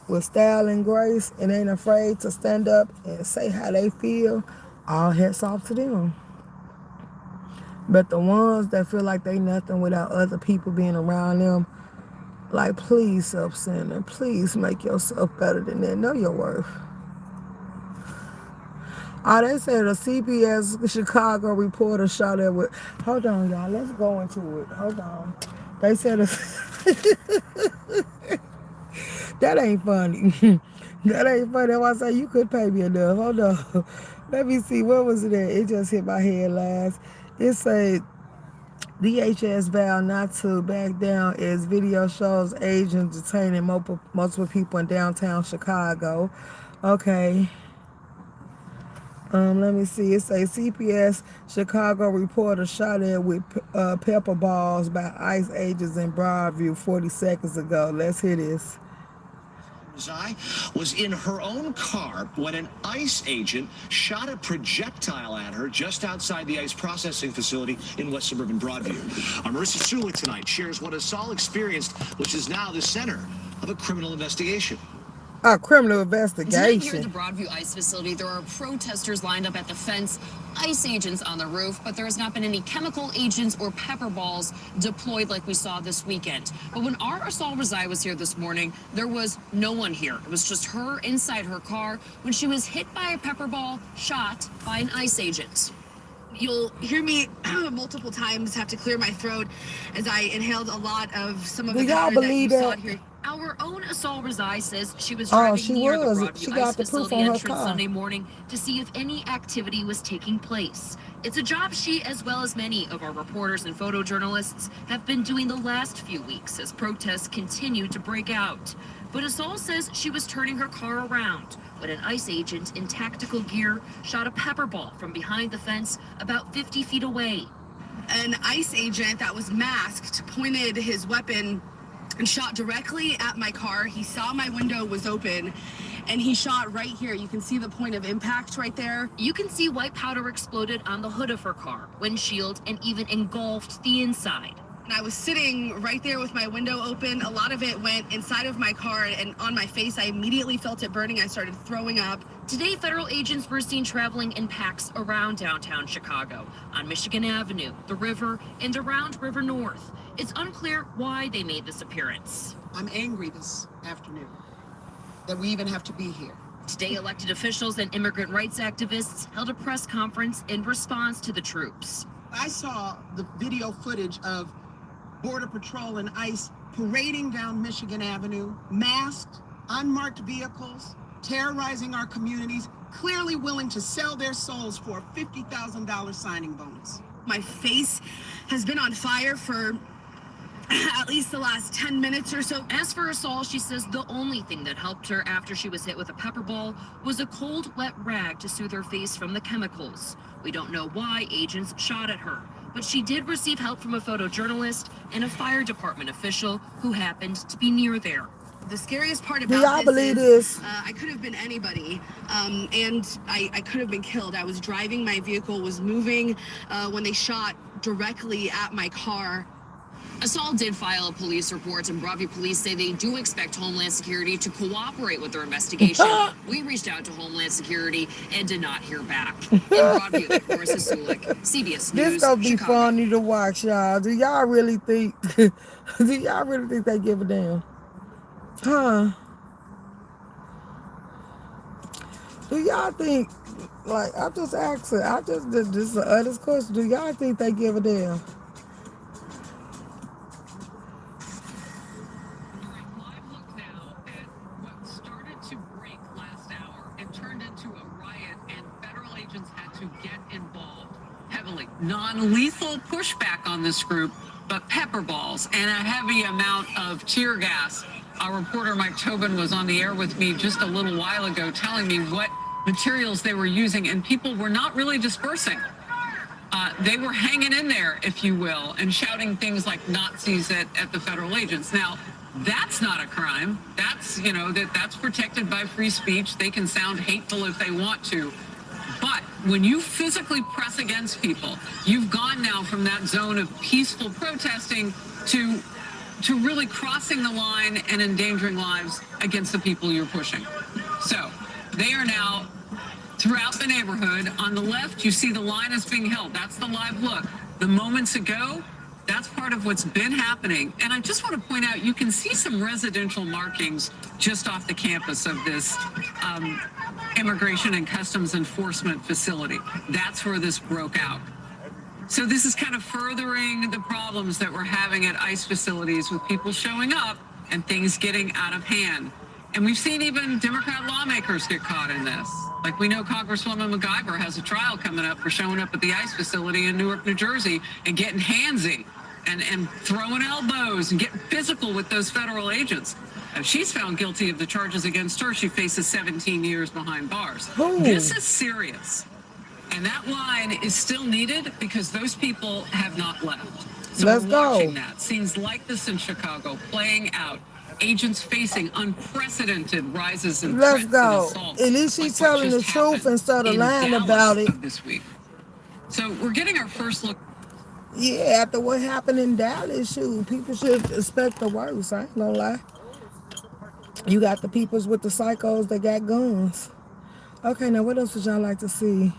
with style and grace and ain't afraid to stand up and say how they feel, all hats off to them. But the ones that feel like they nothing without other people being around them, like, please, self-centered, please make yourself better than that. Know your worth. Oh, they said a CBS Chicago reporter shot at with. Hold on, y'all. Let's go into it. Hold on. They said that ain't funny. That ain't funny. That's why I say you could pay me enough. Hold on. Let me see. What was it at? It just hit my head last. It said DHS vowed not to back down as video shows agents detaining multiple people in downtown Chicago. Okay. Let me see. It says CPS Chicago reporter shot at with pepper balls by ICE agents in Broadview 40 seconds ago. Let's hear this. Was in her own car when an ICE agent shot a projectile at her just outside the ICE processing facility in West Suburban Broadview. Marissa Sulik tonight shares what Asal experienced, which is now the center of a criminal investigation. A criminal investigation. Tonight here at the Broadview ICE facility, there are protesters lined up at the fence, ICE agents on the roof, but there has not been any chemical agents or pepper balls deployed like we saw this weekend. But when our Asal Razai was here this morning, there was no one here. It was just her inside her car when she was hit by a pepper ball shot by an ICE agent. You'll hear me multiple times have to clear my throat as I inhaled a lot of some of the powder that you saw here. Our own Asal Razai says she was driving near the Broadview ICE facility entrance Sunday morning to see if any activity was taking place. It's a job she, as well as many of our reporters and photojournalists, have been doing the last few weeks as protests continue to break out. But Asal says she was turning her car around when an ICE agent in tactical gear shot a pepper ball from behind the fence about 50 feet away. An ICE agent that was masked pointed his weapon and shot directly at my car. He saw my window was open and he shot right here. You can see the point of impact right there. You can see white powder exploded on the hood of her car, windshield, and even engulfed the inside. And I was sitting right there with my window open. A lot of it went inside of my car and on my face. I immediately felt it burning. I started throwing up. Today, federal agents were seen traveling in packs around downtown Chicago, on Michigan Avenue, the river, and around River North. It's unclear why they made this appearance. I'm angry this afternoon that we even have to be here. Today, elected officials and immigrant rights activists held a press conference in response to the troops. I saw the video footage of Border Patrol and ICE parading down Michigan Avenue, masked, unmarked vehicles, terrorizing our communities, clearly willing to sell their souls for a $50,000 signing bonus. My face has been on fire for at least the last 10 minutes or so. As for Asal, she says the only thing that helped her after she was hit with a pepper ball was a cold, wet rag to soothe her face from the chemicals. We don't know why agents shot at her, but she did receive help from a photojournalist and a fire department official who happened to be near there. The scariest part about this is I could have been anybody, and I could have been killed. I was driving, my vehicle was moving when they shot directly at my car. Asal did file a police report, and Broadview police say they do expect Homeland Security to cooperate with their investigation. We reached out to Homeland Security and did not hear back. In Broadview, Marissa Sulik, CBS News, This gonna be Chicago. funny to watch, y'all. Do y'all really think they give a damn? Huh? Do y'all think, like, I'm just asking, this is the honest question. Do y'all think they give a damn? Non-lethal pushback on this group, but pepper balls and a heavy amount of tear gas. Our reporter Mike Tobin was on the air with me just a little while ago telling me what materials they were using, and people were not really dispersing. They were hanging in there, if you will, and shouting things like Nazis at the federal agents. Now, that's not a crime. That's, that's protected by free speech. They can sound hateful if they want to. But when you physically press against people, you've gone now from that zone of peaceful protesting to to really crossing the line and endangering lives against the people you're pushing. So they are now throughout the neighborhood. On the left, you see the line is being held. That's the live look. The moments ago, that's part of what's been happening. And I just want to point out, you can see some residential markings just off the campus of this Immigration and Customs Enforcement facility. That's where this broke out. So this is kind of furthering the problems that we're having at ICE facilities with people showing up and things getting out of hand. And we've seen even Democrat lawmakers get caught in this. Like, we know Congresswoman MacGyver has a trial coming up for showing up at the ICE facility in Newark, New Jersey, and getting handsy and throwing elbows and getting physical with those federal agents. If she's found guilty of the charges against her, she faces 17 years behind bars. This is serious. And that line is still needed because those people have not left. So Let's we're go. watching that. Scenes like this in Chicago playing out. Agents facing unprecedented rises in Let's threats go. and assaults. At least she's like what telling the just truth happened instead of in lying Dallas about it. This week. So we're getting our first look. Yeah, after what happened in Dallas, shoot, people should expect the worst. I ain't gonna lie. You got the peoples with the psychos that got guns. Okay, now what else would y'all like to see?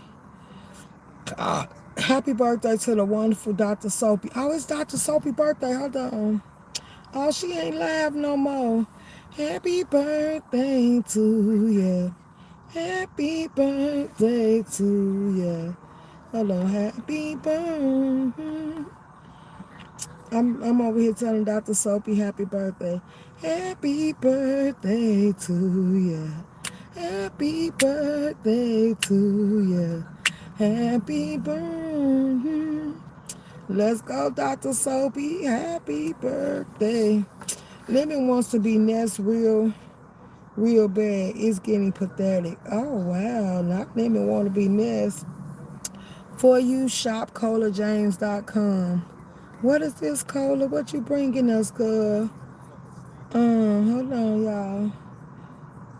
Happy birthday to the wonderful Dr. Soapy. Oh, it's Dr. Soapy birthday. Hold on. Oh, she ain't live no more. Happy birthday to ya. Happy birthday to ya. Hold on. Happy birthday. I'm over here telling Dr. Soapy happy birthday. Happy birthday to ya. Happy birthday to ya. Happy birthday. Let's go, Dr. Soapy. Happy birthday. Lemon wants to be Ness real bad. It's getting pathetic. Oh, wow. Not Lemon want to be Ness. For you, shop ColaJames.com. What is this, Cola? What you bringing us, girl? Hold on, y'all.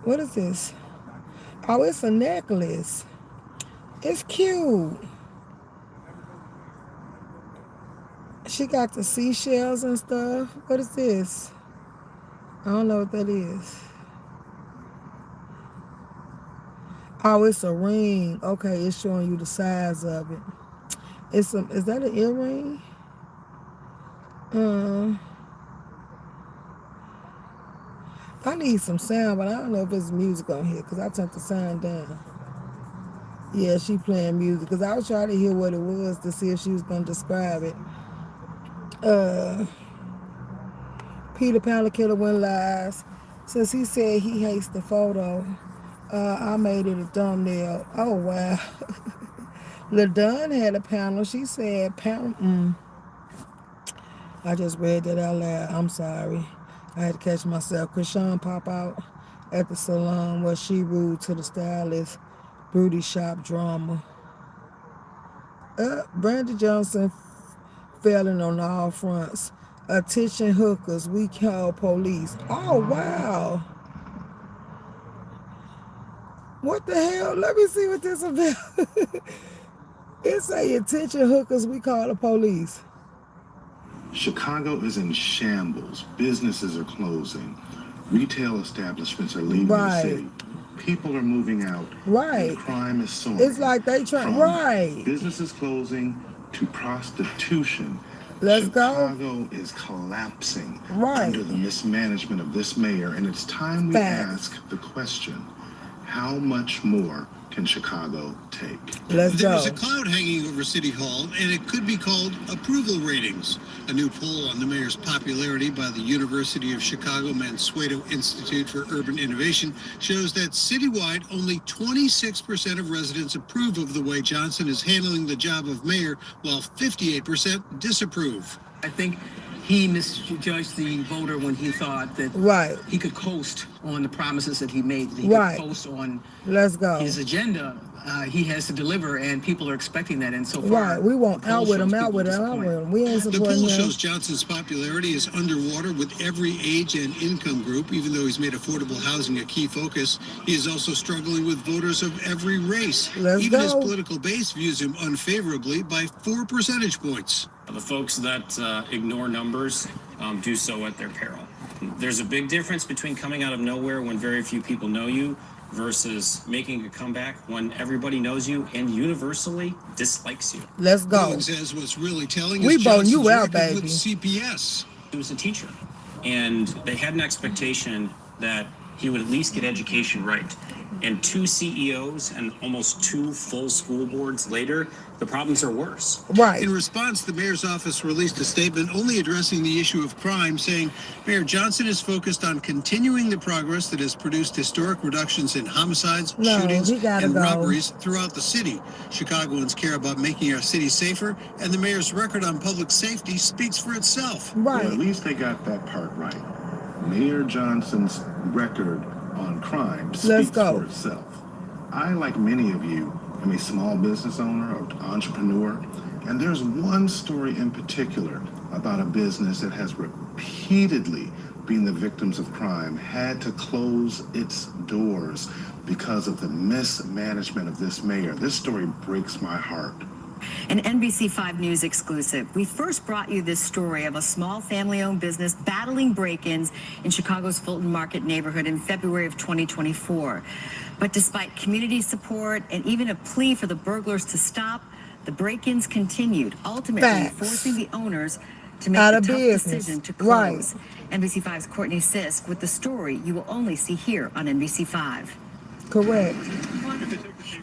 What is this? Oh, it's a necklace. It's cute. She got the seashells and stuff. What is this? I don't know what that is. Oh, it's a ring. Okay, it's showing you the size of it. Is that an earring? I need some sound, but I don't know if it's music on here because I turned the sound down. Yeah, she playing music because I was trying to hear what it was to see if she was going to describe it. Peter Pound Killer went live. Since he said he hates the photo, I made it a thumbnail. Oh, wow. LaDon had a panel. She said, I just read that out loud. I'm sorry. I had to catch myself. Krishan pop out at the salon where she rude to the stylist. Broody shop drama. Brandon Johnson failing on all fronts. Attention hookers. We call police. Oh, wow. What the hell? Let me see what this is about. It's a attention hookers. We call the police. Chicago is in shambles. Businesses are closing. Retail establishments are leaving the city. People are moving out. Right. And crime is soaring. It's like they try. Right. Businesses closing to prostitution. Let's go. Chicago is collapsing under the mismanagement of this mayor, and it's time we ask the question: how much more can Chicago take? Let's go. There's a cloud hanging over City Hall, and it could be called approval ratings. A new poll on the mayor's popularity by the University of Chicago Mansueto Institute for Urban Innovation shows that citywide, only 26% of residents approve of the way Johnson is handling the job of mayor, while 58% disapprove. I think he misjudged the voter when he thought that he could coast on the promises that he made. He could coast on his agenda. He has to deliver, and people are expecting that. And so far, we won't out with him. We ain't the supporting poll him. shows Johnson's popularity is underwater with every age and income group. Even though he's made affordable housing a key focus, he is also struggling with voters of every race. Even his political base views him unfavorably by 4 percentage points. The folks that ignore numbers do so at their peril. There's a big difference between coming out of nowhere when very few people know you versus making a comeback when everybody knows you and universally dislikes you. Let's go. Bowen says what's really telling We is voting you Johnson's out, record with baby. CPS. He was a teacher, and they had an expectation that he would at least get education right. And 2 CEOs and almost 2 full school boards later, the problems are worse. Right. In response, the mayor's office released a statement only addressing the issue of crime, saying Mayor Johnson is focused on continuing the progress that has produced historic reductions in homicides, shootings, and robberies throughout the city. Chicagoans care about making our city safer, and the mayor's record on public safety speaks for itself. Right. Well, at least they got that part right. Mayor Johnson's record on crime speaks for itself. I, like many of you, am a small business owner or entrepreneur, and there's one story in particular about a business that has repeatedly been the victims of crime, had to close its doors because of the mismanagement of this mayor. This story breaks my heart. An NBC5 News exclusive. We first brought you this story of a small family-owned business battling break-ins in Chicago's Fulton Market neighborhood in February of 2024. But despite community support and even a plea for the burglars to stop, the break-ins continued, ultimately forcing the owners to make the tough decision to close. NBC5's Courtney Sisk with the story you will only see here on NBC5. Correct.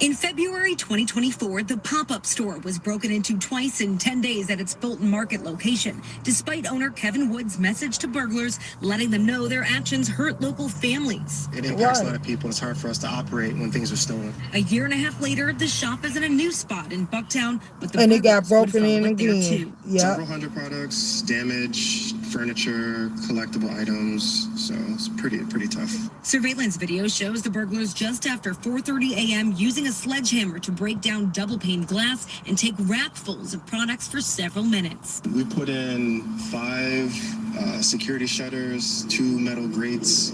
In February 2024, the pop-up store was broken into twice in 10 days at its Fulton Market location, despite owner Kevin Wood's message to burglars, letting them know their actions hurt local families. It impacts a lot of people. It's hard for us to operate when things are stolen. A year and a half later, the shop is in a new spot in Bucktown, but the and it got burglars broken in would follow it there, again. too. Yeah. Several hundred products, damage, furniture, collectible items. So it's pretty tough. Surveillance video shows the burglars just after 4:30 a.m. using a sledgehammer to break down double-pane glass and take rackfuls of products for several minutes. We put in 5 security shutters, 2 metal grates.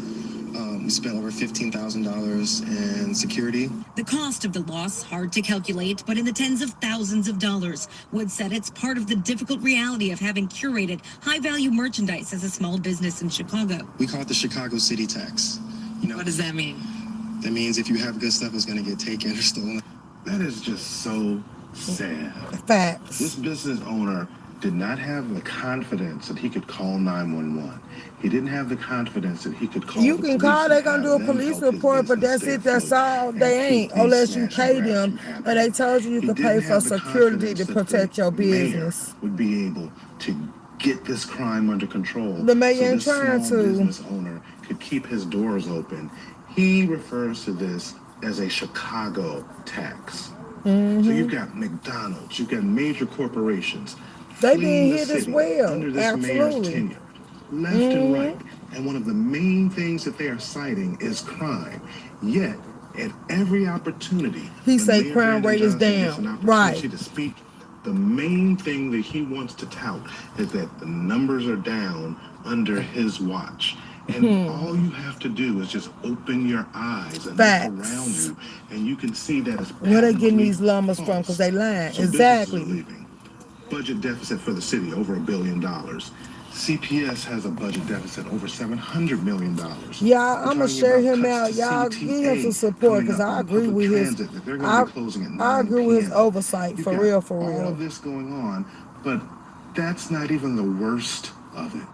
We spent over $15,000 in security. The cost of the loss, hard to calculate, but in the tens of thousands of dollars. Wood said it's part of the difficult reality of having curated high-value merchandise as a small business in Chicago. We call it the Chicago City Tax. You know, what does that mean? That means if you have good stuff, it's going to get taken or stolen. That is just so sad. Facts. This business owner did not have the confidence that he could call 911. He didn't have the confidence that he could call You the can police call, and they gonna have do a them police help his report, but business that's stay it, that's afloat all. and They keep ain't, these unless you snatch pay and them. grabs from But they happening. told you you He could didn't pay for have the security to confidence that protect the your mayor business. would be able to get this crime under control. The mayor so ain't this trying small to. business owner could keep his doors open. He refers to this as a Chicago tax. So you've got McDonald's, you've got major corporations. They fleeing being the hit as city well. under this mayor's Absolutely. tenure, left and right. And one of the main things that they are citing is crime. Yet, at every opportunity, He when say Mayor crime Brandon rate is Johnson gets down. an Right. opportunity to speak, the main thing that he wants to tout is that the numbers are down under his watch. And all you have to do is just open your eyes and look around you, and you can see that it's Where they getting patently these llamas from? false. Because they lying. So Exactly. businesses are leaving. Budget deficit for the city, over $1 billion. CPS has a budget deficit over $700 million. Yeah, I'm gonna share him out. Y'all give him some support because I agree with his. I agree with his oversight for real, for All real. of this going on, but that's not even the worst of it.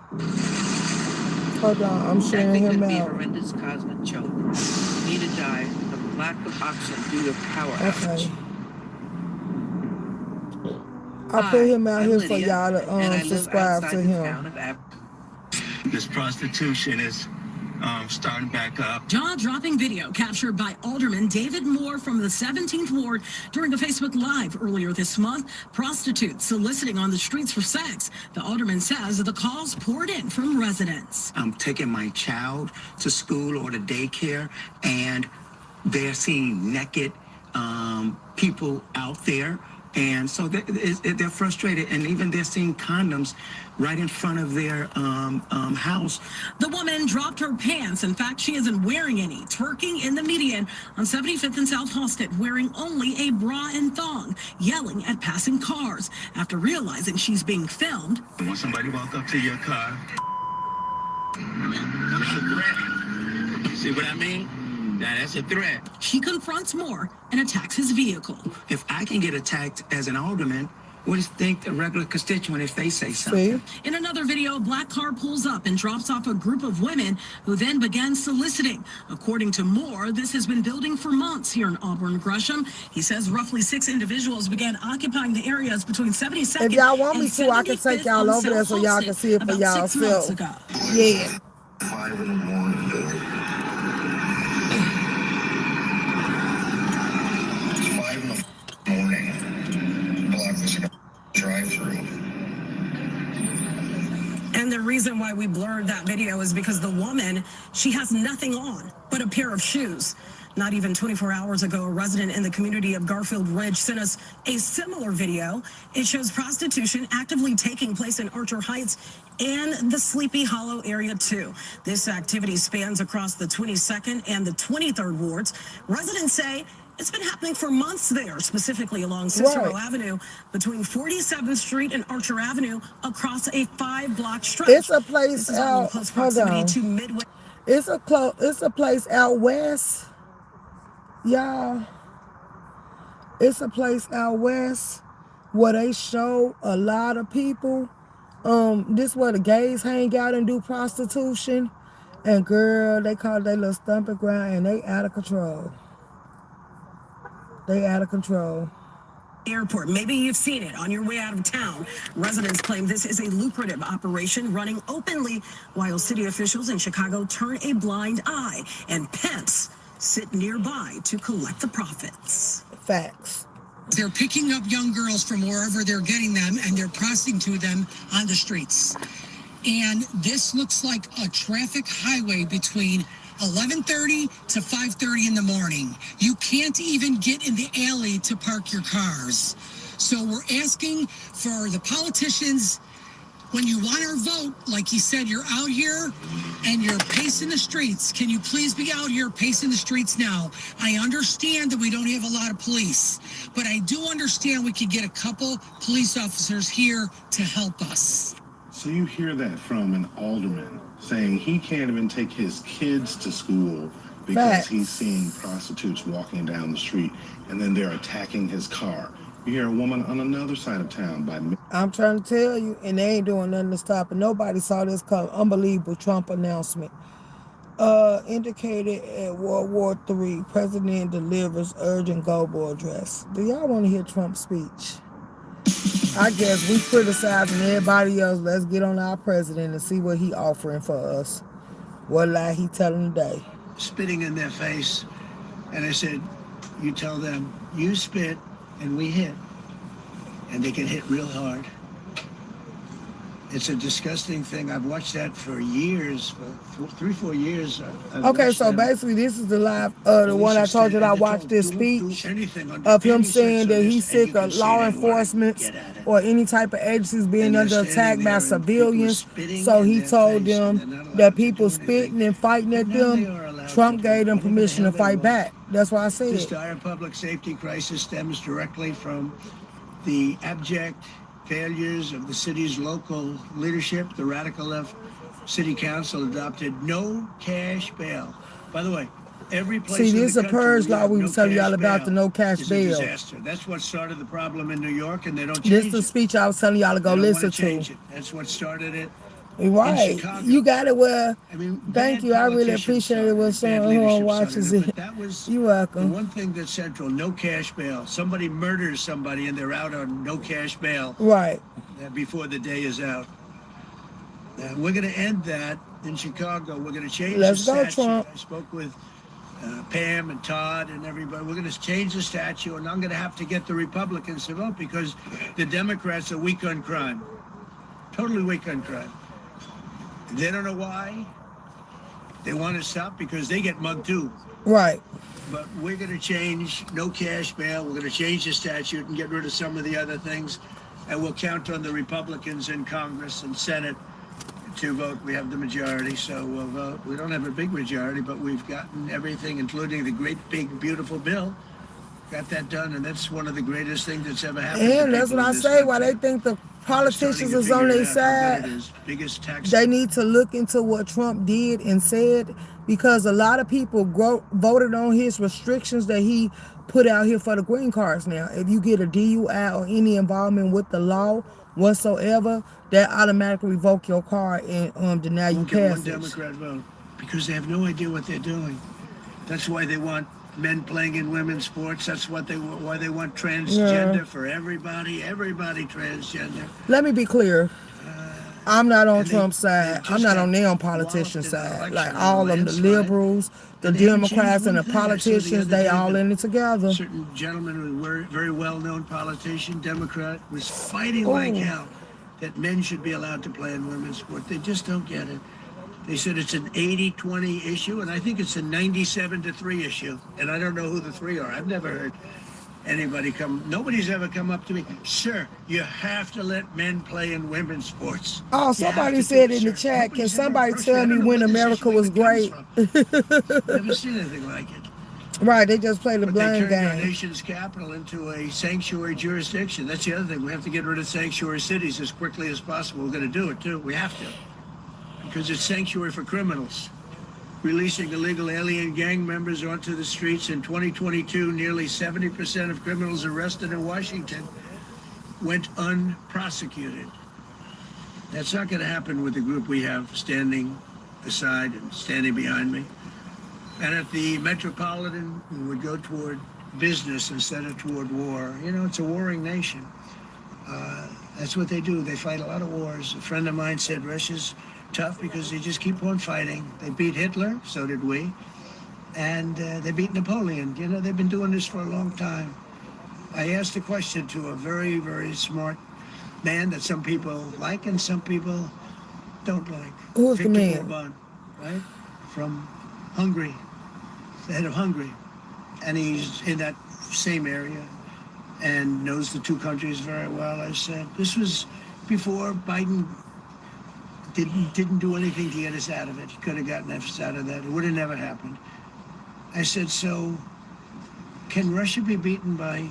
Hold on, I'm sharing him Be out. horrendous cosmic choke. Nina died of lack of oxygen due to power outage. I put him out I'm here for Lydia, y'all and I to live subscribe outside to the him. town of This prostitution is starting back up. Jaw-dropping video captured by Alderman David Moore from the 17th Ward during a Facebook Live earlier this month. Prostitutes soliciting on the streets for sex. The alderman says the calls poured in from residents. I'm taking my child to school or to daycare, and they're seeing naked people out there, And so they're frustrated, and even they're seeing condoms right in front of their house. The woman dropped her pants. In fact, she isn't wearing any, twerking in the median on 75th and South Halsted, wearing only a bra and thong, yelling at passing cars after realizing she's being filmed. When somebody walk up to your car, that's a threat. See what I mean? That's a threat. She confronts Moore and attacks his vehicle. If I can get attacked as an alderman, what do you think a regular constituent if they say something? In another video, a black car pulls up and drops off a group of women who then began soliciting. According to Moore, this has been building for months here in Auburn Gresham. He says roughly 6 individuals began occupying the areas between 72nd If y'all want me to, I can take y'all over there so y'all can see it for y'allself. Yeah. 5 in the morning, though. It's 5 in the morning. Block this drive-through. And the reason why we blurred that video is because the woman, she has nothing on but a pair of shoes. Not even 24 hours ago, a resident in the community of Garfield Ridge sent us a similar video. It shows prostitution actively taking place in Archer Heights and the Sleepy Hollow area too. This activity spans across the 22nd and the 23rd wards. Residents say it's been happening for months there, specifically along Cicero Avenue, between 47th Street and Archer Avenue, across a 5-block stretch. It's a place out. Hold on. It's a place out west, y'all. It's a place out west where they show a lot of people. This where the gays hang out and do prostitution, and girl, they call it their little stomping ground, and they out of control. They out of control. Airport. Maybe you've seen it on your way out of town. Residents claim this is a lucrative operation running openly while city officials in Chicago turn a blind eye and pimps sit nearby to collect the profits. Facts. They're picking up young girls from wherever they're getting them, and they're prostituting them on the streets. And this looks like a traffic highway between 11:30 to 5:30 in the morning. You can't even get in the alley to park your cars. So we're asking for the politicians, when you want our vote, like he said, you're out here and you're pacing the streets. Can you please be out here pacing the streets now? I understand that we don't have a lot of police, but I do understand we could get a couple police officers here to help us. So you hear that from an alderman saying he can't even take his kids to school because he's seeing prostitutes walking down the street, and then they're attacking his car. You hear a woman on another side of town by... I'm trying to tell you, and they ain't doing nothing to stop it. Nobody saw this come. Unbelievable Trump announcement. Indicated at World War III, President delivers urgent global address. Do y'all want to hear Trump's speech? I guess we criticizing everybody else. Let's get on our president and see what he offering for us. What lie he telling today. Spitting in their face. And I said, you tell them, you spit and we hit. And they can hit real hard. It's a disgusting thing. I've watched that for years, for 3-4 years. Okay, so basically this is the live, the one I told you that I watched this speech of him saying that he's sick of law enforcement or any type of agencies being under attack by civilians. So he told them that people spitting and fighting at them, Trump gave them permission to fight back. That's why I said this dire public safety crisis stems directly from the abject failures of the city's local leadership. The radical left city council adopted no cash bail. By the way, every place see, in this the is a purge law we was telling y'all about, the no cash bail. Disaster. That's what started the problem in New York, and they don't change this is the speech I was telling y'all to go listen to. That's what started it. Right, you got it. Well, thank you. I really appreciate it. When someone watches it, you're welcome. The one thing that's central: no cash bail. Somebody murders somebody, and they're out on no cash bail. Right. Before the day is out. We're going to end that in Chicago. We're going to change Let's the go, statute. Trump. I spoke with Pam and Todd and everybody. We're going to change the statute, and I'm going to have to get the Republicans to vote because the Democrats are weak on crime. Totally weak on crime. They don't know why. They want to stop because they get mugged too. Right. But we're going to change no cash bail. We're going to change the statute and get rid of some of the other things. And we'll count on the Republicans in Congress and Senate to vote. We have the majority, so we'll vote. We don't have a big majority, but we've gotten everything, including the great, big, beautiful bill. Got that done, and that's one of the greatest things that's ever happened. And that's what I say. Why they think the politicians is on their side? They need to look into what Trump did and said, because a lot of people voted on his restrictions that he put out here for the green cards. Now, if you get a DUI or any involvement with the law whatsoever, that automatically revoke your card and deny you passage. One Democrat vote because they have no idea what they're doing. That's why they want men playing in women's sports. That's why they want transgender for everybody. Everybody transgender. Let me be clear. I'm not on Trump's side. I'm not on their politician's side. Like all of them, the liberals, the Democrats, and the politicians, they all in it together. A certain gentleman who was a very well-known politician, Democrat, was fighting like hell that men should be allowed to play in women's sports. They just don't get it. They said it's an 80-20 issue, and I think it's a 97-3 issue. And I don't know who the three are. I've never heard anybody nobody's ever come up to me, sir, you have to let men play in women's sports. Oh, somebody said in the chat, can somebody tell me when America was great? Never seen anything like it. Right, they just play the blame game. They turned our nation's capital into a sanctuary jurisdiction. That's the other thing. We have to get rid of sanctuary cities as quickly as possible. We're going to do it, too. We have to. Because it's sanctuary for criminals. Releasing illegal alien gang members onto the streets in 2022, nearly 70% of criminals arrested in Washington went unprosecuted. That's not going to happen with the group we have standing aside and standing behind me. And at the Metropolitan, we would go toward business instead of toward war. You know, it's a warring nation. That's what they do. They fight a lot of wars. A friend of mine said Russia's tough because they just keep on fighting. They beat Hitler, so did we. And they beat Napoleon. You know, they've been doing this for a long time. I asked a question to a very, very smart man that some people like and some people don't like. Who's the man? Orban, right? From Hungary, the head of Hungary. And he's in that same area and knows the two countries very well. I said, this was before Biden didn't do anything to get us out of it. He could have gotten us out of that. It would have never happened. I said, so can Russia be beaten by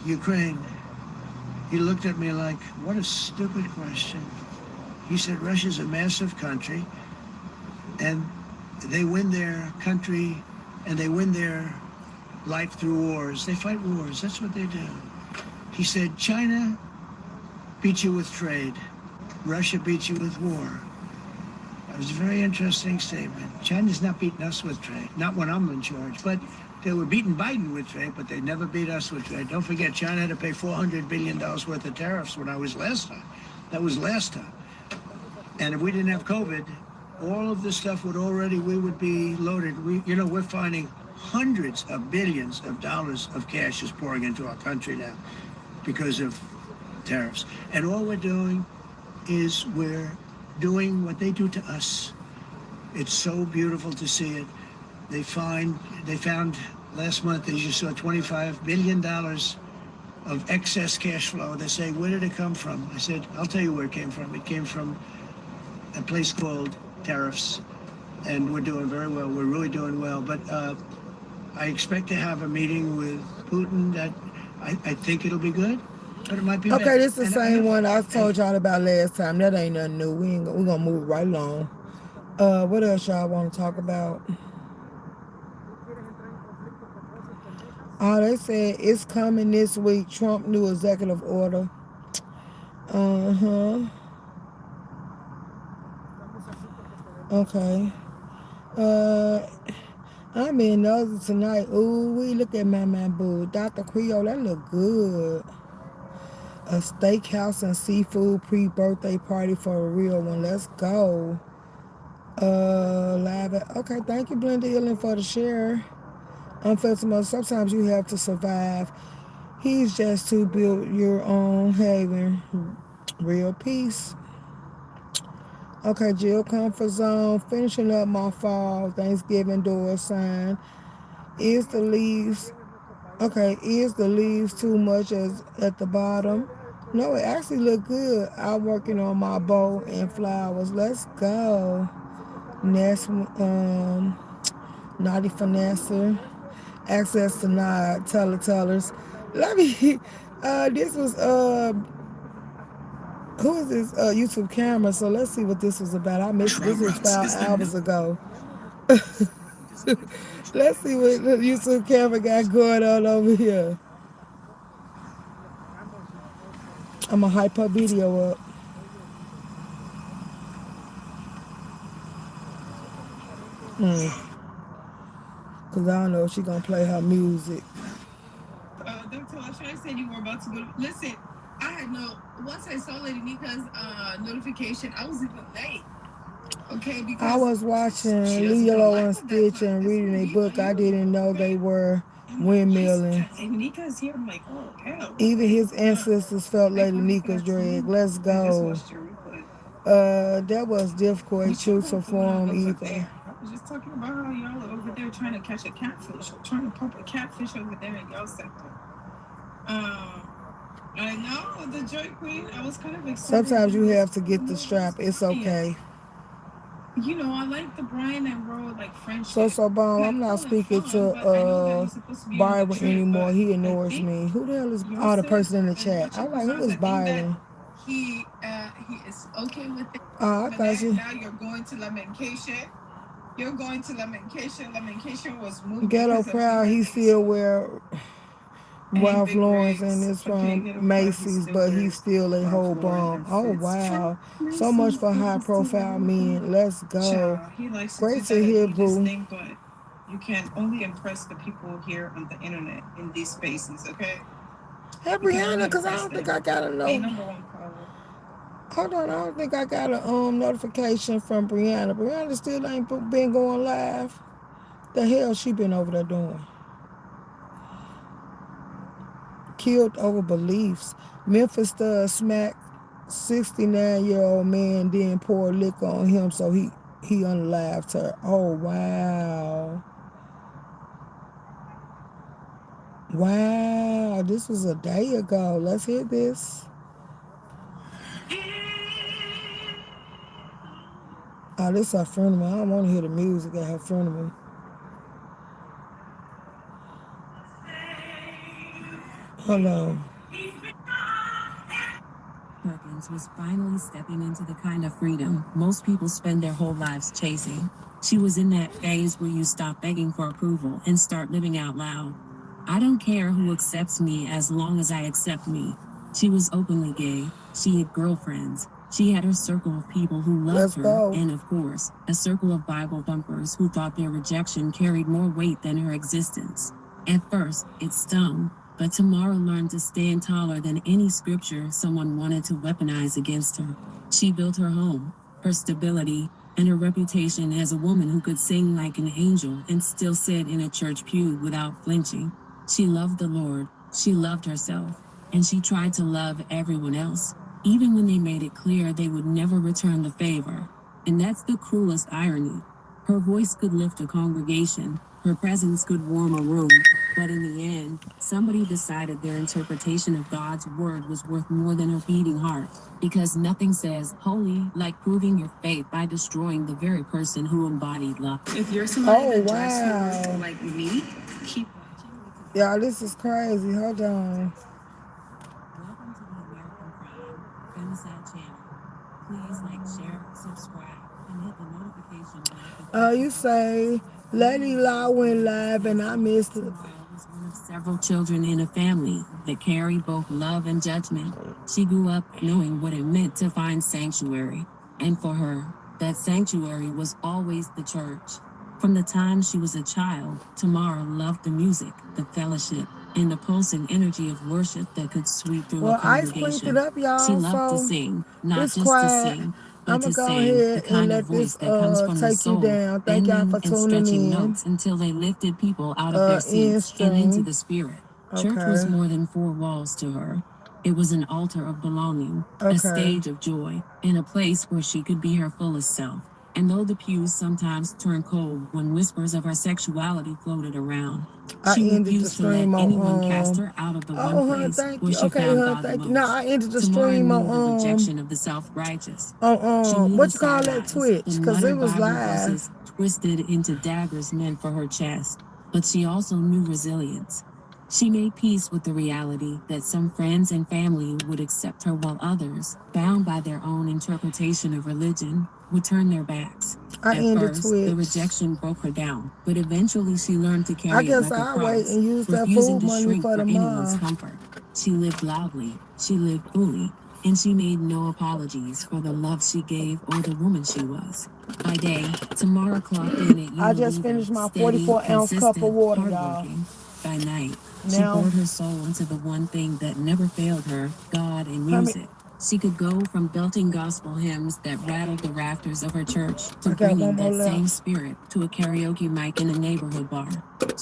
Ukraine? He looked at me like, what a stupid question. He said, Russia's a massive country, and they win their country, and they win their life through wars. They fight wars. That's what they do. He said, China beats you with trade. Russia beats you with war. That was a very interesting statement. China's not beating us with trade, not when I'm in charge, but they were beating Biden with trade, but they never beat us with trade. Don't forget, China had to pay $400 billion worth of tariffs when I was last time. That was last time. And if we didn't have COVID, all of this stuff we would be loaded. We're finding hundreds of billions of dollars of cash is pouring into our country now because of tariffs. And all we're doing is we're doing what they do to us. It's so beautiful to see it. They found last month, as you saw, $25 billion of excess cash flow. They say, where did it come from? I said, I'll tell you where it came from. It came from a place called tariffs, and we're doing very well. We're really doing well. But I expect to have a meeting with Putin that I think it'll be good. But it might be okay, this is the same one I told y'all about last time. That ain't nothing new. We're gonna move right along. What else y'all want to talk about? Oh, they said it's coming this week. Trump new executive order. Okay. I'm in those tonight. Ooh, we look at my boo. Dr. Creole, that look good. A steakhouse and seafood pre-birthday party for a real one. Let's go. Live at, okay, thank you, Blenda Ealing, for the share. Unfiltered, sometimes you have to survive. He's just to build your own haven. Real peace. Okay, Jill, comfort zone. Finishing up my fall Thanksgiving door sign. Is the leaves, okay, is the leaves too much as at the bottom? No, it actually look good. I'm working on my bow and flowers. Let's go. Next, Naughty Finesser. Access denied. Tellers. Let me, this was, who is this YouTube camera? So let's see what this was about. I missed, this was 5 hours ago. Let's see what the YouTube camera got going on over here. I'm gonna hype her video up. Cause I don't know if she gonna play her music. Dr. LaShawn said you were about to go. Listen, I had no. Once I saw Lady Nika's notification, I was even late. Okay, because I was watching Lilo and Stitch and reading a book. I didn't know they were windmilling. And Nika's here. I'm like, oh hell. Even his ancestors felt Lady Nika's drag. Let's go. That was difficult. Choose to form either. I was just talking about how y'all are over there trying to catch a catfish or trying to pump a catfish over there in y'all sector. I know the Joy Queen. I was kind of excited. Sometimes you have to get the strap. It's okay. You know, I like the Brian and Roll like friendship. So bomb. I'm not speaking to Byron anymore. He ignores me. Who the hell is the person in the chat? I'm like, who is Byron? He is okay with it. I thought you. Now you're going to Lamentation. You're going to Lamentation. Lamentation was moved. Ghetto Proud. He still wear Ralph Lauren and it's from Macy's, but he's still a whole bum. Oh wow. So much for high profile men. Let's go. Great to hear, boo. But you can only impress the people here on the internet in these spaces, okay? Hey Brianna, because I don't think I got a note. Hold on, I don't think I got a notification from Brianna. Brianna still ain't been going live. The hell she been over there doing? Killed over beliefs. Memphis stud smacked 69-year-old man, then poured liquor on him, so he unalived her. Oh wow. Wow, this was a day ago. Let's hear this. Oh, this is her funeral. I don't want to hear the music at her funeral. Hold on. Perkins was finally stepping into the kind of freedom most people spend their whole lives chasing. She was in that phase where you stop begging for approval and start living out loud. I don't care who accepts me as long as I accept me. She was openly gay. She had girlfriends. She had her circle of people who loved her, and of course, a circle of Bible thumpers who thought their rejection carried more weight than her existence. At first, it stung, but Tamara learned to stand taller than any scripture someone wanted to weaponize against her. She built her home, her stability, and her reputation as a woman who could sing like an angel and still sit in a church pew without flinching. She loved the Lord, she loved herself, and she tried to love everyone else, even when they made it clear they would never return the favor. And that's the cruelest irony. Her voice could lift a congregation, her presence could warm a room, but in the end, somebody decided their interpretation of God's word was worth more than her beating heart, because nothing says holy like proving your faith by destroying the very person who embodied love. If you're somebody that drives forward like me, keep watching. Y'all, this is crazy. Hold on. Welcome to the American Crime Femicide channel. Please like, share, subscribe, and hit the notification bell. You say Lady Law went live and I missed it. Was one of several children in a family that carry both love and judgment. She grew up knowing what it meant to find sanctuary, and for her, that sanctuary was always the church. From the time she was a child, Tamara loved the music, the fellowship, and the pulsing energy of worship that could sweep through a congregation. I split it up, y'all. She loved to sing, not just quiet. to sing, but to go sing the kind of voice that comes from the soul, bending and stretching notes until they lifted people out of their seats and into the spirit. Church was more than four walls to her. It was an altar of belonging, a stage of joy, and a place where she could be her fullest self. And though the pews sometimes turned cold when whispers of her sexuality floated around, she refused to let anyone cast her out of the one place where she found God the most. Now I ended the Tamara stream knew the on rejection of the self-righteous. what you call that, Twitch? The Because it muttered was Bible live. verses twisted into daggers meant for her chest, but she also knew resilience. She made peace with the reality that some friends and family would accept her while others, bound by their own interpretation of religion, would turn their backs. At first, the rejection broke her down, but eventually she learned to carry it like a cross, refusing to shrink for anyone's comfort. She lived loudly, she lived fully, and she made no apologies for the love she gave or the woman she was. By day, Tamara clocked in at Unilever, I just finished my 44-ounce cup of water, y'all. By night, she poured her soul into the one thing that never failed her, God and music. She could go from belting gospel hymns that rattled the rafters of her church to bringing that same spirit to a karaoke mic in a neighborhood bar.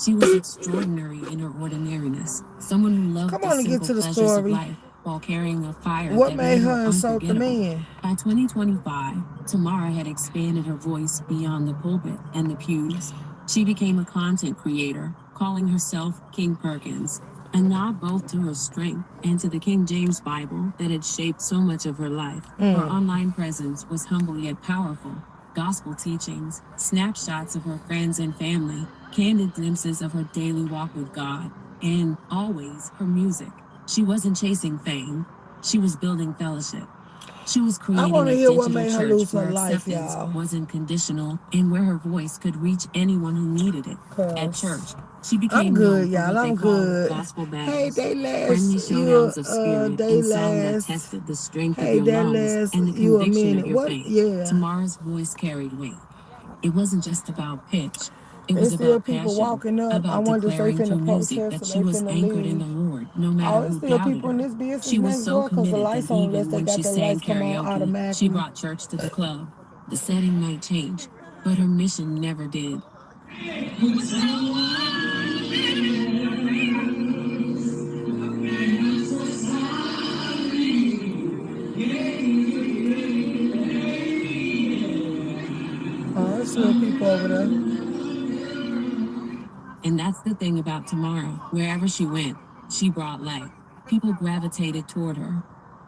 She was extraordinary in her ordinariness, someone who loved the simple pleasures of life while carrying a fire that made her unforgettable. By 2025, Tamara had expanded her voice beyond the pulpit and the pews. She became a content creator, calling herself King Perkins, a nod both to her strength and to the King James Bible that had shaped so much of her life. Her online presence was humble yet powerful. Gospel teachings, snapshots of her friends and family, candid glimpses of her daily walk with God, and always her music. She wasn't chasing fame, she was building fellowship. She was creating a digital church where acceptance wasn't conditional and where her voice could reach anyone who needed it. At church, she became known for what they called gospel battles, friendly showdowns of spirit and sound that tested the strength of your lungs and the conviction of your faith. Tamara's voice carried weight. It wasn't just about pitch. It was about passion, about declaring through music that she was anchored in the Lord, no matter who doubted her. She was so committed that even when she sang karaoke, she brought church to the club. The setting might change, but her mission never did. Oh, there's still people over there. And that's the thing about Tamara. Wherever she went, she brought light. People gravitated toward her.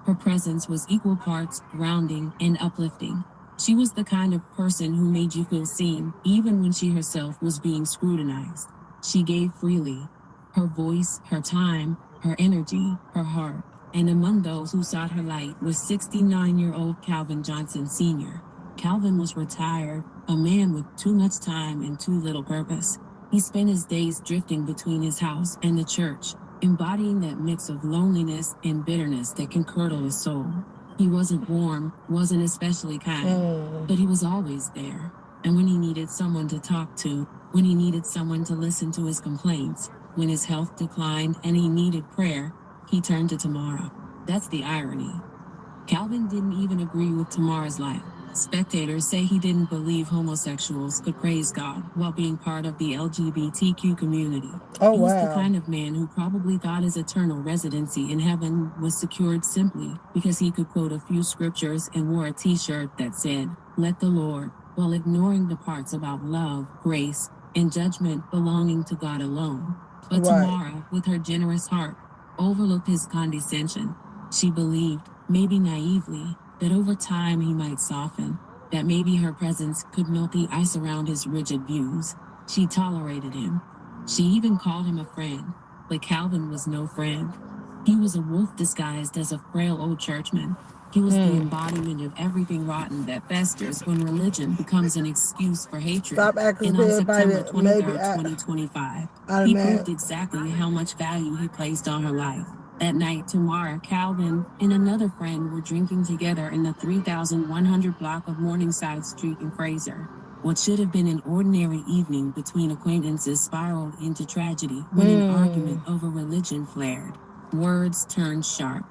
Her presence was equal parts grounding and uplifting. She was the kind of person who made you feel seen, even when she herself was being scrutinized. She gave freely. Her voice, her time, her energy, her heart. And among those who sought her light was 69-year-old Calvin Johnson Sr. Calvin was retired, a man with too much time and too little purpose. He spent his days drifting between his house and the church, embodying that mix of loneliness and bitterness that can curdle his soul. He wasn't warm, wasn't especially kind, but he was always there. And when he needed someone to talk to, when he needed someone to listen to his complaints, when his health declined and he needed prayer, he turned to Tamara. That's the irony. Calvin didn't even agree with Tamara's life. Spectators say he didn't believe homosexuals could praise God while being part of the LGBTQ community. Oh, he was the kind of man who probably thought his eternal residency in heaven was secured simply because he could quote a few scriptures and wore a t-shirt that said, "Let the Lord," while ignoring the parts about love, grace, and judgment belonging to God alone. But Tamara, with her generous heart, overlooked his condescension. She believed, maybe naively, that over time he might soften, that maybe her presence could melt the ice around his rigid views. She tolerated him. She even called him a friend, but Calvin was no friend. He was a wolf disguised as a frail old churchman. He was the embodiment of everything rotten that festers when religion becomes an excuse for hatred. And on September 23rd, 2025, he proved exactly how much value he placed on her life. That night, Tamara, Calvin, and another friend were drinking together in the 3100 block of Morningside Street in Fraser. What should have been an ordinary evening between acquaintances spiraled into tragedy when an argument over religion flared. Words turned sharp.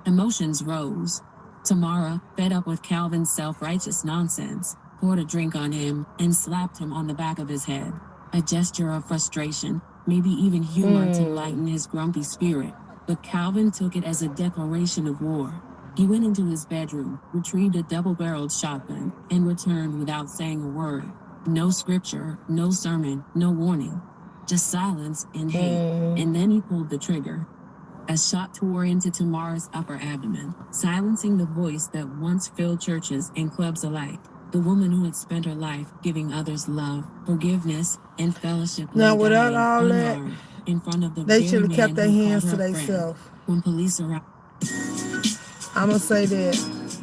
Emotions rose. Tamara, fed up with Calvin's self-righteous nonsense, poured a drink on him and slapped him on the back of his head. A gesture of frustration, maybe even humor to lighten his grumpy spirit. But Calvin took it as a declaration of war. He went into his bedroom, retrieved a double-barreled shotgun, and returned without saying a word. No scripture, no sermon, no warning. Just silence and hate. And then he pulled the trigger. A shot tore into Tamara's upper abdomen, silencing the voice that once filled churches and clubs alike. The woman who had spent her life giving others love, forgiveness, and fellowship. Now, without all that, in front of the they very should have kept their man who hands called to her friend. themselves. When police arrived, I'm gonna say that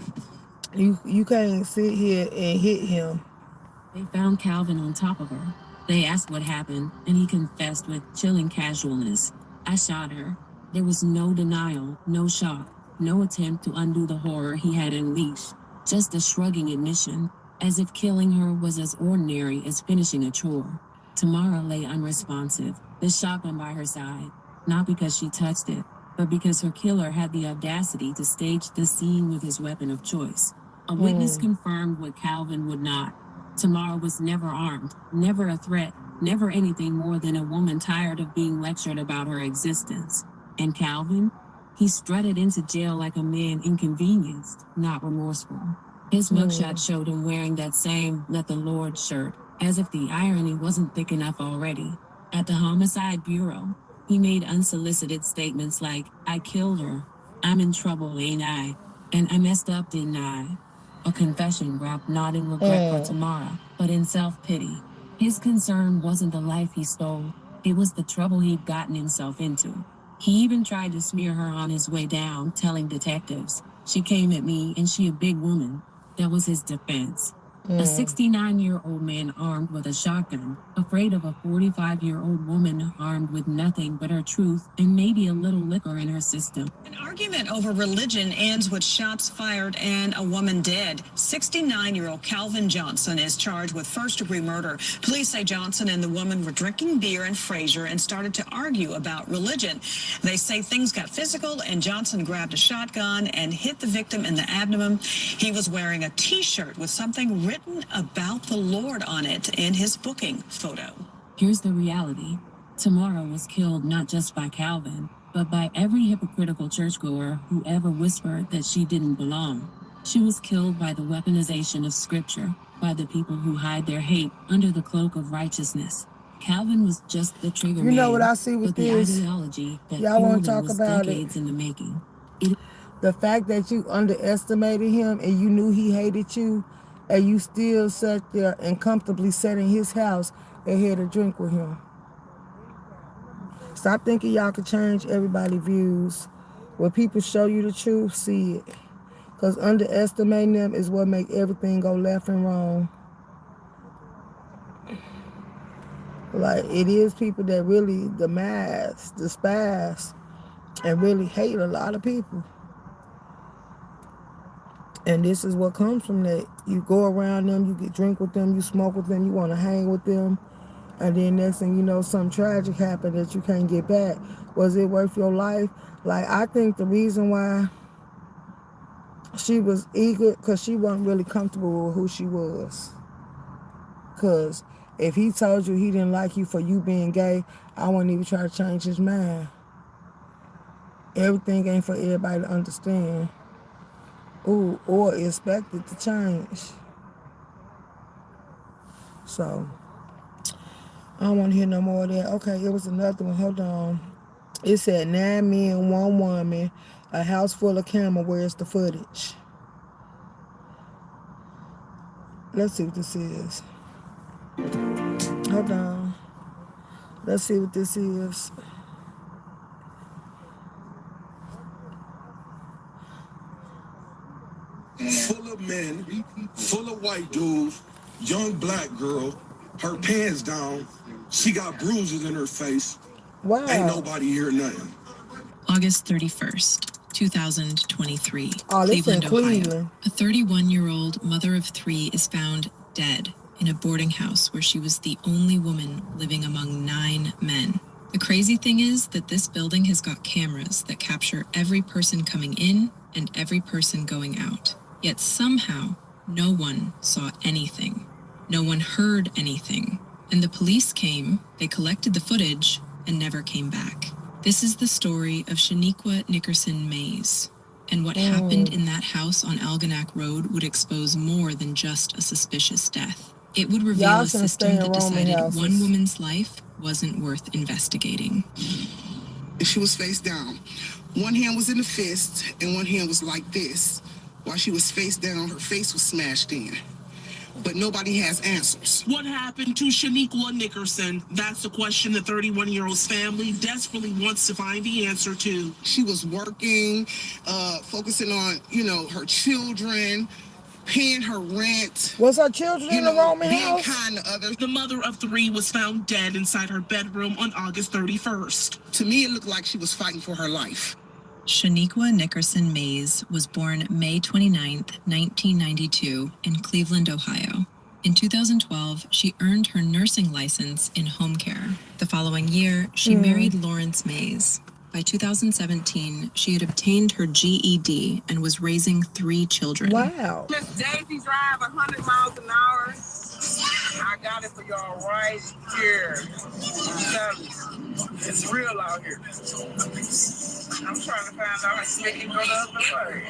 you can't sit here and hit him. they found Calvin on top of her. They asked what happened, and he confessed with chilling casualness. I shot her. There was no denial, no shock, no attempt to undo the horror he had unleashed. Just a shrugging admission, as if killing her was as ordinary as finishing a chore. Tamara lay unresponsive, the shotgun by her side, not because she touched it, but because her killer had the audacity to stage the scene with his weapon of choice. A witness confirmed what Calvin would not. Tamara was never armed, never a threat, never anything more than a woman tired of being lectured about her existence. And Calvin? He strutted into jail like a man inconvenienced, not remorseful. His mugshot showed him wearing that same "Let the Lord" shirt, as if the irony wasn't thick enough already. At the Homicide Bureau, he made unsolicited statements like, "I killed her. I'm in trouble, ain't I? And I messed up, didn't I?" A confession wrapped not in regret for Tamara, but in self-pity. His concern wasn't the life he stole, it was the trouble he'd gotten himself into. He even tried to smear her on his way down, telling detectives, "She came at me and she a big woman." That was his defense. A 69-year-old man armed with a shotgun, afraid of a 45-year-old woman armed with nothing but her truth and maybe a little liquor in her system. An argument over religion ends with shots fired and a woman dead. 69-year-old Calvin Johnson is charged with first-degree murder. Police say Johnson and the woman were drinking beer in Fraser and started to argue about religion. They say things got physical and Johnson grabbed a shotgun and hit the victim in the abdomen. He was wearing a T-shirt with something written about the Lord on it in his booking photo. Here's the reality. Tamara was killed not just by Calvin, but by every hypocritical churchgoer who ever whispered that she didn't belong. She was killed by the weaponization of scripture, by the people who hide their hate under the cloak of righteousness. Calvin was just the trigger man. You know what I see with this? Y'all want to talk about it? In the making. The fact that you underestimated him and you knew he hated you, and you still sat there and comfortably sat in his house and had a drink with him. Stop thinking y'all can change everybody's views. When people show you the truth, see it. Because underestimating them is what makes everything go left and wrong. Like, it is people that really despise, and really hate a lot of people. And this is what comes from that. You go around them, you get drink with them, you smoke with them, you want to hang with them. And then next thing you know, something tragic happened that you can't get back. Was it worth your life? Like, I think the reason why she was eager, because she wasn't really comfortable with who she was. Because if he told you he didn't like you for you being gay, I wouldn't even try to change his mind. Everything ain't for everybody to understand. Ooh, or expect it to change. So, I don't want to hear no more of that. Okay, it was another one. Hold on. It said 9 men, 1 woman, a house full of camera. Where's the footage? Let's see what this is. Hold on. Let's see what this is. Full of men, full of white dudes, young black girl, her pants down, she got bruises in her face. Wow. Ain't nobody hear nothing. August 31st, 2023, Cleveland, Ohio. A 31-year-old mother of 3 is found dead in a boarding house where she was the only woman living among 9 men. The crazy thing is that this building has got cameras that capture every person coming in and every person going out. Yet somehow, no one saw anything. No one heard anything. And the police came, they collected the footage, and never came back. This is the story of Shaniqua Nickerson Mays. And what happened in that house on Algonac Road would expose more than just a suspicious death. It would reveal a system that decided one woman's life wasn't worth investigating. She was face down. One hand was in a fist and one hand was like this. While she was face down, her face was smashed in. But nobody has answers. What happened to Shaniqua Nickerson? That's the question the 31-year-old's family desperately wants to find the answer to. She was working, focusing on, her children, paying her rent. Was her children in the Roman house? Being kind to others. The mother of 3 was found dead inside her bedroom on August 31st. To me, it looked like she was fighting for her life. Shaniqua Nickerson Mays was born May 29, 1992, in Cleveland, Ohio. In 2012, she earned her nursing license in home care. The following year, she married Lawrence Mays. By 2017, she had obtained her GED and was raising 3 children. Wow. Miss Daisy drive 100 miles an hour. I got it for y'all right here. It's real out here. I'm trying to find out how to make it go the other way.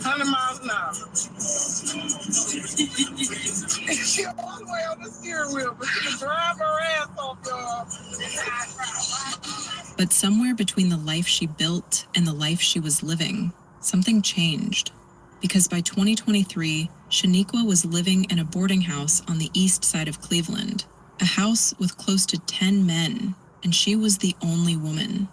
100 miles an hour. She all the way on the steering wheel, but she can drive her ass off, y'all. But somewhere between the life she built and the life she was living, something changed. Because by 2023, Shaniqua was living in a boarding house on the east side of Cleveland, a house with close to 10 men, and she was the only woman.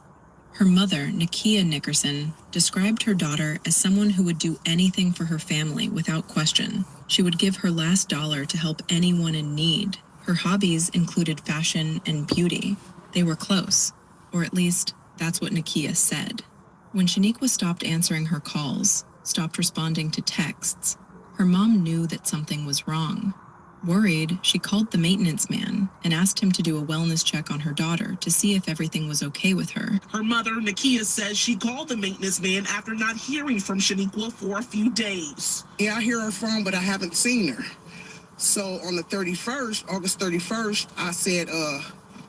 Her mother, Nakia Nickerson, described her daughter as someone who would do anything for her family without question. She would give her last dollar to help anyone in need. Her hobbies included fashion and beauty. They were close, or at least that's what Nakia said. When Shaniqua stopped answering her calls, stopped responding to texts, her mom knew that something was wrong. Worried, she called the maintenance man and asked him to do a wellness check on her daughter to see if everything was okay with her. Her mother, Nakia, says she called the maintenance man after not hearing from Shaniqua for a few days. Yeah, I hear her phone, but I haven't seen her. So on the 31st, August 31st, I said,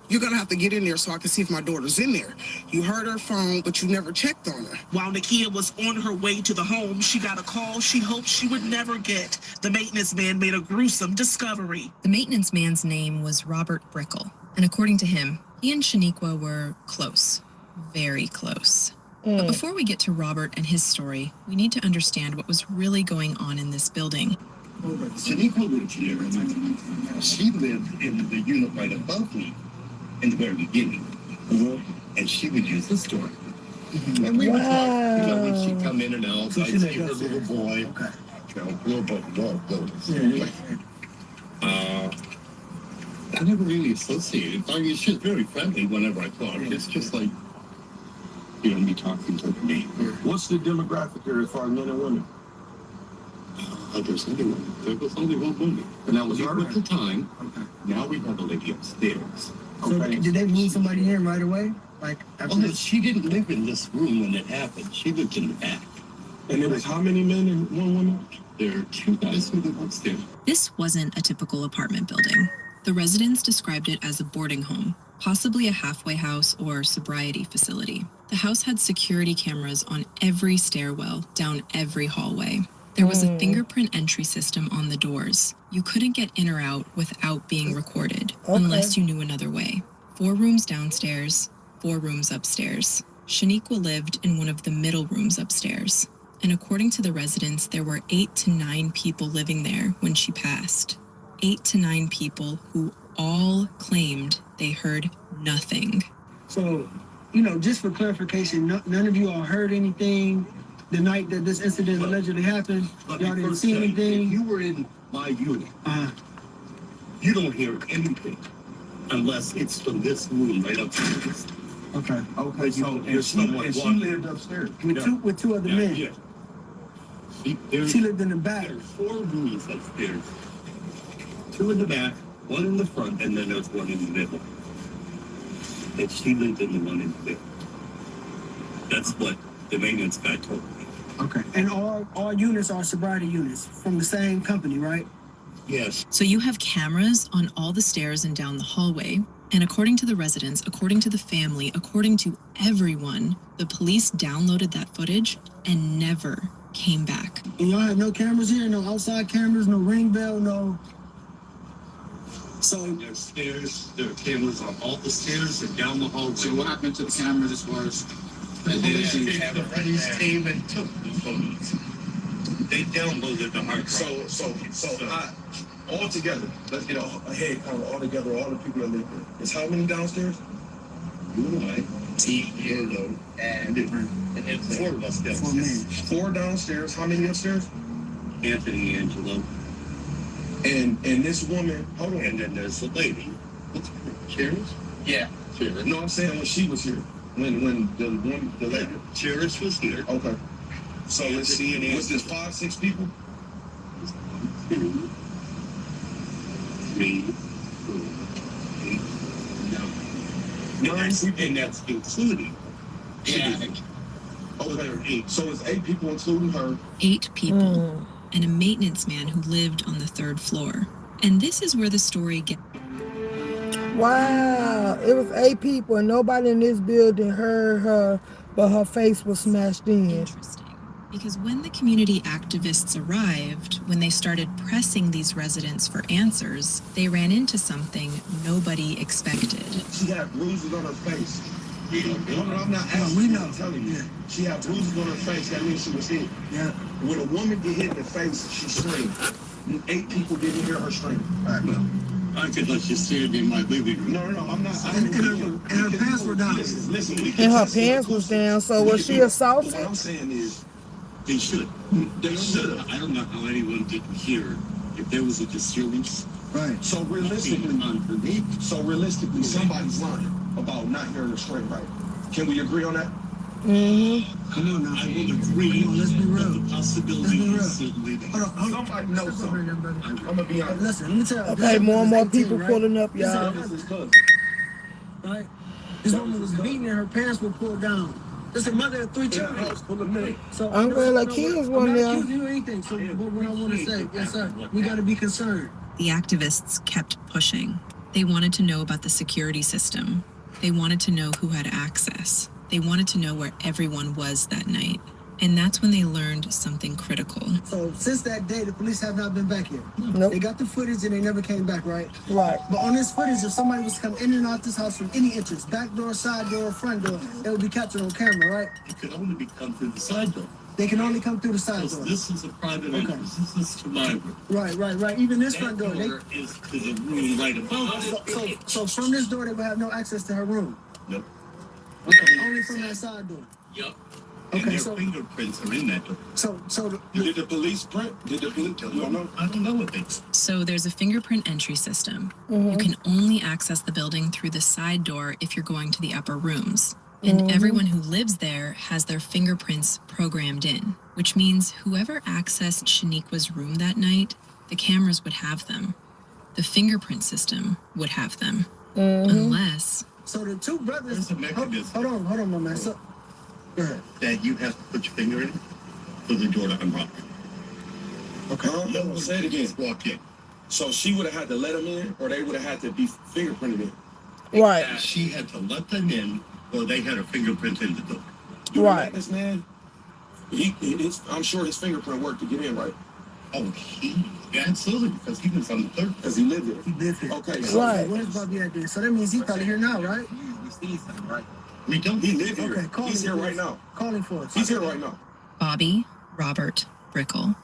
you're gonna have to get in there so I can see if my daughter's in there. You heard her phone, but you never checked on her. While Nakia was on her way to the home, she got a call she hoped she would never get. The maintenance man made a gruesome discovery. The maintenance man's name was Robert Brickle, and according to him, he and Shaniqua were close, very close. But before we get to Robert and his story, we need to understand what was really going on in this building. Shaniqua lived here. She lived in the unit right above me in the very beginning. And she would use the store. And we would talk, when she'd come in and out. I'd see her little boy. Little boy. I never really associated. I mean, she's very friendly whenever I talk. It's just like, me talking to me. What's the demographic here as far as men and women? There's only one. There was only one woman. And that was her? At the time. Okay. Now we have a lady upstairs. So did they move somebody in right away? Like after she didn't live in this room when it happened. She lived in the back. And there was how many men and one woman? There are 2 guys who live upstairs. This wasn't a typical apartment building. The residents described it as a boarding home, possibly a halfway house or sobriety facility. The house had security cameras on every stairwell, down every hallway. There was a fingerprint entry system on the doors. You couldn't get in or out without being recorded, unless you knew another way. 4 rooms downstairs, 4 rooms upstairs. Shaniqua lived in one of the middle rooms upstairs. And according to the residents, there were 8 to 9 people living there when she passed. 8 to 9 people who all claimed they heard nothing. So, just for clarification, none of you all heard anything the night that this incident allegedly happened? Y'all didn't see anything? If you were in my unit, you don't hear anything unless it's from this room right upstairs. Okay. Okay, so she lived upstairs. With 2 other men? Yeah. She lived in the back? There's 4 rooms upstairs. 2 in the back, 1 in the front, and then there's 1 in the middle. And she lived in the one in the middle. That's what the maintenance guy told me. Okay. And all units are sobriety units from the same company, right? Yes. So you have cameras on all the stairs and down the hallway, And according to the residents, according to the family, according to everyone, the police downloaded that footage and never came back. And y'all had no cameras here, no outside cameras, no ring bell, no. So there's stairs, there are cameras on all the stairs and down the hall. So what happened to the cameras as far as the police came and took the photos? They downloaded the hard drive. So all together, let's get a head count all together, all the people that live there. It's how many downstairs? You and I, T, Angelo, and then 4 of us downstairs. 4 downstairs. How many upstairs? Anthony, Angelo. And this woman, hold on. And then there's the lady. What's her name? Cherish? Yeah, Cherish. No, I'm saying when she was here. When the lady. Cherish was here. Okay. So let's see, was this 5, 6 people? 2, 3, 4, 8. No. And that's including. Yeah. Okay. So it's 8 people including her. 8 people. And a maintenance man who lived on the 3rd floor. And this is where the story gets. Wow, it was 8 people and nobody in this building heard her, but her face was smashed in. Interesting. Because when the community activists arrived, when they started pressing these residents for answers, they ran into something nobody expected. She had bruises on her face. I'm not asking. We know. I'm telling you. She had bruises on her face. That means she was hit. Yeah. When a woman get hit in the face, she screamed. 8 people didn't hear her scream. All right, well, I could let you see it in my living room. No, I'm not. And her pants were down. Listen, and her pants was down, so was she assaulted? What I'm saying is, they should. They should. I don't know how anyone didn't hear if there was a disturbance. Right. So realistically, somebody's lying about not hearing her scream right. Can we agree on that? Mm-hmm. Come on now. I will agree. Come on, let's be real. The possibility is certainly there. Hold on. Somebody knows something. I'm gonna be honest. Listen, let me tell you. Okay, more and more 18, people right? pulling up, y'all. Right? This woman was beaten and her pants were pulled down. This is a mother of 3 children. So I'm glad like kids one I'm there. not accusing you of anything. So what I want to say, yes sir, we got to be concerned. The activists kept pushing. They wanted to know about the security system. They wanted to know who had access. They wanted to know where everyone was that night. And that's when they learned something critical. So since that day, the police have not been back here. Nope. They got the footage and they never came back, right? Right. But on this footage, if somebody was to come in and out this house from any entrance, back door, side door, front door, it would be captured on camera, right? It could only come through the side door. They can only come through the side door. This is a private entrance. This is to my room. Right. Even this front door. Door is to the room right above. So from this door, they would have no access to her room. Nope. Okay, only from that side door. Yep. Okay, And their so fingerprints are in that door. Did the police print? Did the police? I don't know what they. So there's a fingerprint entry system. Mm-hmm. You can only access the building through the side door if you're going to the upper rooms. And everyone who lives there has their fingerprints programmed in, which means whoever accessed Shaniqua's room that night, the cameras would have them. The fingerprint system would have them. Unless... So the 2 brothers... There's a mechanism. Hold on, my man. So, go ahead. That you have to put your finger in for the door to unlock. Okay. Say it again. Walk in. So she would have had to let them in, or they would have had to be fingerprinted in. Right. She had to let them in, or they had a fingerprint in the door. You Right. let this man. I'm sure his fingerprint worked to get in, right? Oh, absolutely, because he was on the 3rd. Because he lived there. He lived here. Okay. Right. Where's Bobby at there? So that means he's probably here now, right? We don't. He lived here. Okay, call He's him, here please. right now. Call him for us. He's here right now. Bobby Robert Brickle,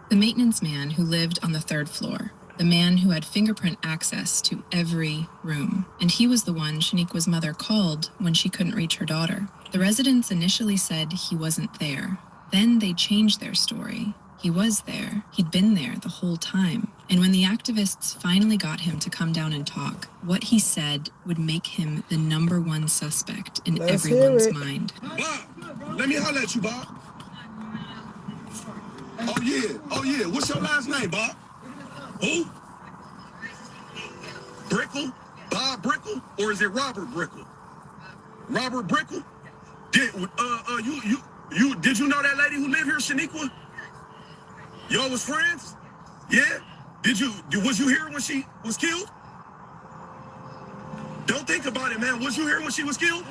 the maintenance man who lived on the 3rd floor, the man who had fingerprint access to every room. And he was the one Shaniqua's mother called when she couldn't reach her daughter. The residents initially said he wasn't there. Then they changed their story. He was there. He'd been there the whole time. And when the activists finally got him to come down and talk, what he said would make him the #1 suspect in Let's everyone's hear it. mind. Bob, let me holler at you, Bob. Oh yeah. What's your last name, Bob? Who? Brickle? Bob Brickle? Or is it Robert Brickle? Robert Brickle? Did you know that lady who lived here, Shaniqua? Y'all was friends? Yeah? Was you here when she was killed? Don't think about it, man. Was you here when she was killed?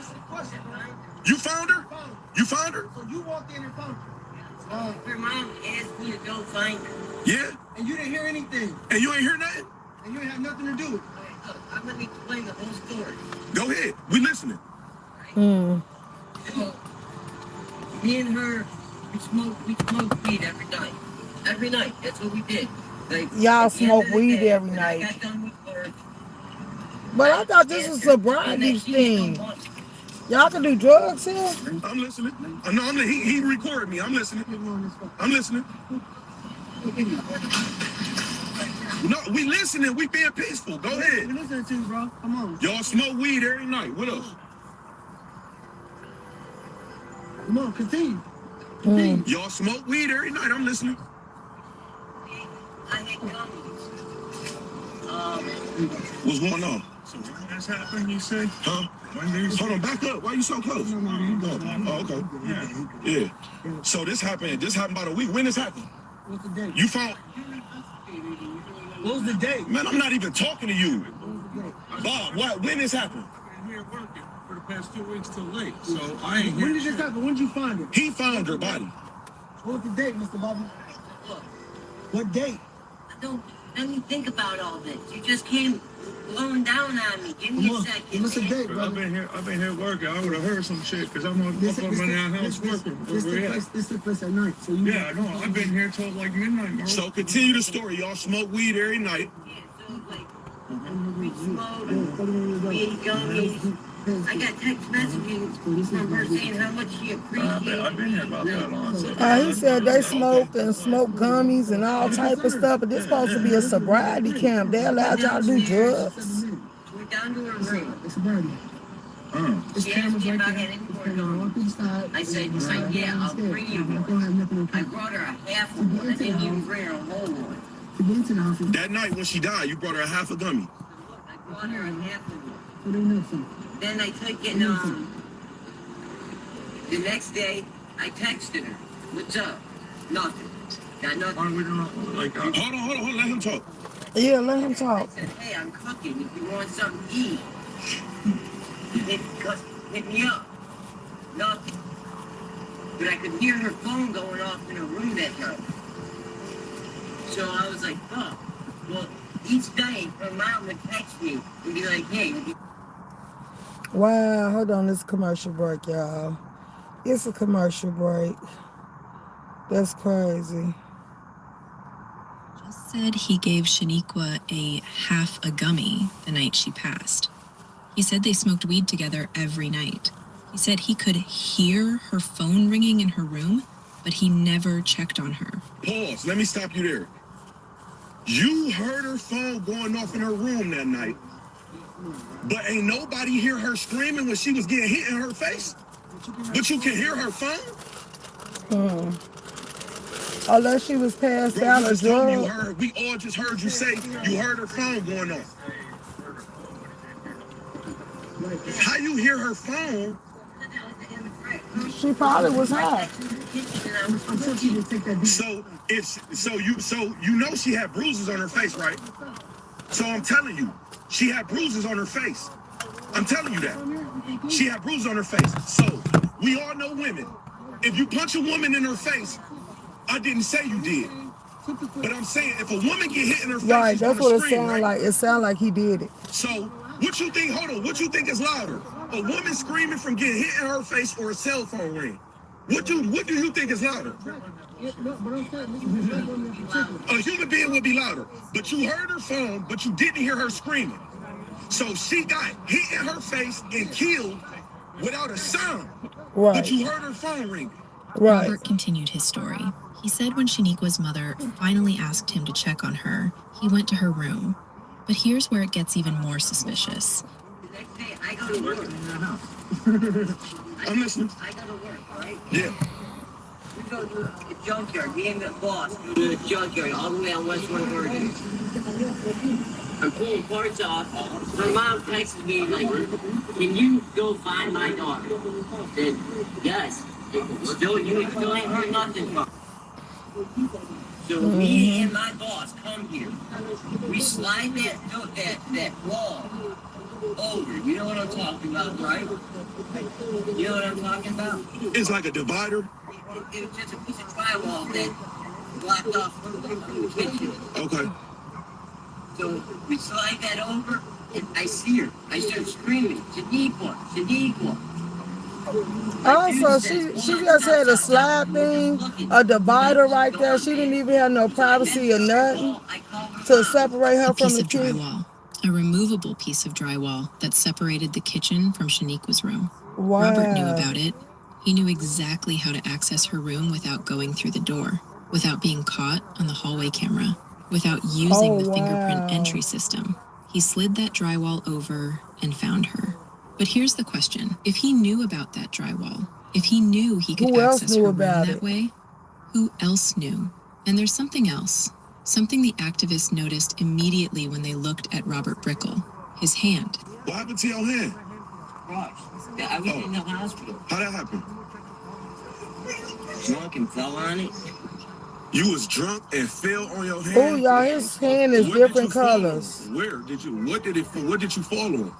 You found her? You found her? So you walked in and found her? Her mom asked me to go find her. Yeah? And you didn't hear anything? And you ain't hear nothing? And you ain't have nothing to do with it? I'm going to explain the whole story. Go ahead. We listening. So, me and her, we smoked weed every night. Every night. That's what we did. Like, y'all smoke weed every night. But I thought this was a sobriety thing. Y'all can do drugs here? I'm listening. No, he recorded me. I'm listening. I'm listening. No, we listening. We being peaceful. Go ahead. We listening to you, bro. Come on. Y'all smoke weed every night. What else? Come on, continue. Y'all smoke weed every night. I'm listening. I had gummies. What's going on? So when this happened, you say? Huh? Hold on, back up. Why you so close? Oh, okay. Yeah. So this happened about a week. When this happened? What's the date? You found... What was the date? Man, I'm not even talking to you. Bob, when this happened? I've been here working for the past 2 weeks till late, so I ain't here. When did this happen? When did you find her? He found her body. What was the date, Mr. Bobby? What date? Let me think about all this. You just came blowing down on me. Give me a second. What's the date, I've been here working. I would have heard some shit because I'm on my house working. This took place at night. So you yeah, no, I've been here till like midnight, bro. So continue the story. Y'all smoke weed every night. We smoked, we ate gummies. I got text messages from her saying how much she appreciated. I've been here about that long. So He said they smoke and smoke gummies and all type of stuff, but this supposed to be a sobriety camp. They allowed y'all to do drugs. We're down to her room. It's sobriety. She asked me if I had any more gummies. I said, yeah, I'll bring you one. I brought her a half of one. I didn't even bring her a whole one. That night when she died, you brought her a half a gummy. I brought her a half of one. Then I took it, the next day, I texted her, what's up? Nothing. Got nothing. Hold on, let him talk. Yeah, let him talk. I said, hey, I'm cooking. If you want something to eat, hit me up. Nothing. But I could hear her phone going off in her room that night. So I was like, fuck. Well, each day, her mom would text me and be like, hey, Wow, hold on, this commercial break, y'all. It's a commercial break. That's crazy. Just said he gave Shaniqua a half a gummy the night she passed. He said they smoked weed together every night. He said he could hear her phone ringing in her room, but he never checked on her. Pause. Let me stop you there. You heard her phone going off in her room that night, but ain't nobody hear her screaming when she was getting hit in her face? But you can hear her phone? Unless she was passed out or drugged. We all just heard you say you heard her phone going off. How you hear her phone? She probably was high. So you know she had bruises on her face, right? So I'm telling you, she had bruises on her face. I'm telling you that. She had bruises on her face. So we all know women. If you punch a woman in her face, I didn't say you did. But I'm saying if a woman get hit in her face, right, that's what it sounds sounded like. It sounded like he did it. So what you think, hold on, what you think is louder? A woman screaming from getting hit in her face or a cell phone ring? What do you think is louder? A human being would be louder. But you heard her phone, but you didn't hear her screaming. So she got hit in her face and killed without a sound. Right. But you heard her phone ring. Right. Robert continued his story. He said when Shaniqua's mother finally asked him to check on her, he went to her room. But here's where it gets even more suspicious. The next day, I go to work. I'm listening. I go to work, right? Yeah. We go to the junkyard. Me and the boss go to the junkyard all the way on West 130. I'm pulling parts off. My mom texted me like, "Can you go find my daughter?" I said, "Yes." You still ain't heard nothing from her. So me and my boss come here. We slide that wall over. You know what I'm talking about, right? You know what I'm talking about? It's like a divider. It was just a piece of drywall that blocked off from the kitchen. Okay. So we slide that over, and I see her. I start screaming, Shaniqua, Shaniqua. Also, she just had a slide thing, a divider right there. She didn't even have no privacy or nothing to separate her from the kid. Drywall, a removable piece of drywall that separated the kitchen from Shaniqua's room. Wow. Robert knew about it. He knew exactly how to access her room without going through the door, without being caught on the hallway camera, without using the fingerprint entry system. He slid that drywall over and found her. But here's the question. If he knew about that drywall, if he knew he could access her room that way, who else knew? And there's something else. Something the activists noticed immediately when they looked at Robert Brickell. His hand. What happened to your hand? Yeah, I was in the hospital. How that happened? Drunk and fell on it. You was drunk and fell on your hand? Oh, y'all, his hand is different colors. Where did you, what did you fall on?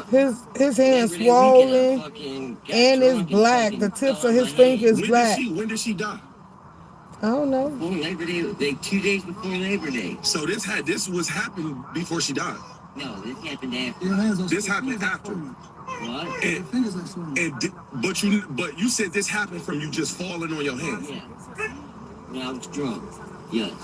His hand swollen and it's black. The tips of his fingers is black. When did she die? I don't know. Before Labor Day, like 2 days before Labor Day. So this was happening before she died? No, this happened after. This happened after. What? But you said this happened from you just falling on your hand. Yeah. When I was drunk. Yes.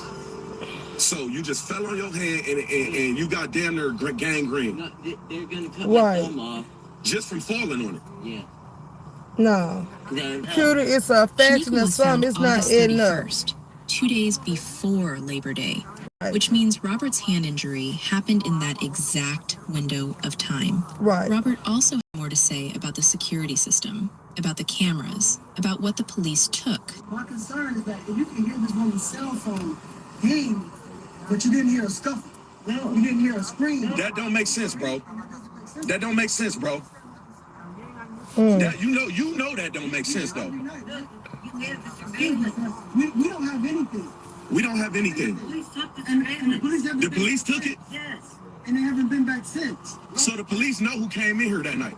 So you just fell on your hand and you got damn near gangrene. No, they're gonna cut my thumb off. Just from falling on it. Yeah. No. Cutie, it's a affection of something. It's not enough. 2 days before Labor Day, which means Robert's hand injury happened in that exact window of time. Right. Robert also had more to say about the security system, about the cameras, about what the police took. My concern is that if you can hear this woman's cell phone ding, but you didn't hear a scuffle. No, you didn't hear a scream. That don't make sense, bro. That don't make sense, bro. That, you know that don't make sense, though. We don't have anything. We don't have anything. The police took it? Yes. And they haven't been back since. So the police know who came in here that night?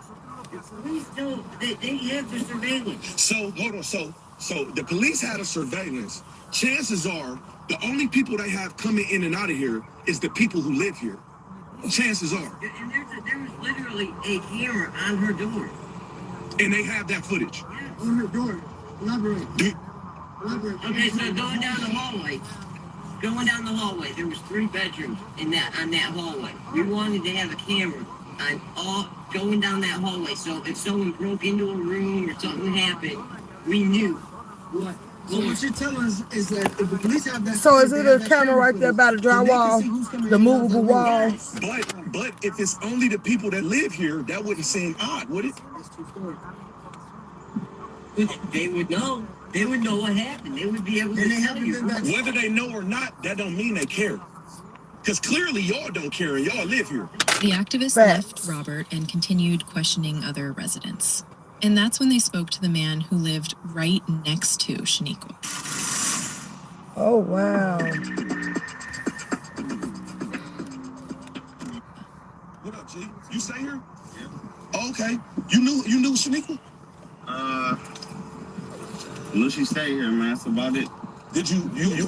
The police know. They have the surveillance. So, hold on. So the police had a surveillance. Chances are the only people they have coming in and out of here is the people who live here. Chances are. And there was literally a camera on her door. And they have that footage. Yes. On her door. Elaborate. Okay, so going down the hallway, there was 3 bedrooms on that hallway. We wanted to have a camera on all going down that hallway, so if someone broke into a room or something happened, we knew what. So what you're telling us is that if the police have that... So is it a camera right there by the drywall, the movable wall? But if it's only the people that live here, that wouldn't seem odd, would it? They would know. They would know what happened. They would be able to tell you. Whether they know or not, that don't mean they care. Because clearly y'all don't care and y'all live here. The activists left Robert and continued questioning other residents. And that's when they spoke to the man who lived right next to Shaniqua. Oh, wow. What up, G? You stay here? Yeah. Oh, okay. You knew Shaniqua? Well, she stayed here, man. That's about it. Did you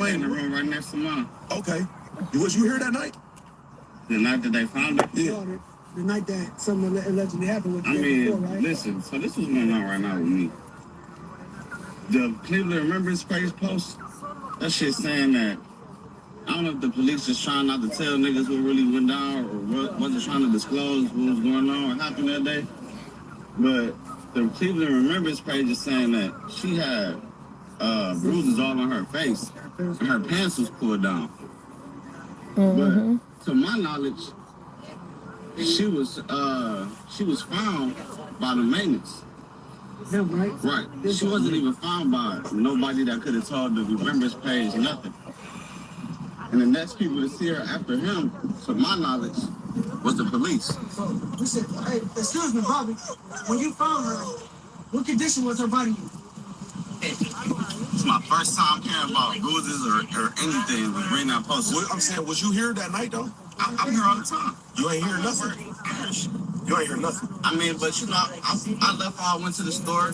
ain't in the room right next to mine. Okay. Was you here that night? The night that they found her? Yeah. The night that something allegedly happened with you. Right? Listen, so this is going on right now with me. The Cleveland Remembrance page post, that shit saying that, I don't know if the police just trying not to tell niggas what really went down or wasn't trying to disclose what was going on or happened that day. But the Cleveland Remembrance page is saying that she had bruises all on her face and her pants was pulled down. But to my knowledge, she was found by the maintenance. Yeah, right? Right. She wasn't even found by nobody that could have told the remembrance page nothing. And the next people to see her after him, to my knowledge, was the police. So we said, hey, excuse me, Bobby, when you found her, what condition was her body in? It's my first time hearing about bruises or anything with Green Out Post. I'm saying, was you here that night though? I'm here all the time. You ain't hear nothing. You ain't hear nothing. I mean, but you know, I left. I went to the store.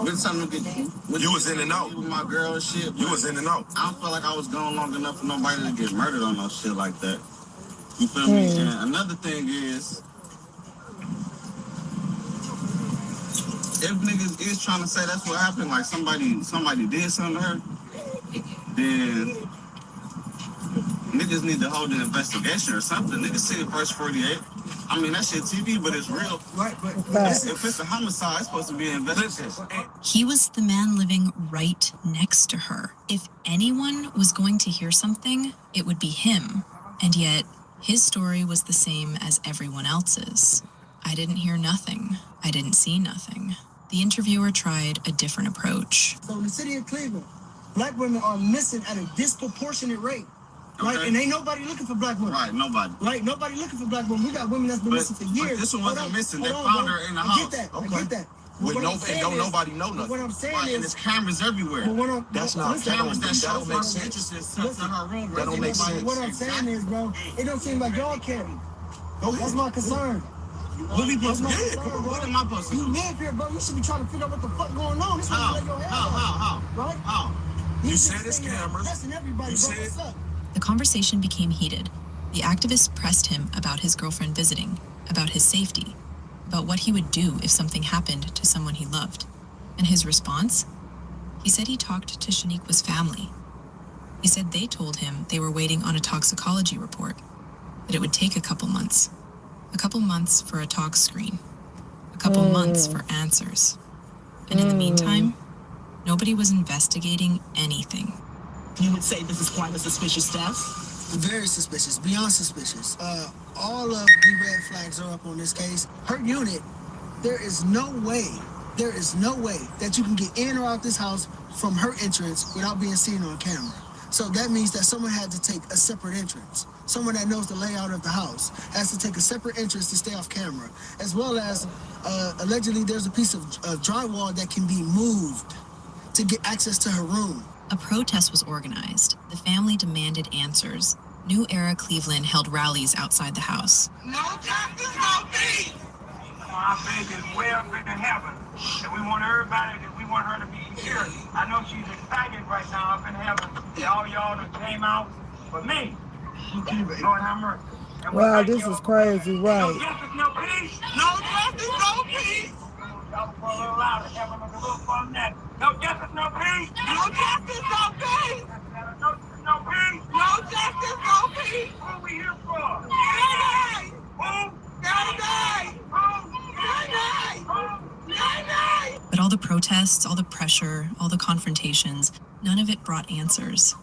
Been something to get. You was in and out with my girl and shit. You was in and out. I don't feel like I was gone long enough for nobody to get murdered on no shit like that. You feel me? And another thing is, if niggas is trying to say that's what happened, like somebody did something to her, then niggas need to hold an investigation or something. Niggas see the first 48. I mean, that shit TV, but it's real. Right, but if it's a homicide, it's supposed to be an investigation. He was the man living right next to her. If anyone was going to hear something, it would be him. And yet, his story was the same as everyone else's. I didn't hear nothing. I didn't see nothing. The interviewer tried a different approach. So in the city of Cleveland, black women are missing at a disproportionate rate. Right, and ain't nobody looking for black women. Right, nobody. Right, nobody looking for black women. We got women that's been missing for years. But this one wasn't missing. They found her in the house. I get that. With don't nobody know nothing. What I'm saying is, and there's cameras everywhere. That's not cameras that show make sense. That don't make sense. What I'm saying is, bro, it don't seem like y'all care. That's my concern. What we supposed to do? What am I supposed to do? You live here, bro. You should be trying to figure out what the fuck going on. This How? Right? How? You said it's cameras. You said. The conversation became heated. The activist pressed him about his girlfriend visiting, about his safety, about what he would do if something happened to someone he loved. And his response? He said he talked to Shaniqua's family. He said they told him they were waiting on a toxicology report, that it would take a couple months. A couple months for a tox screen. A couple months for answers. And in the meantime, nobody was investigating anything. You would say this is quite a suspicious death? Very suspicious, beyond suspicious. All of the red flags are up on this case. Her unit, there is no way that you can get in or out this house from her entrance without being seen on camera. So that means that someone had to take a separate entrance. Someone that knows the layout of the house has to take a separate entrance to stay off camera, as well as allegedly there's a piece of drywall that can be moved to get access to her room. A protest was organized. The family demanded answers. New Era Cleveland held rallies outside the house. No justice, no peace. Our baby is way up in heaven, and we want everybody, we want her to be here. I know she's excited right now up in heaven. All y'all that came out for me. Lord have mercy. Wow, this is crazy, right? No justice, no peace. No justice, no peace. Y'all for a little louder, have a little fun that. No justice, no peace. No justice, no peace. No justice, no peace. No justice, no peace. Who are we here for? Nay, Who? nay, nay. But all the protests, all the pressure, all the confrontations, none of it brought answers.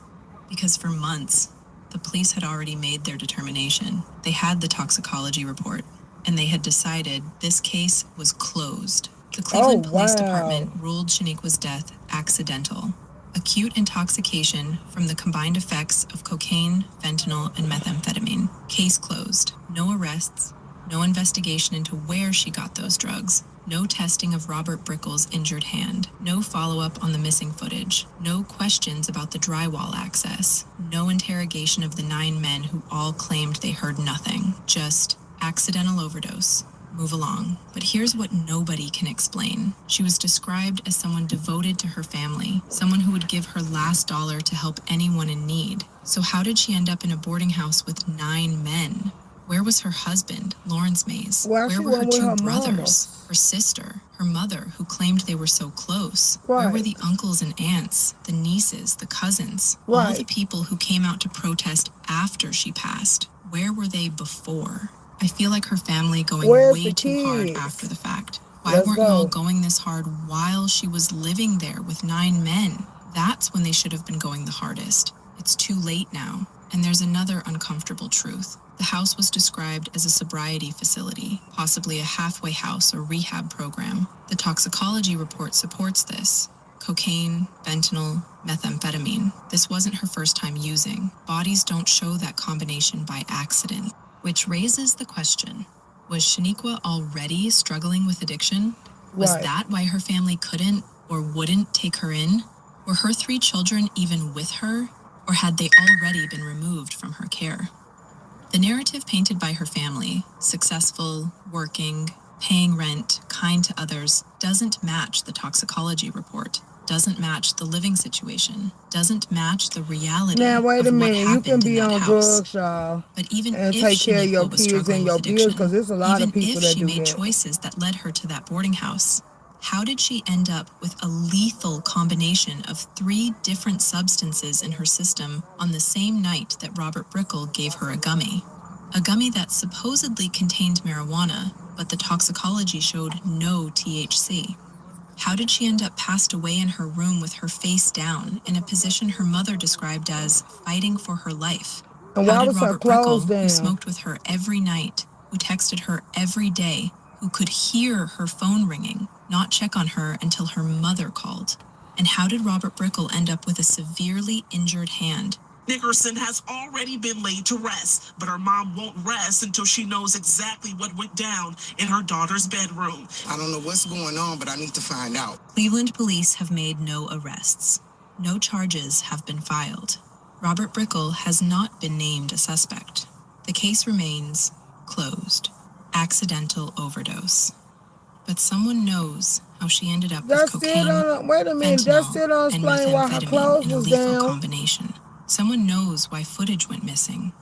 Because for months, the police had already made their determination. They had the toxicology report, and they had decided this case was closed. The Cleveland Police Department ruled Shaniqua's death accidental. Acute intoxication from the combined effects of cocaine, fentanyl, and methamphetamine. Case closed. No arrests, no investigation into where she got those drugs, no testing of Robert Brickell's injured hand, no follow-up on the missing footage, no questions about the drywall access, no interrogation of the 9 men who all claimed they heard nothing, just accidental overdose. Move along. But here's what nobody can explain. She was described as someone devoted to her family, someone who would give her last dollar to help anyone in need. So how did she end up in a boarding house with 9 men? Where was her husband, Lawrence Mays? Where were her 2 brothers, her sister, her mother, who claimed they were so close? Where were the uncles and aunts, the nieces, the cousins, all the people who came out to protest after she passed? Where were they before? I feel like her family going way too hard after the fact. Why weren't y'all going this hard while she was living there with 9 men? That's when they should have been going the hardest. It's too late now. And there's another uncomfortable truth. The house was described as a sobriety facility, possibly a halfway house or rehab program. The toxicology report supports this. Cocaine, fentanyl, methamphetamine. This wasn't her first time using. Bodies don't show that combination by accident. Which raises the question, was Shaniqua already struggling with addiction? Was that why her family couldn't or wouldn't take her in? Were her 3 children even with her, or had they already been removed from her care? The narrative painted by her family, successful, working, paying rent, kind to others, doesn't match the toxicology report, doesn't match the living situation, doesn't match the reality Now wait a of what minute, you can happened in be that on house. drugs, y'all, But even and if take care of your Shaniqua was kids and struggling your with bills, addiction, because there's a lot even of people if that she do made that. choices that led her to that boarding house, how did she end up with a lethal combination of 3 different substances in her system on the same night that Robert Brickell gave her a gummy? A gummy that supposedly contained marijuana, but the toxicology showed no THC. How did she end up passed away in her room with her face down in a position her mother described as fighting for her life? And How why did was her Robert clothes Brickell, who down? smoked with her every night, who texted her every day, who could hear her phone ringing, not check on her until her mother called? And how did Robert Brickell end up with a severely injured hand? Nickerson has already been laid to rest, but her mom won't rest until she knows exactly what went down in her daughter's bedroom. I don't know what's going on, but I need to find out. Cleveland police have made no arrests. No charges have been filed. Robert Brickell has not been named a suspect. The case remains closed. Accidental overdose. But someone knows how she ended up with cocaine, Wait a minute, that still don't and explain why her clothes methamphetamine in a was lethal down. combination. Someone knows why footage went missing.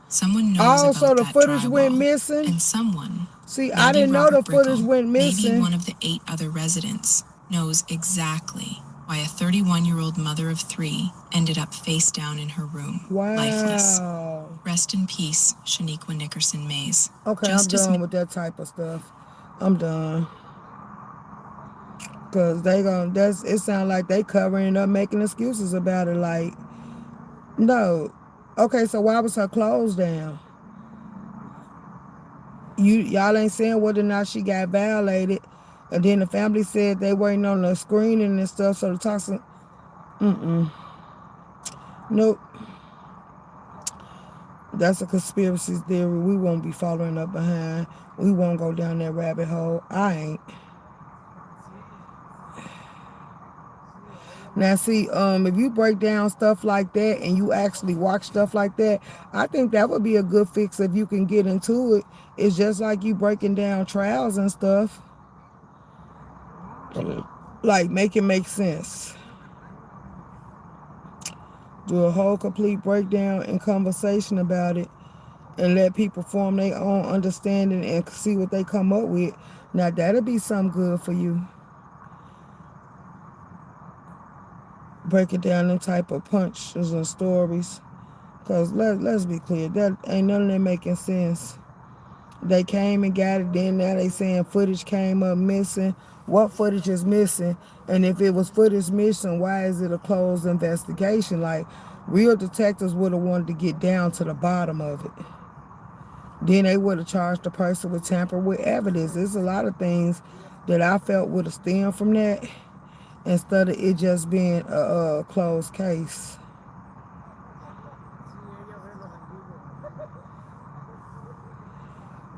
Someone knows Also, about the that footage went drywall. missing. And someone, See, I maybe didn't know Robert the footage Brickell, went maybe missing. one of the 8 other residents, knows exactly why a 31-year-old mother of 3 ended up face down in her room, lifeless. Rest in peace, Shaniqua Nickerson Mays. Okay, Justice I'm done with that type of stuff. I'm done. Cause it sounds like they covering up, making excuses about it. Like, no. Okay, so why was her clothes down? Y'all ain't saying whether or not she got violated. And then the family said they waiting on the screening and stuff, so the toxin. Nope. That's a conspiracy theory we won't be following up behind. We won't go down that rabbit hole. I ain't. Now, see, if you break down stuff like that and you actually watch stuff like that, I think that would be a good fix if you can get into it. It's just like you breaking down trials and stuff. Like, make it make sense. Do a whole complete breakdown and conversation about it and let people form their own understanding and see what they come up with. Now, that'll be something good for you. Break it down in type of punches and stories. Because let's be clear, that ain't none of that making sense. They came and got it, then now they saying footage came up missing. What footage is missing? And if it was footage missing, why is it a closed investigation? Like, real detectives would have wanted to get down to the bottom of it. Then they would have charged the person with tampering with evidence. There's a lot of things that I felt would have stemmed from that instead of it just being a closed case.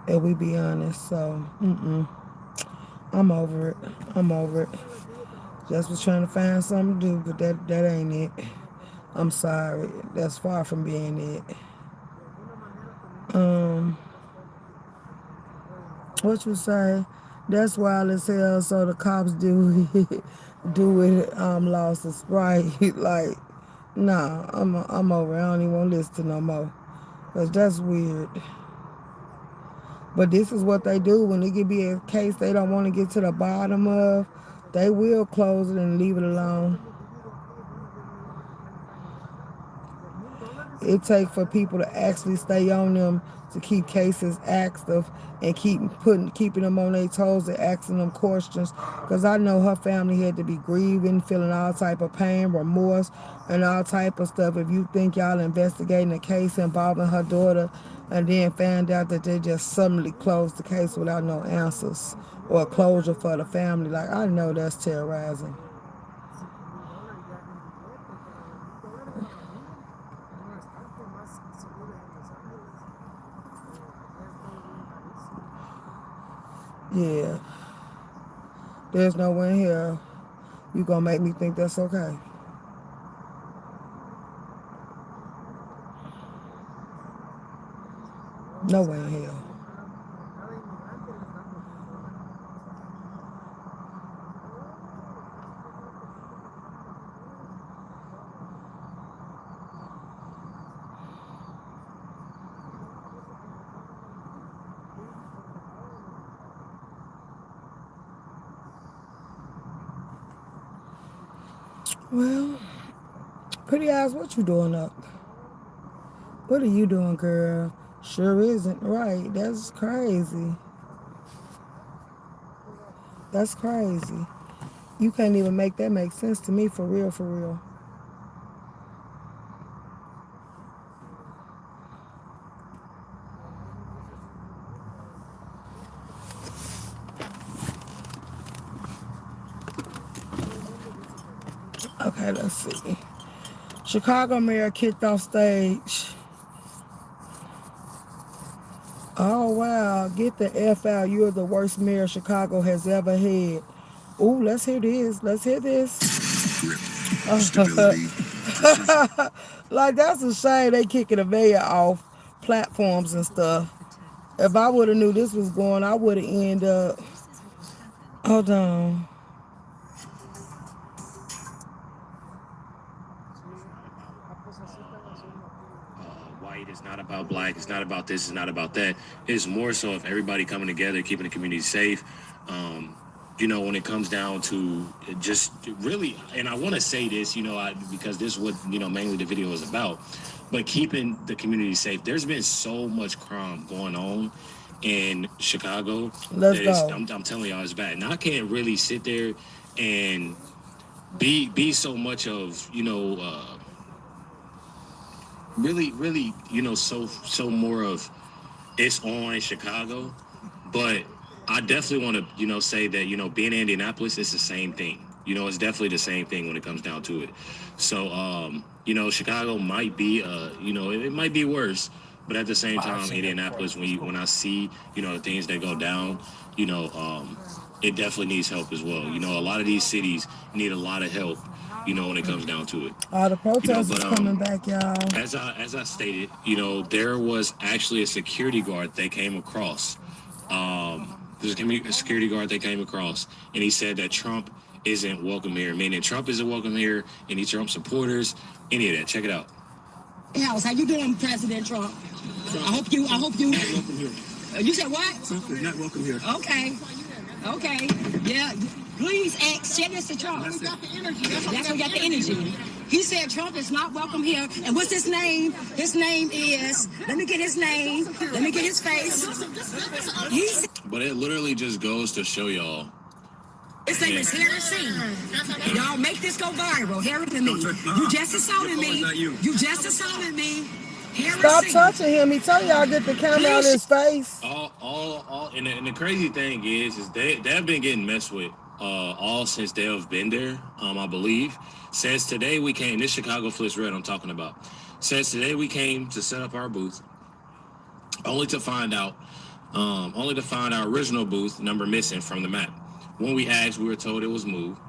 And we be honest, so I'm over it. I'm over it. Just was trying to find something to do, but that ain't it. I'm sorry. That's far from being it. What you say? That's wild as hell. So the cops do it. Lost a sprite. Like, nah. I'm over. I don't even want to listen to no more. Cause that's weird. But this is what they do when it could be a case they don't want to get to the bottom of. They will close it and leave it alone. It takes for people to actually stay on them to keep cases active and keeping them on their toes and asking them questions. Because I know her family had to be grieving, feeling all type of pain, remorse, and all type of stuff. If you think y'all investigating a case involving her daughter and then found out that they just suddenly closed the case without no answers or closure for the family, like, I know that's terrorizing. Yeah. There's no one here. You gonna make me think that's okay. No way in hell. Well, Pretty Eyes, what you doing up? What are you doing, girl? Sure isn't right. That's crazy. That's crazy. You can't even make that make sense to me, for real, for real. Okay, let's see. Chicago mayor kicked off stage. Oh, wow. Get the F out. You're the worst mayor Chicago has ever had. Ooh, let's hear this. Let's hear this. Stability. Like, that's a shame they kicking a mayor off platforms and stuff. If I would have knew this was going, I would have ended up. Hold on. White, it's not about black, it's not about this, it's not about that. It's more so of everybody coming together, keeping the community safe. You know, when it comes down to just really, and I want to say this, you know, because this is what, you know, mainly the video is about, but keeping the community safe. There's been so much crime going on in Chicago. Let's go. I'm telling y'all, it's bad. And I can't really sit there and be so much of, you know, really, you know, so more of it's on Chicago, but I definitely want to, you know, say that, you know, being in Indianapolis, it's the same thing. You know, it's definitely the same thing when it comes down to it. So, you know, Chicago might be, you know, it might be worse, but at the same time, Indianapolis, when I see, you know, the things that go down, you know, it definitely needs help as well. You know, a lot of these cities need a lot of help, you know, when it comes down to it. The protesters coming back, y'all. As I stated, you know, there was actually a security guard they came across. There's a security guard they came across, and he said that Trump isn't welcome here, meaning Trump isn't welcome here, any Trump supporters, any of that. Check it out. House, how you doing, President Trump? I hope you. Not welcome here. You said what? Trump is not welcome here. Okay. Yeah. Please send this to Trump. That's what got the energy. He said Trump is not welcome here. And what's his name? His name is, let me get his name. Let me get his face. But it literally just goes to show y'all. His name is Harry C. Y'all make this go viral. Harry to me. You just assaulted me. You just assaulted me. Stop touching him. He told y'all get the camera on his face. And the crazy thing is they've been getting messed with all since they've been there. I believe. Says today we came. This Chicago Flits Red I'm talking about. Says today we came to set up our booth, only to find our original booth number missing from the map. When we asked, we were told it was moved.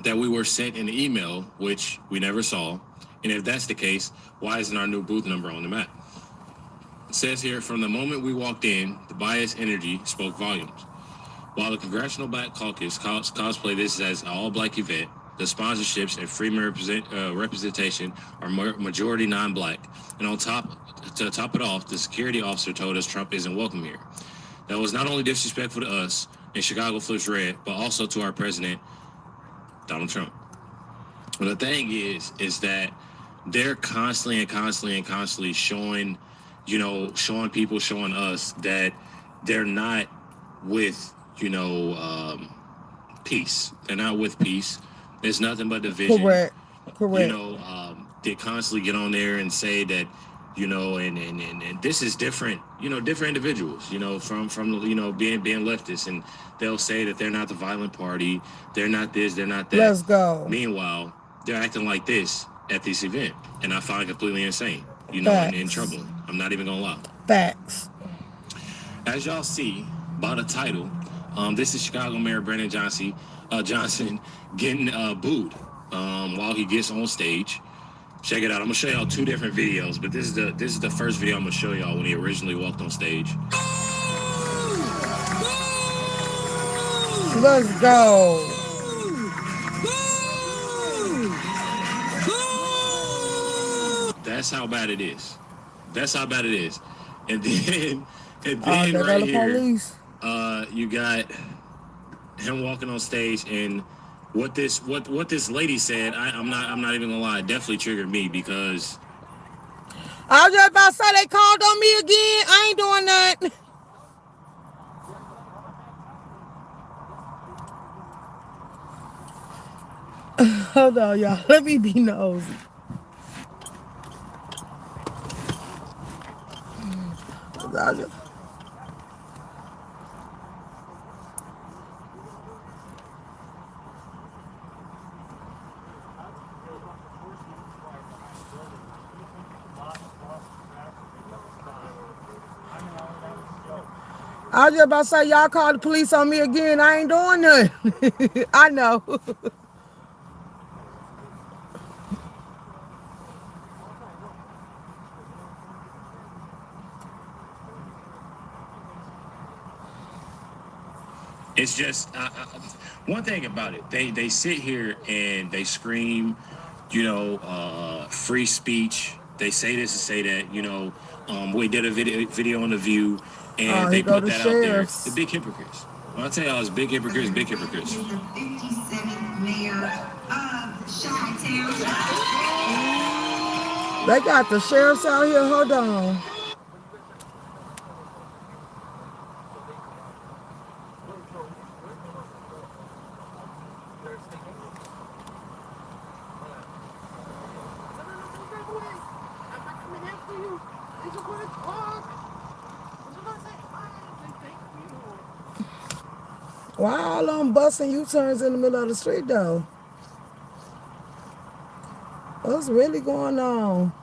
That we were sent an email, which we never saw. And if that's the case, why isn't our new booth number on the map? It says here, from the moment we walked in, the biased energy spoke volumes. While the Congressional Black Caucus cosplay this as an all-black event, the sponsorships and free representation are majority non-black. And to top it off, the security officer told us Trump isn't welcome here. That was not only disrespectful to us in Chicago Flits Red, but also to our president, Donald Trump. But the thing is that they're constantly showing people, showing us that they're not with, peace. They're not with peace. There's nothing but division. Correct. You know, they constantly get on there and say that, and this is different, different individuals, from being leftists, and they'll say that they're not the violent party, they're not this, they're not that. Let's go. Meanwhile, they're acting like this at this event, and I find it completely insane, and in trouble. I'm not even gonna lie. Facts. As y'all see by the title, this is Chicago Mayor Brandon Johnson getting booed while he gets on stage. Check it out. I'm gonna show y'all two different videos, but this is the first video I'm gonna show y'all when he originally walked on stage. Let's go. That's how bad it is. That's how bad it is. And then right here, police. You got him walking on stage, and what this lady said, I'm not even gonna lie, definitely triggered me because I was just about to say they called on me again. I ain't doing nothing. Hold on, y'all. Let me be nosy. I was just about to say, y'all called the police on me again. I ain't doing nothing. I know. it's just one thing about it. They sit here and they scream, you know, free speech. They say this and say that, you know. We did a video on The View, and they put that out there. The big hypocrites. When I tell y'all, it's big hypocrites, big hypocrites. The 57th mayor of Chi-Town. They got the sheriffs out here. Hold on. Why all them busting U-turns in the middle of the street, though? What's really going on?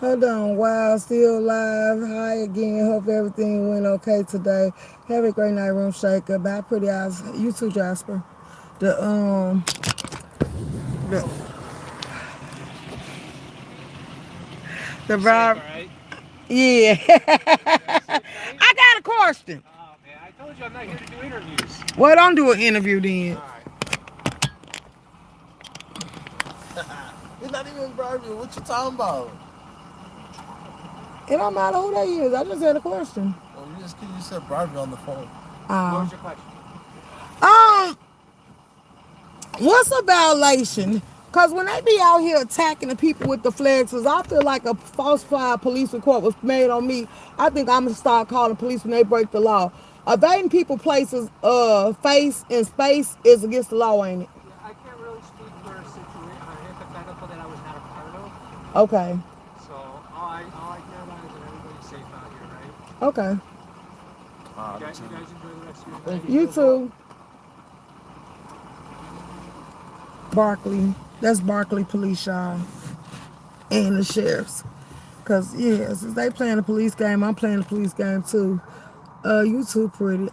Hold on. Wow, still live. Hi again. Hope everything went okay today. Have a great night, Room Shaker. Bye, pretty eyes. You too, Jasper. The vibe. Right? Yeah. I got a question. Oh man, I told you I'm not here to do interviews. Well, don't do an interview then. All right. It's not even Barbie. What you talking about? It don't matter who they is. I just had a question. Well, you said Barbie on the phone. What was your question? What's a violation? Because when they be out here attacking the people with the flags, I feel like a falsified police report was made on me. I think I'm going to start calling police when they break the law. Evading people places face in space is against the law, ain't it? Yeah, I can't really speak for a situation, an hypothetical that I was not a part of. Okay. So all I care about is that everybody's safe out here, right? Okay. You guys enjoy the rest of your day. You too. Barkley. That's Barkley Police, y'all. And the sheriffs. Because, yeah, since they playing the police game, I'm playing the police game too. You too, pretty.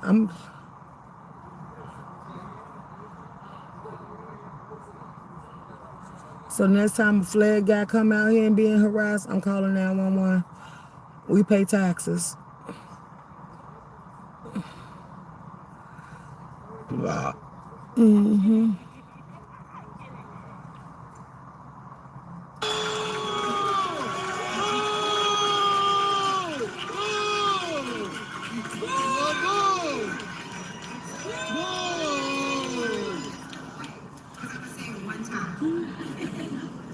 So next time a flag guy come out here and being harassed, I'm calling 911. We pay taxes. Wow. Mm-hmm.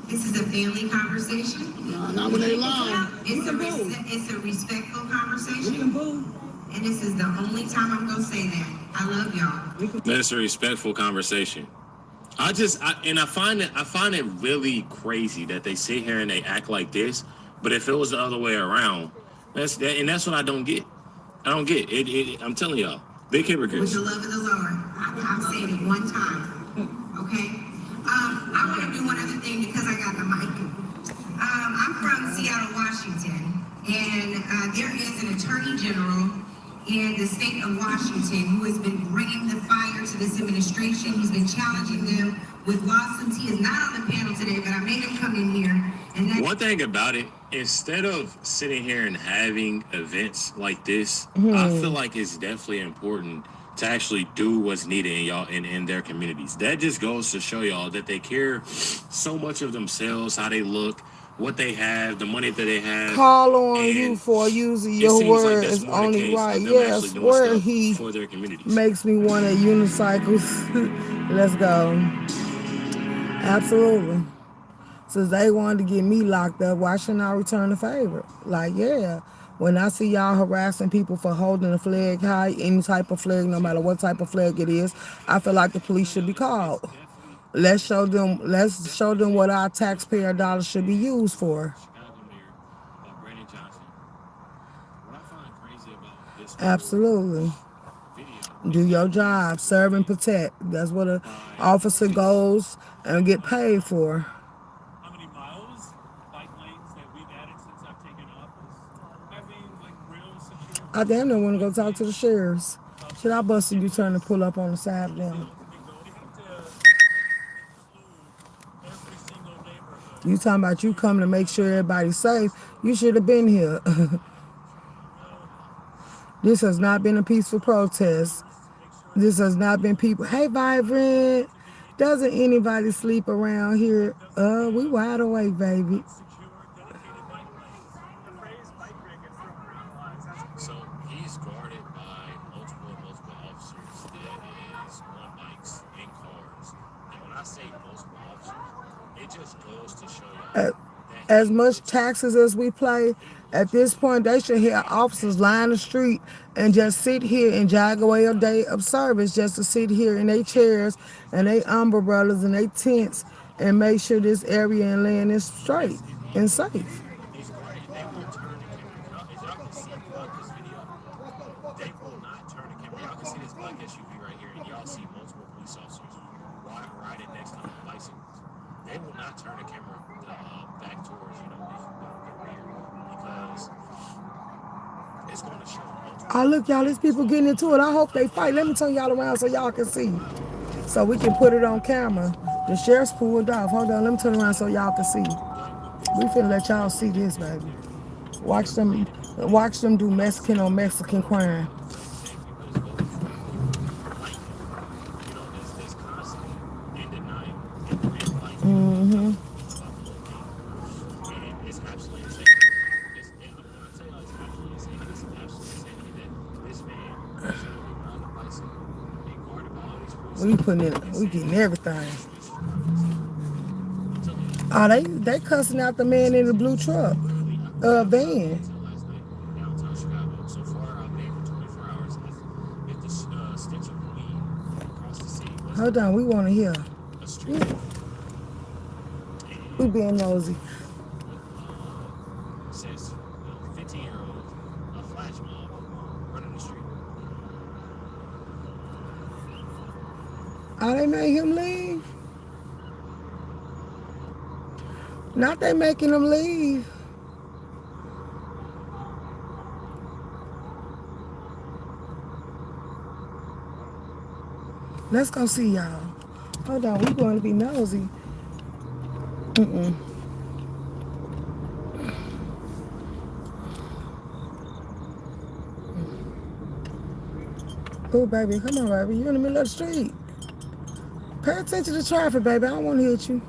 This is a family conversation. No, not when they lie. It's a respectful conversation. And this is the only time I'm going to say that. I love y'all. That's a respectful conversation. I find it really crazy that they sit here and they act like this. But if it was the other way around, that's what I don't get. I don't get it. I'm telling y'all, big hypocrites. With the love of the Lord, I'm saying it one time. Okay. I want to do one other thing because I got the mic. I'm from Seattle, Washington, and there is an attorney general in the state of Washington who has been bringing the fire to this administration. He's been challenging them with lawsuits. He is not on the panel today, but I made him come in here. And one thing about it, instead of sitting here and having events like this, I feel like it's definitely important to actually do what's needed in y'all in their communities. That just goes to show y'all that they care so much of themselves, how they look, what they have, the money that they have. Call on you for using your word is only right. Yes, where he for their communities. Makes me want a unicycles. Let's go. Absolutely. Since they wanted to get me locked up, why shouldn't I return the favor? Like, yeah. When I see y'all harassing people for holding a flag high, any type of flag, no matter what type of flag it is, I feel like the police should be called. Let's show them what our taxpayer dollars should be used for. Absolutely. Do your job, serve and protect. That's what an officer goes and get paid for. How many miles, bike lanes that we've added since I've taken office? Having like real security. I damn near want to go talk to the sheriffs. Should I bust a U-turn and pull up on the side of them? You talking about you come to make sure everybody's safe. You should have been here. This has not been a peaceful protest. This has not been people. Hey, Vibrant. Doesn't anybody sleep around here? We wide awake, baby. So he's guarded by multiple officers that is on bikes and cars. And when I say multiple officers, it just goes to show you. As much taxes as we pay, at this point, they should have officers line the street and just sit here and jog away a day of service just to sit here in their chairs and their umbrellas and their tents and make sure this area and land is straight and safe. They will turn the camera. As y'all can see throughout this video, they will not turn the camera. Y'all can see this black SUV right here, and y'all see multiple police officers riding next to them bicycles. They will not turn the camera back towards the rear because it's going to show. Oh, look, y'all, these people getting into it. I hope they fight. Let me turn y'all around so y'all can see. So we can put it on camera. The sheriff's pulled off. Hold on, let me turn around so y'all can see. We finna let y'all see this, baby. Watch them do Mexican on Mexican crime. Mm-hmm. We getting everything. Oh, they cussing out the man in the blue truck, van. Hold on, we want to hear. We being nosy. Says 15-year-old, a flash mob running the street. Oh, they made him leave? Not they making him leave. Let's go see y'all. Hold on, we going to be nosy. Oh, baby, come on, baby. You in the middle of the street. Pay attention to traffic, baby. I don't want to hit you.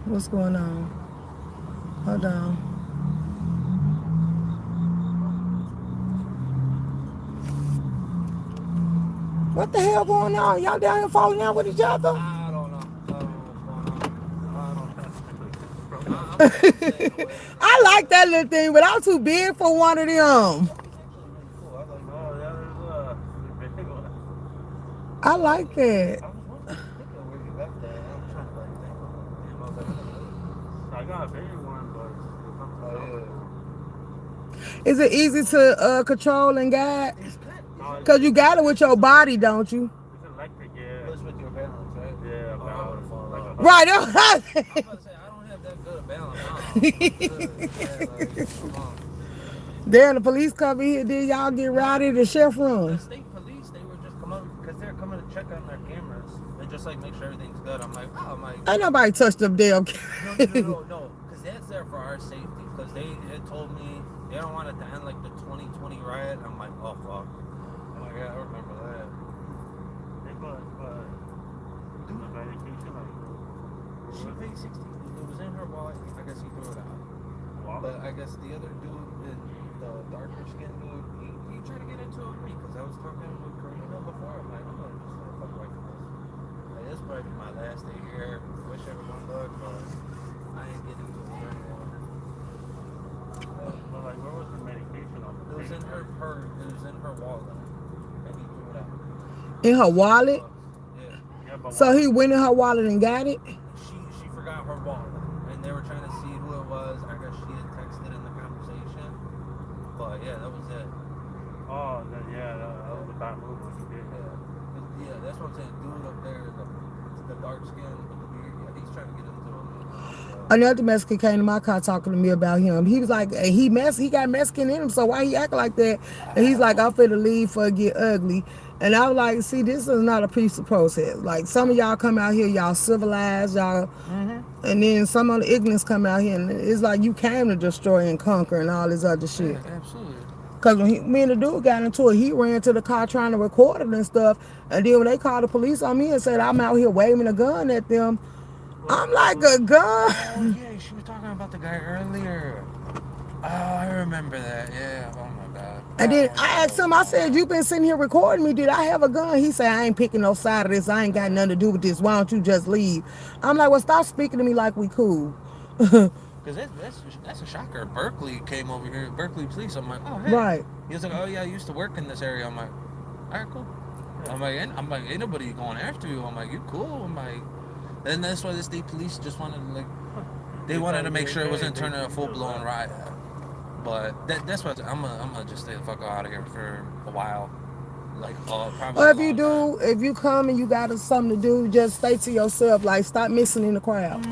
What's going on? Hold on. What the hell going on? Y'all down here falling out with each other? I don't know. I like that little thing, but I'm too big for one of them. I like that. I was wondering where you got that. I'm trying to like think. Damn, I was like, I never heard of I got a bigger one, but it's not that. the Oh same. Is it easy to control and guide? No, Cause you got it with your body, don't you? it's electric, yeah. It's with your balance, right? Yeah, Oh, I would balance. have fallen Like off. Right. I'm about to say I don't have that good of balance. Yeah, like come on. Then the police come in here, then y'all get rowdy, the chef The run. state police, they were just come up because they're coming to check on their cameras and just like make sure everything's good. I'm like, oh my. Ain't nobody touched them damn No, because that's there for our safety. Because they had told me they don't want it to end like the 2020 riot. I'm like, oh fuck. I'm like, yeah, I remember that. The medication, like, She paid 60. It was in her wallet. I guess he threw it out. wallet? But I guess the other dude, the darker skinned dude, he tried to get into it with me because I was talking with Karina before. I'm like, I'm gonna just fuck away from this. Like, this might be my last day here. Wish everyone luck, but I ain't getting into it anymore. But like, where was the medication on the It was in table? it was in her wallet, and he threw it out. In her wallet? Yeah. Yeah, but So he went in her wallet and got it? She forgot her wallet, and they were trying to see who it was. I guess she had texted in the conversation, but yeah, that was it. Oh, then, yeah, that was a bad move when he did. Yeah, that's what I'm saying. Dude up there, the dark skin with the beard, yeah, he's trying to get into it. Another Mexican came to my car talking to me about him. He was like, he got Mexican in him, so why he act like that? And he's like, I'm finna leave for it get ugly. And I was like, see, this is not a peaceful process. Like, some of y'all come out here, y'all civilized, y'all, and then some of the ignorance come out here, and it's like you came to destroy and conquer and all this other shit. Yeah, absolutely. Because when me and the dude got into it, he ran to the car trying to record it and stuff. And then when they called the police on me and said I'm out here waving a gun at them, I'm like, a gun? Oh, yeah, she was talking about the guy earlier. Oh, I remember that. Yeah, oh my God. And then I asked him, I said, you been sitting here recording me. Did I have a gun? He said, I ain't picking no side of this. I ain't got nothing to do with this. Why don't you just leave? I'm like, well, stop speaking to me like we cool. Because that's a shocker. Berkeley came over here, Berkeley police. I'm like, oh, hey. Right. He was like, oh, yeah, I used to work in this area. I'm like, all right, cool. I'm like, ain't nobody going after you. I'm like, you cool? I'm like, and that's why the state police just wanted to, like, they wanted to make sure it wasn't turning a full-blown riot. But that's what I'm gonna just stay the fuck out of here for a while. Like, probably. Or if you come and you got something to do, just stay to yourself. Like, stop missing in the crowd.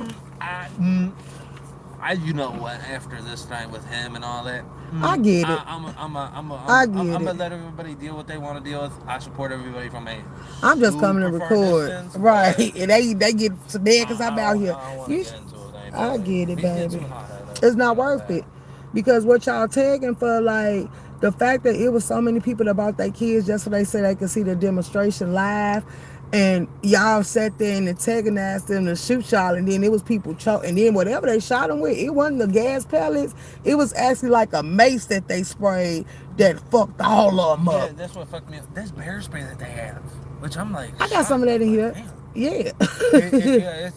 You know what? After this night with him and all that, I get it. I'm I get gonna it. let everybody deal what they want to deal with. I support everybody from a. I'm just coming to record, distance, right? And they get so mad because I'm out here. I get it, He's getting baby. too hot at it. It's not worth it because what y'all tagging for, like the fact that it was so many people that brought their kids just so they say they could see the demonstration live. And y'all sat there and antagonized them to shoot y'all, and then it was people choke, and then whatever they shot them with, it wasn't the gas pellets. It was actually like a mace that they sprayed that fucked all of them up. Yeah, that's what fucked me up. That's bear spray that they have, which I'm like, I got some of that in here. Yeah. it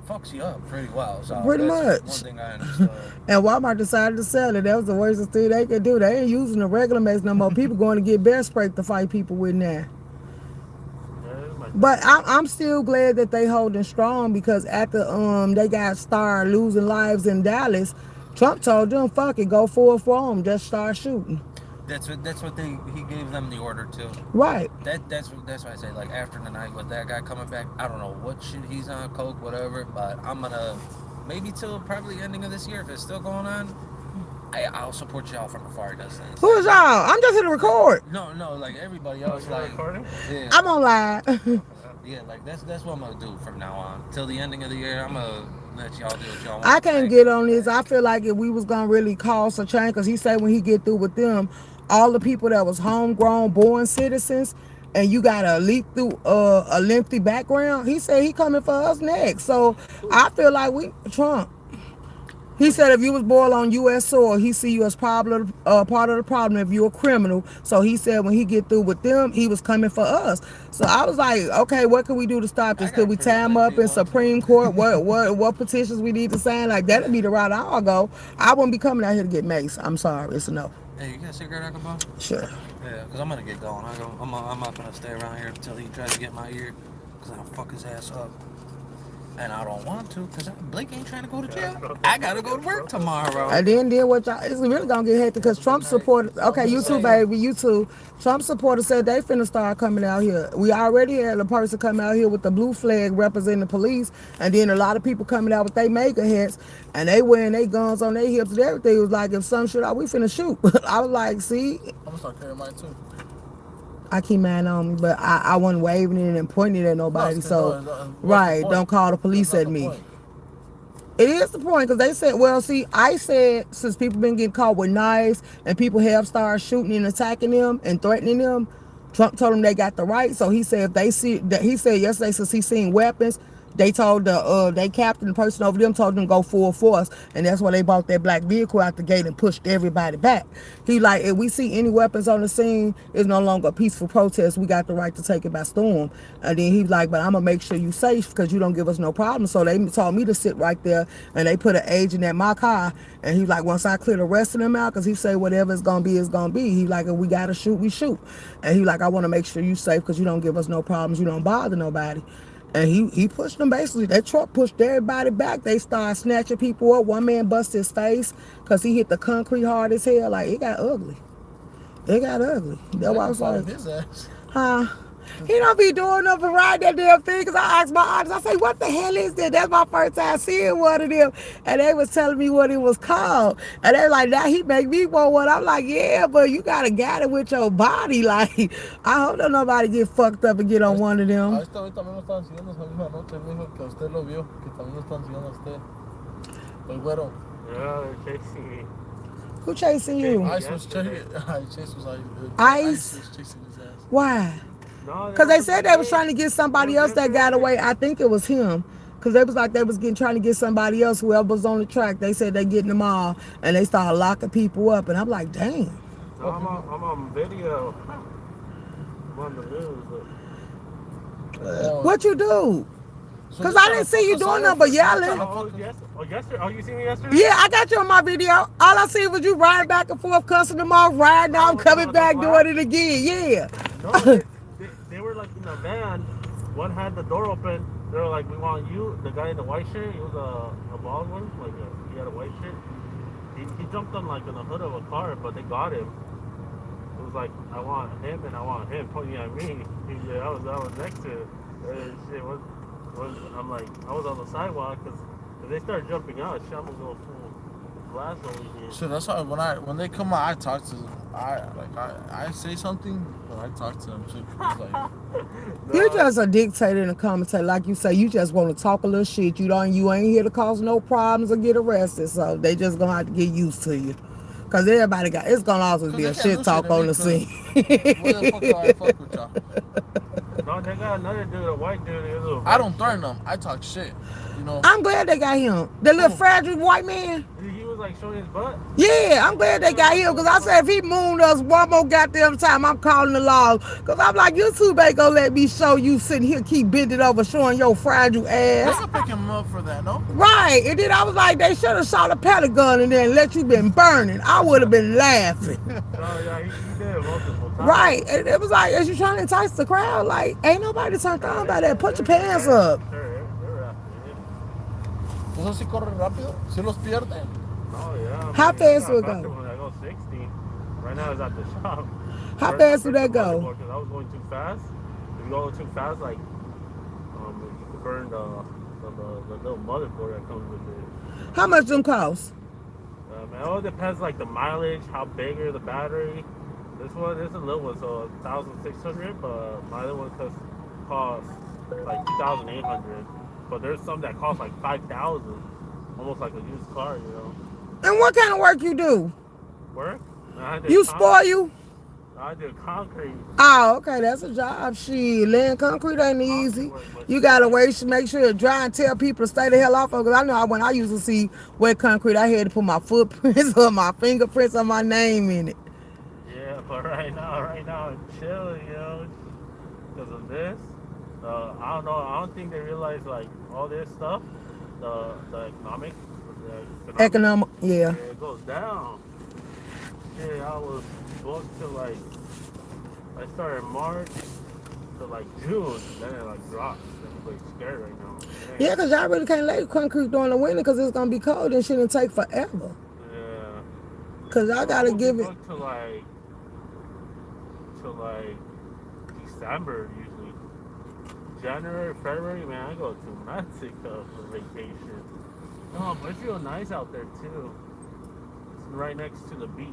fucks you up pretty well. So pretty that's much. one thing I understood. And Walmart decided to sell it. That was the worst thing they could do. They ain't using the regular mace no more. People going to get bear spray to fight people with now. But I'm still glad that they holding strong because after they got started losing lives in Dallas, Trump told them, fuck it, go forward for them, just start shooting. That's what he gave them the order to. Right. That's why I say, like, after the night with that guy coming back, I don't know what shit he's on, coke, whatever, but I'm gonna maybe till probably ending of this year if it's still going on. I'll support y'all from afar distance. Who is y'all? I'm just here to record. No, like everybody else, like recording. Yeah. I'm on live. Yeah, like that's what I'm gonna do from now on till the ending of the year. I'm gonna let y'all do what y'all want. I can't get on this. I feel like if we was gonna really cause a change, because he said when he get through with them, all the people that was homegrown, born citizens, and you got a lengthy background, he said he coming for us next. So I feel like Trump. He said if you was born on U.S. soil, he see you as part of the problem if you're a criminal. So he said when he get through with them, he was coming for us. So I was like, okay, what can we do to stop this? Could we tie him up in Supreme Court? What petitions we need to sign? Like, that'd be the route I'll go. I wouldn't be coming out here to get maced. I'm sorry, it's a no. Hey, you got a cigarette I can buy? Sure. Yeah, because I'm going to get going. I'm not going to stay around here until he tries to get my ear, because I'll fuck his ass up. And I don't want to, because Blake ain't trying to go to jail. I got to go to work tomorrow. And then what y'all, it's really gonna get hectic because Trump supporters, okay, you too, baby, you too. Trump supporters said they finna start coming out here. We already had a person come out here with the blue flag representing the police, and then a lot of people coming out with their MAGA hats, and they wearing their guns on their hips and everything. It was like, if some shit out, we finna shoot. I was like, see, I'm gonna start carrying mine too. I keep mine on me, but I wasn't waving it and pointing it at nobody. Right, don't call the police at me. It is the point, because they said, well, see, I said, since people been getting caught with knives and people have started shooting and attacking them and threatening them, Trump told them they got the right. So he said, if they see that, he said yesterday, since he seen weapons, they told they captain, the person over them, told them to go full force, and that's why they brought that black vehicle out the gate and pushed everybody back. He like, if we see any weapons on the scene, it's no longer a peaceful protest. We got the right to take it by storm. And then he's like, but I'm gonna make sure you safe because you don't give us no problem. So they told me to sit right there, and they put an agent at my car. And he's like, once I clear the rest of them out, because he say whatever it's gonna be, it's gonna be. He like, if we gotta shoot, we shoot. And he like, I want to make sure you safe because you don't give us no problems. You don't bother nobody. And he pushed them basically. That truck pushed everybody back. They started snatching people up. One man busted his face because he hit the concrete hard as hell. Like, it got ugly. It got ugly. That's why I was like, his ass. huh? He don't be doing nothing but ride that damn thing. Because I asked my aunts, I say, what the hell is that? That's my first time seeing one of them. And they was telling me what it was called. And they like, now he make me want one. I'm like, yeah, but you got to guide it with your body. Like, I hope that nobody get fucked up and get on one of them. A este hoy también lo estaban siguiendo esa misma noche. Me dijo que usted lo vio, que también lo están siguiendo a usted. El güero. Yeah, they're chasing me. Who chasing you? Ice was chasing. Chase was like. Ice was chasing his ass. Why? Because they said they was trying to get somebody else that got away. I think it was him. Because they was like they was trying to get somebody else, whoever was on the track. They said they getting them all, and they started locking people up. And I'm like, damn. No, I'm on video. I'm on the news. What you do? Because I didn't see you doing nothing but yelling. Yesterday? Oh, you seen me yesterday? Yeah, I got you on my video. All I see was you riding back and forth, cussing them off, riding off, coming back, doing it again. Yeah. No, they were like in a van. One had the door open. They were like, we want you. The guy in the white shirt, he was a bald one. Like, he had a white shirt. He jumped on like in the hood of a car, but they got him. It was like, I want him and I want him, pointing at me. I was next to it. Shit I'm like, I was on the sidewalk because if they start jumping out, shit, I'm gonna go full blast over here. So that's why when they come out, I talk to them. I say something, but I talk to them too. Like, You just a dictator and a commentator, like you say. You just want to talk a little shit. You ain't here to cause no problems or get arrested. So they just gonna have to get used to you. Cause everybody it's gonna always be a shit talk on the scene. Where the fuck do I fuck with y'all? No, they got another dude, a white dude. I don't threaten them. I talk shit. You know. I'm glad they got him. The little fragile white man. He was like showing his butt. Yeah, I'm glad they got him. Because I said if he mooned us one more goddamn time, I'm calling the law. Because I'm like, you two ain't gonna let me show you sitting here keep bending over showing your fragile ass. They can pick him up for that, no? Right. And then I was like, they should have shot a Pentagon and then let you been burning. I would have been laughing. Oh, yeah, he did multiple times. Right. And it was like, as you trying to entice the crowd, like, ain't nobody turned on by that. Put your pants up. ¿Eso sí corre rápido? ¿Sí los pierden? Oh, yeah. How fast would it go? I go 60. Right now it's at the shop. How fast would that go? Because I was going too fast. If you go too fast, like, you could burn the little motherboard that comes with it. How much them cost? It all depends, like, the mileage, how big is the battery. This one is a little one, so 1,600, but my other one costs like 2,800. But there's some that cost like 5,000, almost like a used car, you know. And what kind of work you do? Work? You spoil you? I do concrete. Oh, okay, that's a job. Shit, laying concrete ain't easy. You gotta make sure it's dry and tell people to stay the hell off of it. Because I know when I used to see wet concrete, I had to put my footprints or my fingerprints or my name in it. Yeah, but right now I'm chilling, you know, because of this. I don't know. I don't think they realize like all this stuff, the economic, Economic, yeah. It goes down. shit, I was booked to like, I started March to like June, then it like dropped. Everybody's scared right now. Dang. Yeah, because y'all really can't lay concrete during the winter because it's going to be cold and shouldn't take forever. Yeah. Because I got to give it. Booked to like December usually. January, February, man, I go to Mexico for vacation. No, but it's real nice out there too. It's right next to the beach.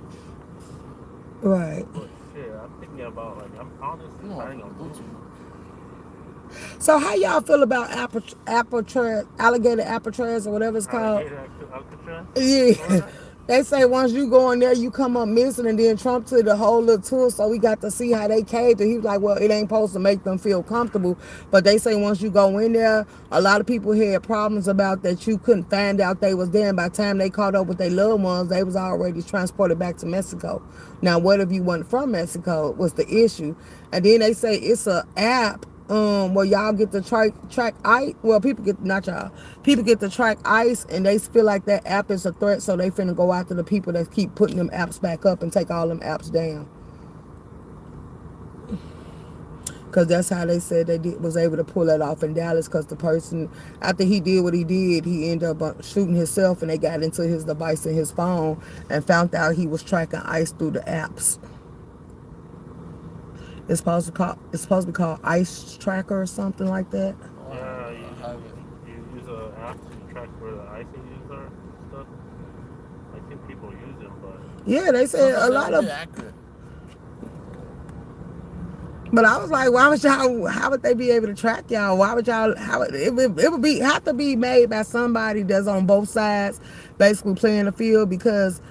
Right. But shit, I'm thinking about like I'm honestly planning on moving. So how y'all feel about alligator Alcatraz or whatever it's called? Alcatraz? Yeah. They say once you go in there, you come up missing, and then Trump took the whole little tour, so we got to see how they caved. And he was like, well, it ain't supposed to make them feel comfortable. But they say once you go in there, a lot of people had problems about that you couldn't find out they was there. And by the time they caught up with their loved ones, they was already transported back to Mexico. Now, what if you wasn't from Mexico was the issue. And then they say it's an app where y'all get to track ice. Well, people get, not y'all, people get to track ice, and they feel like that app is a threat, so they finna go after the people that keep putting them apps back up and take all them apps down. Because that's how they said they was able to pull that off in Dallas, because the person, after he did what he did, he ended up shooting himself, and they got into his device and his phone and found out he was tracking ice through the apps. It's supposed to be called Ice Tracker or something like that. Yeah, you use an app to track where the ice is or stuff. I think people use them, but yeah, they said a lot of. Accurate. But I was like, why would y'all? How would they be able to track y'all? Why would y'all? It would have to be made by somebody that's on both sides, basically playing the field, because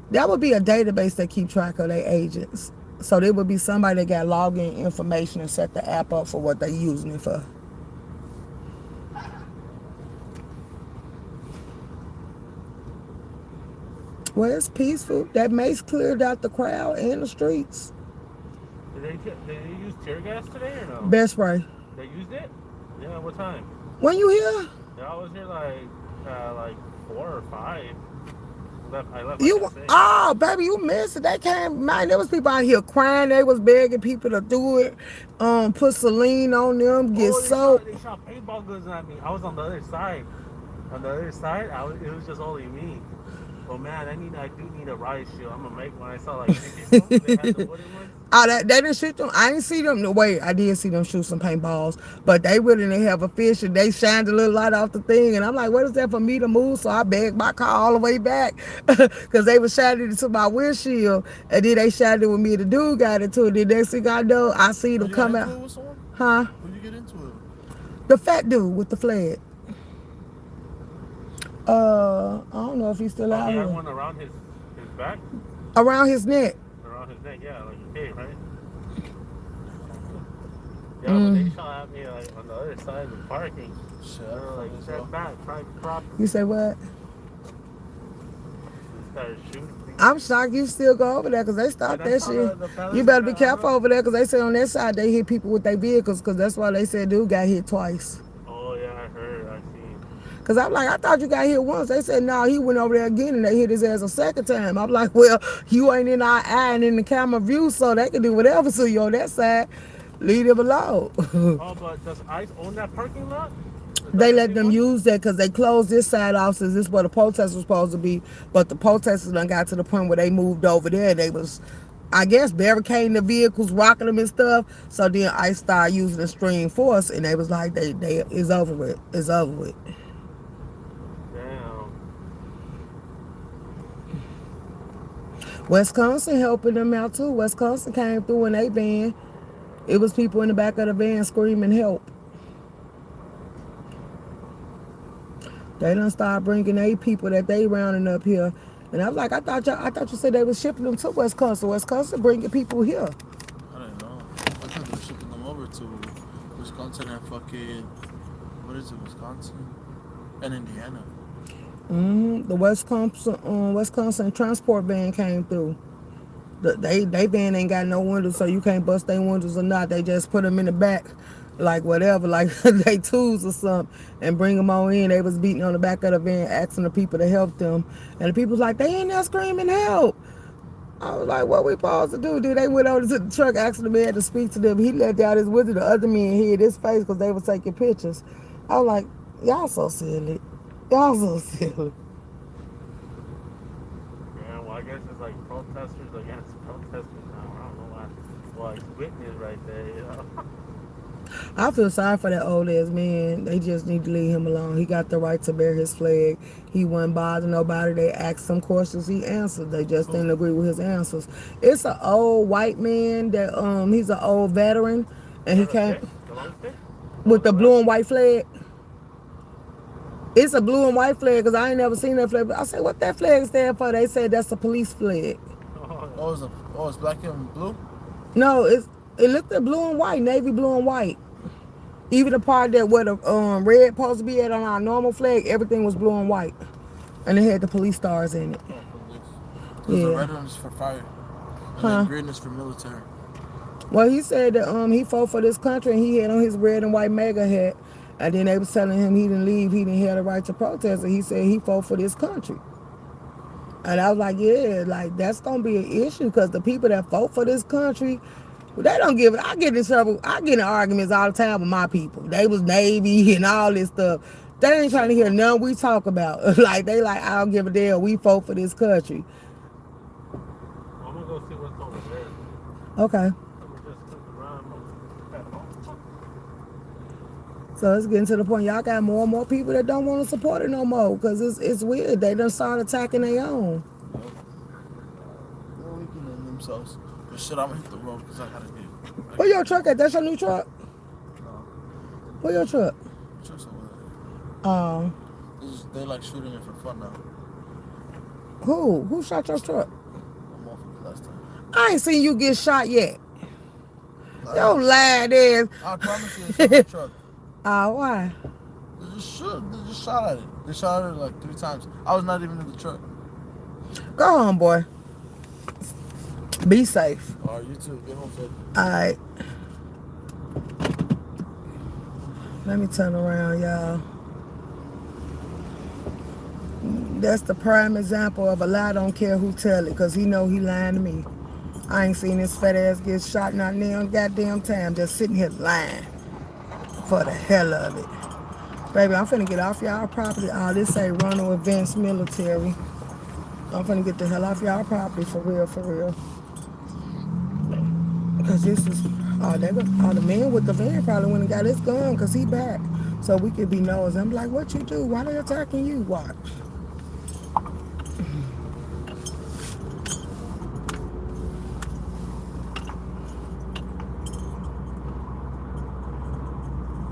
that would be a database that keep track of their agents. So there would be somebody that got login information and set the app up for what they're using it for. Well, it's peaceful. That mace cleared out the crowd and the streets. Did they use tear gas today or no? Best spray. They used it? Yeah, what time? When you here? Yeah, I was here like 4 or 5. I left oh baby, you missed it. They came, man. There was people out here crying. They was begging people to do it. Put saline on them. Get soap. They shot paintball guns at me. I was on the other side. On the other side, it was just only me. Oh man, I do need a riot shield. I'm gonna make one. I saw like 3 people. They had the wooden ones. Oh, they didn't shoot them. I didn't see them. No, wait, I did see them shoot some paintballs, but they really didn't have a fish, and they shined a little light off the thing, and I'm like, what is that for me to move? So I begged my car all the way back, because they were shining into my windshield, and then they shined it with me. The dude got into it. The next thing I know, I see them come out. Huh? Who'd you get into it? The fat dude with the flag. I don't know if he's still out here. He had one around his back? Around his neck. Around his neck, yeah, like a cape, right? Yeah, but they shot at me like on the other side of the parking. Shit, like step back, private property. You say what? They started shooting. I'm shocked you still go over there, because they stopped that shit. You better be careful over there, because they say on that side they hit people with their vehicles, because that's why they said dude got hit twice. Oh yeah, I heard, I seen. Because I'm like, I thought you got hit once. They said, no, he went over there again, and they hit his ass a second time. I'm like, well, you ain't in our eye and in the camera view, so they can do whatever to you on that side. Leave them alone. Oh, but does ICE own that parking lot? They let them use that because they closed this side off, since this is where the protest was supposed to be. But the protesters done got to the point where they moved over there. They was, I guess, barricading the vehicles, rocking them and stuff. So then ICE started using extreme force, and they was like, they it's over with. It's over with. Wisconsin helping them out too. Wisconsin came through in a van. It was people in the back of the van screaming help. They done start bringing their people that they rounding up here. And I was like, I thought you said they was shipping them to Wisconsin. Wisconsin bringing people here. I don't know. I thought they were shipping them over to Wisconsin and fucking, what is it, Wisconsin and Indiana. The Wisconsin transport van came through. They van ain't got no windows, so you can't bust their windows or not. They just put them in the back, like whatever, like they tools or something, and bring them on in. They was beating on the back of the van, asking the people to help them, and the people was like, they in there screaming help. I was like, what we supposed to do? Dude, they went over to the truck asking the man to speak to them. He let down his window. The other men hid his face because they were taking pictures. I was like, y'all so silly. Y'all so silly. Yeah, well, I guess it's like protesters against protesters now. I don't know why. Well, it's witness right there, you know. I feel sorry for that old ass man. They just need to leave him alone. He got the right to bear his flag. He wasn't bothering nobody. They asked him questions. He answered. They just didn't agree with his answers. It's an old white man that he's an old veteran, and he came with the blue and white flag. It's a blue and white flag because I ain't never seen that flag. I said, what that flag stand for? They said that's the police flag. Oh, it's black and blue? No, it looked at blue and white, navy blue and white. Even the part that where the red supposed to be at on our normal flag, everything was blue and white, and it had the police stars in it. Oh, police. Because the red one is for fire, and then green is for military. Well, he said that he fought for this country, and he had on his red and white MAGA hat, and then they was telling him he didn't leave, he didn't have the right to protest, and he said he fought for this country. And I was like, yeah, like that's gonna be an issue because the people that vote for this country, they don't give it. I get in trouble. I get in arguments all the time with my people. They was Navy and all this stuff. They ain't trying to hear none we talk about. Like they like, I don't give a damn. We vote for this country. I'm gonna go see what's over there. Okay. I'm gonna just look around. So it's getting to the point y'all got more and more people that don't want to support it no more because it's weird. They done start attacking their own. They're weakening themselves. But shit, I'm gonna hit the road because I gotta get. Where your truck at? That's your new truck? No. Where your truck? The truck's over Oh. They like shooting it for fun now. Who shot your truck? I'm off of the last time. I ain't seen you get shot yet. Yo, lad is. I promise you, it's on my truck. Why? They just shot at it. They shot at it like 3 times. I was not even in the truck. Go home, boy. Be safe. Alright, you too. Get home safe. Alright. Let me turn around, y'all. That's the prime example of a lie don't care who tell it, because he know he lying to me. I ain't seen this fat ass get shot not near goddamn time, just sitting here lying for the hell of it. Baby, I'm finna get off y'all property. Oh, this say Ronald Advanced Military. I'm finna get the hell off y'all property for real, for real. Because this is, the man with the van probably went and got his gun because he back. So we could be nosy. I'm like, what you do? Why they attacking you? Watch.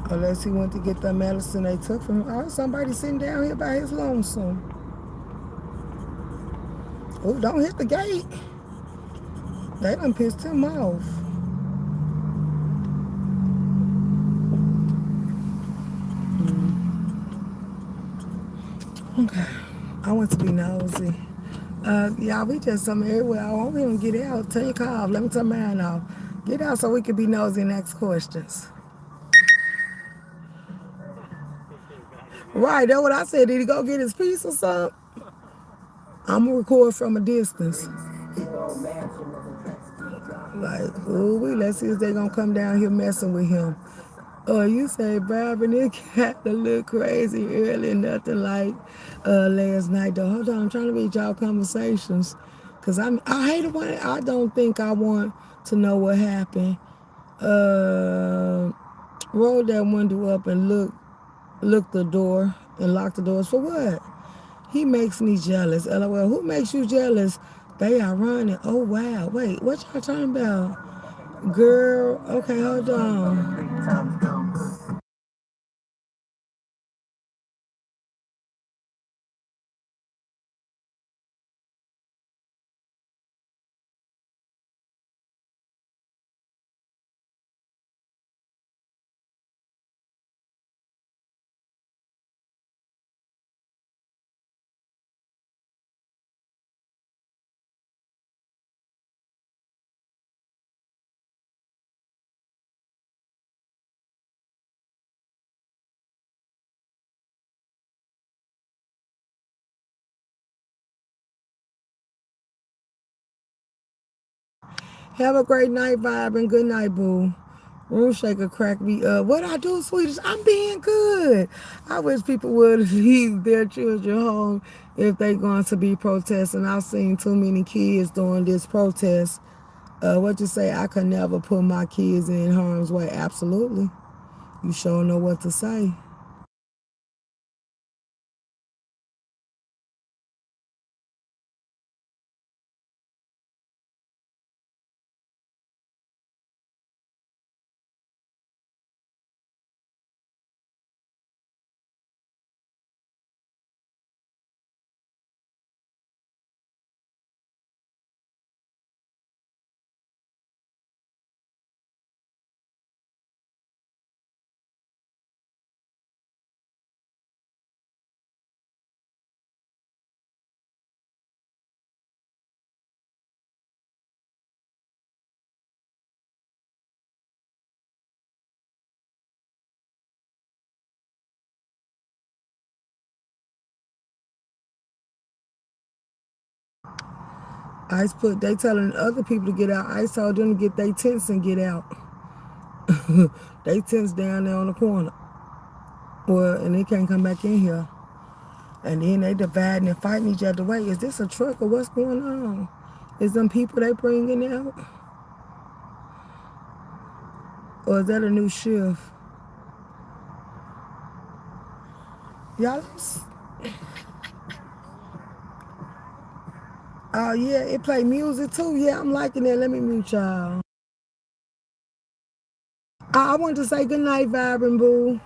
Unless he went to get the medicine they took from him. Oh, somebody sitting down here by his lonesome. Oh, don't hit the gate. They done pissed him off. Okay. I want to be nosy. Y'all, we just something everywhere. I want him to get out. Turn your car off. Let me turn mine off. Get out so we can be nosy and ask questions. Right, that's what I said. Did he go get his piece or something? I'm gonna record from a distance. Like, ooh, let's see if they gonna come down here messing with him. Oh, you say Barbara, it got to look crazy early, nothing like last night though. Hold on, I'm trying to read y'all conversations. Cause I hate it when I don't think I want to know what happened. Roll that window up and look the door and lock the doors for what? He makes me jealous. LOL. Who makes you jealous? They are running. Oh wow. Wait, what y'all talking about? Girl, okay, hold on. Have a great night, vibe, and good night, boo. Room shaker crack me up. What I do, sweetest? I'm being good. I wish people would leave their children home if they going to be protesting. I've seen too many kids doing this protest. What you say? I could never put my kids in harm's way. Absolutely. You sure know what to say. They telling other people to get out. ICE told them to get their tents and get out. They tents down there on the corner. Well, and they can't come back in here. And then they dividing and fighting each other. Wait, is this a truck or what's going on? Is them people they bringing out? Or is that a new shift? Y'all, oh yeah, it play music too. Yeah, I'm liking that. Let me mute y'all. I want to say good night, Vibrant Boo.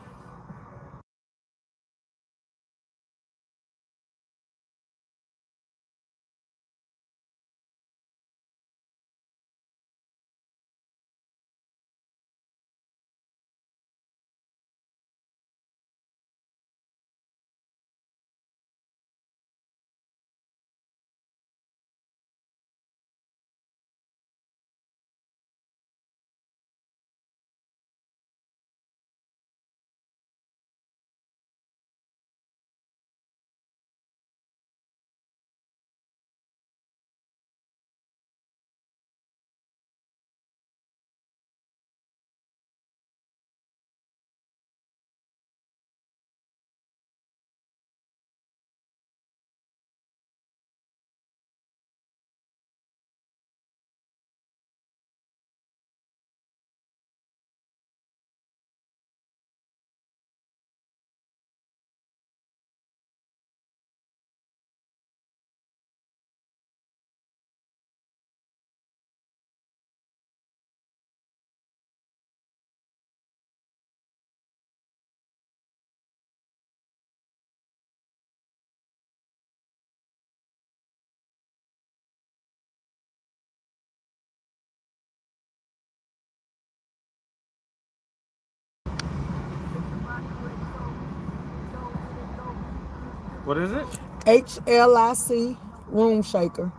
What is it? H.L.I.C. Room shaker.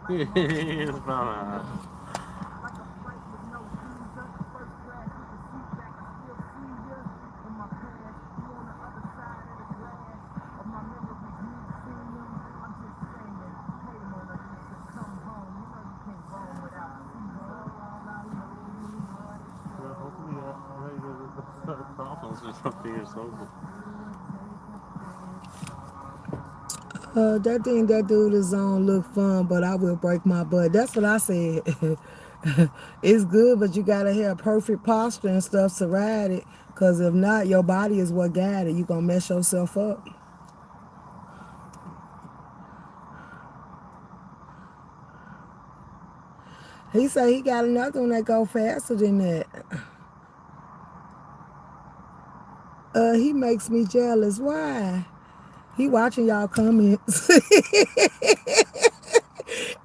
It's not. Or something or something. That thing that dude is on look fun, but I will break my butt. That's what I said. It's good, but you gotta have perfect posture and stuff to ride it. Cause if not, your body is what got it. You gonna mess yourself up. He said he got another one that go faster than that. He makes me jealous. Why? He watching y'all comments.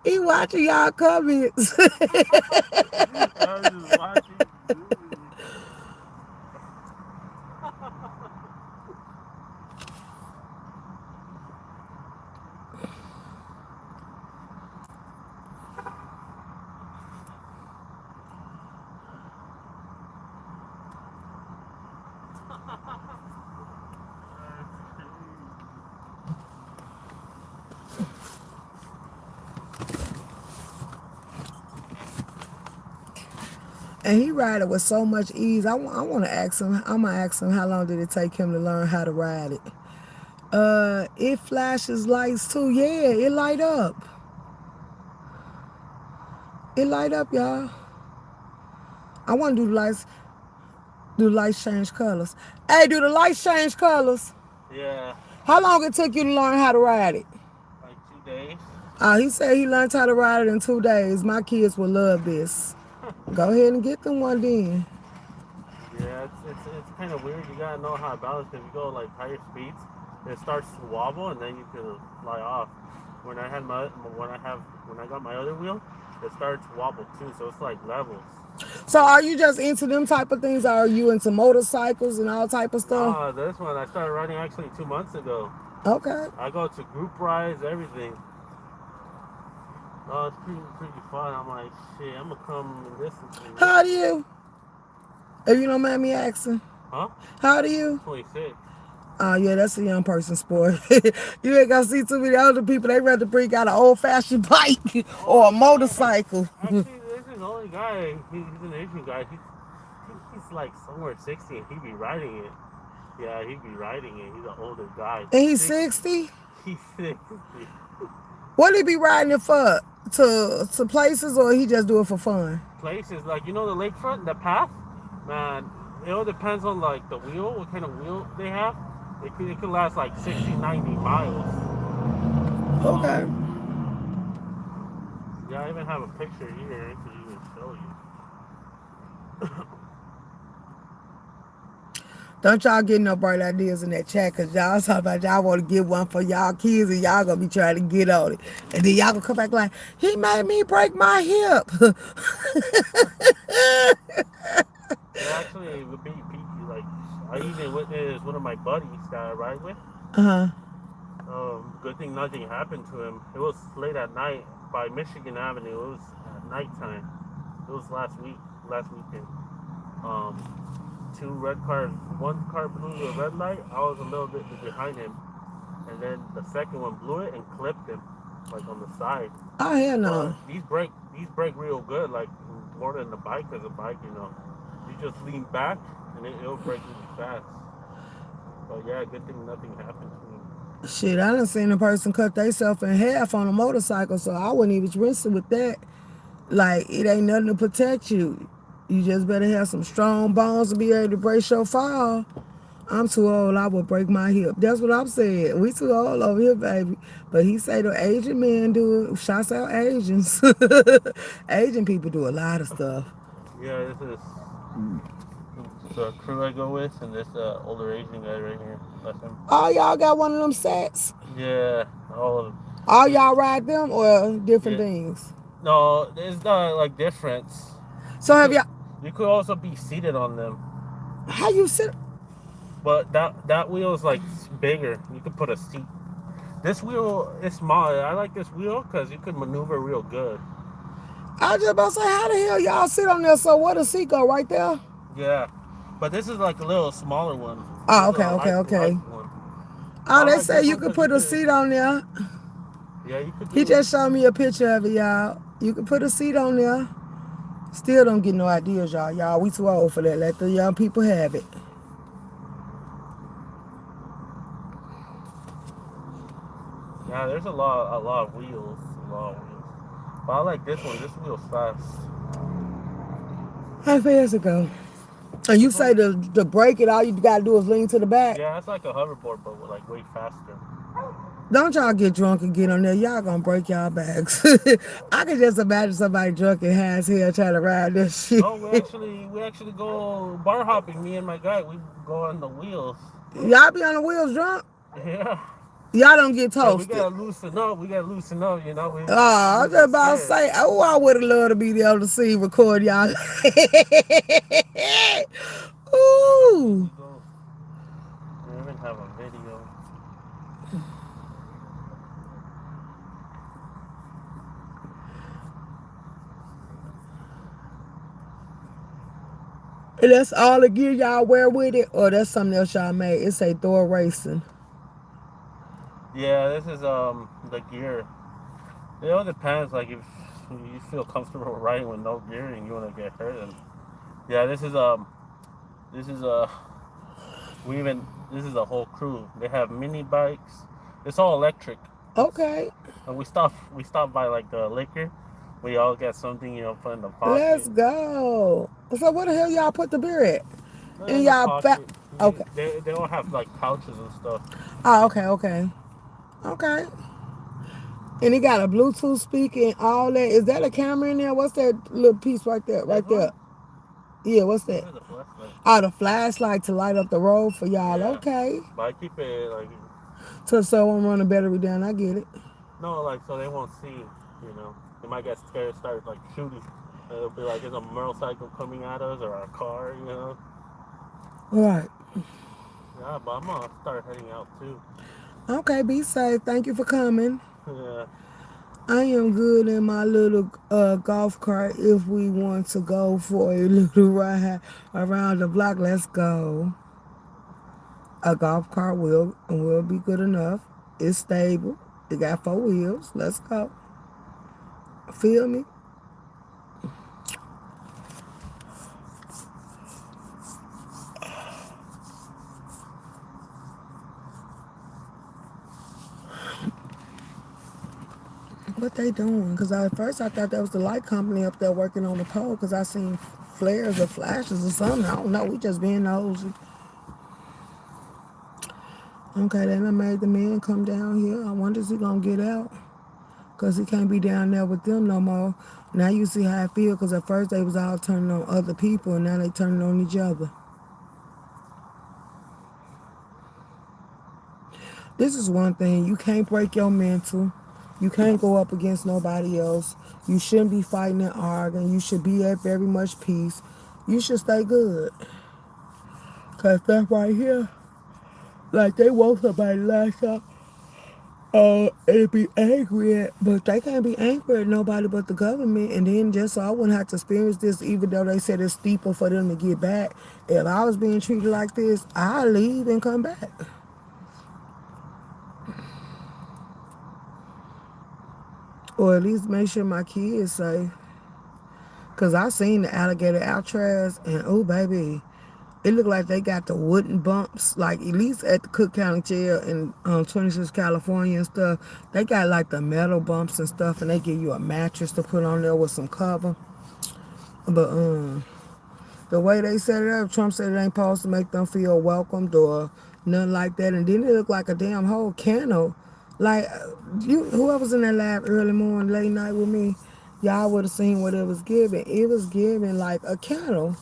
He watching y'all comments. I was just watching. And he ride it with so much ease. I want to ask him. I'm gonna ask him how long did it take him to learn how to ride it. It flashes lights too. Yeah, it light up. It light up, y'all. I want to do the lights. Do the lights change colors? Hey, do the lights change colors? Yeah. How long it took you to learn how to ride it? Like 2 days. He said he learned how to ride it in 2 days. My kids will love this. Go ahead and get them one then. Yeah, it's kind of weird. You gotta know how to balance. If you go like higher speeds, it starts to wobble, and then you can fly off. When I got my other wheel, it started to wobble too. So it's like levels. So are you just into them type of things? Or are you into motorcycles and all type of stuff? Nah, this one I started riding actually 2 months ago. Okay. I go to group rides, everything. Oh, it's pretty fun. I'm like, shit, I'm gonna come and listen to you. How old are you? If you don't mind me asking. Huh? How old are you? 26. Oh, yeah, that's a young person sport. You ain't gonna see too many older people. They rather bring out an old-fashioned bike or a motorcycle. Actually, this is the only guy. He's an Asian guy. He's like somewhere 60, and he be riding it. Yeah, he be riding it. He's an older guy. And he's 60? He's 60. What he be riding it for? To places, or he just do it for fun? Places like, you know, the lakefront, the path, man. It all depends on like the wheel, what kind of wheel they have. It could last like 60, 90 miles. Okay. Yeah, I even have a picture here to even show you. Don't y'all get no bright ideas in that chat, because y'all talking about y'all want to get one for y'all kids, and y'all going to be trying to get on it. And then y'all going to come back like, he made me break my hip. It actually would be peaky. Like, I even witnessed one of my buddies that I ride with. Good thing nothing happened to him. It was late at night by Michigan Avenue. It was at nighttime. It was last weekend. Two red cars. One car blew the red light. I was a little bit behind him, and then the second one blew it and clipped him, like on the side. Oh, hell no. These brake real good, like more than the bike, because the bike, you know, you just lean back and it'll brake really fast. But yeah, good thing nothing happened to me. Shit, I done seen a person cut themselves in half on a motorcycle, so I wouldn't even risk it with that. Like, it ain't nothing to protect you. You just better have some strong bones to be able to brace your fall. I'm too old, I would break my hip. That's what I'm saying. We too old over here, baby. But he say the Asian men do it. Shouts out Asians. Asian people do a lot of stuff. Yeah, this is the crew I go with, and this older Asian guy right here. That's him. Oh, y'all got one of them sets? Yeah, all of them. All y'all ride them, or different things? No, there's not like difference. So have y'all... You could also be seated on them. How you sit? But that wheel is like bigger. You could put a seat. This wheel is small. I like this wheel because you could maneuver real good. I was just about to say, how the hell y'all sit on there? So where the seat go? Right there? Yeah, but this is like a little smaller one. Oh, okay. Oh, they say you could put a seat on there. Yeah, you could. He just showed me a picture of it, y'all. You could put a seat on there. Still don't get no ideas, y'all. Y'all, we too old for that. Let the young people have it. Yeah, there's a lot of wheels. But I like this one. This wheel's fast. How fast it go? And you say to break it, all you gotta do is lean to the back? Yeah, it's like a hoverboard, but like way faster. Don't y'all get drunk and get on there. Y'all gonna break y'all backs. I can just imagine somebody drunk and high as hell trying to ride this shit. No, we actually go bar hopping. Me and my guy, we go on the wheels. Y'all be on the wheels drunk? Yeah. Y'all don't get toasted. So we gotta loosen up, you know. I was just about to say, oh, I would have loved to be able to see record y'all. Ooh. We even have a video. And that's all the gear y'all wear with it, or that's something else y'all made? It say Thor Racing. Yeah, this is the gear. It all depends. Like if you feel comfortable riding with no gear and you want to get hurt, and Yeah, this is this is a whole crew. They have mini bikes. It's all electric. Okay. And we stop by like the liquor. We all get something, put in the Let's pocket. go. So where the hell y'all put the beer at? In In the y'all back? pocket. Okay. They all have like pouches and stuff. Oh, okay, okay. Okay. And it got a Bluetooth speaker and all that. Is that a camera in there? What's that little piece right there? Right there. Yeah, what's that? There's a flashlight. Oh, the flashlight to light up the road for y'all. Yeah. Okay. But I keep it like So I'm running battery down. I get it. no, like so they won't see. They might get scared, start like shooting. It'll be like there's a motorcycle coming at us or a car. Right. Yeah, but I'm gonna start heading out too. Okay, be safe. Thank you for coming. Yeah. I am good in my little golf cart. If we want to go for a little ride around the block, let's go. A golf cart will be good enough. It's stable. It got 4 wheels. Let's go. Feel me? What they doing? Because at first I thought that was the light company up there working on the pole because I seen flares or flashes or something. I don't know. We just being nosy. Okay, then I made the man come down here. I wonder is he going to get out? Because he can't be down there with them no more. Now you see how I feel because at first they was all turning on other people and now they turning on each other. This is one thing. You can't break your mental. You can't go up against nobody else. You shouldn't be fighting and arguing. You should be at very much peace. You should stay good. Because that right here, like they want somebody last up. And be angry at, but they can't be angry at nobody but the government. And then just so I wouldn't have to experience this, even though they said it's steeper for them to get back. If I was being treated like this, I'd leave and come back. Or at least make sure my kids safe. Because I seen the alligator Alcatraz, and oh, baby, it looked like they got the wooden bumps, like at least at the Cook County Jail in 26 California and stuff. They got like the metal bumps and stuff, and they give you a mattress to put on there with some cover. But the way they set it up, Trump said it ain't supposed to make them feel welcomed or nothing like that. And then it looked like a damn whole kennel. Like whoever's in that lab early morning, late night with me, y'all would have seen what it was giving. It was giving like a kennel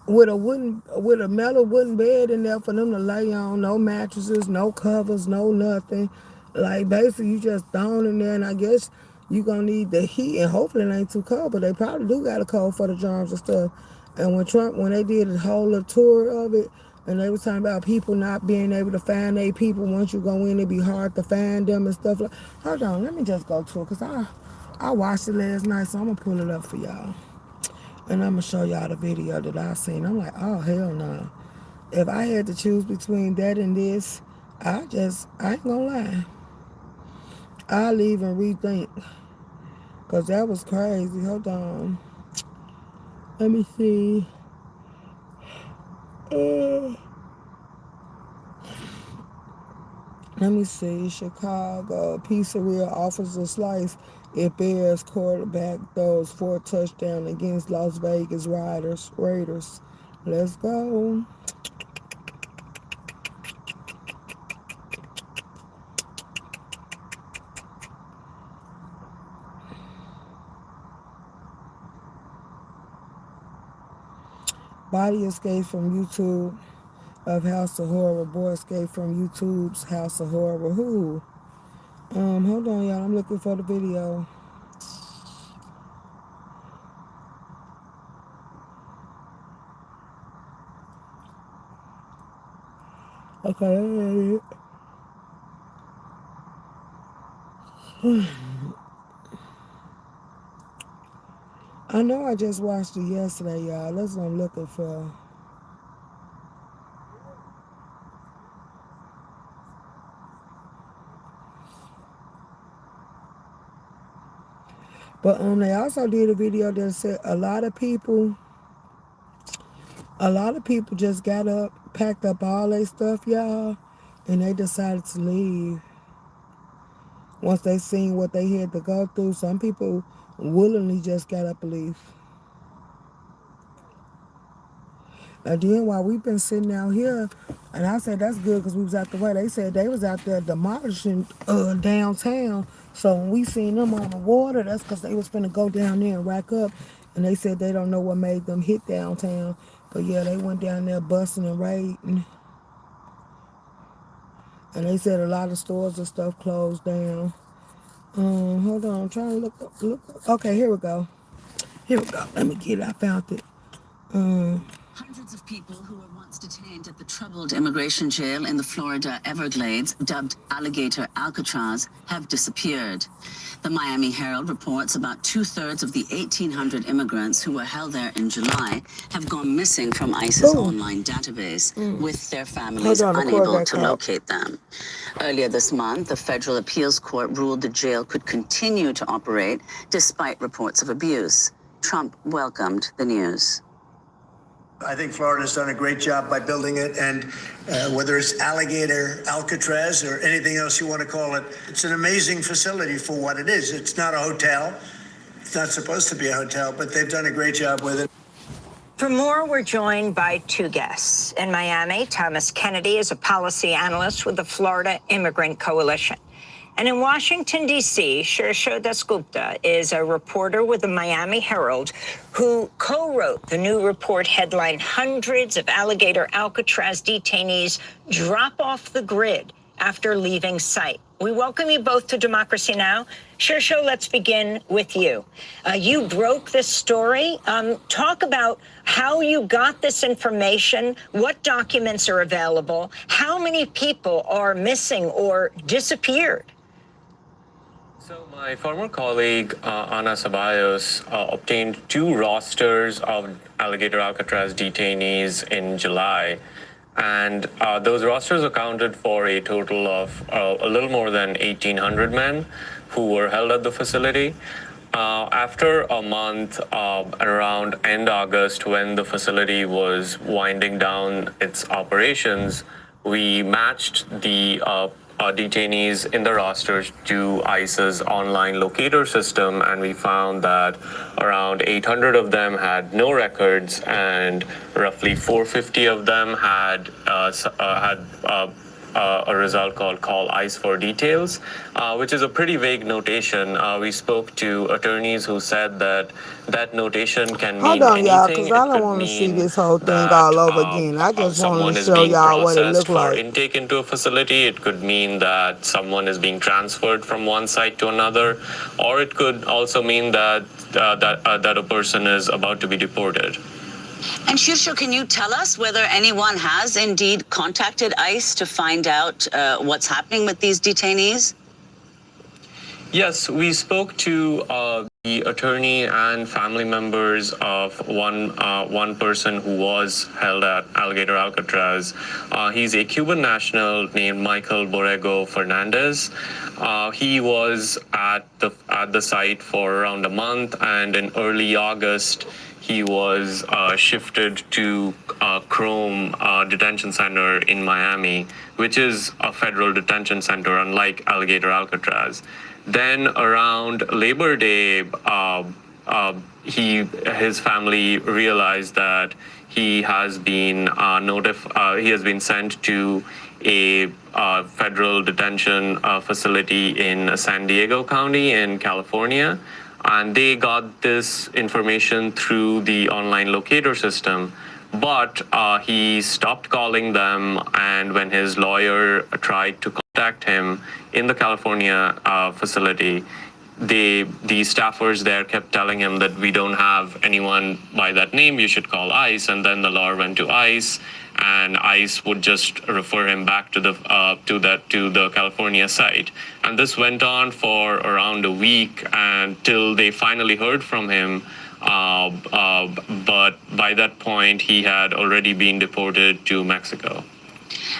with a metal wooden bed in there for them to lay on. No mattresses, no covers, no nothing. Like basically you just thrown in there, and I guess you gonna need the heat, and hopefully it ain't too cold, but they probably do got a cold for the germs and stuff. And when they did the whole little tour of it, and they was talking about people not being able to find their people. Once you go in, it be hard to find them and stuff like. Hold on, let me just go to it, cause I watched it last night, so I'm gonna pull it up for y'all. And I'm going to show y'all the video that I seen. I'm like, oh, hell no. If I had to choose between that and this, I ain't going to lie. I'll leave and rethink. Because that was crazy. Hold on. Let me see. Let me see. Chicago. Pizzeria offers a slice if Bears quarterback throws 4 touchdowns against Las Vegas Raiders. Let's go. Body escapes from YouTube of House of Horror. Boy escaped from YouTube's House of Horror. Who? Hold on, y'all. I'm looking for the video. Okay. I know I just watched it yesterday, y'all. That's what I'm looking for. But they also did a video that said a lot of people A lot of people just got up, packed up all their stuff, y'all, and they decided to leave. Once they seen what they had to go through, some people willingly just got up and leave. And then while we've been sitting out here, and I said that's good because we was out the way. They said they was out there demolishing downtown. So when we seen them on the water, that's because they was finna go down there and rack up. And they said they don't know what made them hit downtown. But yeah, they went down there busting and raiding. And they said a lot of stores and stuff closed down. Hold on, I'm trying to look up. Okay, here we go. Here we go. Let me get it. I found it. Hundreds of people who were once detained at the troubled immigration jail in the Florida Everglades, dubbed Alligator Alcatraz, have disappeared. The Miami Herald reports about 2/3 of the 1,800 immigrants who were held there in July have gone missing from ICE's online database, with their families unable to locate them. Earlier this month, the federal appeals court ruled the jail could continue to operate despite reports of abuse. Trump welcomed the news. I think Florida's done a great job by building it, and whether it's Alligator Alcatraz or anything else you want to call it, it's an amazing facility for what it is. It's not a hotel. It's not supposed to be a hotel, but they've done a great job with it. For more, we're joined by two guests. In Miami, Thomas Kennedy is a policy analyst with the Florida Immigrant Coalition. And in Washington, D.C., Shirsho Dasgupta is a reporter with the Miami Herald who co-wrote the new report headlined "Hundreds of Alligator Alcatraz Detainees Drop Off the Grid After Leaving Site." We welcome you both to Democracy Now! Shirsho, let's begin with you. You broke this story. Talk about how you got this information, what documents are available, how many people are missing or disappeared. So my former colleague, Ana Ceballos, obtained 2 rosters of Alligator Alcatraz detainees in July. And those rosters accounted for a total of a little more than 1,800 men who were held at the facility. After a month, around end August, when the facility was winding down its operations, we matched the detainees in the rosters to ICE's online locator system, and we found that around 800 of them had no records, and roughly 450 of them had a result called Call ICE for Details, which is a pretty vague notation. We spoke to attorneys who said that that notation can mean anything. Hold on, y'all, because I don't want to see this whole thing all over again. I just want to show y'all what it looked like. For intake into a facility, it could mean that someone is being transferred from one site to another, or it could also mean that that a person is about to be deported. And Shirsho, can you tell us whether anyone has indeed contacted ICE to find out what's happening with these detainees? Yes, we spoke to the attorney and family members of one person who was held at Alligator Alcatraz. He's a Cuban national named Michael Borrego Fernandez. He was at the site for around a month, and in early August, he was shifted to Chrome Detention Center in Miami, which is a federal detention center, unlike Alligator Alcatraz. Then around Labor Day, his family realized that he has been sent to a federal detention facility in San Diego County in California. And they got this information through the online locator system. But he stopped calling them, and when his lawyer tried to contact him in the California facility, the staffers there kept telling him that we don't have anyone by that name, you should call ICE. And then the lawyer went to ICE, and ICE would just refer him back to the California site. And this went on for around a week until they finally heard from him. But by that point, he had already been deported to Mexico.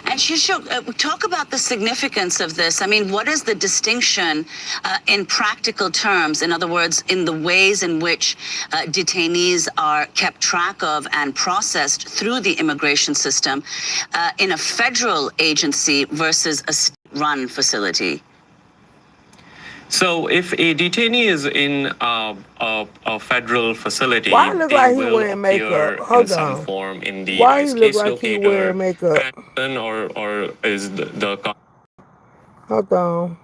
And Shishok, talk about the significance of this. I mean, what is the distinction in practical terms? In other words, in the ways in which detainees are kept track of and processed through the immigration system in a federal agency versus a state-run facility? So if a detainee is in a federal facility, Why it look they like he will wearing makeup? appear in Hold some on. form in the Why ICE he look case like he locator, wearing makeup? or is the Hold on.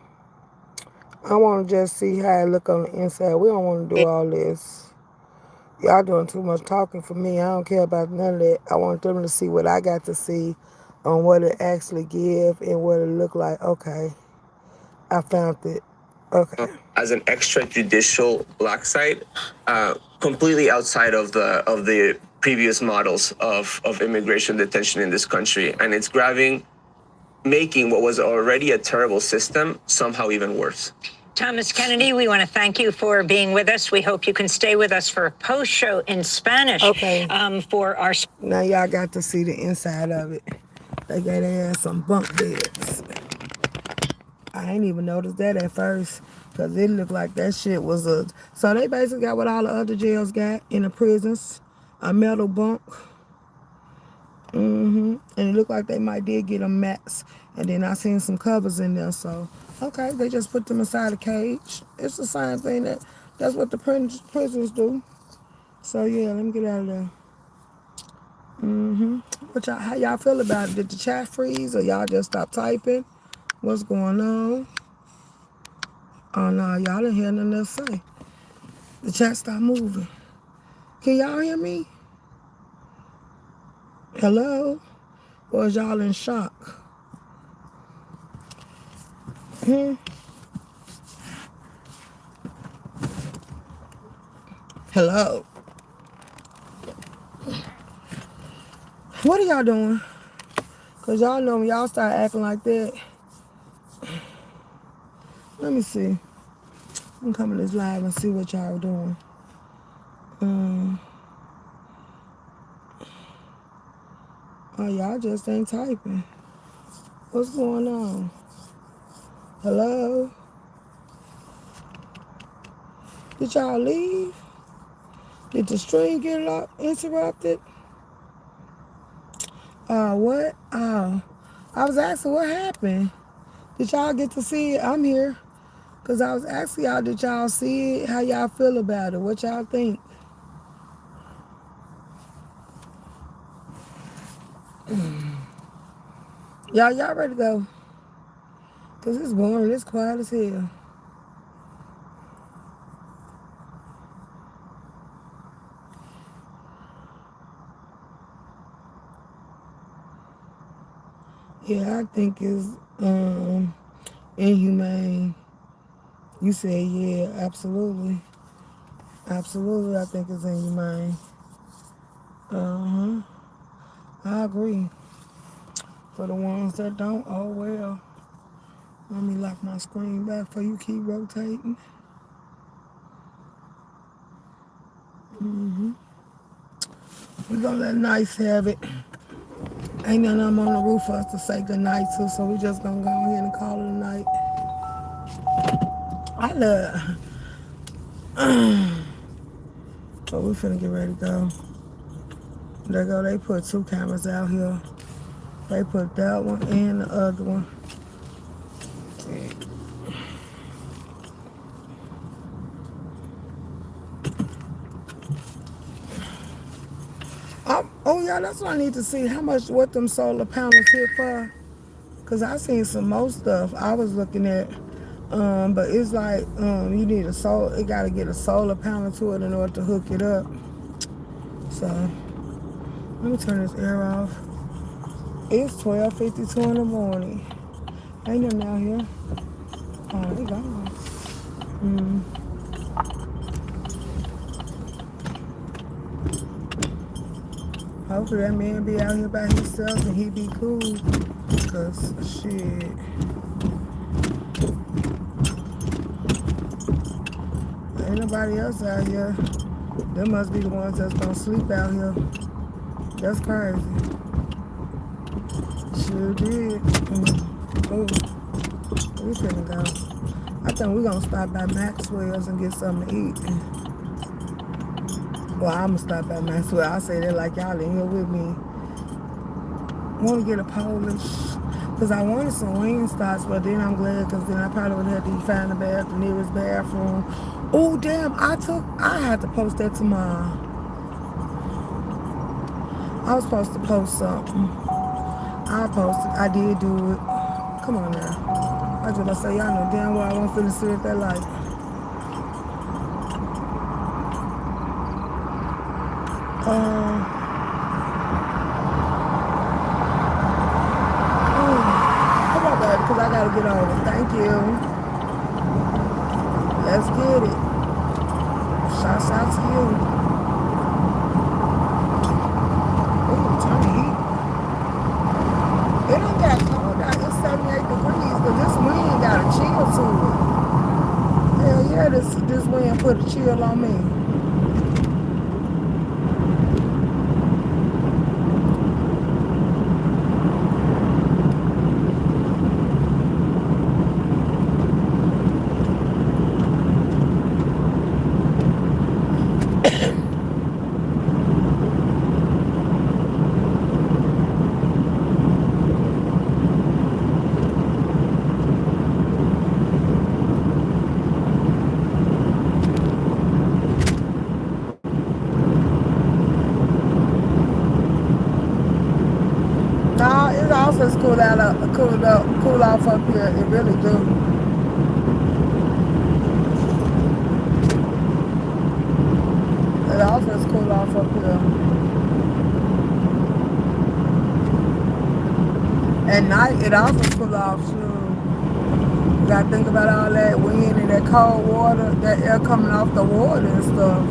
I want to just see how it look on the inside. We don't want to do all this. Y'all doing too much talking for me. I don't care about none of that. I want them to see what I got to see on what it actually give and what it look like. Okay. I found it. Okay. As an extrajudicial black site, completely outside of the previous models of immigration detention in this country, and it's making what was already a terrible system somehow even worse. Thomas Kennedy, we want to thank you for being with us. We hope you can stay with us for a post-show in Spanish. Okay. For our... Now y'all got to see the inside of it. They got their ass some bunk beds. I ain't even noticed that at first because it looked like that shit was a... So they basically got what all the other jails got in the prisons. A metal bunk. And it looked like they might did get a mats. And then I seen some covers in there, so... Okay, they just put them inside a cage. It's the same thing that's what the prisons do. So yeah, let me get out of there. How y'all feel about it? Did the chat freeze or y'all just stop typing? What's going on? Oh no, y'all didn't hear nothing else to say. The chat stopped moving. Can y'all hear me? Hello? Or is y'all in shock? Hello? What are y'all doing? Because y'all know when y'all start acting like that. Let me see. I'm coming this live and see what y'all doing. Oh, y'all just ain't typing. What's going on? Hello? Did y'all leave? Did the stream get interrupted? What? Oh, I was asking what happened. Did y'all get to see it? I'm here. Because I was asking y'all, did y'all see it? How y'all feel about it? What y'all think? Y'all ready to go? Because it's boring. It's quiet as hell. Yeah, I think it's inhumane. You said, yeah, absolutely. Absolutely, I think it's inhumane. I agree. For the ones that don't, oh well. Let me lock my screen back before you keep rotating. We're gonna let Nice have it. Ain't nothing I'm on the roof for us to say goodnight to, so we just gonna go ahead and call it a night. I love... But we finna get ready to go. There go, they put 2 cameras out here. They put that one and the other one. Oh yeah, that's what I need to see. How much, what them solar panels hit for? Cause I seen some more stuff I was looking at. But it's like, you need it gotta get a solar panel to it in order to hook it up. So, let me turn this air off. It's 12:52 in the morning. Ain't nothing out here. Oh, they gone. Hopefully that man be out here by himself and he be cool. Cause shit. Ain't nobody else out here. Them must be the ones that's gonna sleep out here. That's crazy. Sure did. Oh, we finna go. I think we gonna stop by Maxwell's and get something to eat. Well, I'm gonna stop by Maxwell. I say that like y'all in here with me. Want to get a Polish, because I wanted some wing stops, but then I'm glad, because then I probably would have to find the nearest bathroom. Oh, damn, I had to post that tomorrow. I was supposed to post something. I posted, I did do it. Come on now. I was gonna say, y'all know damn well I won't finna sit at that light. Come on, baby, because I gotta get over. Thank you. Let's get it. Shouts out to you. Ooh, turn the heat. It don't got cold out. It's 78 degrees, but this wind got a chill to it. Hell yeah, this wind put a chill on me. No, it also cool off up here. It really do. It also cool off up here. At night, it also cool off too. You gotta think about all that wind and that cold water, that air coming off the water and stuff.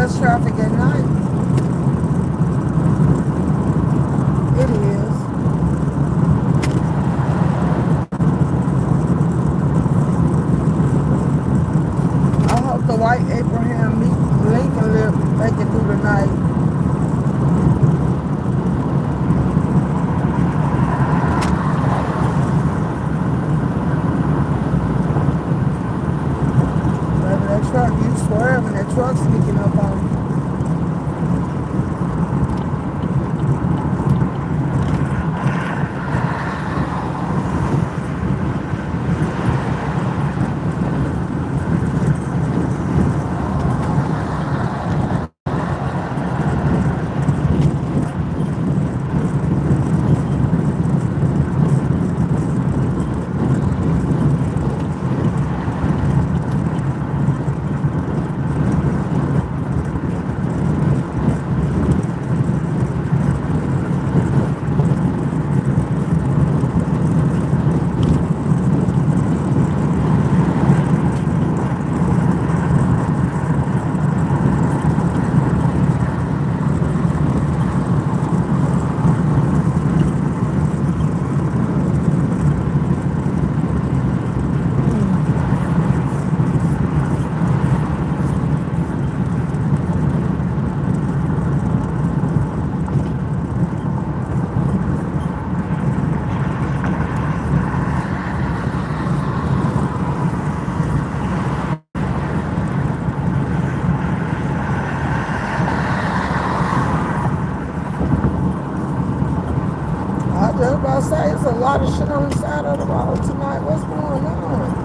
less traffic at night. It is. I hope the white Abraham Lincoln live make it through the night. Baby, that truck, you swerving, that truck sneaking up on you. I was just about to say, it's a lot of shit on the side of the road tonight. What's going on?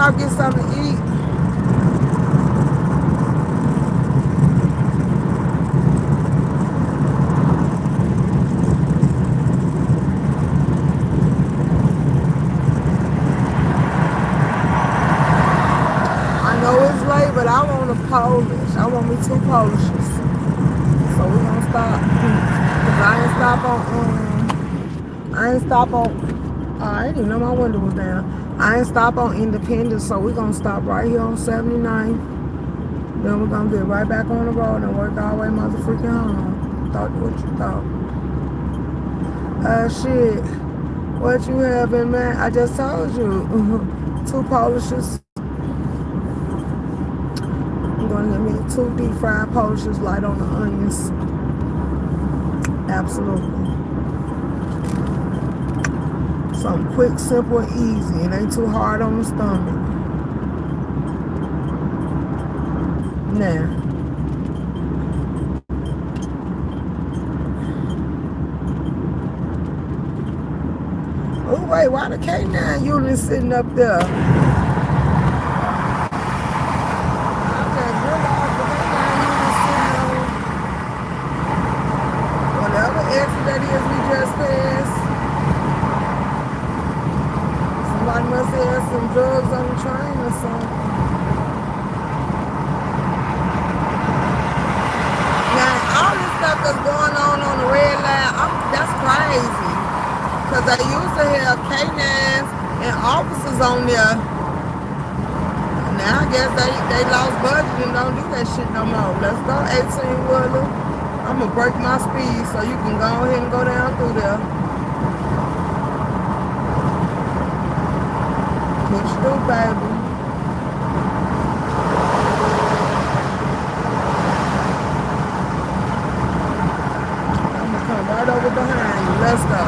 stop, get something to eat. I know it's late, but I want a Polish. I want me 2 Polishes. So we gonna stop. Cause I ain't even know my window was down. I ain't stop on Independence, so we gonna stop right here on 79. Then we're gonna get right back on the road and work our way motherfucking home. Thought what you thought. Shit. What you having, man? I just told you. 2 Polishes. I'm gonna get me 2 deep fried Polishes, light on the onions. Absolutely. Something quick, simple, and easy. It ain't too hard on the stomach. Now. Oh, wait, why the K9 unit sitting up there? I just realized the K9 unit sitting on whatever exit that is we just passed. Somebody must have some drugs on the train or something. Now, all this stuff that's going on the red line, that's crazy. Because they used to have K9s and officers on there. Now I guess they lost budget and don't do that shit no more. Let's go, 18-wheeler. I'm going to break my speed so you can go ahead and go down through there. Push through, baby. I'm going to come right over behind you. Let's go.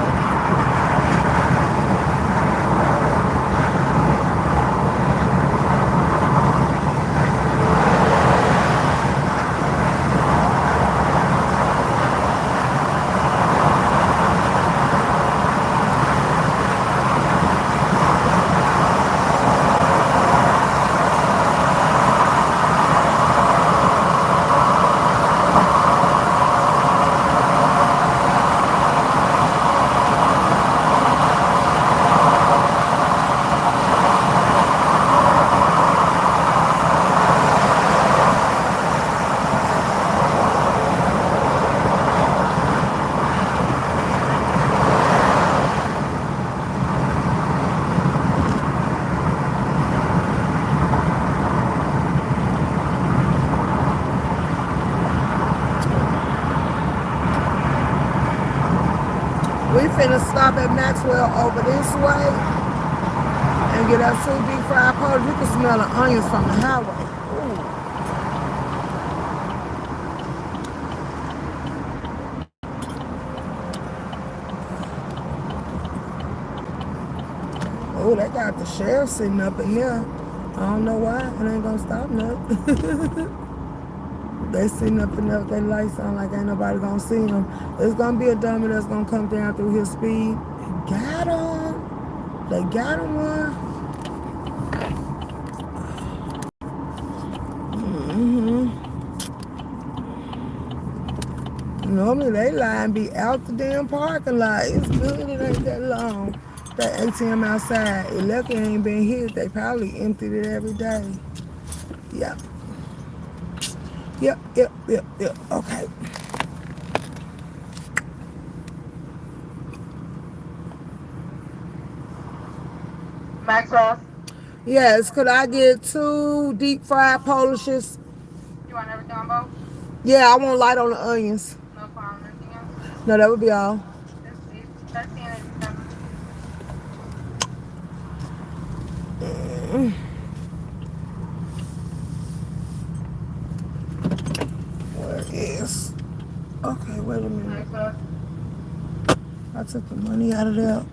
We finna stop at Maxwell over this way and get us 2 deep fried Polish. You can smell the onions from the highway. Ooh. Oh, they got the sheriff sitting up in there. I don't know why. It ain't gonna stop nothing. They sitting up in there with their lights on like ain't nobody gonna see them. There's gonna be a dummy that's gonna come down through his speed. They got him. They got him one. Normally they line be out the damn parking lot. It's good it ain't that long. That ATM outside. It lucky ain't been hit. They probably emptied it every day. Yep. Yep. Okay. Maxwell, Yes, could I get 2 deep fried Polishes? you want everything on both? Yeah, I want light on the onions. No problem. Anything else? No, that would be all. It's 1387. Where is? Okay, wait a minute. I took the money out of there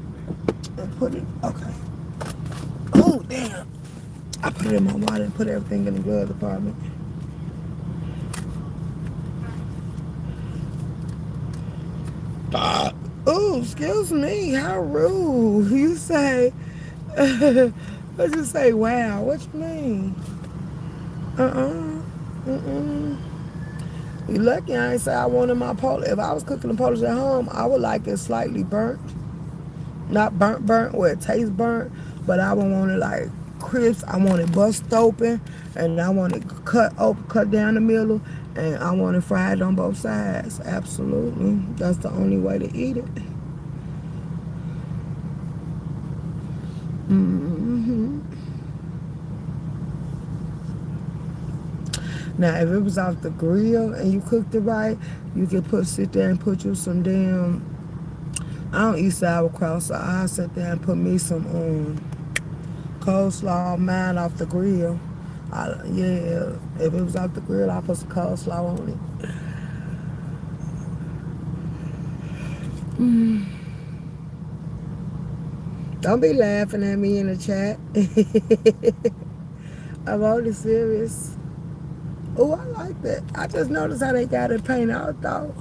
and put it. Okay. Oh, damn. I put it in my wallet and put everything in the glove department. Oh, excuse me. How rude. You say I just say, wow, what you mean? You lucky I ain't say I wanted my Polish. If I was cooking the Polish at home, I would like it slightly burnt. Not burnt where it tastes burnt, but I would want it like crisp. I want it bust open, and I want it cut open, cut down the middle, and I want it fried on both sides. Absolutely. That's the only way to eat it. Now, if it was off the grill and you cooked it right, you could sit there and put you some damn. I don't eat sauerkraut, so I sit there and put me some coleslaw mine off the grill. Yeah, if it was off the grill, I put some coleslaw on it. Don't be laughing at me in the chat. I'm only serious. Oh, I like that. I just noticed how they got it painted out though.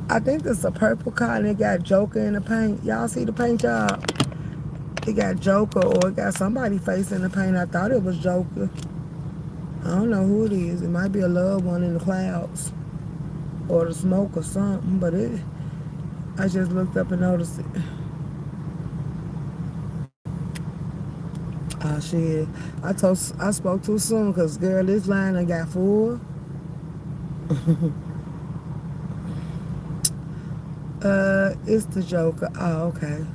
I think this is a purple car and it got Joker in the paint. Y'all see the paint job? It got Joker or it got somebody face in the paint. I thought it was Joker. I don't know who it is. It might be a loved one in the clouds or the smoke or something, but I just looked up and noticed it. Oh shit. I spoke too soon because girl, this line I got full. It's the Joker. Oh, okay.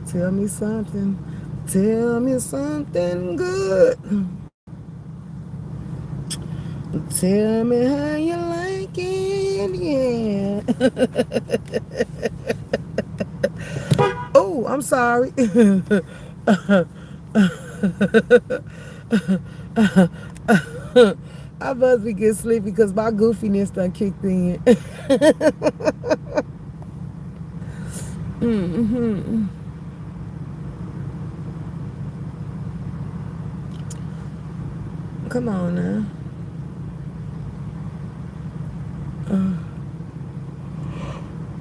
Tell me something. Tell me something good. Tell me how you like it, yeah. Oh, I'm sorry. I must be getting sleepy because my goofiness done kicked in. Come on now.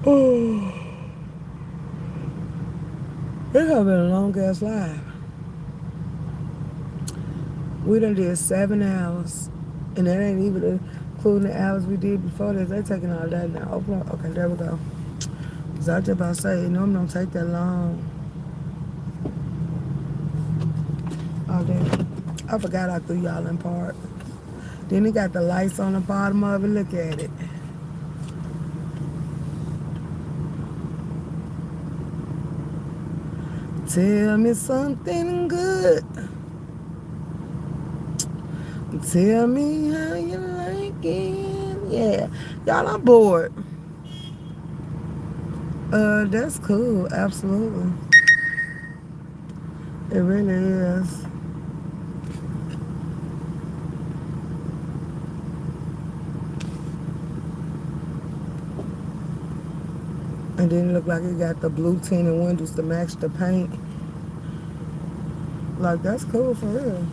Oh, it have been a long ass life. We done did 7 hours, and that ain't even including the hours we did before this. They taking all that now. Okay, there we go. Cause I just about to say, it normally don't take that long. Oh damn! I forgot I threw y'all in part. Then it got the lights on the bottom of it. Look at it. Tell me something good. Tell me how you like it. Yeah. Y'all, I'm bored. That's cool. Absolutely. It really is. And then it look like it got the blue tinted windows to match the paint. Like, that's cool for real.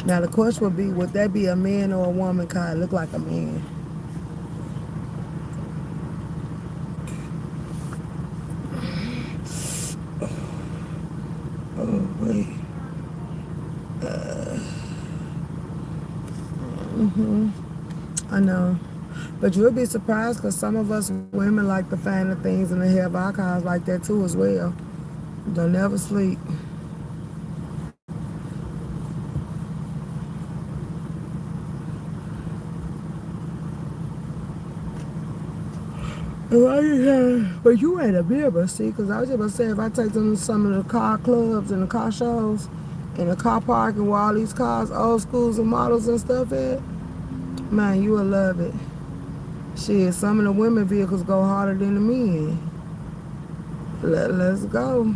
Now, the question would be, would that be a man or a woman car? It look like a man. Oh, wait. I know. But you'll be surprised because some of us women like to find the things in the hair of our cars like that too as well. Don't never sleep. But you ain't a member, see, because I was just about to say, if I take them to some of the car clubs and the car shows and the car parking where all these cars, old schools and models and stuff at, man, you will love it. Shit, some of the women vehicles go harder than the men. Let's go.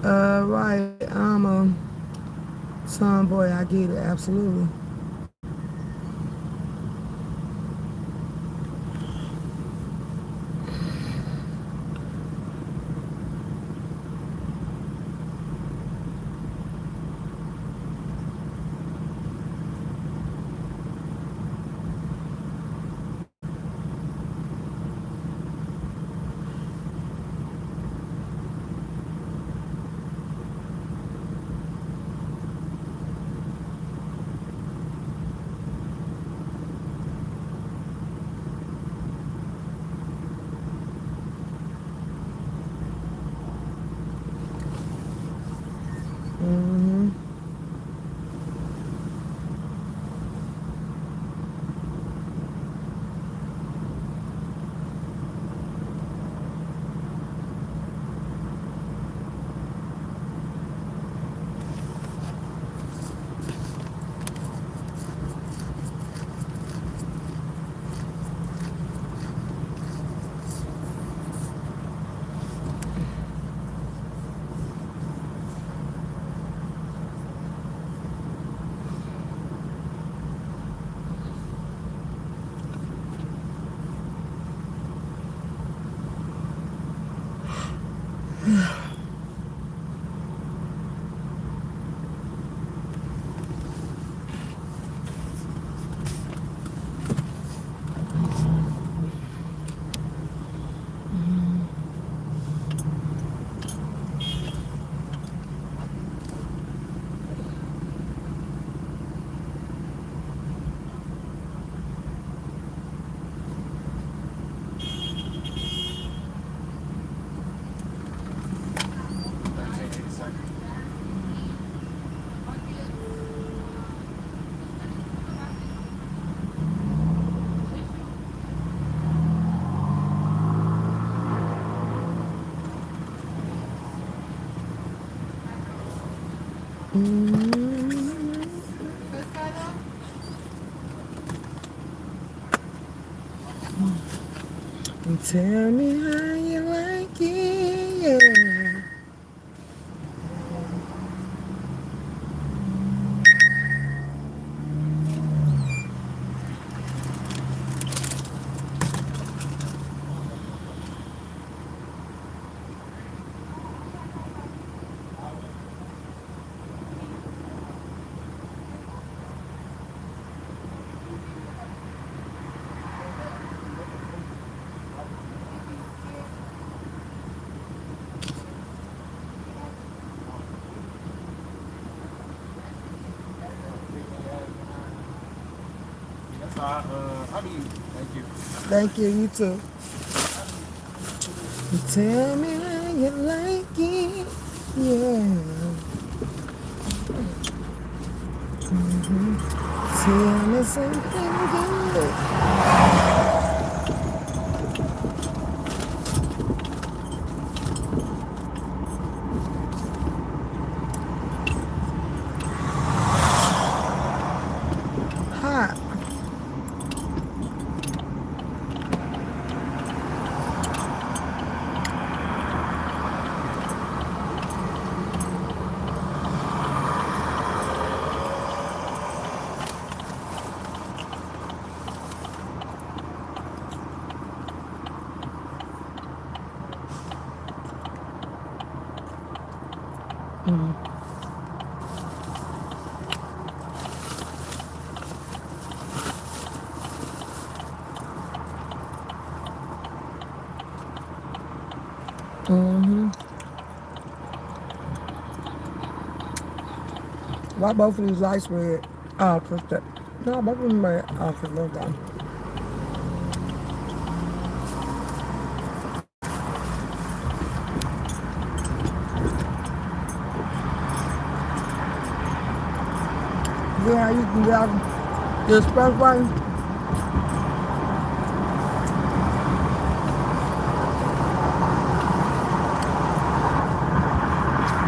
Right, I'm a tomboy, I get it, absolutely. Mm-hmm. Tell me how you like it, yeah. How do you? Thank you. Thank you, you too. Tell me how you like it, yeah. Tell me something good. Hot. Mm-hmm. Why both of these lights red? Oh, cause that. No, both of them red. Oh, cause they're done. Yeah, you can get out the expressway.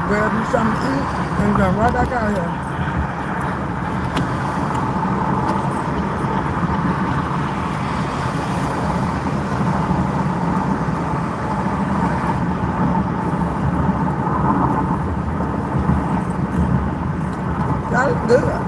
Grab you something to eat and come right back out here. That is good.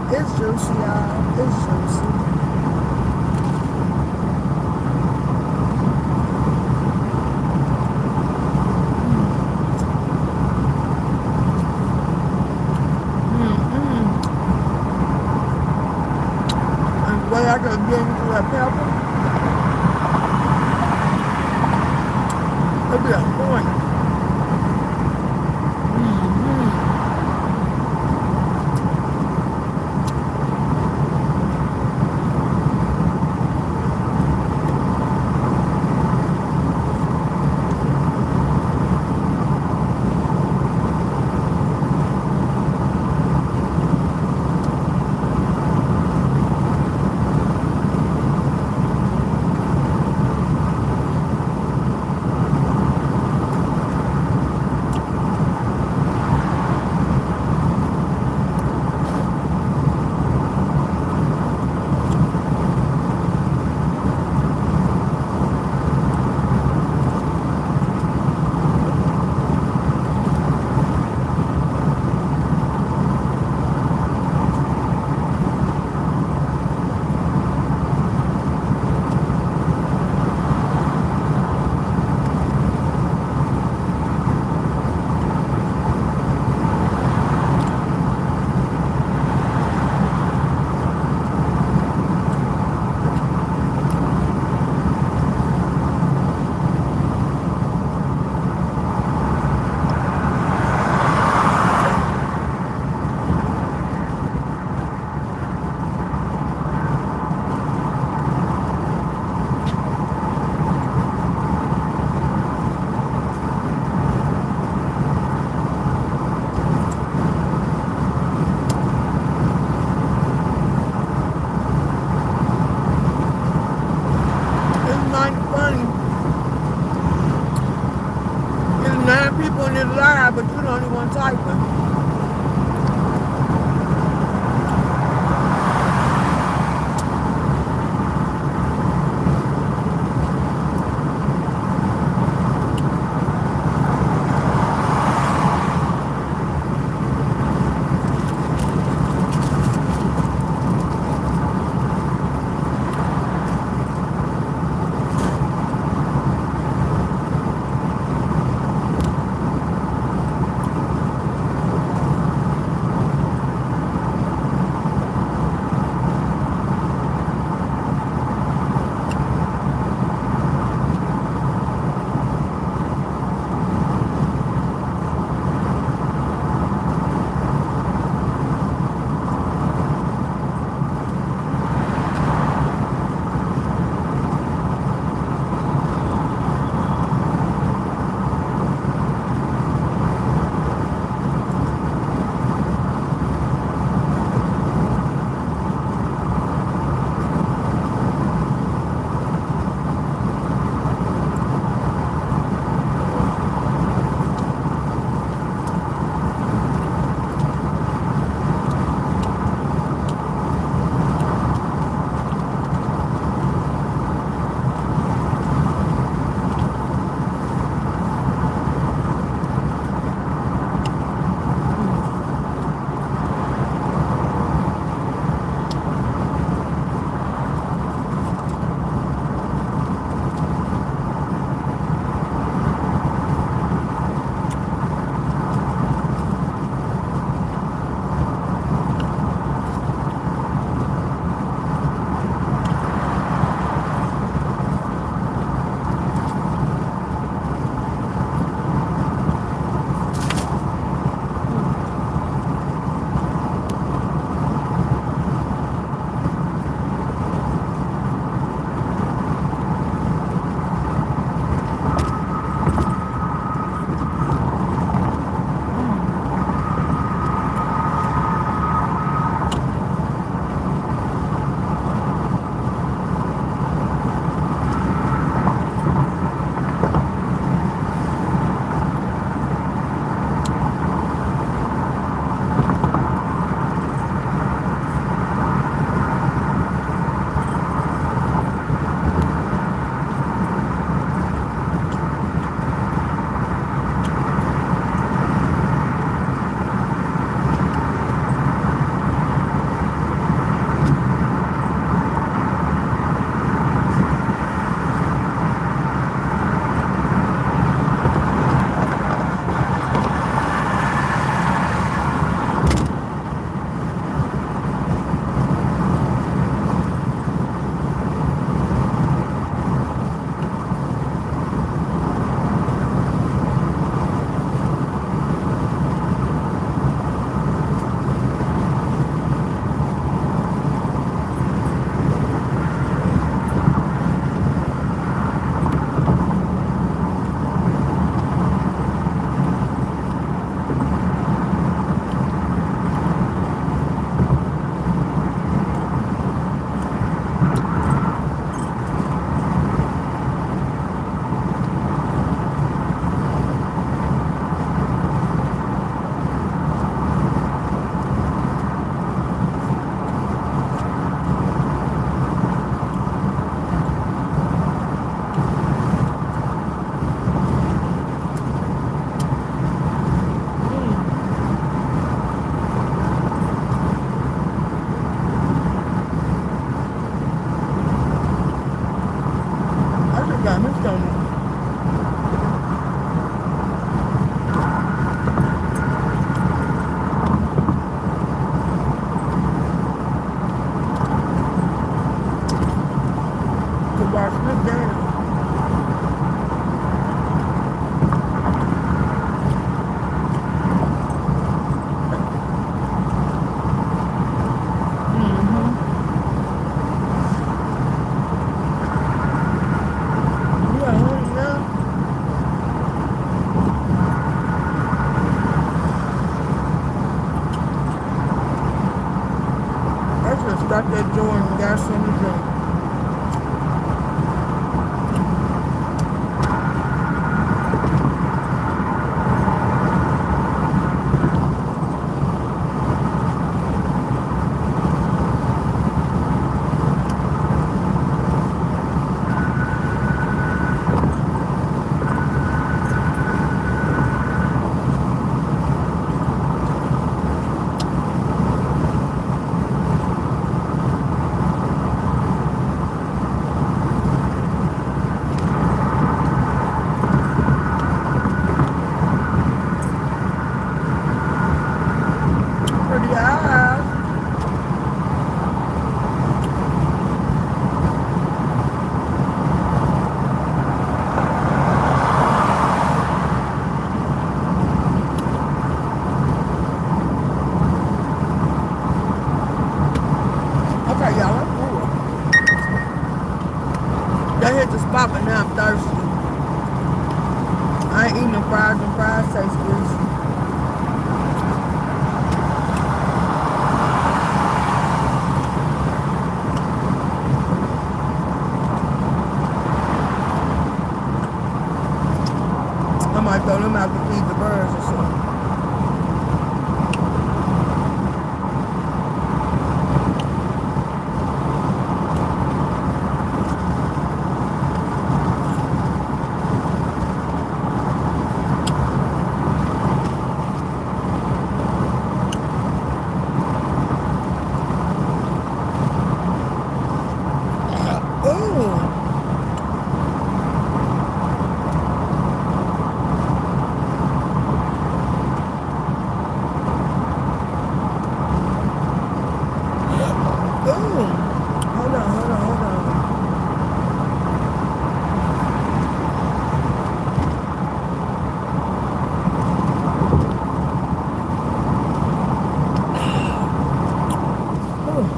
It's juicy, y'all. It's juicy. And the way I could get into that pepper, it'd be a point. People in this live, but you the only one typing. got that joint, got something to drink. Pretty eyes. Okay, y'all, I'm full. They hit the spot, but now I'm thirsty. I ain't eating the fries, and fries taste greasy. I might throw them out to feed the birds or something. Ooh. Ooh. Hold on, hold on, hold on. Ooh.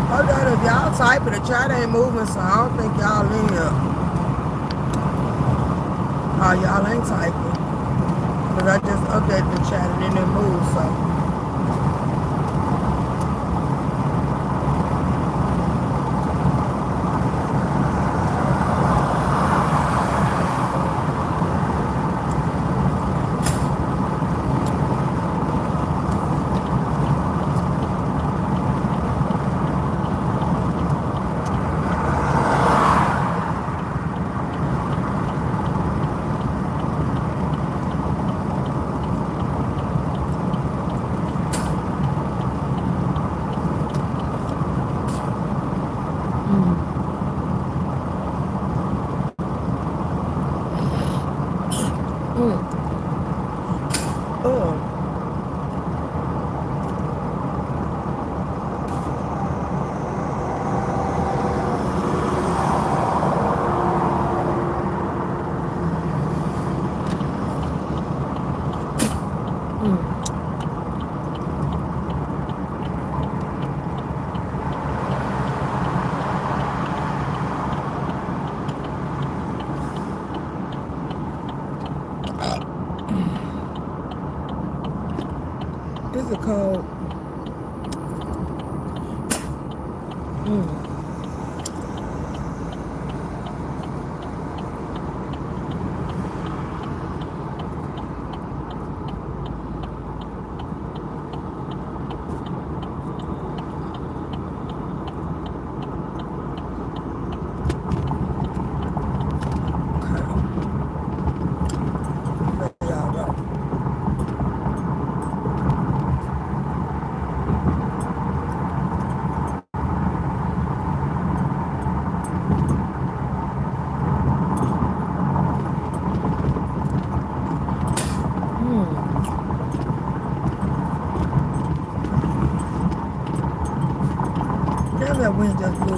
Hold on, if y'all typing, the chat ain't moving, so I don't think y'all in here. Oh, y'all ain't typing. Because I just updated the chat and then it moved, so. This is called. wind just blew.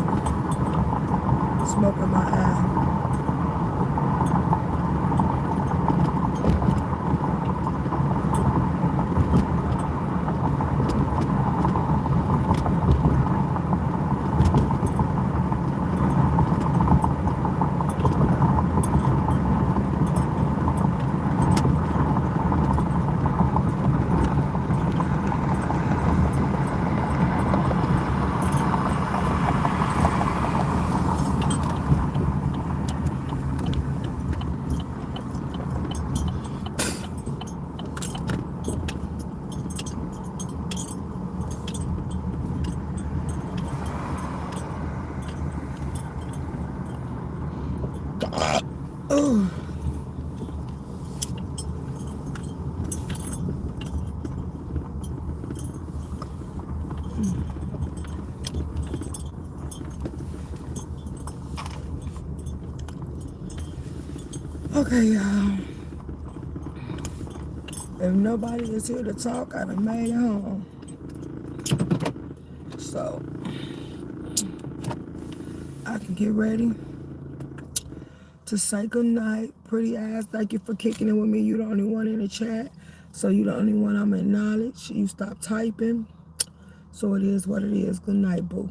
Smoke in my eye. Oh. Okay, y'all. If nobody is here to talk, I done made it home. So, I can get ready to say goodnight. Pretty ass, thank you for kicking it with me. You the only one in the chat. So you the only one I'm acknowledged. You stop typing. So it is what it is. Good night, boo.